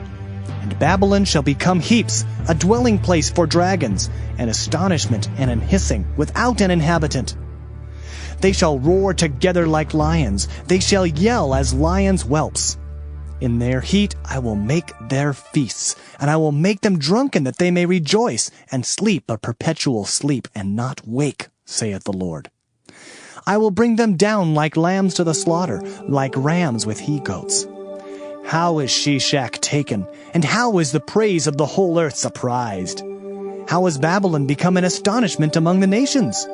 And Babylon shall become heaps, a dwelling place for dragons, an astonishment and an hissing, without an inhabitant. They shall roar together like lions, they shall yell as lions' whelps. In their heat I will make their feasts, and I will make them drunken that they may rejoice, and sleep a perpetual sleep, and not wake, saith the Lord. I will bring them down like lambs to the slaughter, like rams with he-goats. How is Shishak taken, and how is the praise of the whole earth surprised? How has Babylon become an astonishment among the nations?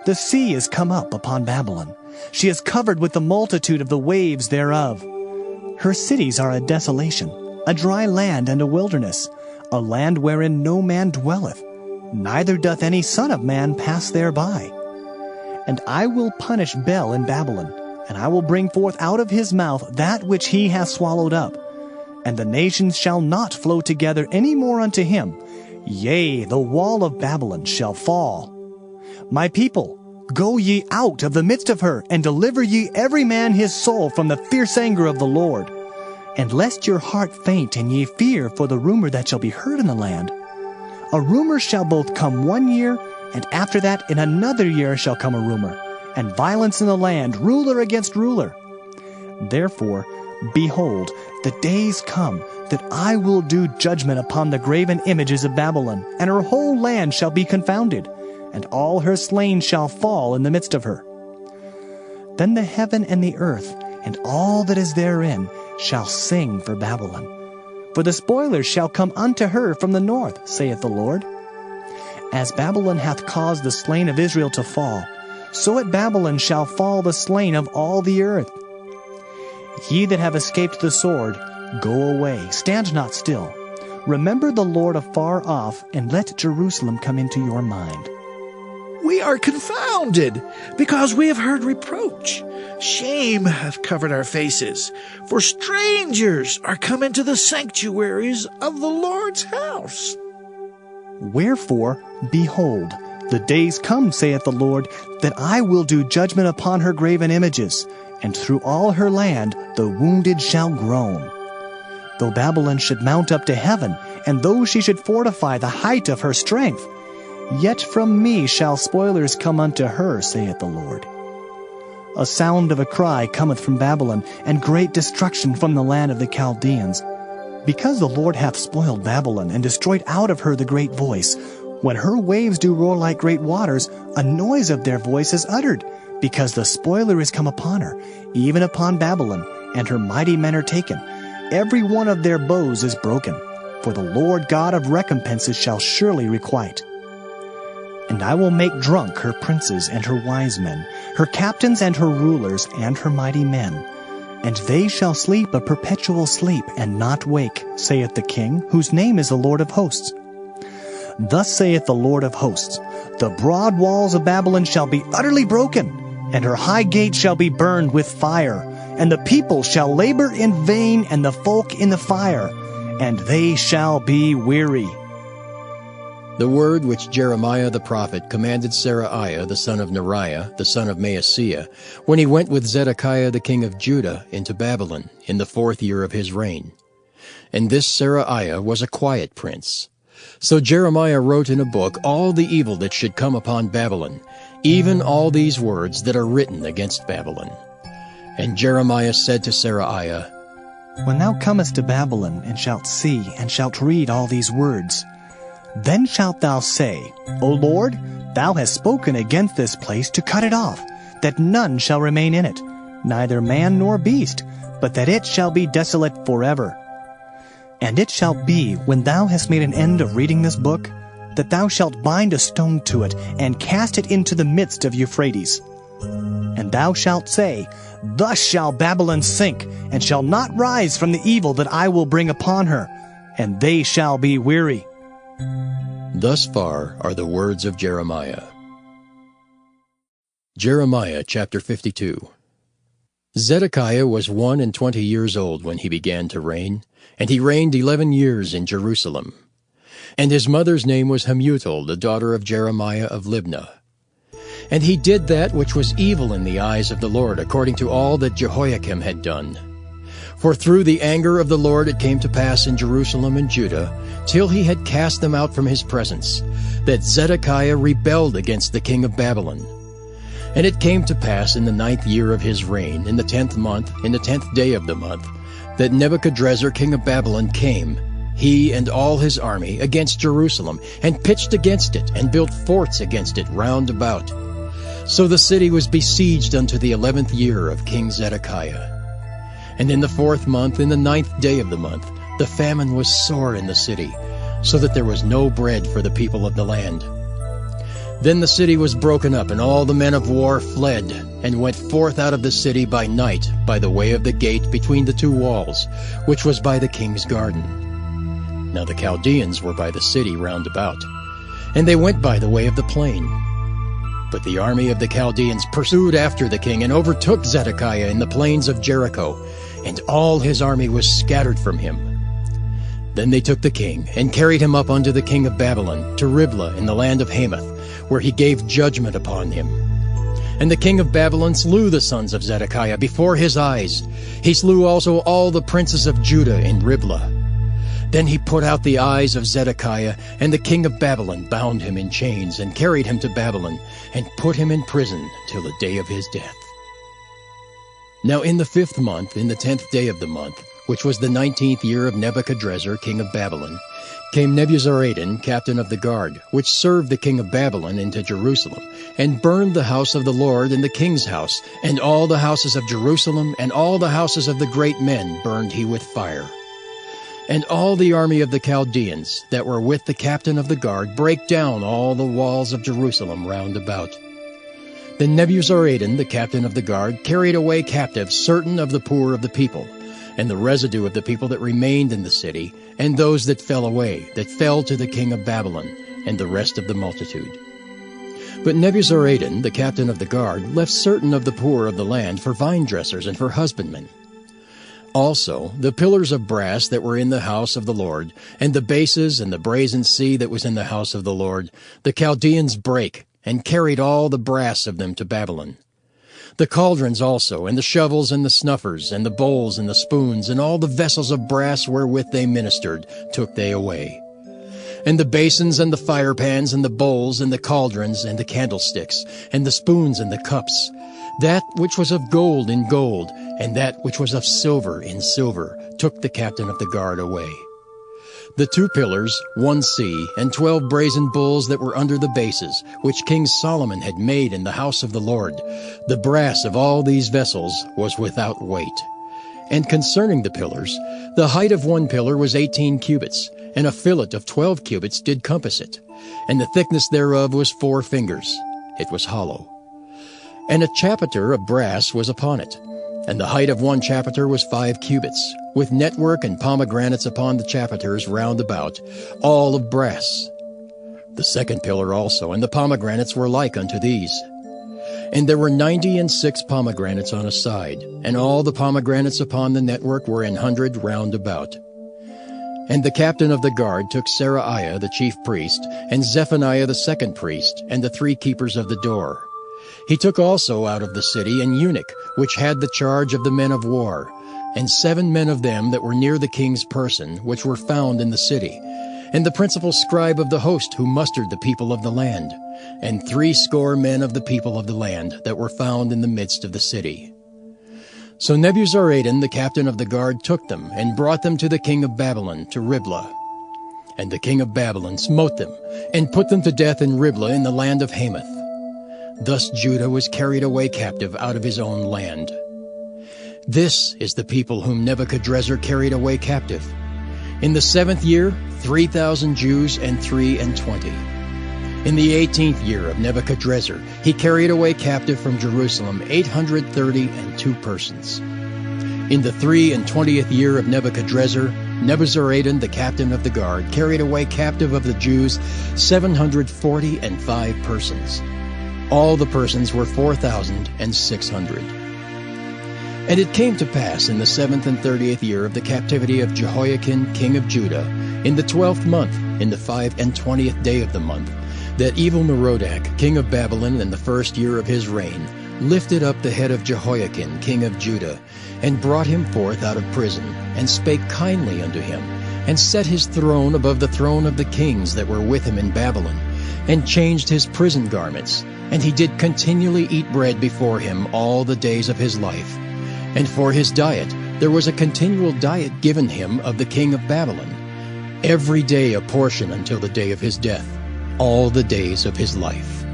The sea is come up upon Babylon. She is covered with the multitude of the waves thereof. Her cities are a desolation, a dry land and a wilderness, a land wherein no man dwelleth, neither doth any son of man pass thereby. And I will punish Bel in Babylon, and I will bring forth out of his mouth that which he hath swallowed up. And the nations shall not flow together any more unto him. Yea, the wall of Babylon shall fall. My people, go ye out of the midst of her, and deliver ye every man his soul from the fierce anger of the Lord. And lest your heart faint, and ye fear for the rumor that shall be heard in the land. A rumor shall both come 1 year, and after that in another year shall come a rumor, and violence in the land, ruler against ruler. Therefore, behold, the days come that I will do judgment upon the graven images of Babylon, and her whole land shall be confounded, and all her slain shall fall in the midst of her. Then the heaven and the earth, and all that is therein, shall sing for Babylon. For the spoilers shall come unto her from the north, saith the Lord. As Babylon hath caused the slain of Israel to fall, so at Babylon shall fall the slain of all the earth. Ye that have escaped the sword, go away, stand not still. Remember the Lord afar off, and let Jerusalem come into your mind. We are confounded, because we have heard reproach. Shame hath covered our faces, for strangers are come into the sanctuaries of the Lord's house. Wherefore, behold, the days come, saith the Lord, that I will do judgment upon her graven images, and through all her land the wounded shall groan. Though Babylon should mount up to heaven, and though she should fortify the height of her strength, yet from me shall spoilers come unto her, saith the Lord. A sound of a cry cometh from Babylon, and great destruction from the land of the Chaldeans. Because the Lord hath spoiled Babylon, and destroyed out of her the great voice, when her waves do roar like great waters, a noise of their voice is uttered, because the spoiler is come upon her, even upon Babylon, and her mighty men are taken. Every one of their bows is broken, for the Lord God of recompenses shall surely requite. And I will make drunk her princes and her wise men, her captains and her rulers, and her mighty men. And they shall sleep a perpetual sleep, and not wake, saith the King, whose name is the Lord of hosts. Thus saith the Lord of hosts, the broad walls of Babylon shall be utterly broken, and her high gates shall be burned with fire, and the people shall labor in vain, and the folk in the fire, and they shall be weary. The word which Jeremiah the prophet commanded Seraiah the son of Neriah, the son of Maaseiah, when he went with Zedekiah the king of Judah into Babylon in the 4th year of his reign. And this Seraiah was a quiet prince. So Jeremiah wrote in a book all the evil that should come upon Babylon, even all these words that are written against Babylon. And Jeremiah said to Seraiah, When thou comest to Babylon, and shalt see, and shalt read all these words, then shalt thou say, O Lord, thou hast spoken against this place to cut it off, that none shall remain in it, neither man nor beast, but that it shall be desolate forever. And it shall be, when thou hast made an end of reading this book, that thou shalt bind a stone to it, and cast it into the midst of Euphrates. And thou shalt say, Thus shall Babylon sink, and shall not rise from the evil that I will bring upon her, and they shall be weary. Thus far are the words of Jeremiah. Jeremiah chapter 52. Zedekiah was 21 years old when he began to reign, and he reigned 11 years in Jerusalem. And his mother's name was Hamutal, the daughter of Jeremiah of Libnah. And he did that which was evil in the eyes of the Lord, according to all that Jehoiakim had done. For through the anger of the Lord it came to pass in Jerusalem and Judah, till he had cast them out from his presence, that Zedekiah rebelled against the king of Babylon. And it came to pass in the 9th year of his reign, in the 10th month, in the 10th day of the month, that Nebuchadrezzar king of Babylon came, he and all his army, against Jerusalem, and pitched against it, and built forts against it round about. So the city was besieged unto the 11th year of King Zedekiah. And in the 4th month, in the 9th day of the month, the famine was sore in the city, so that there was no bread for the people of the land. Then the city was broken up, and all the men of war fled, and went forth out of the city by night, by the way of the gate between the two walls, which was by the king's garden. Now the Chaldeans were by the city round about, and they went by the way of the plain. But the army of the Chaldeans pursued after the king, and overtook Zedekiah in the plains of Jericho, and all his army was scattered from him. Then they took the king, and carried him up unto the king of Babylon, to Riblah in the land of Hamath, where he gave judgment upon him. And the king of Babylon slew the sons of Zedekiah before his eyes. He slew also all the princes of Judah in Riblah. Then he put out the eyes of Zedekiah, and the king of Babylon bound him in chains, and carried him to Babylon, and put him in prison till the day of his death. Now in the 5th month, in the 10th day of the month, which was the 19th year of Nebuchadrezzar king of Babylon, came Nebuzaradan, captain of the guard, which served the king of Babylon, into Jerusalem, and burned the house of the Lord and the king's house, and all the houses of Jerusalem, and all the houses of the great men burned he with fire. And all the army of the Chaldeans that were with the captain of the guard brake down all the walls of Jerusalem round about. Then Nebuzaradan, the captain of the guard, carried away captive certain of the poor of the people, and the residue of the people that remained in the city, and those that fell away, that fell to the king of Babylon, and the rest of the multitude. But Nebuzaradan, the captain of the guard, left certain of the poor of the land for vine dressers and for husbandmen. Also the pillars of brass that were in the house of the Lord, and the bases and the brazen sea that was in the house of the Lord, the Chaldeans brake, and carried all the brass of them to Babylon. The cauldrons also, and the shovels, and the snuffers, and the bowls, and the spoons, and all the vessels of brass wherewith they ministered, took they away. And the basins, and the firepans, and the bowls, and the cauldrons, and the candlesticks, and the spoons, and the cups, that which was of gold in gold, and that which was of silver in silver, took the captain of the guard away. The 2 pillars, 1 sea, and 12 brazen bulls that were under the bases, which King Solomon had made in the house of the Lord, the brass of all these vessels was without weight. And concerning the pillars, the height of 1 pillar was 18 cubits, and a fillet of 12 cubits did compass it, and the thickness thereof was 4 fingers. It was hollow. And a chapiter of brass was upon it, and the height of 1 chapiter was 5 cubits, with network and pomegranates upon the chapiters round about, all of brass. The 2nd pillar also, and the pomegranates were like unto these. And there were 96 pomegranates on a side, and all the pomegranates upon the network were 100 round about. And the captain of the guard took Seraiah the chief priest, and Zephaniah the 2nd priest, and the 3 keepers of the door. He took also out of the city an eunuch, which had the charge of the men of war, and 7 men of them that were near the king's person, which were found in the city, and the principal scribe of the host who mustered the people of the land, and 80 men of the people of the land that were found in the midst of the city. So Nebuzaradan, the captain of the guard, took them, and brought them to the king of Babylon, to Riblah. And the king of Babylon smote them, and put them to death in Riblah in the land of Hamath. Thus Judah was carried away captive out of his own land. This is the people whom Nebuchadrezzar carried away captive. In the 7th year, 3,000 Jews and 23. In the 18th year of Nebuchadrezzar, he carried away captive from Jerusalem 832 persons. In the 23 year of Nebuchadrezzar, Nebuzaradan, the captain of the guard, carried away captive of the Jews 745 persons. All the persons were 4,600. And it came to pass in the 7th and 30th year of the captivity of Jehoiakim king of Judah, in the 12th month, in the 25th day of the month, that evil Merodach, king of Babylon, in the first year of his reign, lifted up the head of Jehoiakim, king of Judah, and brought him forth out of prison, and spake kindly unto him, and set his throne above the throne of the kings that were with him in Babylon, and changed his prison garments, and he did continually eat bread before him all the days of his life. And for his diet there was a continual diet given him of the king of Babylon, every day a portion until the day of his death, all the days of his life.